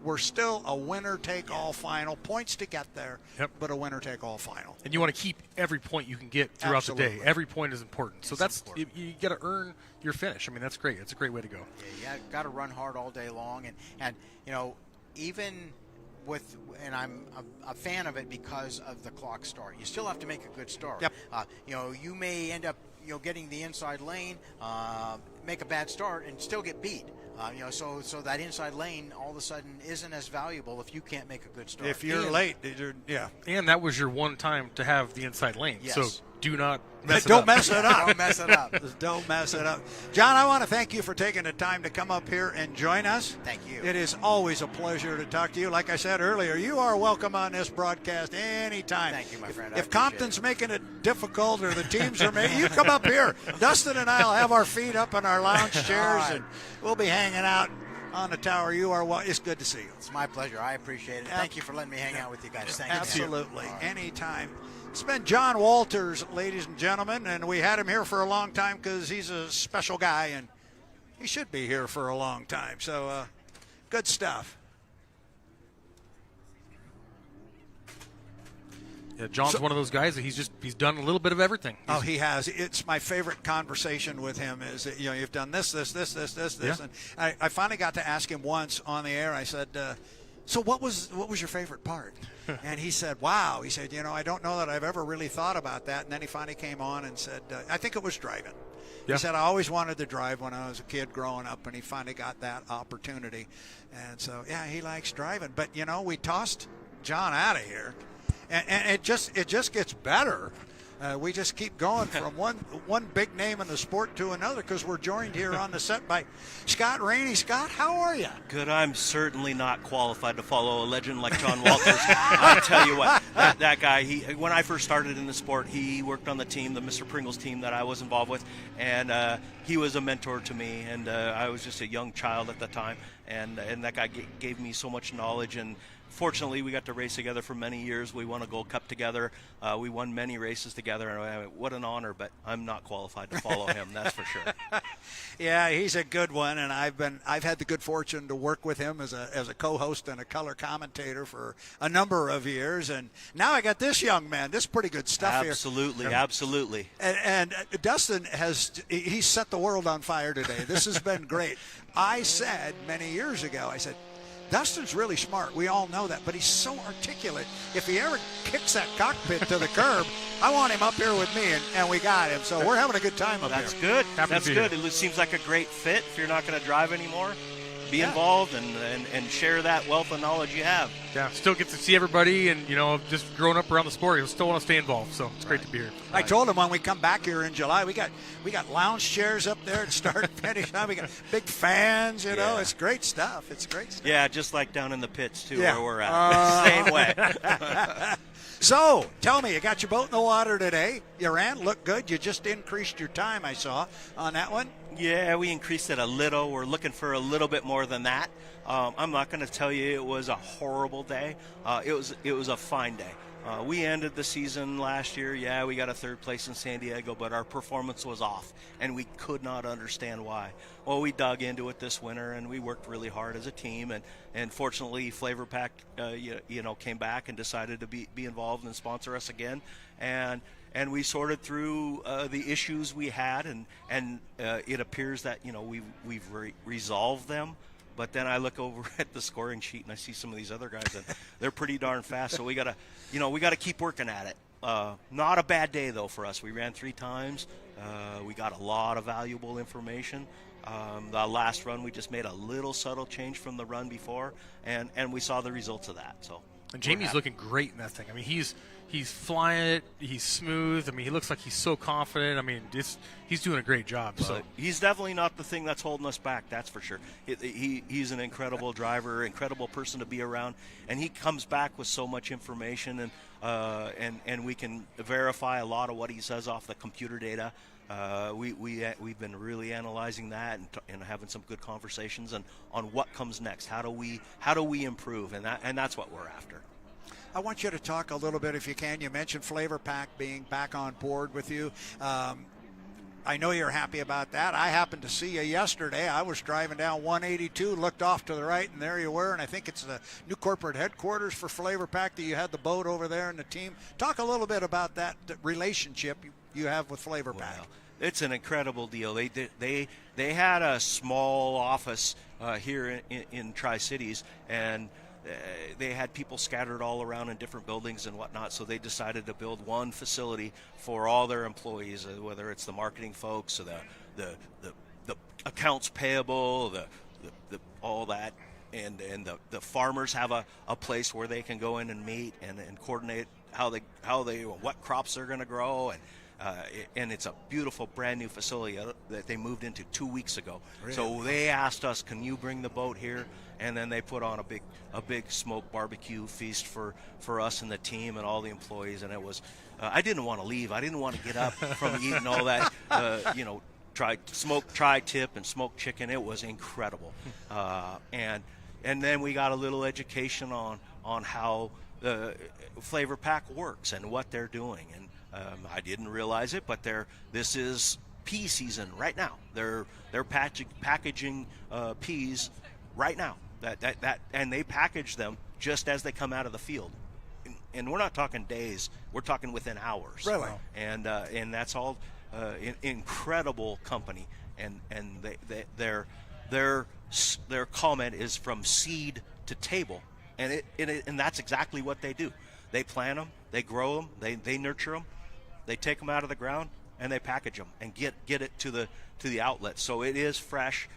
We're still a winner-take-all final. Points to get there, but a winner-take-all final. And you want to keep every point you can get throughout the day. Every point is important. So you got to earn your finish. I mean, that's great. It's a great way to go. Yeah, you got to run hard all day long. And you know, even with, and I'm a fan of it because of the clock start. You still have to make a good start. You know, you may end up, you know, getting the inside lane, make a bad start, and still get beat. You know, so that inside lane all of a sudden isn't as valuable if you can't make a good start. If you're late, And that was your one time to have the inside lane. Yes. So do not mess it up. Don't mess it up. Don't mess it up. Don't mess it up. John, I want to thank you for taking the time to come up here and join us. Thank you. It is always a pleasure to talk to you. Like I said earlier, you are welcome on this broadcast anytime. Thank you, my friend. If Compton's making it difficult or the teams are making, you come up here. Dustin and I will have our feet up in our lounge chairs, and we'll be hanging out on the tower. It's good to see you. It's my pleasure. I appreciate it. Thank you for letting me hang out with you guys. Thank you. Absolutely. Anytime. It's been John Walters, ladies and gentlemen, and we had him here for a long time because he's a special guy, and he should be here for a long time. So, good stuff. Yeah, John's one of those guys that he's done a little bit of everything. He has. It's my favorite conversation with him is that, you know, you've done this. And I finally got to ask him once on the air. I said, So what was your favorite part? And he said, wow. He said, I don't know that I've ever really thought about that. And then he finally came on and said, I think it was driving. Yeah. He said, I always wanted to drive when I was a kid growing up, and he finally got that opportunity. And so, yeah, he likes driving. But, we tossed John out of here, and it just gets better. We just keep going from one big name in the sport to another, because we're joined here on the set by Scott Rainey. Scott, how are you? Good. I'm certainly not qualified to follow a legend like John Walters. I tell you what, that guy, when I first started in the sport, he worked on the team, the Mr. Pringles team that I was involved with, and he was a mentor to me, and I was just a young child at the time, and that guy gave me so much knowledge. And fortunately, we got to race together for many years. We won a Gold Cup together. We won many races together, and what an honor, but I'm not qualified to follow him, that's for sure. Yeah, he's a good one, and I've had the good fortune to work with him as a co-host and a color commentator for a number of years, and now I got this young man. This is pretty good stuff here. Absolutely. And Dustin he's set the world on fire today. This has been great. I said many years ago, I said, Dustin's really smart. We all know that, but he's so articulate. If he ever kicks that cockpit to the curb, I want him up here with me, and we got him. So we're having a good time up That's here. Good. That's good. It seems like a great fit. If you're not going to drive anymore, be involved and share that wealth of knowledge you have. Yeah, still get to see everybody, and just growing up around the sport, you still want to stay involved. So it's great to be here. I told him when we come back here in July, we got lounge chairs up there to start and finish. We got big fans. It's great stuff. It's great stuff. Yeah, just like down in the pits too, Yeah. where we're at. Same way. So, tell me, you got your boat in the water today. You ran, looked good. You just increased your time, I saw, on that one. Yeah, we increased it a little. We're looking for a little bit more than that. I'm not going to tell you it was a horrible day. It was a fine day. We ended the season last year. Yeah, we got a third place in San Diego, but our performance was off, and we could not understand why. Well, we dug into it this winter, and we worked really hard as a team, and fortunately, FLAV-R-PAC, came back and decided to be involved and sponsor us again, and we sorted through the issues we had, and it appears that we've resolved them. But then I look over at the scoring sheet and I see some of these other guys, and they're pretty darn fast. So we gotta keep working at it. Not a bad day though for us. We ran 3 times. We got a lot of valuable information. The last run we just made a little subtle change from the run before, and we saw the results of that. So. And Jamie's looking great in that thing. I mean, he's flying it. He's smooth. I mean, he looks like he's so confident. I mean, he's doing a great job. So he's definitely not the thing that's holding us back. That's for sure. He's an incredible driver, incredible person to be around, and he comes back with so much information, and we can verify a lot of what he says off the computer data. We've been really analyzing that and having some good conversations on what comes next. How do we improve? And that's what we're after. I want you to talk a little bit, if you can. You mentioned FLAV-R-PAC being back on board with you. I know you're happy about that. I happened to see you yesterday. I was driving down 182, looked off to the right, and there you were. And I think it's the new corporate headquarters for FLAV-R-PAC that you had the boat over there and the team. Talk a little bit about that relationship you have with FLAV-R-PAC. Wow. It's an incredible deal. They had a small office here in Tri-Cities, and they had people scattered all around in different buildings and whatnot, so they decided to build one facility for all their employees, whether it's the marketing folks or the accounts payable, the all that, and the farmers have a place where they can go in and meet and coordinate what crops they're going to grow, and it's a beautiful brand new facility that they moved into 2 weeks ago. Really? So they asked us, can you bring the boat here? And then they put on a big smoked barbecue feast for us and the team and all the employees. And it was, I didn't want to leave. I didn't want to get up from eating all that, smoked tri-tip and smoked chicken. It was incredible. And then we got a little education on how FLAV-R-PAC works and what they're doing. And I didn't realize it, but this is pea season right now. They're packaging peas right now. And they package them just as they come out of the field. And we're not talking days; we're talking within hours. Really? And that's all incredible company. And their comment is from seed to table. and and that's exactly what they do. They plant them, they grow them, they nurture them, they take them out of the ground, and they package them and get it to the outlet. So it is fresh,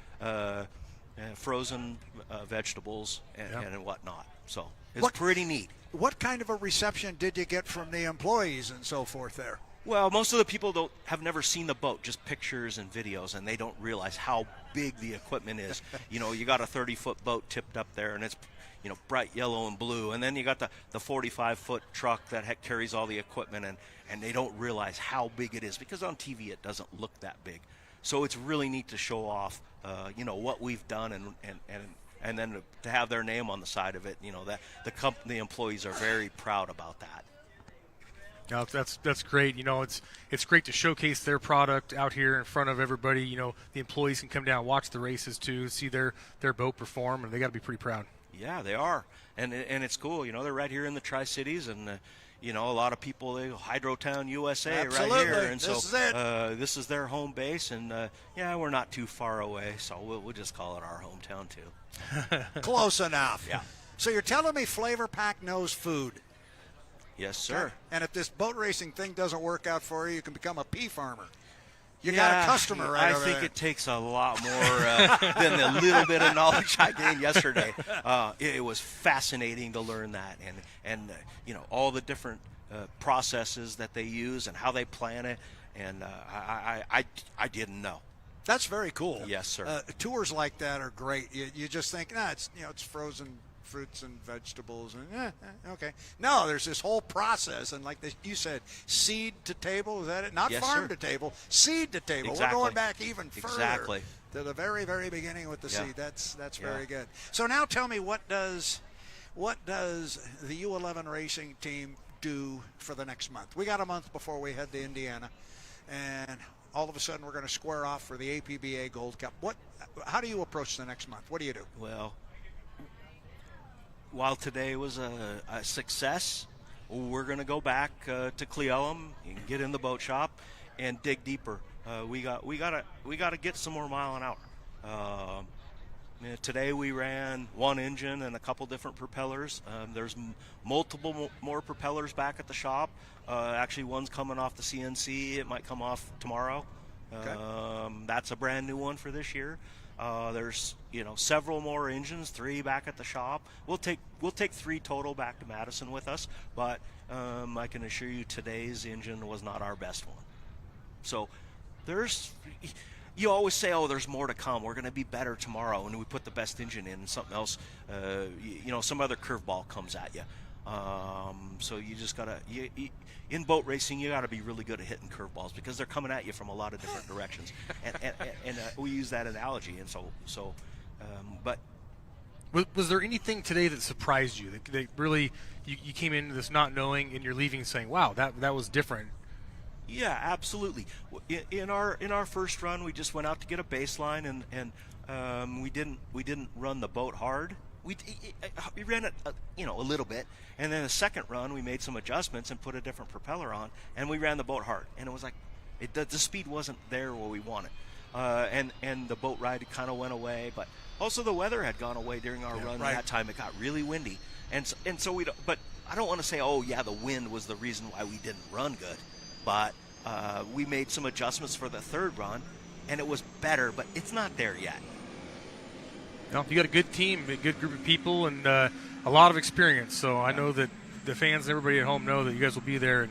frozen vegetables and whatnot. So it's pretty neat. What kind of a reception did you get from the employees and so forth there? Well, most of the people have never seen the boat, just pictures and videos, and they don't realize how big the equipment is. You got a 30-foot boat tipped up there, and it's bright yellow and blue, and then you got the 45-foot truck that carries all the equipment, and they don't realize how big it is, because on TV it doesn't look that big. So it's really neat to show off, what we've done, and then to have their name on the side of it. That the employees are very proud about that. No, that's great. It's great to showcase their product out here in front of everybody. The employees can come down, watch the races too, see their boat perform, and they got to be pretty proud. Yeah, they are, and it's cool. They're right here in the Tri-Cities, and a lot of people, they go Hydrotown, USA, Absolutely. right here, and this so is it. This is their home base, and we're not too far away, so we'll just call it our hometown too. Close enough. Yeah. So you're telling me FLAV-R-PAC knows food? Yes, sir. And if this boat racing thing doesn't work out for you, you can become a pea farmer. You got a customer right over I think there. it takes a lot more than the little bit of knowledge I gained yesterday. It was fascinating to learn that, and all the different processes that they use and how they plan it, and I didn't know. That's very cool. Yes, sir. Tours like that are great. You just think, it's frozen fruits and vegetables, and okay. No, there's this whole process, and like you said, seed to table, is that it? Not Yes, farm sir. to table, seed to table. Exactly. We're going back even further Exactly. to the very, very beginning with the seed. That's Yeah. very good. So now tell me, what does the U11 racing team do for the next month? We got a month before we head to Indiana, and all of a sudden we're going to square off for the APBA Gold Cup. How do you approach the next month? What do you do? Well, while today was a success, we're going to go back to Cleellum and get in the boat shop and dig deeper. We got to get some more mile an hour. Today we ran one engine and a couple different propellers. There's multiple more propellers back at the shop. Actually, one's coming off the CNC. It might come off tomorrow. Okay. That's a brand new one for this year. There's several more engines, 3 back at the shop. We'll take 3 total back to Madison with us, but I can assure you today's engine was not our best one. So you always say, there's more to come. We're going to be better tomorrow, and we put the best engine in, and something else, some other curveball comes at you. So you just gotta. In boat racing, you got to be really good at hitting curveballs, because they're coming at you from a lot of different directions, and we use that analogy. And but was there anything today that surprised you? That really you came into this not knowing, and you're leaving saying, "Wow, that was different." Yeah, absolutely. In our first run, we just went out to get a baseline, and we didn't run the boat hard. We ran it, a little bit, and then the second run we made some adjustments and put a different propeller on, and we ran the boat hard, and it was like the speed wasn't there where we wanted, and the boat ride kind of went away, but also the weather had gone away during our run. Right. That time it got really windy, and so we don't. But I don't want to say, the wind was the reason why we didn't run good, but we made some adjustments for the third run, and it was better, but it's not there yet. You got a good team, a good group of people, and a lot of experience. So I know that the fans and everybody at home know that you guys will be there.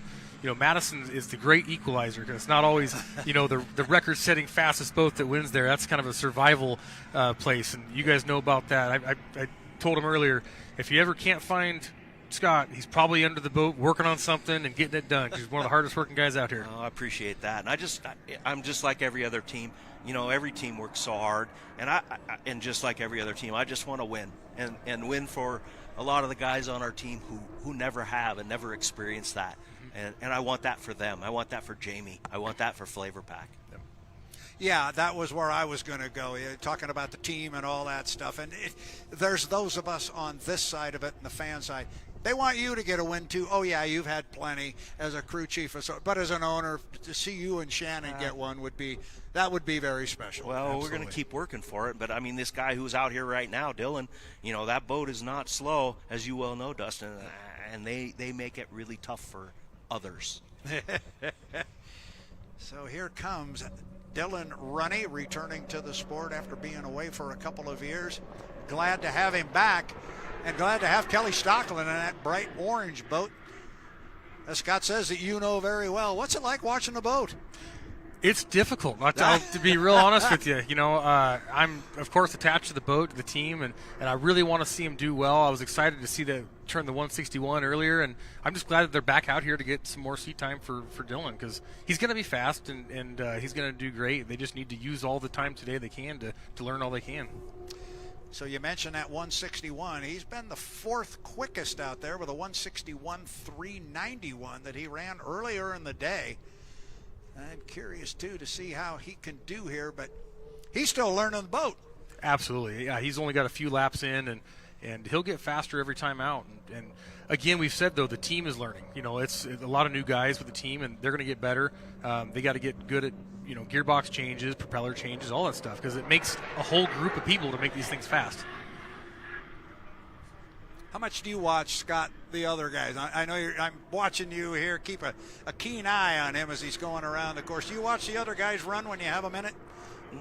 And Madison is the great equalizer, because it's not always the record-setting fastest boat that wins there. That's kind of a survival place, and you guys know about that. I told him earlier, if you ever can't find Scott, he's probably under the boat working on something and getting it done, because he's one of the hardest working guys out here. I appreciate that, and I'm just like every other team. Every team works so hard, and just like every other team, I just want to win and win for a lot of the guys on our team who never have and never experienced that, and I want that for them. I want that for Jamie. I want that for FLAV-R-PAC. Yeah, that was where I was going to go, talking about the team and all that stuff. And there's those of us on this side of it and the fan side. They want you to get a win too. Oh yeah, you've had plenty as a crew chief, but as an owner, to see you and Shannon get one would be very special. Well, Absolutely. We're going to keep working for it. But I mean, this guy who's out here right now, Dylan, that boat is not slow, as you well know, Dustin, and they make it really tough for others. So here comes Dylan Runne returning to the sport after being away for a couple of years. Glad to have him back. And glad to have Kelly Stocklin in that bright orange boat. As Scott says, that you know very well. What's it like watching a boat? It's difficult, to be real honest with you. I'm, of course, attached to the boat, to the team, and I really want to see him do well. I was excited to see them turn the 161 earlier, and I'm just glad that they're back out here to get some more seat time for Dylan, because he's going to be fast, and he's going to do great. They just need to use all the time today they can to learn all they can. So you mentioned that 161. He's been the fourth quickest out there with a 161.391 that he ran earlier in the day. I'm curious, too, to see how he can do here, but he's still learning the boat. Absolutely. Yeah, he's only got a few laps in, and he'll get faster every time out. And again, we've said, though, the team is learning. It's a lot of new guys with the team, and they're going to get better. They got to get good at gearbox changes, propeller changes, all that stuff, because it makes a whole group of people to make these things fast. How much do you watch, Scott, the other guys? I know I'm watching you here. Keep a keen eye on him as he's going around the course. Do you watch the other guys run when you have a minute?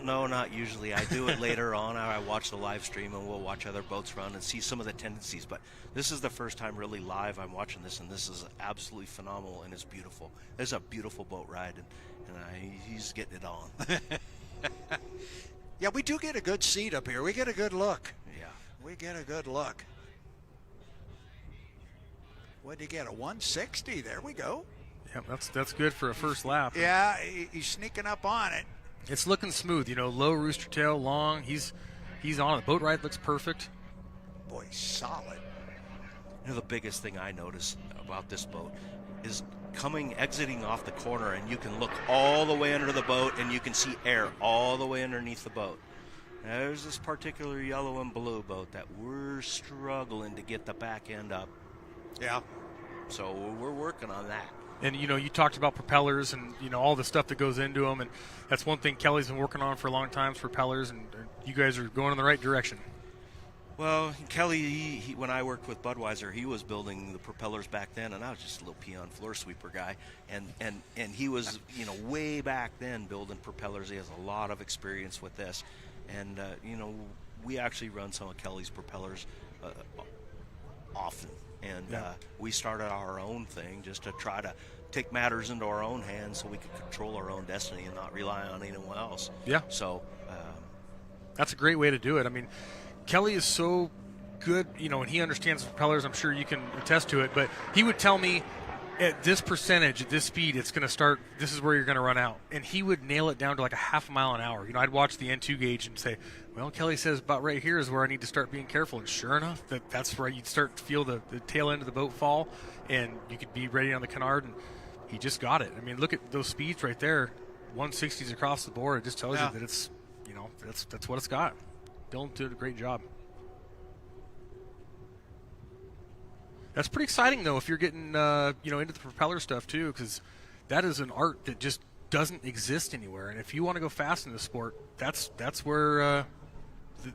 No, not usually. I do it later on. I watch the live stream, and we'll watch other boats run and see some of the tendencies. But this is the first time really live I'm watching this, and this is absolutely phenomenal, and it's beautiful. It's a beautiful boat ride, and he's getting it on. Yeah, we do get a good seat up here. We get a good look. Yeah. We get a good look. What did he get, a 160? There we go. Yep, that's good for a first lap. Yeah, he's sneaking up on it. It's looking smooth, low rooster tail, long. He's on it. The boat ride looks perfect. Boy, solid. The biggest thing I notice about this boat is exiting off the corner, and you can look all the way under the boat, and you can see air all the way underneath the boat. Now, there's this particular yellow and blue boat that we're struggling to get the back end up. Yeah. So we're working on that. And, you talked about propellers and, all the stuff that goes into them. And that's one thing Kelly's been working on for a long time, propellers. And you guys are going in the right direction. Well, Kelly, he when I worked with Budweiser, he was building the propellers back then. And I was just a little peon floor sweeper guy. And he was, way back then building propellers. He has a lot of experience with this. And, we actually run some of Kelly's propellers often. And we started our own thing just to try to take matters into our own hands so we could control our own destiny and not rely on anyone else. Yeah. So that's a great way to do it. I mean, Kelly is so good, and he understands propellers. I'm sure you can attest to it. But he would tell me at this percentage, at this speed, it's going to start, this is where you're going to run out. And he would nail it down to like a half a mile an hour. I'd watch the N2 gauge and say, well, Kelly says about right here is where I need to start being careful. And sure enough, that's where you'd start to feel the tail end of the boat fall, and you could be ready on the canard, and he just got it. I mean, look at those speeds right there, 160s across the board. It just tells you that it's, that's what it's got. Dylan did a great job. That's pretty exciting, though, if you're getting, into the propeller stuff, too, because that is an art that just doesn't exist anywhere. And if you want to go fast in the sport, that's where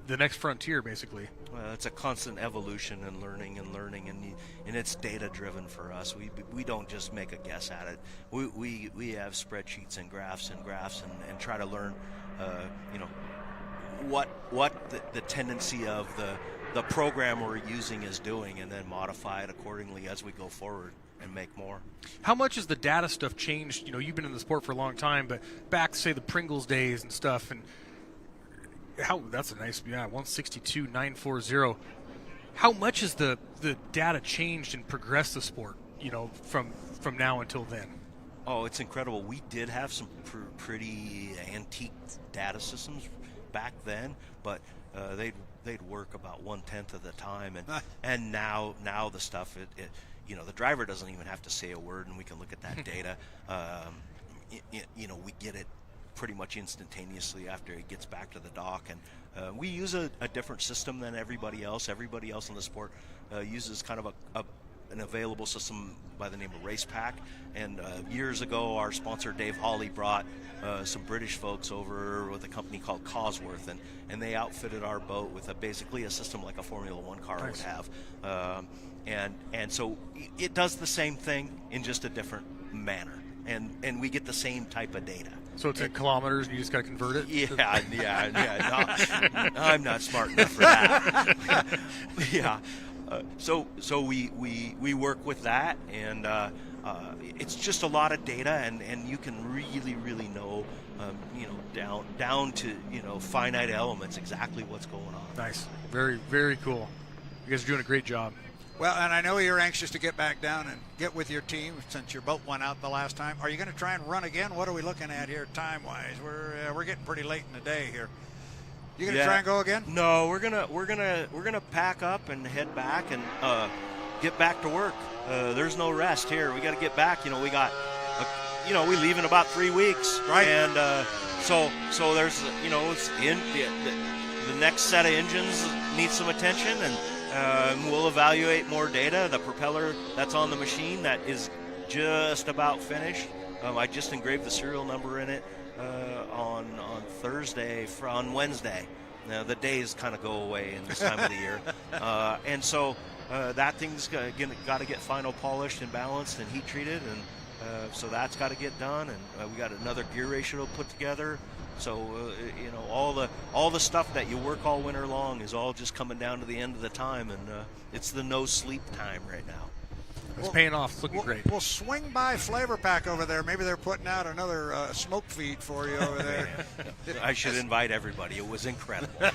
the next frontier, basically. Well, it's a constant evolution and learning, and it's data-driven for us. We don't just make a guess at it. We have spreadsheets and graphs and try to learn, what the tendency of the program we're using is doing, and then modify it accordingly as we go forward and make more. How much has the data stuff changed? You've been in the sport for a long time, but back, say, the Pringles days and stuff, and that's a nice, 162.940. How much has the data changed and progressed the sport, from now until then? Oh, it's incredible. We did have some pretty antique data systems back then, but they'd work about 1/10 of the time, and now the stuff the driver doesn't even have to say a word, and we can look at that data. We get it pretty much instantaneously after it gets back to the dock, and we use a different system than everybody else. Everybody else in the sport uses kind of an available system by the name of Race-PAC, and years ago our sponsor Dave Hawley brought some British folks over with a company called Cosworth, and they outfitted our boat with basically a system like a Formula One car would have, and so it does the same thing in just a different manner, and we get the same type of data. So it's in kilometers, and you just got to convert it? Yeah. No, I'm not smart enough for that. Yeah. So we work with that, and it's just a lot of data, and you can really know, down to finite elements exactly what's going on. Nice, very very cool. You guys are doing a great job. Well, and I know you're anxious to get back down and get with your team since your boat went out the last time. Are you going to try and run again? What are we looking at here time-wise? We're getting pretty late in the day here. You going to try and go again? No, we're gonna pack up and head back and get back to work. There's no rest here. We got to get back. We leave in about 3 weeks, right? And so there's it's in the next set of engines needs some attention, and we'll evaluate more data. The propeller that's on the machine that is just about finished. I just engraved the serial number in it on Thursday, on Wednesday. Now the days kind of go away in this time of the year, and so that thing's got to get final polished and balanced and heat treated, and so that's got to get done. And we got another gear ratio to put together. So all the stuff that you work all winter long is all just coming down to the end of the time, and it's the no sleep time right now. It's paying off. It's looking great. We'll swing by FLAV-R-PAC over there. Maybe they're putting out another smoke feed for you over there. I should invite everybody. It was incredible.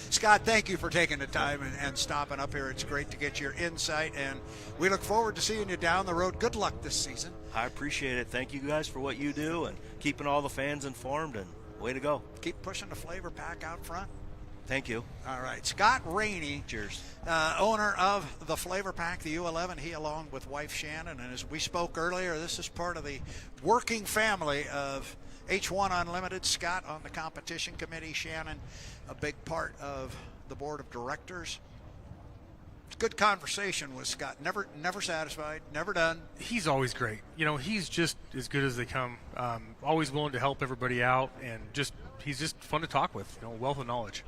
Scott, thank you for taking the time and stopping up here. It's great to get your insight, and we look forward to seeing you down the road. Good luck this season. I appreciate it. Thank you guys for what you do and keeping all the fans informed, and way to go. Keep pushing the FLAV-R-PAC out front. Thank you. All right. Scott Rainey. Cheers. Owner of the FLAV-R-PAC, the U11. He, along with wife Shannon, and as we spoke earlier, this is part of the working family of H1 Unlimited. Scott on the competition committee. Shannon, a big part of the board of directors. It's good conversation with Scott. Never satisfied, never done. He's always great. He's just as good as they come. Always willing to help everybody out, and he's just fun to talk with. Wealth of knowledge.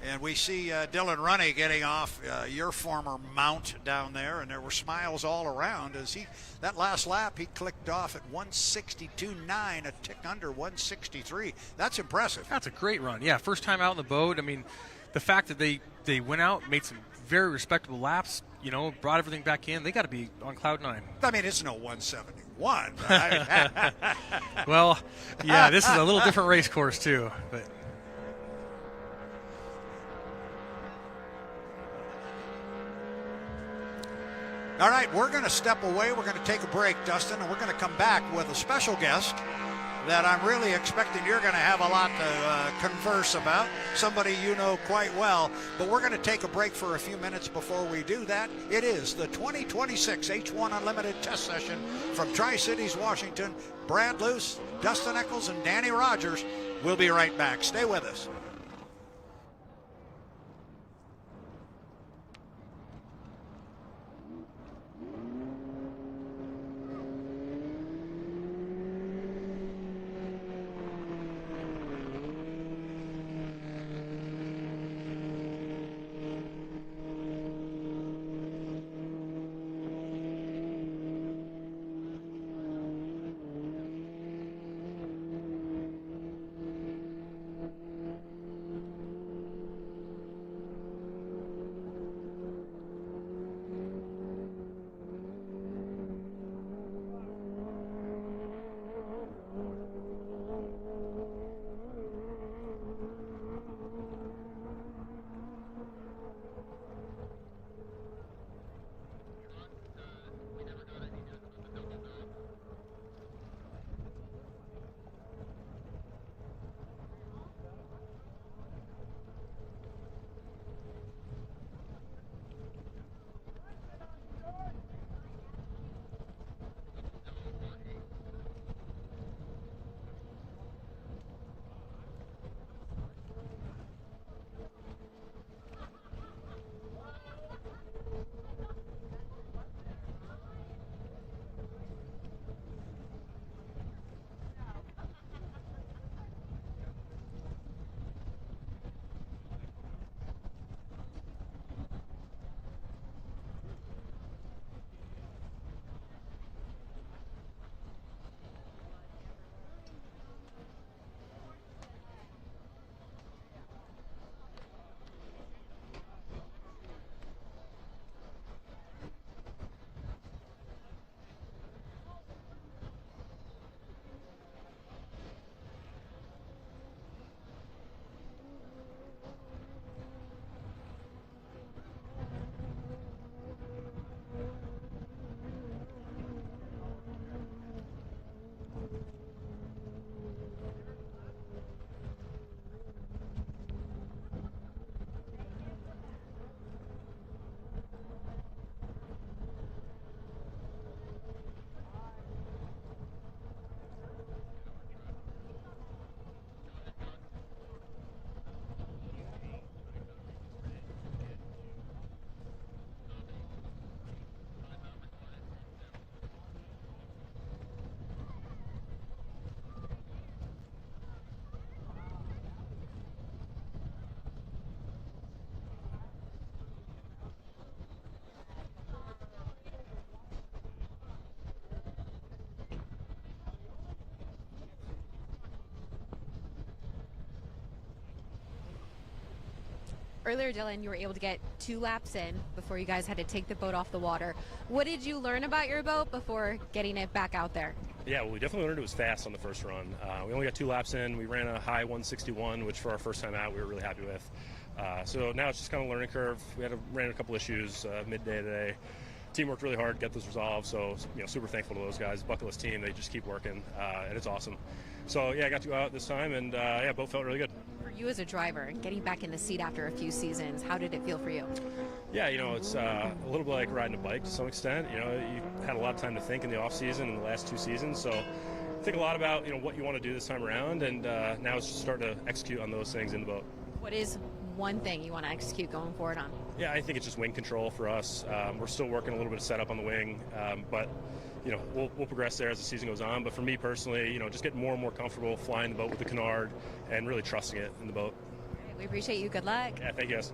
And we see Dylan Runne getting off your former mount down there, and there were smiles all around as that last lap he clicked off at 162.9, a tick under 163. That's impressive. That's a great run. Yeah, first time out in the boat. I mean, the fact that they went out, made some very respectable laps, brought everything back in, they got to be on cloud 9. I mean, it's no 171. Well, yeah, this is a little different race course too, but. All right, we're going to step away. We're going to take a break, Dustin, and we're going to come back with a special guest that I'm really expecting you're going to have a lot to converse about, somebody you know quite well. But we're going to take a break for a few minutes before we do that. It is the 2026 H1 Unlimited Test Session from Tri-Cities, Washington. Brad Luce, Dustin Eccles, and Danny Rogers. We'll be right back. Stay with us. Earlier, Dylan, you were able to get 2 laps in before you guys had to take the boat off the water. What did you learn about your boat before getting it back out there? Yeah, well, we definitely learned it was fast on the first run. We only got 2 laps in. We ran a high 161, which for our first time out, we were really happy with. So now it's just kind of a learning curve. We ran a couple issues midday today. Team worked really hard to get those resolved, so super thankful to those guys. Bucketless team, they just keep working, and it's awesome. So yeah, I got to go out this time, and boat felt really good. For you as a driver and getting back in the seat after a few seasons, how did it feel for you? Yeah, it's a little bit like riding a bike to some extent. You had a lot of time to think in the off season in the last 2 seasons, so think a lot about what you want to do this time around, and now it's just starting to execute on those things in the boat. What is one thing you want to execute going forward on? Yeah, I think it's just wing control for us. We're still working a little bit of setup on the wing, but we'll progress there as the season goes on. But for me personally, just getting more and more comfortable flying the boat with the canard and really trusting it in the boat. We appreciate you. Good luck. Yeah, thank you guys.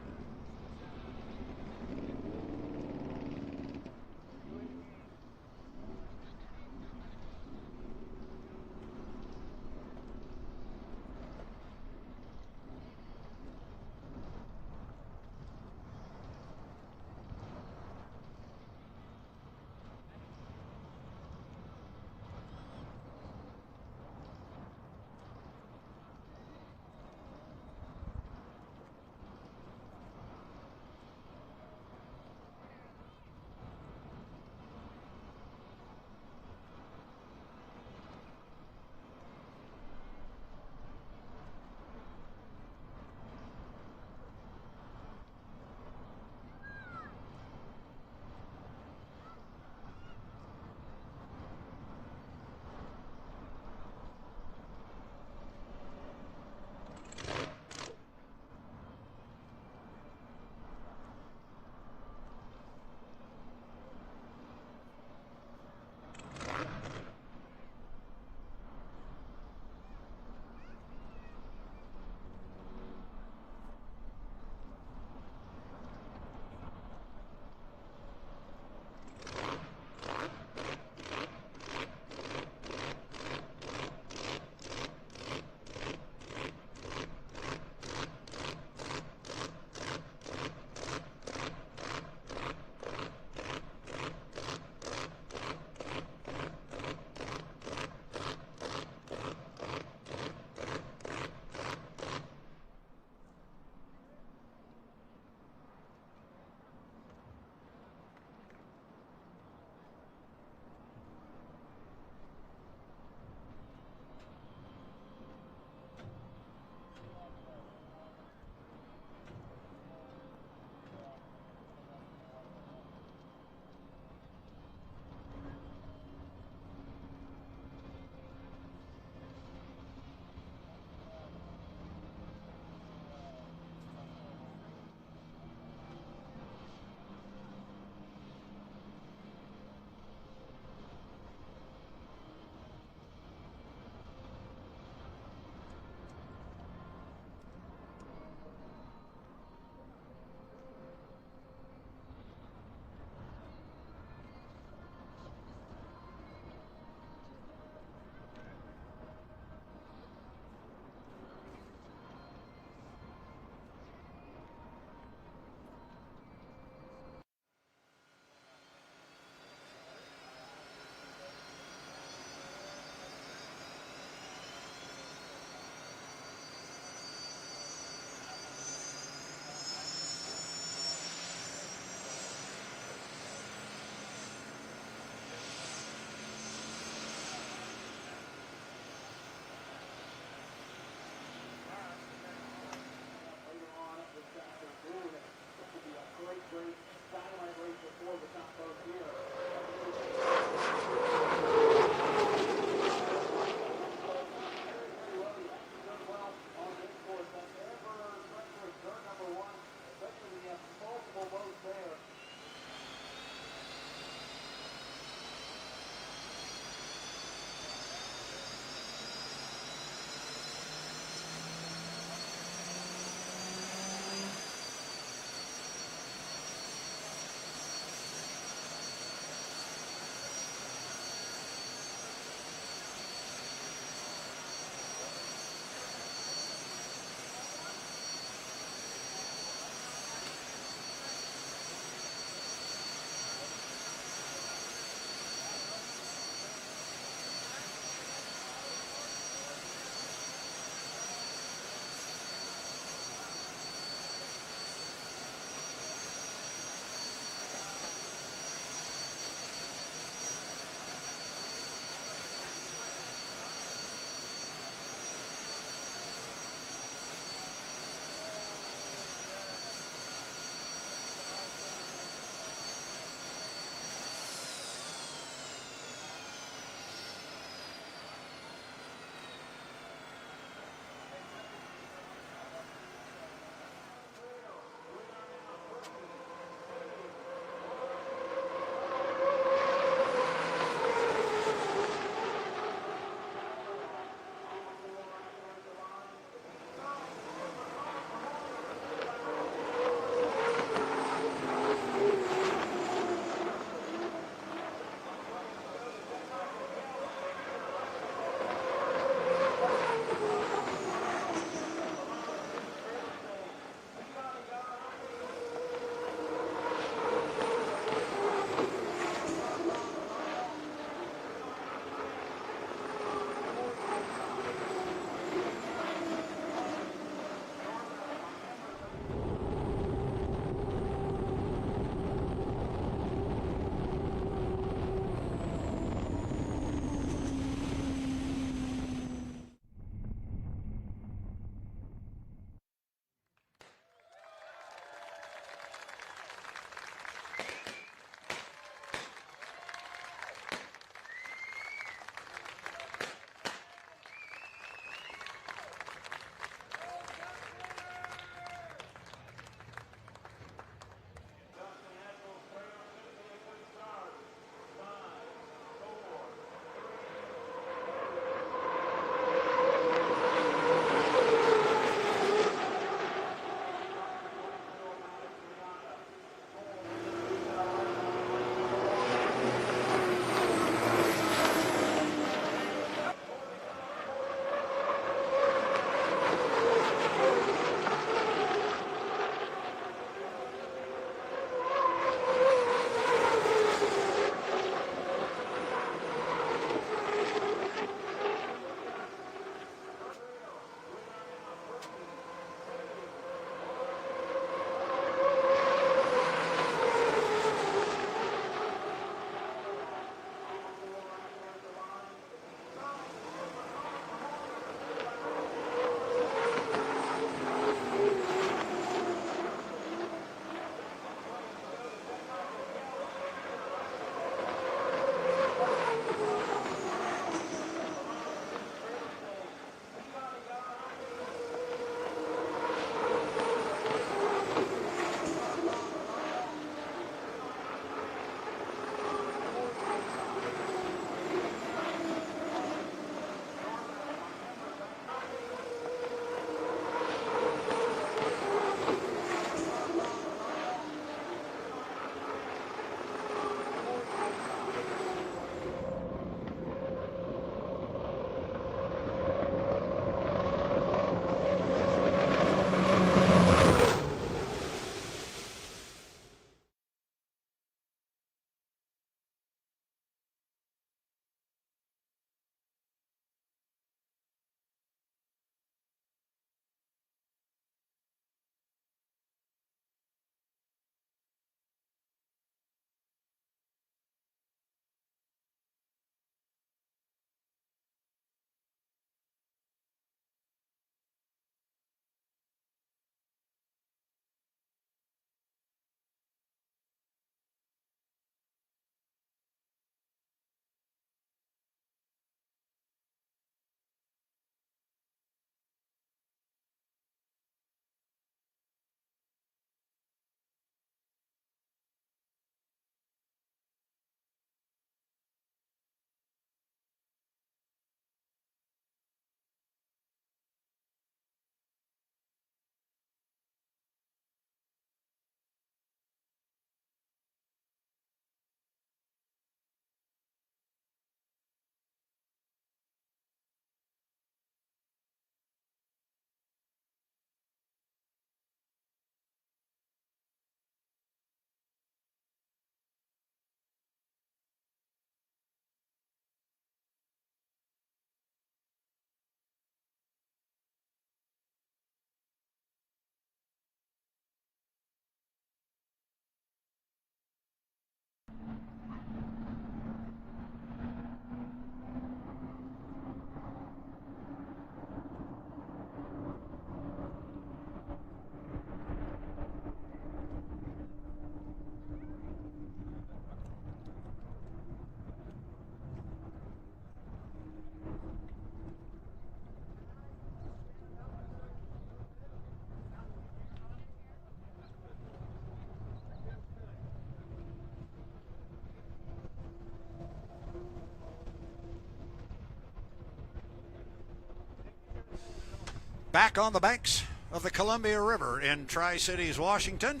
back on the banks of the Columbia River in Tri-Cities, Washington.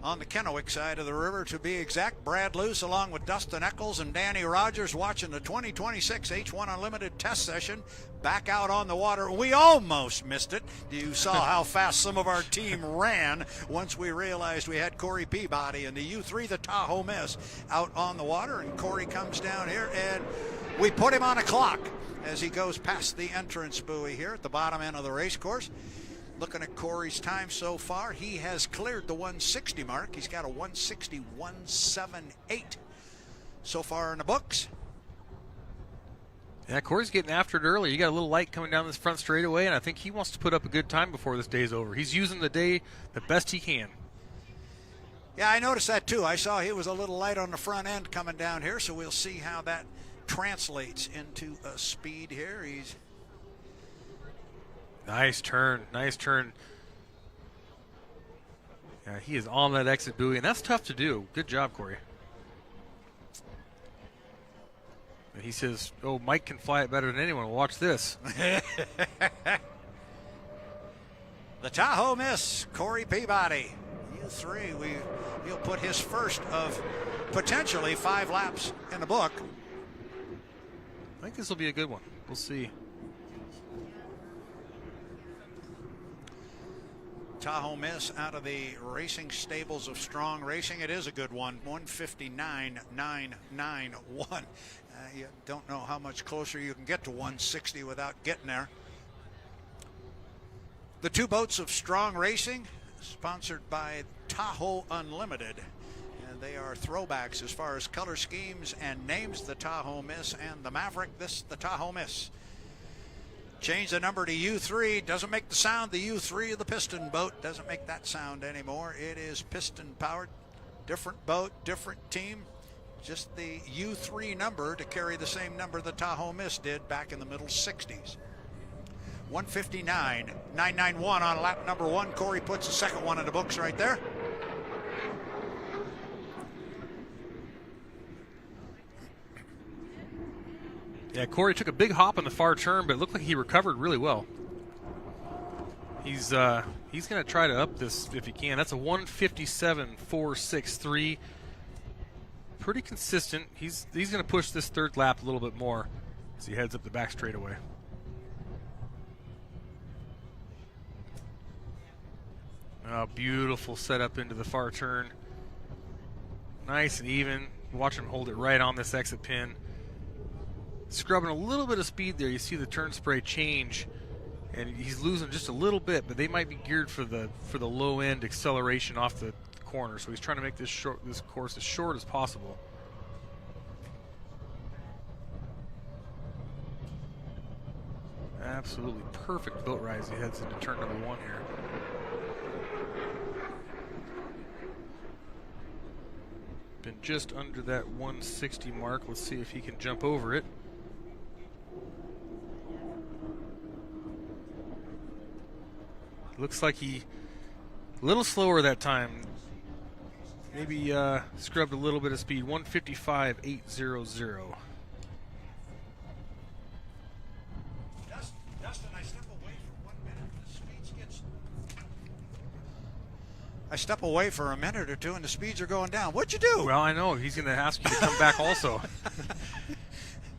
On the Kennewick side of the river, to be exact, Brad Luce along with Dustin Eccles and Danny Rogers watching the 2026 H1 Unlimited Test Session back out on the water. We almost missed it. You saw how fast some of our team ran once we realized we had Corey Peabody and the U3, the Tahoe Miss, out on the water. And Corey comes down here, and we put him on a clock as he goes past the entrance buoy here at the bottom end of the race course. Looking at Corey's time so far, he has cleared the 160 mark. He's got a 160.178 so far in the books. Yeah, Corey's getting after it early. You got a little light coming down this front straightaway, and I think he wants to put up a good time before this day's over. He's using the day the best he can. Yeah, I noticed that too. I saw he was a little light on the front end coming down here, so we'll see how that translates into a speed here. He's nice turn, nice turn. Yeah, he is on that exit buoy, and that's tough to do. Good job, Corey. And he says, oh, Mike can fly it better than anyone. Watch this. The Tahoe Miss, Corey Peabody. U3, he'll put his first of potentially 5 laps in the book. I think this will be a good one. We'll see. Tahoe Miss out of the racing stables of Strong Racing. It is a good one, 159.991. You don't know how much closer you can get to 160 without getting there. The 2 boats of Strong Racing, sponsored by Tahoe Unlimited. And they are throwbacks as far as color schemes and names. The Tahoe Miss and the Maverick, this the Tahoe Miss. Change the number to U3. Doesn't make the sound. The U3 of the piston boat doesn't make that sound anymore. It is piston powered. Different boat, different team. Just the U3 number to carry the same number the Tahoe Miss did back in the middle 60s. 159.991 on lap number 1. Corey puts the second one in the books right there. Yeah, Corey took a big hop on the far turn, but it looked like he recovered really well. He's going to try to up this if he can. That's a 157.463. Pretty consistent. He's going to push this third lap a little bit more as he heads up the back straightaway. Oh, beautiful setup into the far turn. Nice and even. Watch him hold it right on this exit pin. Scrubbing a little bit of speed there. You see the turn spray change, and he's losing just a little bit, but they might be geared for the low end acceleration off the corner. So he's trying to make this course as short as possible. Absolutely perfect boat ride as he heads into turn number 1 here. Been just under that 160 mark. Let's see if he can jump over it. Looks like he a little slower that time. Maybe scrubbed a little bit of speed. 155.800. Dustin, I step away for 1 minute. The speeds gets. I step away for a minute or two, and the speeds are going down. What'd you do? Well, I know he's going to ask you to come back also.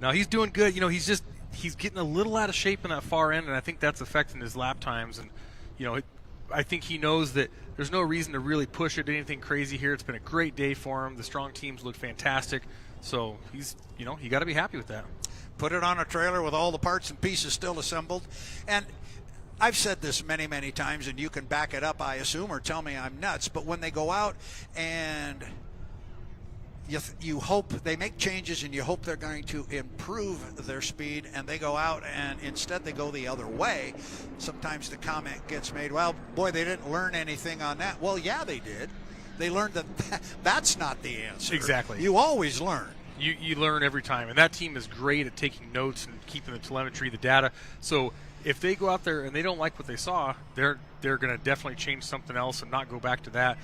No, he's doing good. You know, he's getting a little out of shape in that far end, and I think that's affecting his lap times. And you know, I think he knows that there's no reason to really push it anything crazy here. It's been a great day for him. The Strong teams look fantastic. So he's, you know, you got to be happy with that. Put it on a trailer with all the parts and pieces still assembled. And I've said this many, many times, and you can back it up, I assume, or tell me I'm nuts. But when they go out and you hope they make changes and you hope they're going to improve their speed, and they go out and instead they go the other way, sometimes the comment gets made, well, boy, they didn't learn anything on that. Well, yeah, they did. They learned that that's not the answer. Exactly. You always learn. You learn every time, and that team is great at taking notes and keeping the telemetry, the data. So if they go out there and they don't like what they saw, they're going to definitely change something else and not go back to that.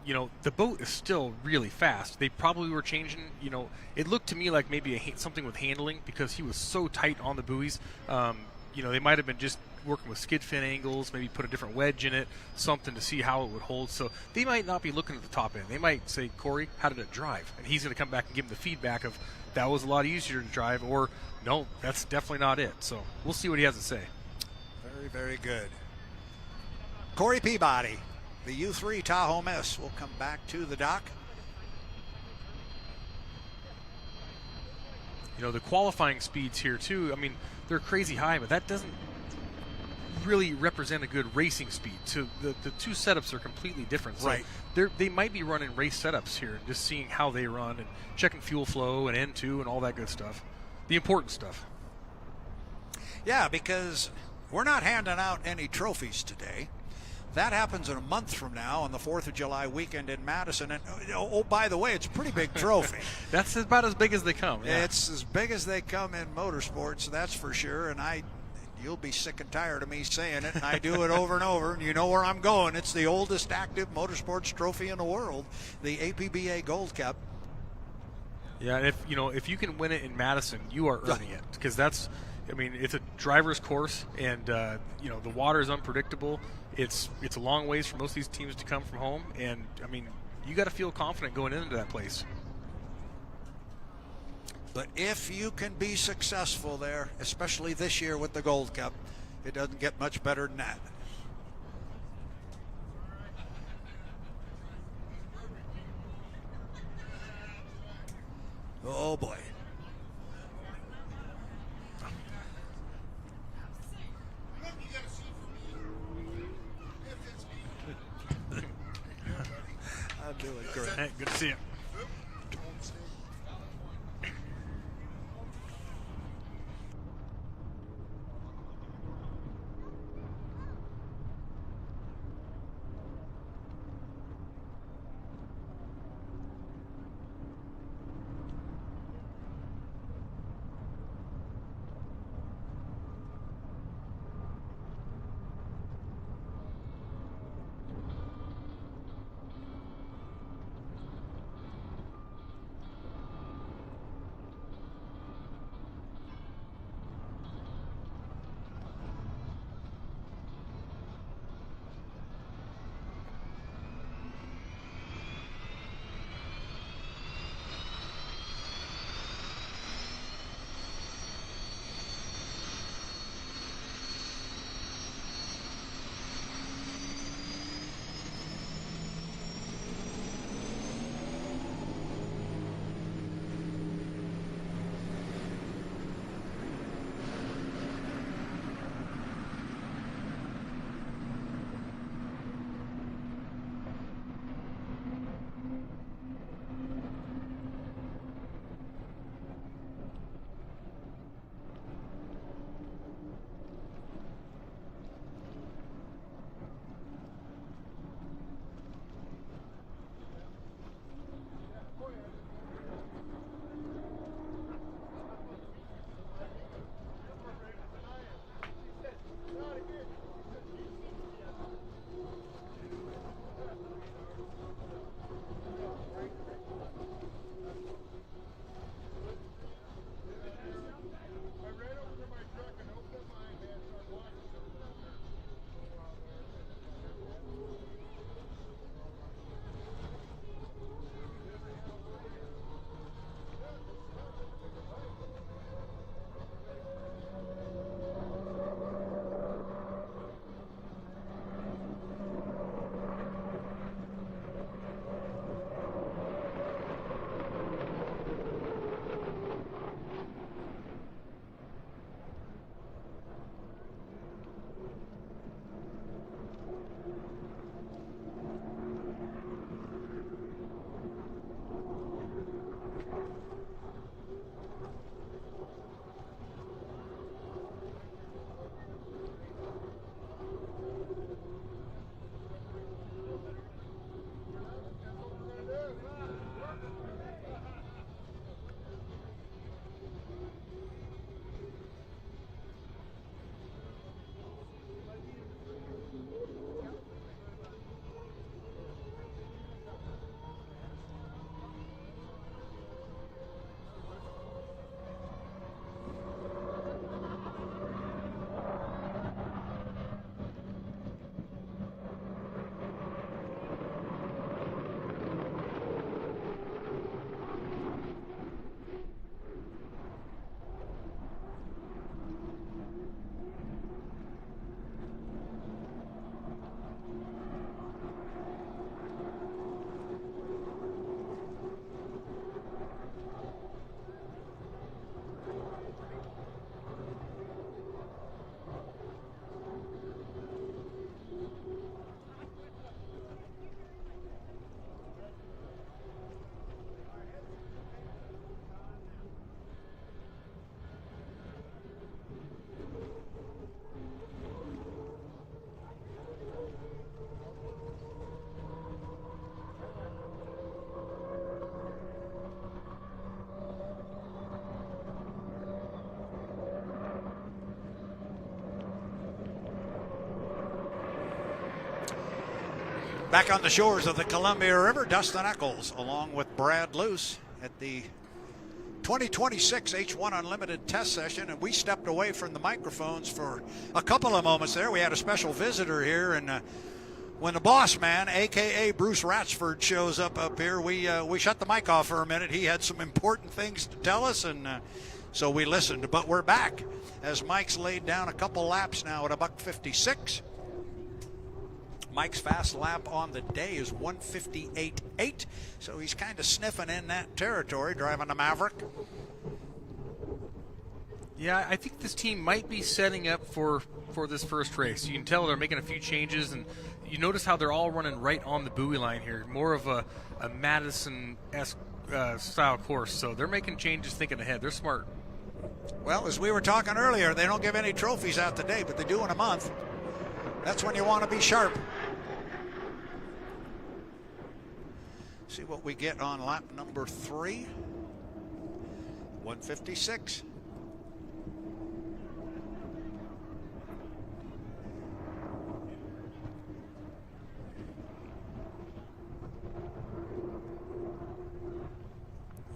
You know, the boat is still really fast. They probably were changing, you know, it looked to me like maybe something with handling because he was so tight on the buoys. they might have been just working with skid fin angles, maybe put a different wedge in it, something to see how it would hold. So they might not be looking at the top end. They might say, Corey, how did it drive? And he's going to come back and give him the feedback of that was a lot easier to drive, or no, that's definitely not it. So we'll see what he has to say. Very, very good. Corey Peabody, the U3 Tahoe Miss, will come back to the dock. The qualifying speeds here, too, I mean, they're crazy high, but that doesn't really represent a good racing speed. So the two setups are completely different. So right. They might be running race setups here, and just seeing how they run and checking fuel flow and N2 and all that good stuff. The important stuff. Yeah, because we're not handing out any trophies today. That happens in a month from now on the 4th of July weekend in Madison. And oh, by the way, it's a pretty big trophy. That's about as big as they come. Yeah. It's as big as they come in motorsports, that's for sure. And you'll be sick and tired of me saying it, and I do it over and over, and you know where I'm going. It's the oldest active motorsports trophy in the world, the APBA Gold Cup. Yeah, and if you can win it in Madison, you are earning it, because it's a driver's course, and the water is unpredictable. It's a long ways for most of these teams to come from home, and you got to feel confident going into that place. But if you can be successful there, especially this year with the Gold Cup, it doesn't get much better than that. Oh boy. I'm doing great. Hey, good to see you. Back on the shores of the Columbia River, Dustin Eccles along with Brad Luce at the 2026 H1 Unlimited Test Session, and we stepped away from the microphones for a couple of moments there. We had a special visitor here, and when the boss man, a.k.a. Bruce Ratchford, shows up here, we shut the mic off for a minute. He had some important things to tell us, and so we listened. But we're back as Mike's laid down a couple laps now at $1:56. Mike's fast lap on the day is 1:58.8, so he's kind of sniffing in that territory, driving the Maverick. Yeah, I think this team might be setting up for this first race. You can tell they're making a few changes, and you notice how they're all running right on the buoy line here, more of a Madison-esque style course. So they're making changes, thinking ahead. They're smart. Well, as we were talking earlier, they don't give any trophies out today, but they do in a month. That's when you want to be sharp. See what we get on lap number 3. 1:56.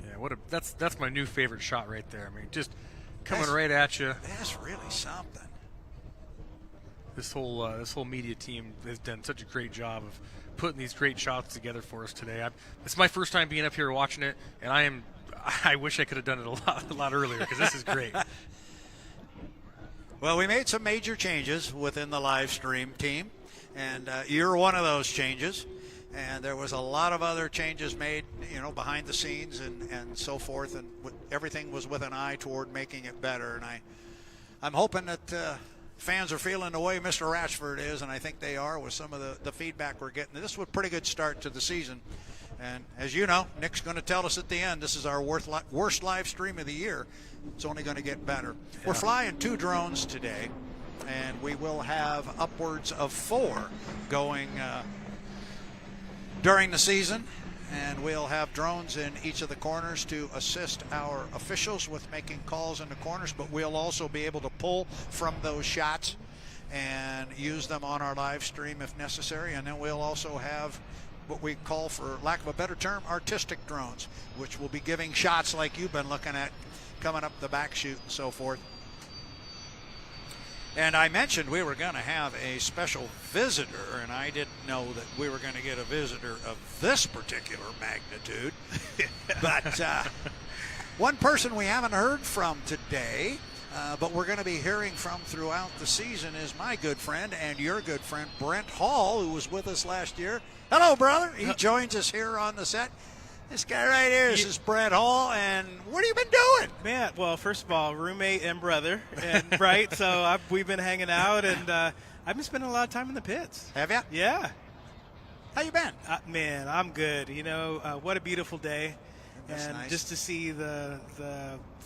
Yeah, that's my new favorite shot right there. I mean, just coming right at you. That's really something. This whole media team has done such a great job of putting these great shots together for us today. It's my first time being up here watching it, and I wish I could have done it a lot earlier, because this is great. Well, we made some major changes within the live stream team, and you're one of those changes. And there was a lot of other changes made, behind the scenes and so forth, and everything was with an eye toward making it better. And I'm hoping that fans are feeling the way Mr. Ratchford is, and I think they are with some of the feedback we're getting. This was a pretty good start to the season. And as you know, Nick's going to tell us at the end, this is our worst live stream of the year. It's only going to get better. Yeah. We're flying 2 drones today, and we will have upwards of 4 going during the season. And we'll have drones in each of the corners to assist our officials with making calls in the corners, but we'll also be able to pull from those shots and use them on our live stream if necessary. And then we'll also have what we call, for lack of a better term, artistic drones, which will be giving shots like you've been looking at coming up the back chute and so forth. And I mentioned we were going to have a special visitor, and I didn't know that we were going to get a visitor of this particular magnitude. But one person we haven't heard from today, but we're going to be hearing from throughout the season, is my good friend and your good friend, Brent Hall, who was with us last year. Hello, brother. He joins us here on the set. This guy right here is Brent Hall, and what have you been doing? Man, well, first of all, roommate and brother, and right, so we've been hanging out, and I've been spending a lot of time in the pits. Have you? Yeah. How you been? Man, I'm good. What a beautiful day. That's and nice. Just to see the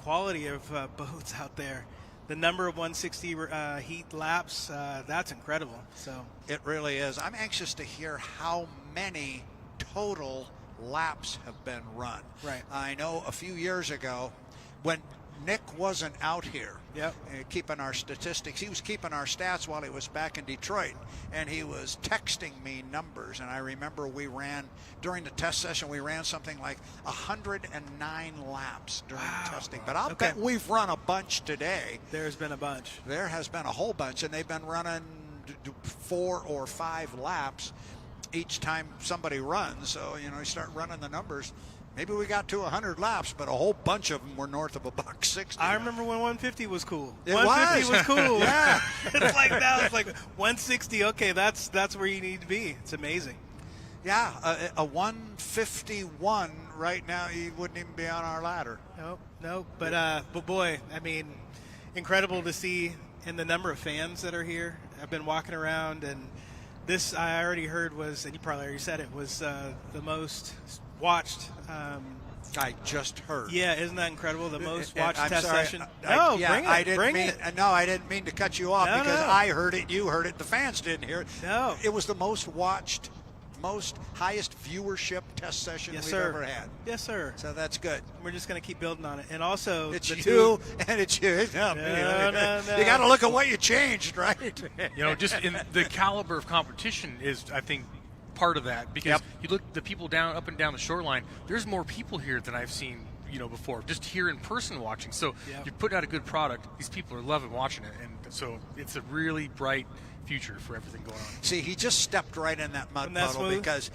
quality of boats out there. The number of 160 heat laps, that's incredible. So it really is. I'm anxious to hear how many total laps have been run. Right. I know a few years ago when Nick wasn't out here keeping our statistics, he was keeping our stats while he was back in Detroit, and he was texting me numbers. And I remember we ran, during the test session, we ran something like 109 laps during testing. But I'll bet we've run a bunch today. There's been a bunch. There has been a whole bunch, and they've been running 4 or 5 laps each time somebody runs. So, you start running the numbers. Maybe we got to 100 laps, but a whole bunch of them were north of $1.60. I remember when 150 was cool. It 150 was cool. Yeah. It's like now it's like 160. Okay, that's where you need to be. It's amazing. Yeah, a 151 right now, you wouldn't even be on our ladder. Nope. But boy, I mean, incredible to see, and the number of fans that are here. I've been walking around, and this I already heard was, and you probably already said it, was the most watched. I just heard. Yeah, isn't that incredible? The most watched test session. I didn't mean to cut you off because I heard it, you heard it, the fans didn't hear it. No. It was the most watched, highest viewership test session we've ever had. Yes, sir. So that's good. We're just going to keep building on it. And also, it's you and it's you. No. You got to look at what you changed, right? Just in the caliber of competition is, I think, part of that because Yep. you look the people up and down the shoreline. There's more people here than I've seen, before. Just here in person watching. So you put out a good product. These people are loving watching it, and so it's a really bright future for everything going on. See, he just stepped right in that mud Isn't that puddle smooth? because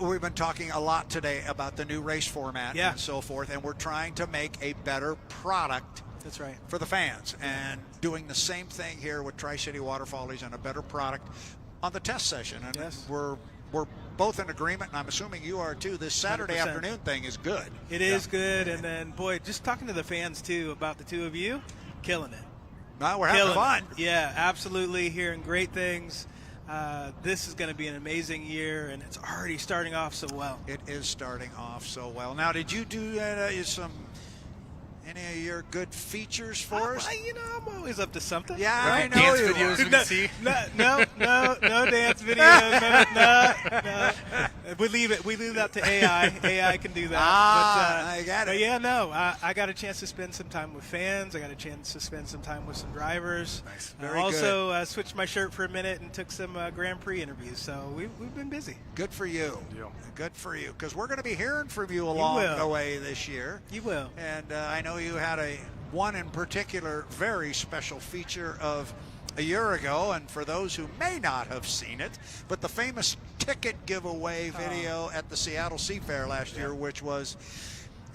we've been talking a lot today about the new race format Yeah. and so forth, and we're trying to make a better product. That's right. For the fans, and doing the same thing here with Tri-City Water Follies and a better product on the test session. And Yes. we're both in agreement, and I'm assuming you are too. This Saturday 100%. afternoon thing is good. It is good, and then boy, just talking to the fans too about the two of you, killing it. Now we're having Killing fun. it. Yeah, absolutely. Hearing great things. This is going to be an amazing year, and it's already starting off so well. It is starting off so well. Now, did you do any of your good features for us? I'm always up to something. Yeah, I know dance you videos are. we can see. No dance videos. No. We leave that to AI. AI can do that. I got it. But yeah, no. I got a chance to spend some time with fans. I got a chance to spend some time with some drivers. Nice. I Very also switched my shirt for a minute and took some Grand Prix interviews. So we've been busy. Good for you. Yeah. Good for you. Because we're going to be hearing from you along will. the way this year. You will. And I know you had one in particular very special feature of a year ago, and for those who may not have seen it, but the famous ticket giveaway video at the Seattle Seafair last year, which was,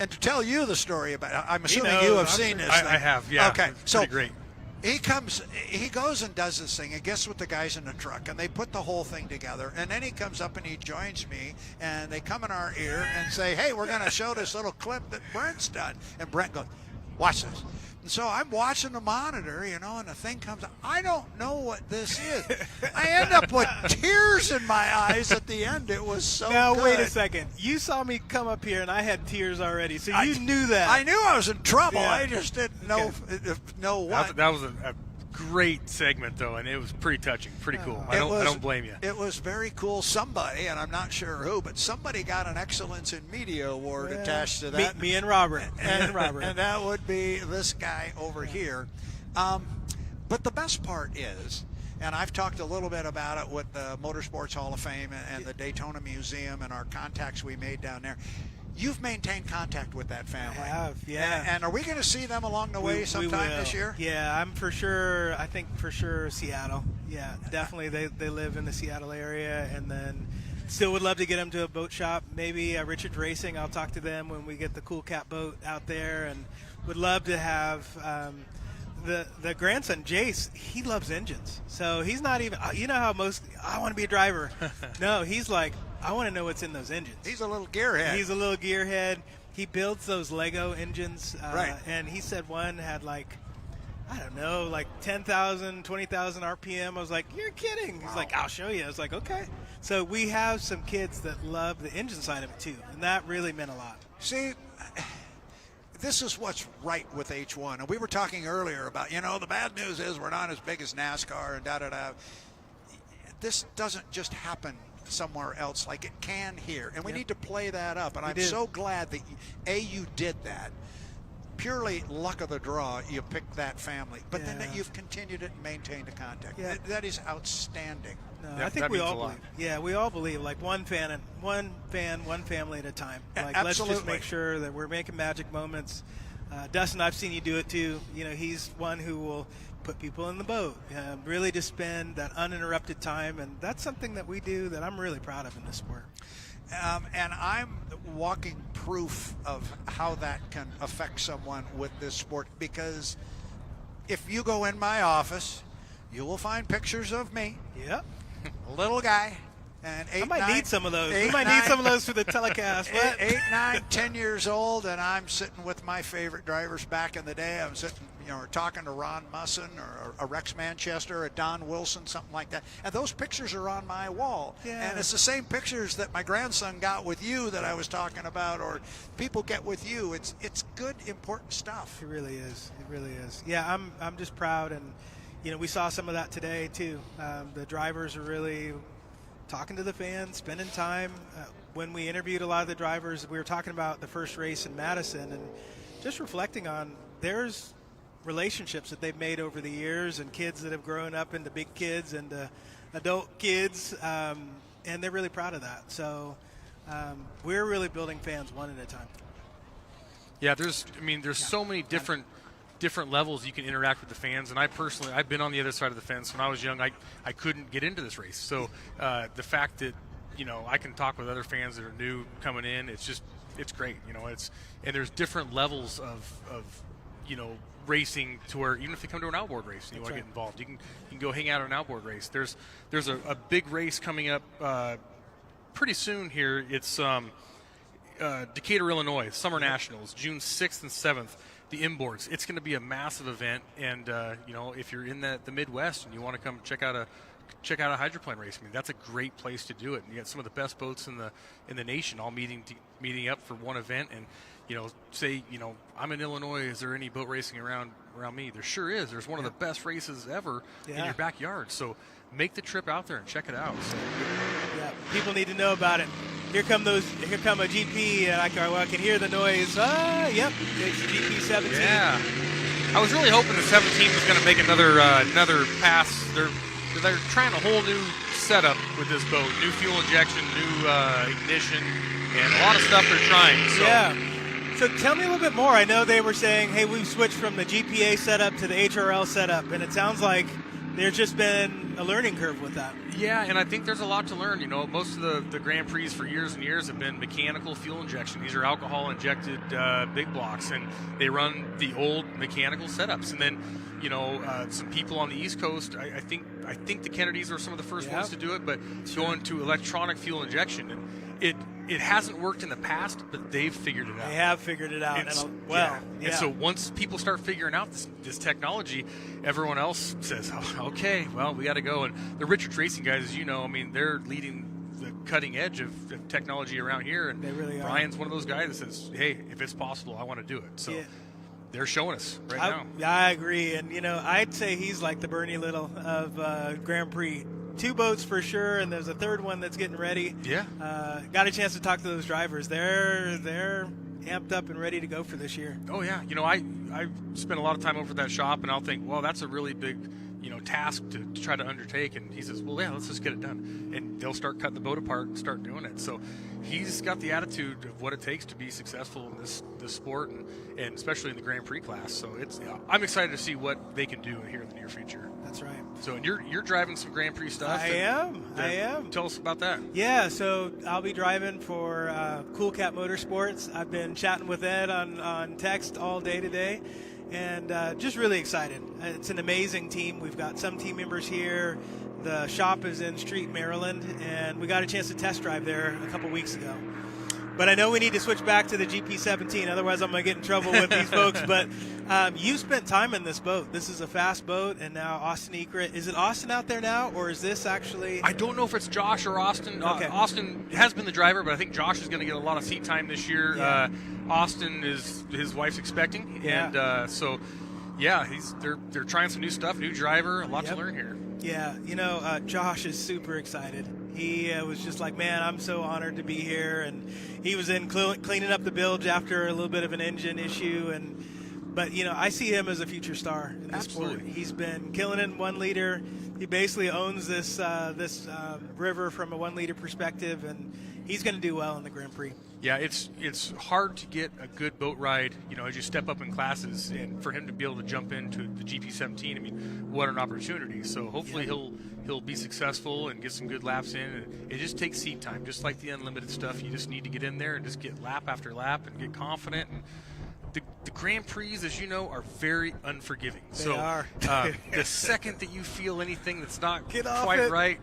and to tell you the story about it, I'm assuming you have seen this. I have, yeah. Okay, It's so pretty great. he goes and does this thing and gets with the guys in the truck, and they put the whole thing together, and then he comes up and he joins me, and they come in our ear and say, hey, we're going to show this little clip that Brent's done. And Brent goes, watch this. And so I'm watching the monitor, and the thing comes up. I don't know what this is. I end up with tears in my eyes at the end. It was so Now, good. wait a second. You saw me come up here, and I had tears already, so you knew that. I knew I was in trouble. Yeah. I just didn't know what. That was a great segment, though, and it was pretty touching, pretty cool. I don't blame you. It was very cool. Somebody, and I'm not sure who, but somebody got an Excellence in Media award attached to that. Me and Robert. And that would be this guy over here. But the best part is, and I've talked a little bit about it with the Motorsports Hall of Fame and the Daytona Museum and our contacts we made down there. You've maintained contact with that family. I have, yeah. And are we going to see them along the way sometime this year? Yeah, I think for sure Seattle. Yeah, definitely. They live in the Seattle area, and then still would love to get them to a boat shop. Maybe Richard Racing, I'll talk to them when we get the Cool Cat boat out there, and would love to have the grandson, Jace. He loves engines. So he's not even, how most, I want to be a driver. No, he's like, I want to know what's in those engines. He's a little gearhead. He builds those Lego engines. Right. And he said one had like 10,000, 20,000 RPM. I was like, you're kidding. He's like, I'll show you. I was like, okay. So we have some kids that love the engine side of it too. And that really meant a lot. See, this is what's right with H1. And we were talking earlier about, the bad news is we're not as big as NASCAR and da-da-da. This doesn't just happen somewhere else like it can here, and we need to play that up, and I'm so glad that you did that. Purely luck of the draw, you picked that family, but then that you've continued it and maintained the contact. That is outstanding. No, I think we all believe. Yeah, we all believe like one family at a time. Like Absolutely. Let's just make sure that we're making magic moments. Dustin, I've seen you do it too. He's one who will put people in the boat, really to spend that uninterrupted time, and that's something that we do that I'm really proud of in this sport. And I'm walking proof of how that can affect someone with this sport, because if you go in my office, you will find pictures of me. Yep. A little guy. And I might need some of those. We might need some of those for the telecast. 8, 9, 10 years old, and I'm sitting with my favorite drivers back in the day. I'm sitting, talking to Ron Musson or a Rex Manchester, or a Don Wilson, something like that. And those pictures are on my wall. Yeah. And it's the same pictures that my grandson got with you that I was talking about, or people get with you. It's good, important stuff. It really is. It really is. Yeah, I'm just proud, and we saw some of that today too. The drivers are really talking to the fans, spending time. When we interviewed a lot of the drivers, we were talking about the first race in Madison and just reflecting on there's relationships that they've made over the years, and kids that have grown up into big kids and adult kids. and they're really proud of that. So we're really building fans one at a time. Yeah, there's so many different levels you can interact with the fans, and I've been on the other side of the fence. When I was young, I couldn't get into this race. So the fact that I can talk with other fans that are new coming in, it's great. And there's different levels of racing to where even if they come to an outboard race and you want to get involved, you can go hang out at an outboard race. There's a big race coming up pretty soon here. It's Decatur, Illinois, Summer Nationals, June 6th and 7th. The inboards. It's going to be a massive event, and if you're in the Midwest and you want to come check out a hydroplane race, that's a great place to do it. And you got some of the best boats in the nation all meeting up for one event. And say I'm in Illinois. Is there any boat racing around me? There sure is. There's one of the best races ever in your backyard. So make the trip out there and check it out. So, people need to know about it. Here come a GP, and I can hear the noise. Yep, it's GP 17. Yeah, I was really hoping the 17 was going to make another pass. They're trying a whole new setup with this boat, new fuel injection, new ignition, and a lot of stuff they're trying. So. Yeah. So tell me a little bit more. I know they were saying, hey, we've switched from the GPA setup to the HRL setup, and it sounds like there's just been a learning curve with that. Yeah, and I think there's a lot to learn. Most of the Grand Prix for years and years have been mechanical fuel injection. These are alcohol-injected big blocks, and they run the old mechanical setups. And then, some people on the East Coast, I think the Kennedys were some of the first ones to do it, but going to electronic fuel injection, and it hasn't worked in the past, but they've figured it out. They have figured it out. And so once people start figuring out this technology, everyone else says, oh, okay, well, we got to go. And the Richards Racing guys, as you know, they're leading the cutting edge of technology around here. And they really are. Brian's one of those guys that says, hey, if it's possible, I want to do it. So they're showing us now. I agree. And, I'd say he's like the Bernie Little of Grand Prix. 2 boats for sure, and there's a third one that's getting ready. Yeah. Got a chance to talk to those drivers. They're amped up and ready to go for this year. Oh yeah. I spent a lot of time over at that shop, and I'll think, well, that's a really big task to try to undertake. And he says, well, yeah, let's just get it done. And they'll start cutting the boat apart and start doing it. So he's got the attitude of what it takes to be successful in this sport, and especially in the Grand Prix class. So I'm excited to see what they can do here in the near future. That's right. So and you're driving some Grand Prix stuff. I am. Tell us about that. Yeah, so I'll be driving for Cool Cat Motorsports. I've been chatting with Ed on text all day today, and just really excited. It's an amazing team. We've got some team members here. The shop is in Street, Maryland, and we got a chance to test drive there a couple weeks ago. But I know we need to switch back to the GP17, otherwise I'm going to get in trouble with these folks. But you spent time in this boat. This is a fast boat, and now Austin Egret. Is it Austin out there now, or is this actually... I don't know if it's Josh or Austin. Okay. Austin has been the driver, but I think Josh is going to get a lot of seat time this year. Yeah. Austin is his wife's expecting, and they're trying some new stuff, new driver, a lot to learn here. Yeah, Josh is super excited. He was just like, man, I'm so honored to be here. And he was in cleaning up the bilge after a little bit of an engine issue. But I see him as a future star in this sport. He's been killing it in 1 liter. He basically owns this river from a 1 liter perspective, and he's going to do well in the Grand Prix. Yeah, it's hard to get a good boat ride, as you step up in classes, and for him to be able to jump into the GP17, what an opportunity. So hopefully he'll be successful and get some good laps in. And it just takes seat time, just like the unlimited stuff. You just need to get in there and just get lap after lap and get confident. And the Grand Prix, as you know, are very unforgiving. They are. The second that you feel anything that's not right,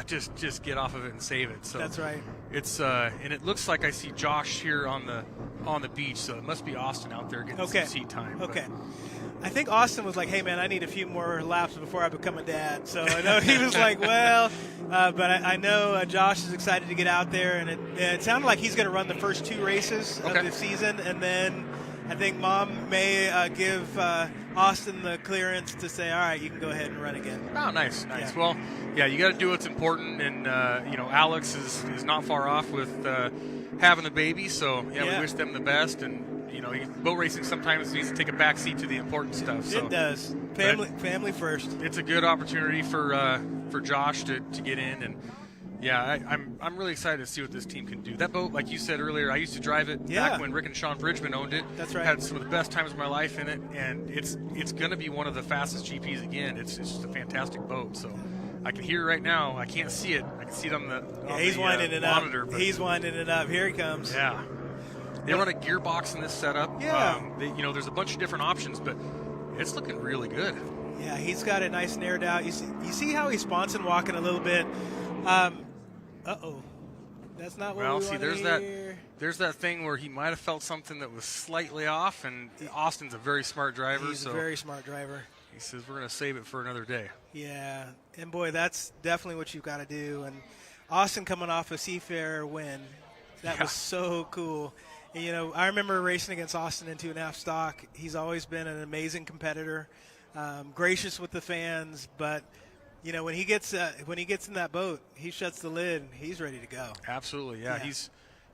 just get off of it and save it. So that's right. It's and it looks like I see Josh here on the beach, so it must be Austin out there getting some seat time. Okay. I think Austin was like, hey, man, I need a few more laps before I become a dad. So I know he was like, well, but I know Josh is excited to get out there, and it sounded like he's going to run the first 2 races of the season, and then I think Mom may give Austin the clearance to say, all right, you can go ahead and run again. Oh, nice. Yeah. Well, you got to do what's important, and Alex is not far off with having the baby, so we wish them the best. And boat racing sometimes needs to take a back seat to the important stuff. So it does. Family first. It's a good opportunity for Josh to get in, and Yeah, I'm really excited to see what this team can do. That boat, like you said earlier, I used to drive it back when Rick and Sean Bridgman owned it. That's right. Had some of the best times of my life in it, and it's going to be one of the fastest GPs again. It's just a fantastic boat. So I can hear it right now. I can't see it. I can see it on the he's winding it monitor. up. He's winding it up. Here he comes. Yeah. They run a gearbox in this setup. Yeah. There's a bunch of different options, but it's looking really good. Yeah, he's got it nice and aired out. You see how he's sponsoring walking a little bit. Uh-oh. That's not what we want to hear. There's that thing where he might have felt something that was slightly off, and Austin's a very smart driver. He's a very smart driver. He says we're going to save it for another day. Yeah, and boy, that's definitely what you've got to do. And Austin coming off a Seafarer win, that was so cool. And, I remember racing against Austin in 2.5 stock. He's always been an amazing competitor, gracious with the fans, but when he gets in that boat, he shuts the lid. He's ready to go. Absolutely, yeah.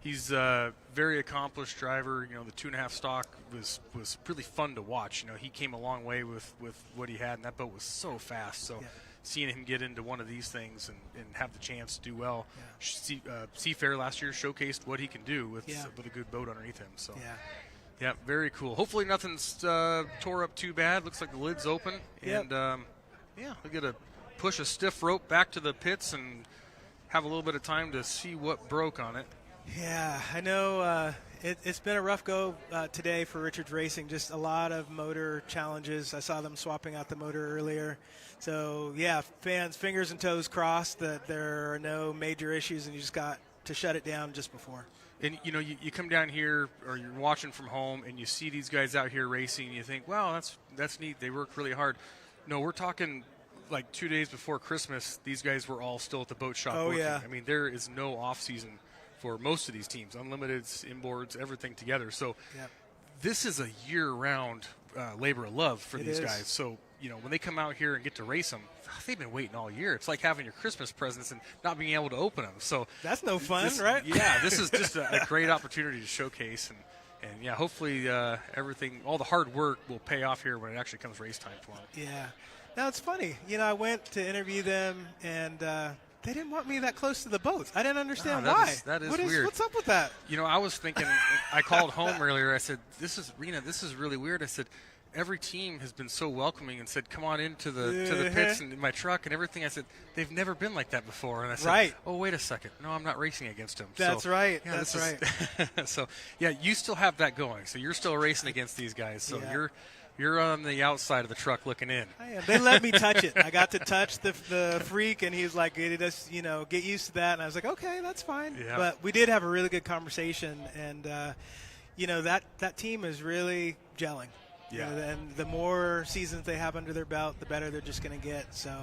He's a very accomplished driver. The 2.5 stock was really fun to watch. He came a long way with what he had, and that boat was so fast. So seeing him get into one of these things and have the chance to do well, Seafair last year showcased what he can do with a good boat underneath him. So yeah, very cool. Hopefully nothing's tore up too bad. Looks like the lid's open, and we'll get a push a stiff rope back to the pits and have a little bit of time to see what broke on it. Yeah, I know it's been a rough go today for Richards Racing. Just a lot of motor challenges. I saw them swapping out the motor earlier. So, yeah, fans, fingers and toes crossed that there are no major issues, and you just got to shut it down just before. And, you come down here or you're watching from home and you see these guys out here racing and you think, wow, that's neat. They work really hard. No, we're talking – like 2 days before Christmas, these guys were all still at the boat shop working. Yeah. I mean, there is no off season for most of these teams, unlimiteds, inboards, everything together. So this is a year-round labor of love for these guys. So, when they come out here and get to race them, they've been waiting all year. It's like having your Christmas presents and not being able to open them. So that's no fun, right? Yeah, this is just a great opportunity to showcase and yeah, hopefully everything, all the hard work will pay off here when it actually comes race time for them. Yeah. Now, it's funny. I went to interview them, and they didn't want me that close to the boats. I didn't understand why. That is weird. What's up with that? I was thinking, I called home earlier. I said, this is really weird. I said, every team has been so welcoming and said, come on into the pits and in my truck and everything. I said, they've never been like that before. And I said, oh, wait a second. No, I'm not racing against them. That's right. Yeah, that's right. So, yeah, you still have that going. So you're still racing against these guys. So you're on the outside of the truck looking in. They let me touch it. I got to touch the freak, and he was like, get used to that. And I was like, okay, that's fine. Yeah. But we did have a really good conversation, and, that team is really gelling. Yeah. And the more seasons they have under their belt, the better they're just going to get. So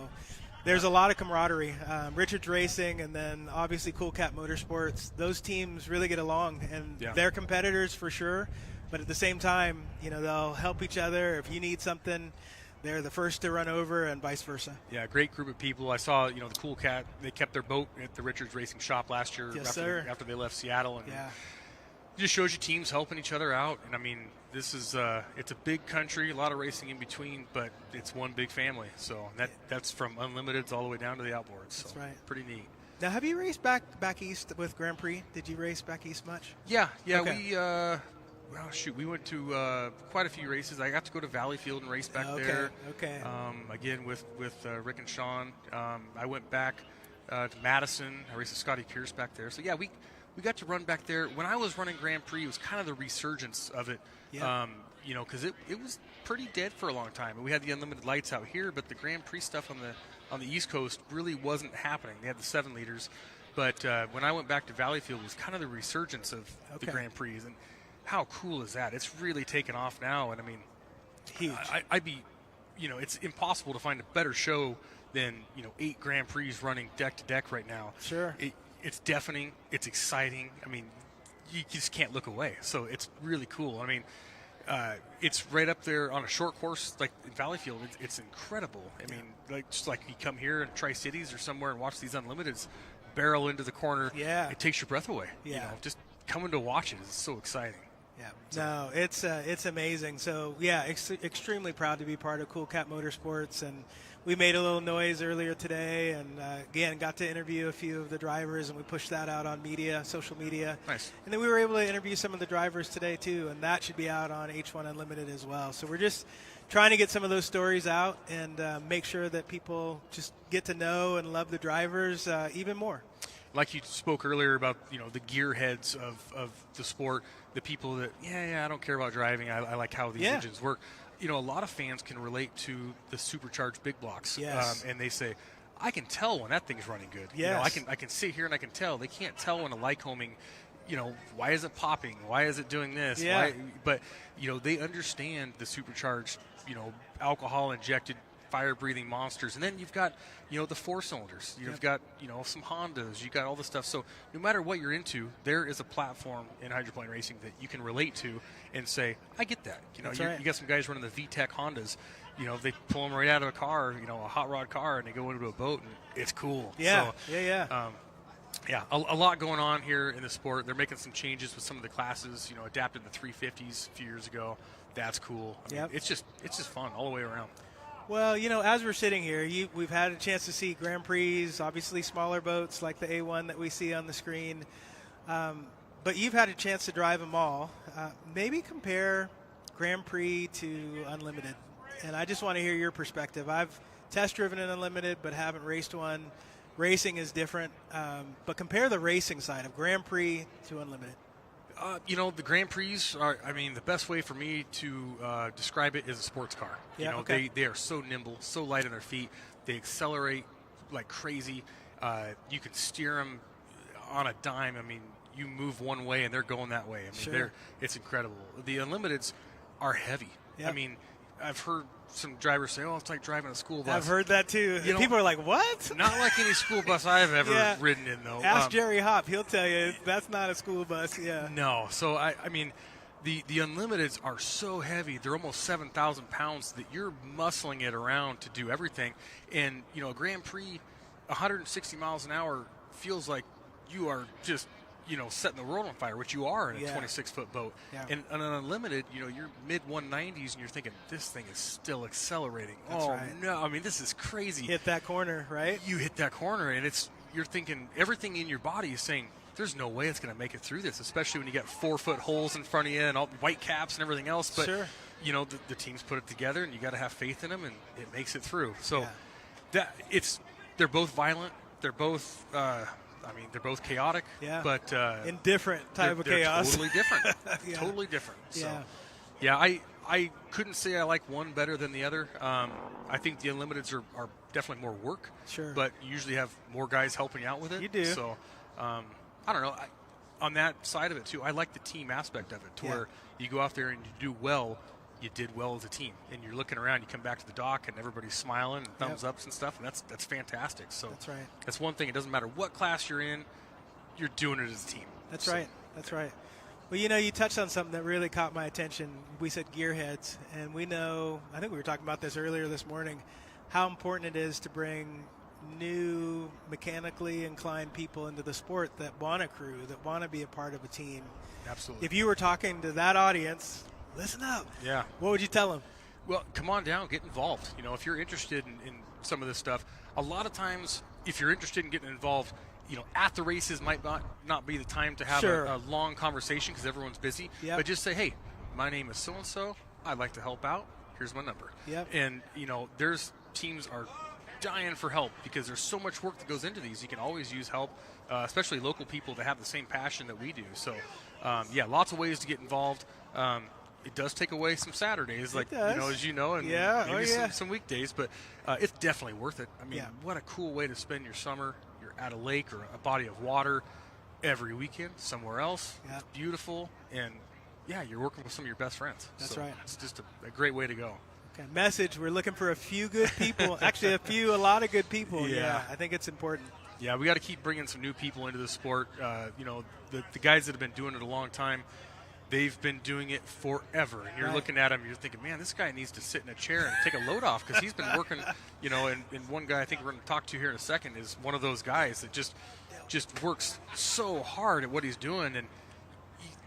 there's a lot of camaraderie. Richards Racing and then obviously Cool Cat Motorsports, those teams really get along, and they're competitors for sure. But at the same time, they'll help each other. If you need something, they're the first to run over and vice versa. Yeah, great group of people. I saw, the Cool Cat, they kept their boat at the Richards Racing shop last year after they left Seattle. And it just shows you teams helping each other out. And, I mean, this is it's a big country, a lot of racing in between, but it's one big family. So that's from unlimiteds all the way down to the outboards. That's so right. Pretty neat. Now, have you raced back east with Grand Prix? Did you race back east much? Yeah. Okay. We went to quite a few races. I got to go to Valleyfield and race back there. Okay. Again with Rick and Sean. I went back to Madison. I raced with Scotty Pierce back there. So yeah, we got to run back there. When I was running Grand Prix, it was kind of the resurgence of it. Yeah. Because it was pretty dead for a long time. We had the unlimited lights out here, but the Grand Prix stuff on the East Coast really wasn't happening. They had the 7 liters, but when I went back to Valleyfield, it was kind of the resurgence of the Grand Prix. And how cool is that? It's really taken off now, and I mean, huge. I'd be, it's impossible to find a better show than 8 Grand Prix running deck to deck right now. Sure. It's deafening. It's exciting. I mean, you just can't look away. So it's really cool. I mean, it's right up there on a short course like in Valleyfield. It's incredible. I mean, just like you come here in Tri-Cities or somewhere and watch these unlimiteds barrel into the corner. Yeah. It takes your breath away. Yeah. Just coming to watch it is so exciting. Yeah. No, it's amazing. So yeah, extremely proud to be part of Cool Cat Motorsports, and we made a little noise earlier today, and again got to interview a few of the drivers, and we pushed that out on social media. Nice. And then we were able to interview some of the drivers today too, and that should be out on H1 Unlimited as well. So we're just trying to get some of those stories out and make sure that people just get to know and love the drivers even more. Like you spoke earlier about, the gearheads of the sport, the people that, I don't care about driving. I like how these engines work. A lot of fans can relate to the supercharged big blocks. Yes. And they say, I can tell when that thing's running good. Yes. I can sit here and I can tell. They can't tell when a Lycoming, why is it popping? Why is it doing this? Yeah. But, they understand the supercharged, alcohol-injected fire-breathing monsters. And then you've got, the four cylinders. You've got, some Hondas. You've got all this stuff. So no matter what you're into, there is a platform in hydroplane racing that you can relate to and say, I get that. You got some guys running the VTEC Hondas. They pull them right out of a car, a hot rod car, and they go into a boat, and it's cool. Yeah, so, a lot going on here in the sport. They're making some changes with some of the classes, adapted the 350s a few years ago. That's cool. I mean, it's just fun all the way around. Well, as we're sitting here, we've had a chance to see Grand Prix, obviously smaller boats like the A1 that we see on the screen. But you've had a chance to drive them all. Maybe compare Grand Prix to Unlimited. And I just want to hear your perspective. I've test driven an Unlimited but haven't raced one. Racing is different. But compare the racing side of Grand Prix to Unlimited. The Grand Prix are, the best way for me to describe it is a sports car. They are so nimble, so light on their feet. They accelerate like crazy. You can steer them on a dime. You move one way and they're going that way. It's incredible. The Unlimiteds are heavy. Yep. I've heard some drivers say, it's like driving a school bus. I've heard that too. People are like, what? Not like any school bus I've ever ridden in, though. Ask Jerry Hopp. He'll tell you that's not a school bus. Yeah. No. So, the Unlimiteds are so heavy. They're almost 7,000 pounds that you're muscling it around to do everything. And, a Grand Prix, 160 miles an hour feels like you are just setting the world on fire, which you are in a 26-foot boat. Yeah. And on an Unlimited, you're mid-190s, and you're thinking, this thing is still accelerating. That's right. No, this is crazy. Hit that corner, right? You hit that corner, and you're thinking, everything in your body is saying, there's no way it's going to make it through this, especially when you got 4-foot holes in front of you and all white caps and everything else. But, sure. The teams put it together, and you got to have faith in them, and it makes it through. So they're both violent. They're both they're both chaotic, but in different type of chaos. Totally different. Totally different. So, I couldn't say I like one better than the other. I think the Unlimiteds are definitely more work. Sure. But you usually have more guys helping out with it. You do. So, I don't know. On that side of it, too, I like the team aspect of it, to where you go out there and you do well. You did well as a team, and you're looking around. You come back to the dock, and everybody's smiling and thumbs ups and stuff, and that's fantastic. So that's right. That's one thing. It doesn't matter what class you're in, you're doing it as a team. That's right. That's right. Well, you touched on something that really caught my attention. We said gearheads, and we know. I think we were talking about this earlier this morning. How important it is to bring new mechanically inclined people into the sport that want to crew, that want to be a part of a team. Absolutely. If you were talking to that audience, listen up. Yeah. What would you tell them? Well, come on down, get involved. If you're interested in some of this stuff, a lot of times, if you're interested in getting involved, at the races might not be the time to have a long conversation because everyone's busy. Yep. But just say, hey, my name is so-and-so. I'd like to help out. Here's my number. Yep. And, there's teams are dying for help because there's so much work that goes into these. You can always use help, especially local people that have the same passion that we do. So, lots of ways to get involved. It does take away some Saturdays, like as you know, and maybe some weekdays, but it's definitely worth it. What a cool way to spend your summer. You're at a lake or a body of water every weekend somewhere else. Yeah. It's beautiful, and you're working with some of your best friends. That's so right. It's just a great way to go. Okay. Message: we're looking for a few good people. Actually, a lot of good people. Yeah, I think it's important. Yeah, we got to keep bringing some new people into the sport. The guys that have been doing it a long time. They've been doing it forever, and you're looking at him, you're thinking, man, this guy needs to sit in a chair and take a load off because he's been working, and one guy I think we're going to talk to here in a second is one of those guys that just works so hard at what he's doing, and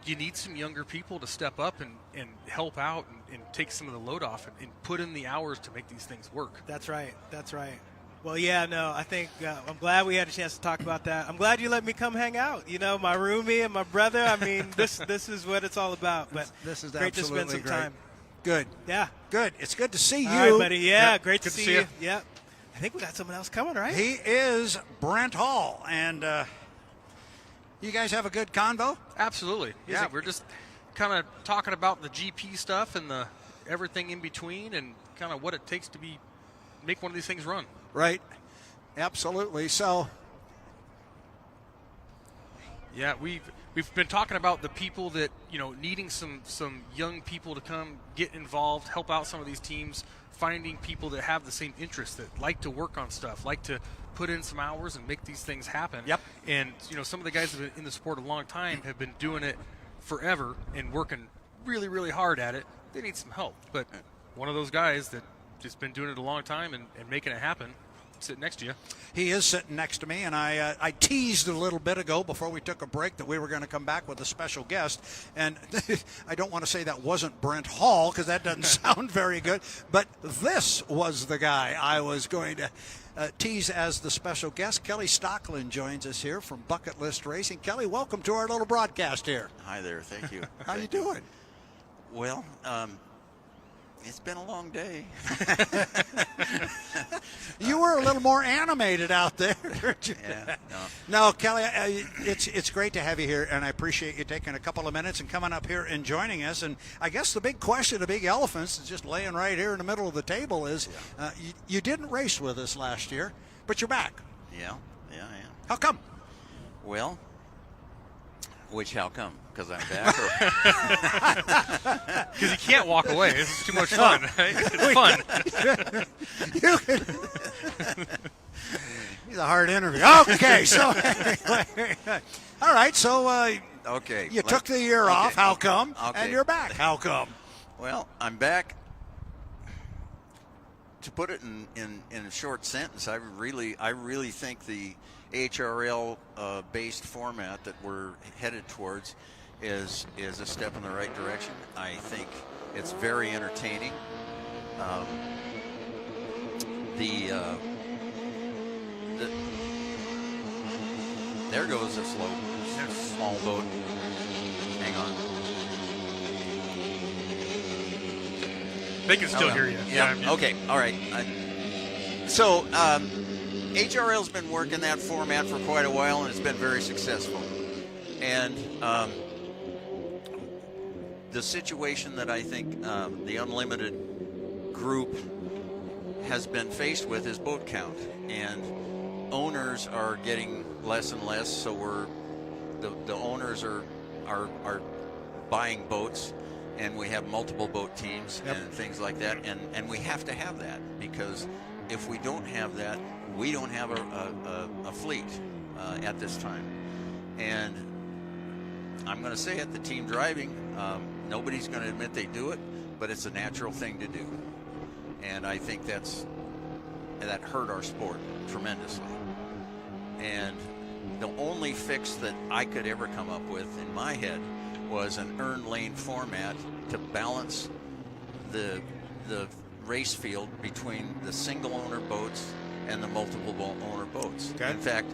you need some younger people to step up and help out and take some of the load off and put in the hours to make these things work. That's right. That's right. Well, yeah, no, I think I'm glad we had a chance to talk about that. I'm glad you let me come hang out. You know, my roomie and my brother. I mean, this is what it's all about. But this is great to spend some time. Good. Yeah. Good. It's good to see you. All right, buddy. Yeah, Yep. great to Good see you. Yep. I think we got someone else coming, right? He is Brent Hall, and you guys have a good convo? Absolutely. Yeah. We're just kind of talking about the GP stuff and the everything in between and kind of what it takes to make one of these things run. Right. Absolutely. So, yeah, we've been talking about the people that, needing some young people to come get involved, help out some of these teams, finding people that have the same interests, that like to work on stuff, like to put in some hours and make these things happen. Yep. And, some of the guys that have been in the sport a long time have been doing it forever and working really, really hard at it. They need some help. But one of those guys that just been doing it a long time and making it happen, sitting next to you. He is sitting next to me, and I teased a little bit ago before we took a break that we were going to come back with a special guest, and I don't want to say that wasn't Brent Hall because that doesn't sound very good, but this was the guy I was going to tease as the special guest. Kelly Stocklin joins us here from Bucket List Racing. Kelly, welcome to our little broadcast here. Hi there, thank you. How you doing? Well, it's been a long day. You were a little more animated out there, weren't you? Yeah, no, Kelly, it's great to have you here, and I appreciate you taking a couple of minutes and coming up here and joining us. And I guess the big question, the big elephant, is just laying right here in the middle of the table is you didn't race with us last year, but you're back. Yeah. How come? Well, how come? Because I'm back? Because you can't walk away. It's too much fun, right? It's fun. He's a hard interview. Okay, so anyway. All right, so okay, you took the year off. How come? Okay. And you're back. How come? Well, I'm back. To put it in a short sentence, I really think the HRL based format that we're headed towards is a step in the right direction. I think it's very entertaining. There goes a small boat. Hang on. They can still hear you. Yeah. Okay. All right. So HRL's been working that format for quite a while, and it's been very successful. And the situation that I think the Unlimited group has been faced with is boat count, and owners are getting less and less. So the owners are buying boats, and we have multiple boat teams and things like that, and we have to have that, because if we don't have that, we don't have a fleet at this time. And I'm going to say it, the team driving, nobody's going to admit they do it, but it's a natural thing to do. And I think that hurt our sport tremendously. And the only fix that I could ever come up with in my head was an earned lane format to balance the race field between the single owner boats and the multiple owner boats. Okay. In fact,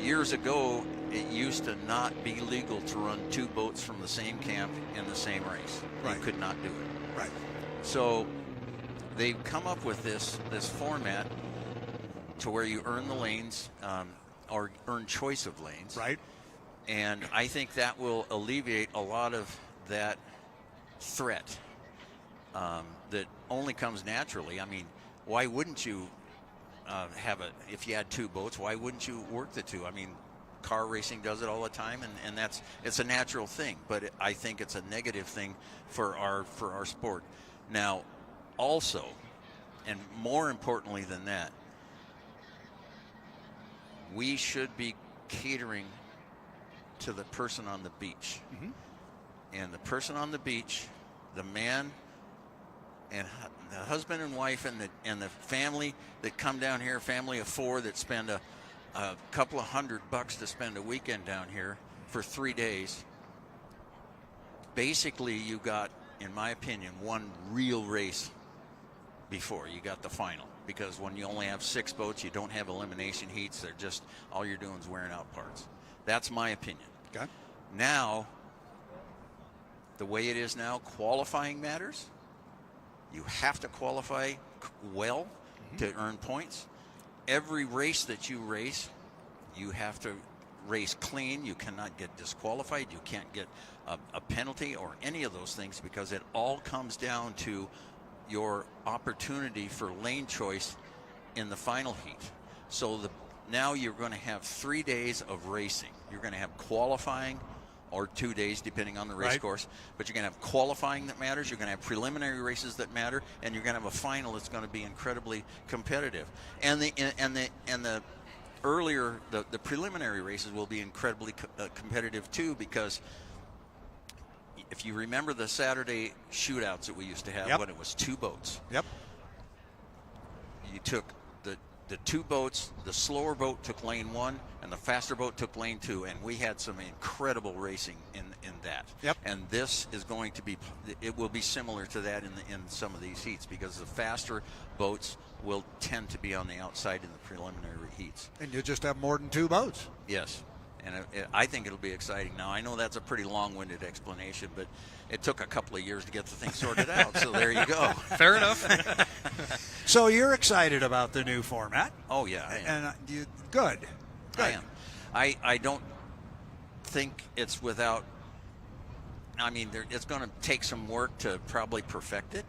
years ago, it used to not be legal to run two boats from the same camp in the same race. Right. You could not do it. Right. So they've come up with this format to where you earn the lanes, or earn choice of lanes. Right. And I think that will alleviate a lot of that threat that only comes naturally. I mean, why wouldn't you if you had two boats, why wouldn't you work the two? I mean, car racing does it all the time, and it's a natural thing, but I think it's a negative thing for our sport. Now, also, and more importantly than that, we should be catering to the person on the beach. Mm-hmm. And the person on the beach, the man and the husband and wife and the family that come down here, family of four that spend a couple of $100 to spend a weekend down here for 3 days, basically you got, in my opinion, one real race before you got the final. Because when you only have 6 boats, you don't have elimination heats. They're just, all you're doing is wearing out parts. That's my opinion. Okay. Now, the way it is now, qualifying matters. You have to qualify well to earn points. Every race that you race, you have to race clean. You cannot get disqualified. You can't get a penalty or any of those things, because it all comes down to your opportunity for lane choice in the final heat. So now you're going to have 3 days of racing. You're going to have qualifying, or 2 days depending on the race course, but you're going to have qualifying that matters, you're going to have preliminary races that matter, and you're going to have a final that's going to be incredibly competitive. And the preliminary races will be incredibly competitive too, because if you remember the Saturday shootouts that we used to have when it was 2 boats. Yep. You took the 2 boats, the slower boat took lane 1 and the faster boat took lane 2, and we had some incredible racing in that. Yep. And this is going to be, it will be similar to that in some of these heats, because the faster boats will tend to be on the outside in the preliminary heats. And you just have more than 2 boats. Yes. And I think it'll be exciting. Now, I know that's a pretty long-winded explanation, but it took a couple of years to get the thing sorted out, so there you go. Fair enough. So you're excited about the new format? Oh, yeah, I am. And good. I am. I don't think it's without, I mean, it's going to take some work to probably perfect it.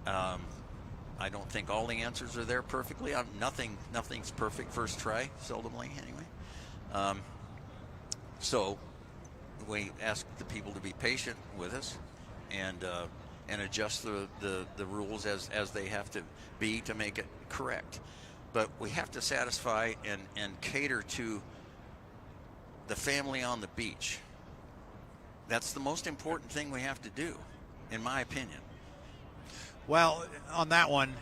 I don't think all the answers are there perfectly. Nothing's perfect first try, seldomly anyway. So we ask the people to be patient with us and adjust the rules as they have to be to make it correct. But we have to satisfy and cater to the family on the beach. That's the most important thing we have to do, in my opinion. Well, on that one,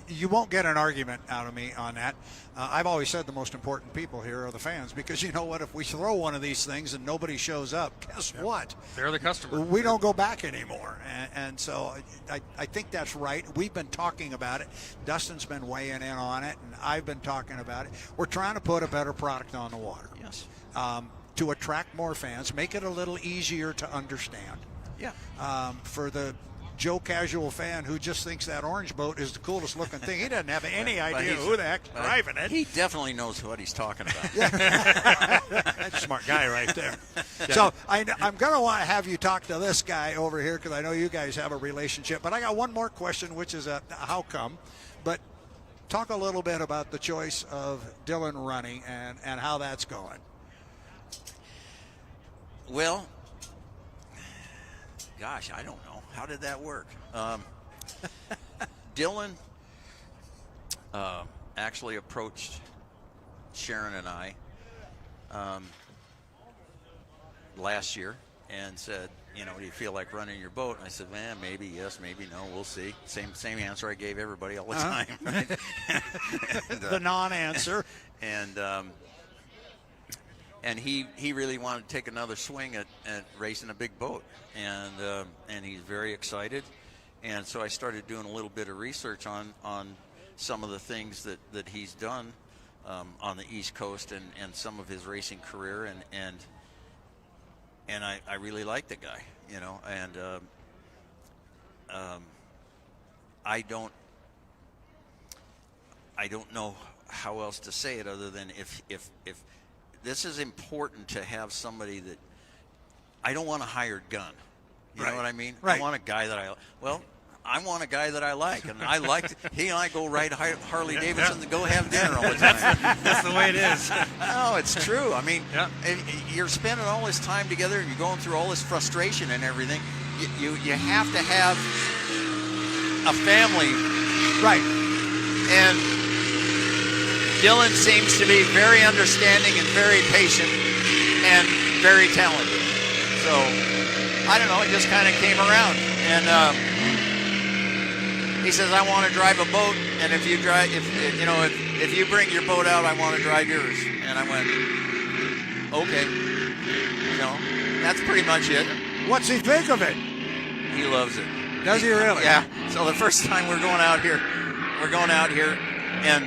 you won't get an argument out of me on that. I've always said the most important people here are the fans, because you know what? If we throw one of these things and nobody shows up, guess what? They're the customer. We don't go back anymore. And so I think that's right. We've been talking about it. Dustin's been weighing in on it, and I've been talking about it. We're trying to put a better product on the water. Yes. To attract more fans, make it a little easier to understand. Yeah. For the Joe casual fan who just thinks that orange boat is the coolest looking thing. He doesn't have any idea who the heck's driving it. He definitely knows what he's talking about. That's a smart guy right there. So I'm going to want to have you talk to this guy over here, because I know you guys have a relationship. But I got one more question, which is how come. But talk a little bit about the choice of Dylan Runne and how that's going. Well, gosh, I don't know. How did that work? Dylan actually approached Sharon and I last year and said, you know, do you feel like running your boat? And I said, man, maybe yes, maybe no, we'll see. Same answer I gave everybody all the time. Right? The non-answer. And he really wanted to take another swing at racing a big boat, and he's very excited. And so I started doing a little bit of research on some of the things that he's done on the East Coast and some of his racing career, and I really like the guy, you know, and I don't know how else to say it other than if this is important to have somebody that I don't want a hired gun. You know what I mean? Right. I want a guy that I want a guy that I like, and I like he and I go ride Harley Davidson to go have dinner all the time. That's the way it is. No, it's true. I mean, you're spending all this time together, and you're going through all this frustration and everything. You have to have a family, right? And Dylan seems to be very understanding and very patient and very talented. So I don't know, it just kind of came around. And he says, I want to drive a boat, and if you bring your boat out, I want to drive yours. And I went, okay. You know, that's pretty much it. What's he think of it? He loves it. Does he really? Yeah. So the first time we're going out here, and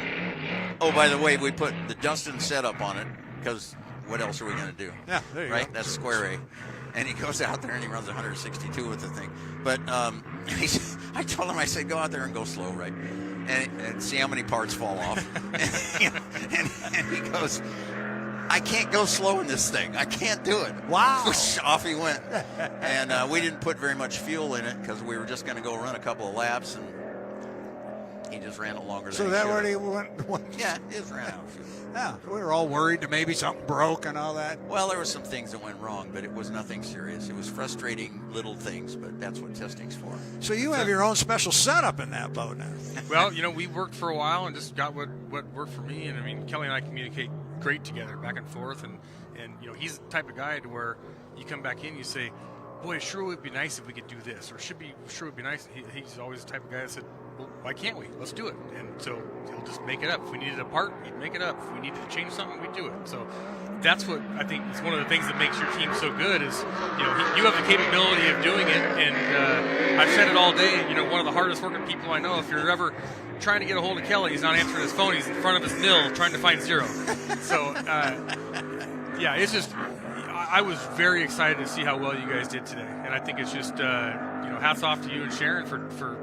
oh, by the way, we put the Dustin setup on it because what else are we going to do? Yeah, there you right? go. That's square A. And he goes out there and he runs 162 with the thing. But I told him, I said, go out there and go slow, right? And see how many parts fall off. and he goes, I can't go slow in this thing. I can't do it. Wow. Off he went. And we didn't put very much fuel in it because we were just going to go run a couple of laps, and he just ran it longer than So he that should where have. he went? Yeah, it just ran out of fuel. Yeah, we were all worried that maybe something broke and all that. Well, there were some things that went wrong, but it was nothing serious. It was frustrating little things, but that's what testing's for. So you have your own special setup in that boat now. Well, we worked for a while and just got what worked for me. And I mean, Kelly and I communicate great together, back and forth. And he's the type of guy to where you come back in, you say, boy, it sure would be nice if we could do this, or sure would be nice. He's always the type of guy that said, well, why can't we? Let's do it. And so he'll just make it up. If we needed a part, he'd make it up. If we needed to change something, we'd do it. So that's what I think is one of the things that makes your team so good is, you have the capability of doing it. And I've said it all day, one of the hardest working people I know, if you're ever trying to get a hold of Kelly, he's not answering his phone. He's in front of his mill trying to find zero. So, yeah, it's just, I was very excited to see how well you guys did today. And I think it's just, hats off to you and Sharon for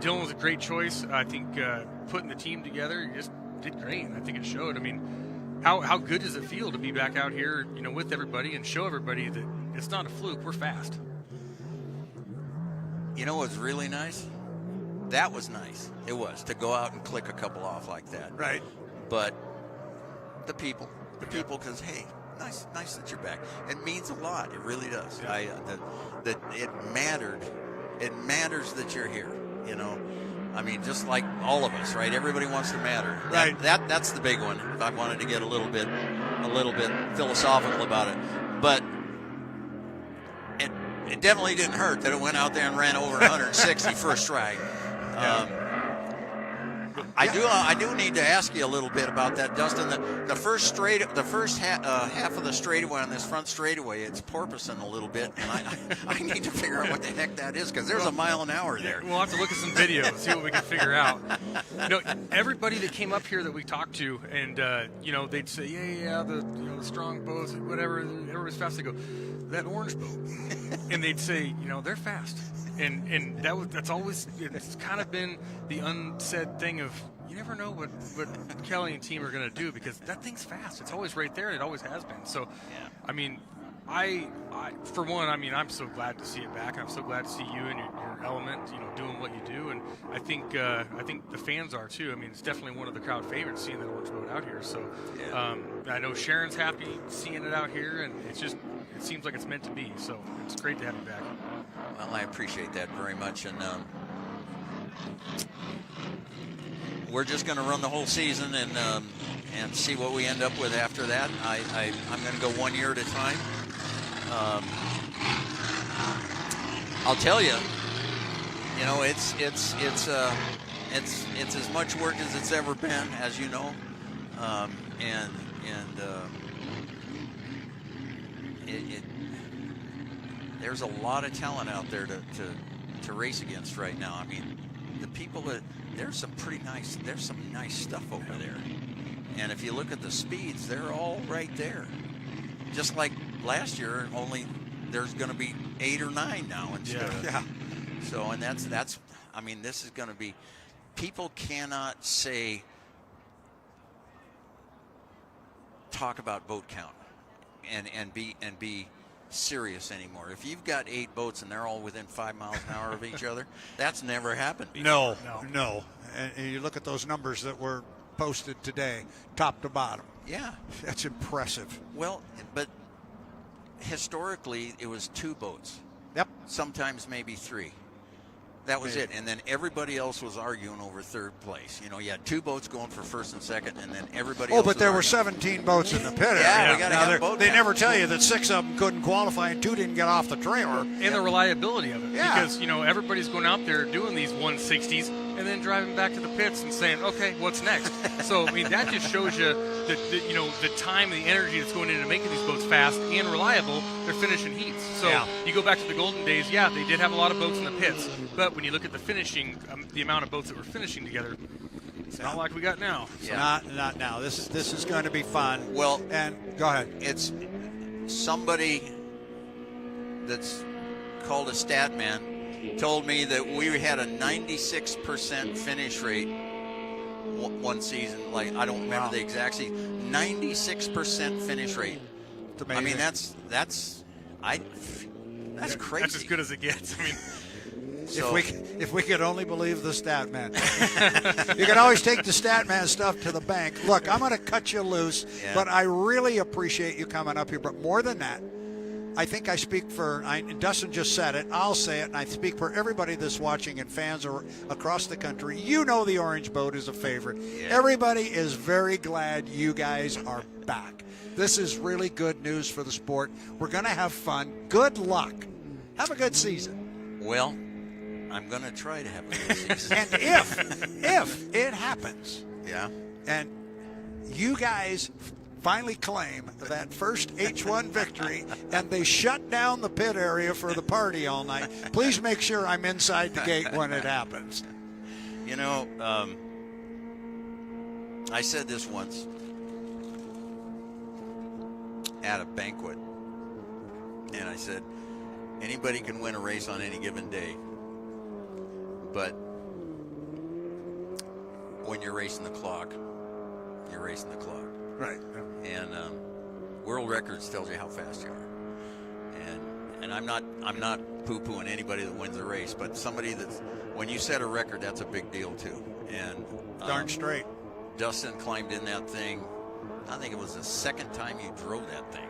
Dylan was a great choice. I think putting the team together, you just did great. And I think it showed. I mean, how good does it feel to be back out here, with everybody and show everybody that it's not a fluke. We're fast. You know what's really nice? That was nice. It was, to go out and click a couple off like that. Right. But the people, because, hey, nice that you're back. It means a lot. It really does. Yeah. That it mattered. It matters that you're here. I mean, just like all of us, right? Everybody wants to matter. Right. That's the big one. If I wanted to get a little bit philosophical about it, but it definitely didn't hurt that it went out there and ran over 160 first try. I do need to ask you a little bit about that, Dustin. The first half of the straightaway on this front straightaway, it's porpoising a little bit, and I need to figure out what the heck that is because there's a mile an hour there. We'll have to look at some videos, see what we can figure out. Everybody that came up here that we talked to, and they'd say, the strong boats, whatever, everybody's fast. They go, that orange boat, and they'd say, they're fast. And that's always, it's kind of been the unsaid thing of you never know what Kelly and team are going to do because that thing's fast. It's always right there, and it always has been. So, I mean, I for one, I mean, I'm so glad to see it back. I'm so glad to see you and your element, doing what you do. And I think the fans are too. I mean, it's definitely one of the crowd favorites seeing the orange boat out here. So, I know Sharon's happy seeing it out here, and it seems like it's meant to be. So it's great to have you back. Well, I appreciate that very much, and we're just going to run the whole season and see what we end up with after that. I'm going to go 1 year at a time. I'll tell you, it's as much work as it's ever been, as you know, there's a lot of talent out there to race against right now. I mean, the people there's some nice stuff over there. And if you look at the speeds, they're all right there. Just like last year, only there's going to be 8 or 9 now instead of. Yeah. So, and that's I mean, this is going to be, people cannot talk about boat count and be serious anymore. If you've got 8 boats and they're all within 5 miles an hour of each other, that's never happened before. No. And you look at those numbers that were posted today, top to bottom. Yeah. That's impressive. Well, but historically, it was 2 boats. Yep. Sometimes maybe 3. That was it. And then everybody else was arguing over 3rd place. You had 2 boats going for 1st and 2nd, and then everybody else. Oh, but there were arguing. 17 boats in the pit area. Yeah, we got to have boat They count. never tell you that 6 of them couldn't qualify and 2 didn't get off the trailer. And the reliability of it. Yeah. Because, everybody's going out there doing these 160s. and then driving back to the pits and saying, okay, what's next? So, I mean, that just shows you that, the time and the energy that's going into making these boats fast and reliable. They're finishing heats. So you go back to the golden days, they did have a lot of boats in the pits. But when you look at the finishing, the amount of boats that were finishing together, it's not like we got now. So. Not now. This is going to be fun. Well, and go ahead. It's somebody that's called a stat man told me that we had a 96% finish rate one season. Like, I don't remember the exact season. 96% finish rate. It's amazing. I mean, that's crazy. That's as good as it gets. I mean, so, if we could only believe the stat man. You can always take the stat man stuff to the bank. Look, I'm going to cut you loose, but I really appreciate you coming up here. But more than that, I think I speak for, Dustin just said it, I'll say it, and I speak for everybody that's watching and fans across the country. You know the Orange Boat is a favorite. Yeah. Everybody is very glad you guys are back. This is really good news for the sport. We're going to have fun. Good luck. Have a good season. Well, I'm going to try to have a good season. And if it happens, and you guys finally claim that first H1 victory and they shut down the pit area for the party all night, please make sure I'm inside the gate when it happens. You know, I said this once at a banquet, and I said, anybody can win a race on any given day, but when you're racing the clock, you're racing the clock. Right. And world records tells you how fast you are. And I'm not poo-pooing anybody that wins a race, but somebody that's, when you set a record, that's a big deal too. And darn straight. Dustin climbed in that thing. I think it was the second time you drove that thing,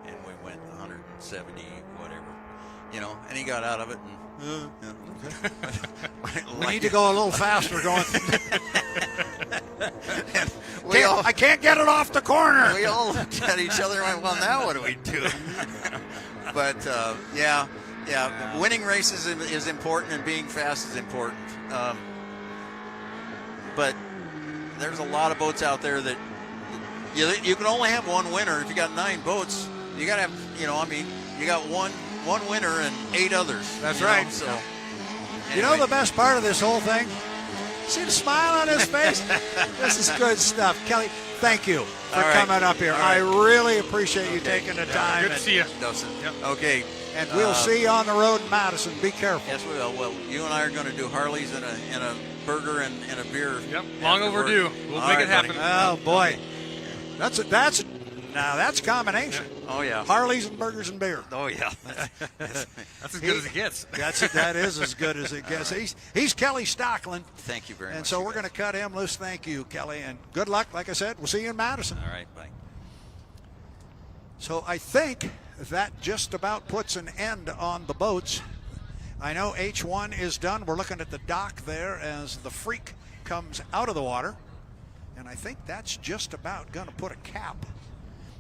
and we went 170 whatever, and he got out of it. And we need to go a little faster going. I can't get it off the corner. We all looked at each other and went, well, now what do we do? But, winning races is important, and being fast is important. But there's a lot of boats out there that you can only have one winner. If you got 9 boats, you got to have, you got one winner and 8 others. That's right. So, anyway. You know the best part of this whole thing? See the smile on his face? This is good stuff. Kelly, thank you for coming up here. I really appreciate you taking the time. Good to see you. Dustin. Yep. Okay. And we'll see you on the road in Madison. Be careful. Yes, we will. Well, you and I are going to do Harleys and a burger and a beer. Yep. Long overdue. We'll make it happen. Oh, boy. That's a combination. Oh, yeah. Harleys and burgers and beer. Oh, yeah. That's as good as it gets. That is as good as it gets. He's Kelly Stockland. Thank you very much. And so we're going to cut him loose. Thank you, Kelly. And good luck. Like I said, we'll see you in Madison. All right. Bye. So I think that just about puts an end on the boats. I know H1 is done. We're looking at the dock there as the Freak comes out of the water. And I think that's just about going to put a cap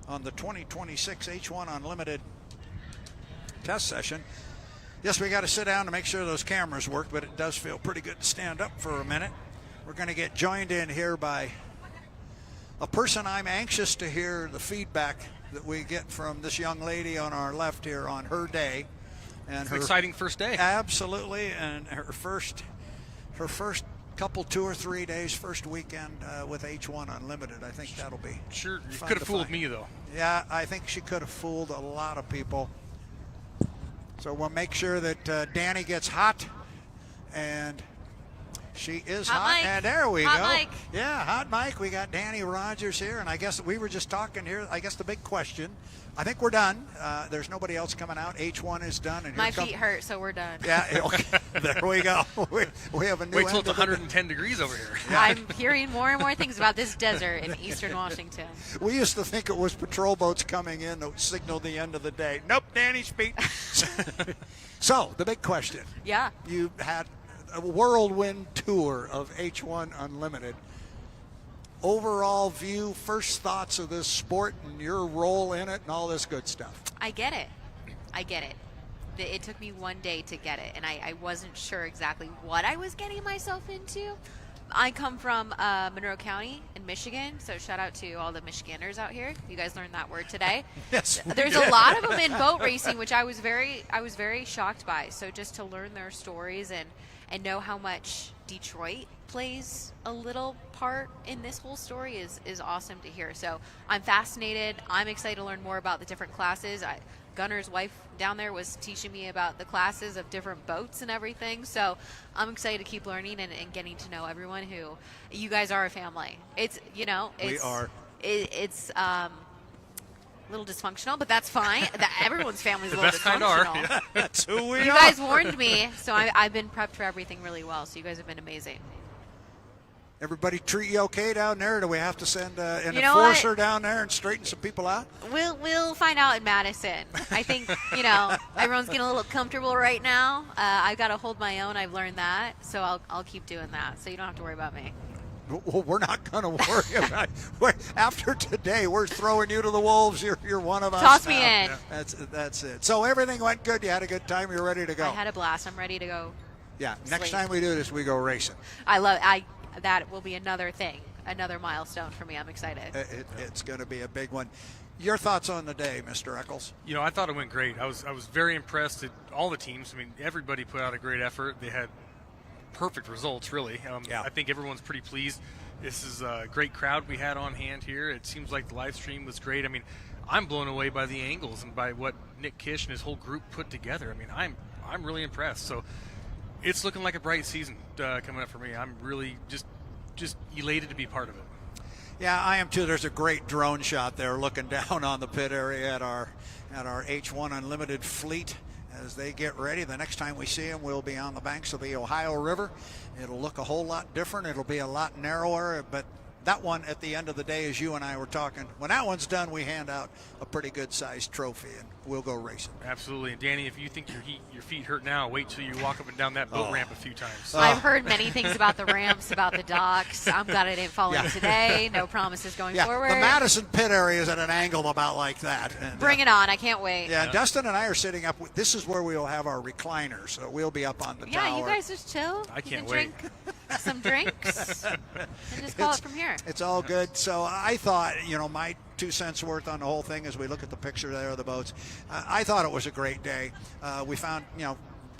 on the 2026 H1 Unlimited test session. Yes, we got to sit down to make sure those cameras work, but it does feel pretty good to stand up for a minute. We're going to get joined in here by a person I'm anxious to hear the feedback that we get from this young lady on our left here on her day. And her exciting first day. Absolutely, and her first couple, 2 or 3 days, first weekend with H1 Unlimited. I think that'll be sure. You could have fooled me though. Yeah, I think she could have fooled a lot of people. So we'll make sure that Danny gets hot, and she is hot. Mike. And there we hot go. Mike. Yeah, hot Mike. We got Danny Rogers here, and I guess we were just talking here. I guess the big question. I think we're done. There's nobody else coming out. H1 is done. And my feet hurt, so we're done. Yeah, okay. There we go. We have a new. Wait till it's 110 degrees over here. Yeah. I'm hearing more and more things about this desert in eastern Washington. We used to think it was patrol boats coming in that signaled the end of the day. Nope, Danny's feet. So, the big question. Yeah. You had a whirlwind tour of H1 Unlimited. Overall view, first thoughts of this sport and your role in it and all this good stuff. I get it. It took me one day to get it, and I wasn't sure exactly what I was getting myself into. I come from Monroe County in Michigan, so shout out to all the Michiganders out here. You guys learned that word today. Yes, there's a lot of them in boat racing, which I was very shocked by. So just to learn their stories and know how much Detroit plays a little part in this whole story is awesome to hear. So I'm fascinated. I'm excited to learn more about the different classes. Gunnar's wife down there was teaching me about the classes of different boats and everything. So I'm excited to keep learning and getting to know everyone who you guys are a family. It's, we are. It's a little dysfunctional, but that's fine. Everyone's family's a little dysfunctional. Kind are. That's who we are. You guys warned me, so I've been prepped for everything really well. So you guys have been amazing. Everybody treat you okay down there? Do we have to send an enforcer down there and straighten some people out? We'll find out in Madison. I think, everyone's getting a little comfortable right now. I've got to hold my own. I've learned that. So I'll keep doing that. So you don't have to worry about me. Well, we're not going to worry about it. After today, we're throwing you to the wolves. You're one of us. Toss now. me in. That's it. So everything went good. You had a good time. You're ready to go. I had a blast. I'm ready to go. Yeah. Next time we do this, we go racing. That will be another thing, another milestone for me. I'm excited. It's going to be a big one. Your thoughts on the day, Mr. Eccles? I thought it went great. I was very impressed at all the teams. I mean, everybody put out a great effort. They had perfect results, really. I think everyone's pretty pleased. This is a great crowd we had on hand here. It seems like the live stream was great. I mean, I'm blown away by the angles and by what Nick Kish and his whole group put together. I mean, I'm really impressed. So it's looking like a bright season coming up for me. I'm really just elated to be part of it. Yeah, I am too. There's a great drone shot there looking down on the pit area at our H1 Unlimited fleet as they get ready. The next time we see them, we'll be on the banks of the Ohio River. It'll look a whole lot different. It'll be a lot narrower, but that one, at the end of the day, as you and I were talking, when that one's done, we hand out a pretty good-sized trophy, and we'll go racing. Absolutely. And, Danny, if you think your feet hurt now, wait till you walk up and down that boat ramp a few times. I've heard many things about the ramps, about the docks. I'm glad I didn't fall in today. No promises going forward. The Madison pit area is at an angle about like that. And, bring it on. I can't wait. Yeah, Dustin and I are sitting up. This is where we will have our recliners, so we'll be up on the tower. Yeah, you guys just chill. I can't wait. Drink some drinks and just call it from here. It's all good. So I thought, my 2 cents worth on the whole thing as we look at the picture there of the boats. I thought it was a great day. We found,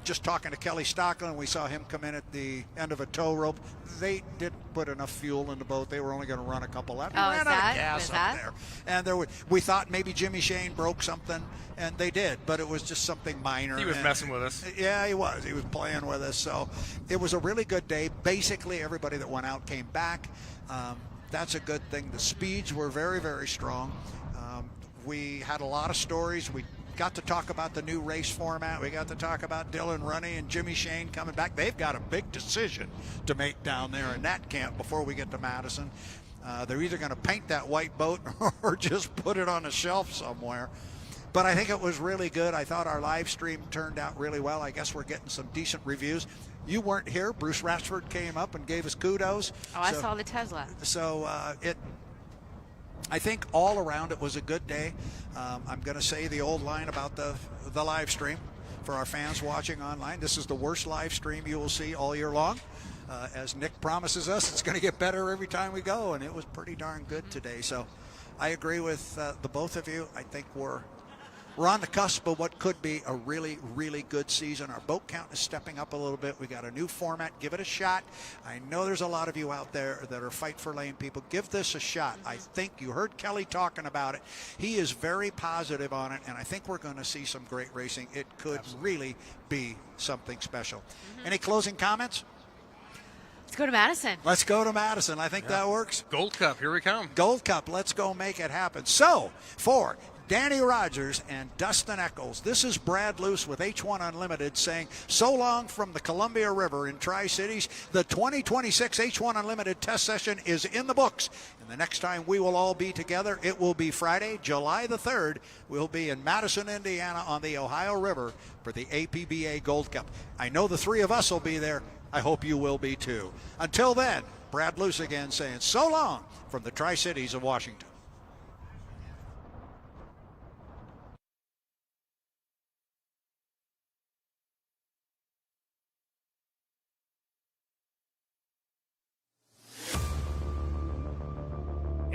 just talking to Kelly Stockland, we saw him come in at the end of a tow rope. They didn't put enough fuel in the boat. They were only going to run a couple laps. Oh, ran out of gas up there. And we thought maybe Jimmy Shane broke something, and they did, but it was just something minor. He was messing with us. Yeah, he was. He was playing with us. So it was a really good day. Basically, everybody that went out came back. That's a good thing. The speeds were very, very strong. We had a lot of stories. We got to talk about the new race format. We got to talk about Dylan Runne and Jimmy Shane coming back. They've got a big decision to make down there in that camp before we get to Madison. They're either going to paint that white boat or just put it on a shelf somewhere. But I think it was really good. I thought our live stream turned out really well. I guess we're getting some decent reviews. You weren't here. Bruce Rashford came up and gave us kudos. Oh, I saw the Tesla. So I think all around it was a good day. I'm going to say the old line about the live stream for our fans watching online. This is the worst live stream you will see all year long. As Nick promises us, it's going to get better every time we go, and it was pretty darn good today. So I agree with the both of you. I think we're on the cusp of what could be a really, really good season. Our boat count is stepping up a little bit. We got a new format. Give it a shot. I know there's a lot of you out there that are Fight for Lane people. Give this a shot. I think you heard Kelly talking about it. He is very positive on it, and I think we're going to see some great racing. It could really be something special. Any closing comments? Let's go to Madison. Let's go to Madison. I think that works. Gold Cup, here we come. Gold Cup, let's go make it happen. So, for Danny Rogers and Dustin Eccles, this is Brad Luce with H1 Unlimited saying so long from the Columbia River in Tri-Cities. The 2026 H1 Unlimited Test Session is in the books. And the next time we will all be together, it will be Friday, July the 3rd. We'll be in Madison, Indiana on the Ohio River for the APBA Gold Cup. I know the three of us will be there. I hope you will be too. Until then, Brad Luce again saying so long from the Tri-Cities of Washington.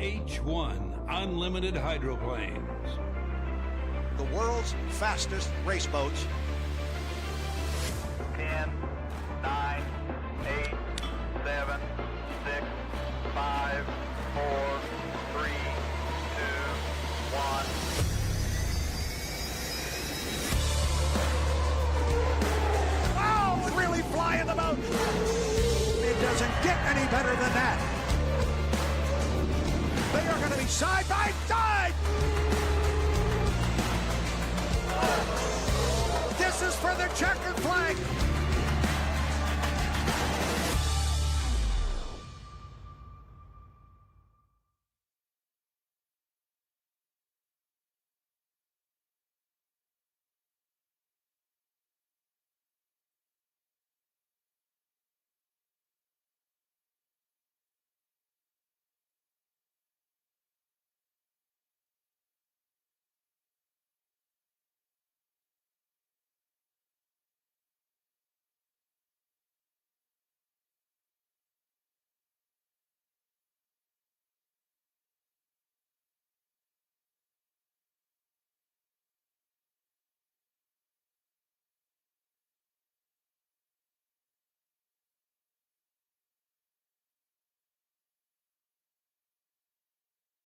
H1 unlimited hydroplanes. The world's fastest race boats. 10, 9, 8, 7, 6, 5, 4, 3, 2, 1. Oh, really flying the boat. It doesn't get any better than that. They are going to be side by side. This is for the checkered flag.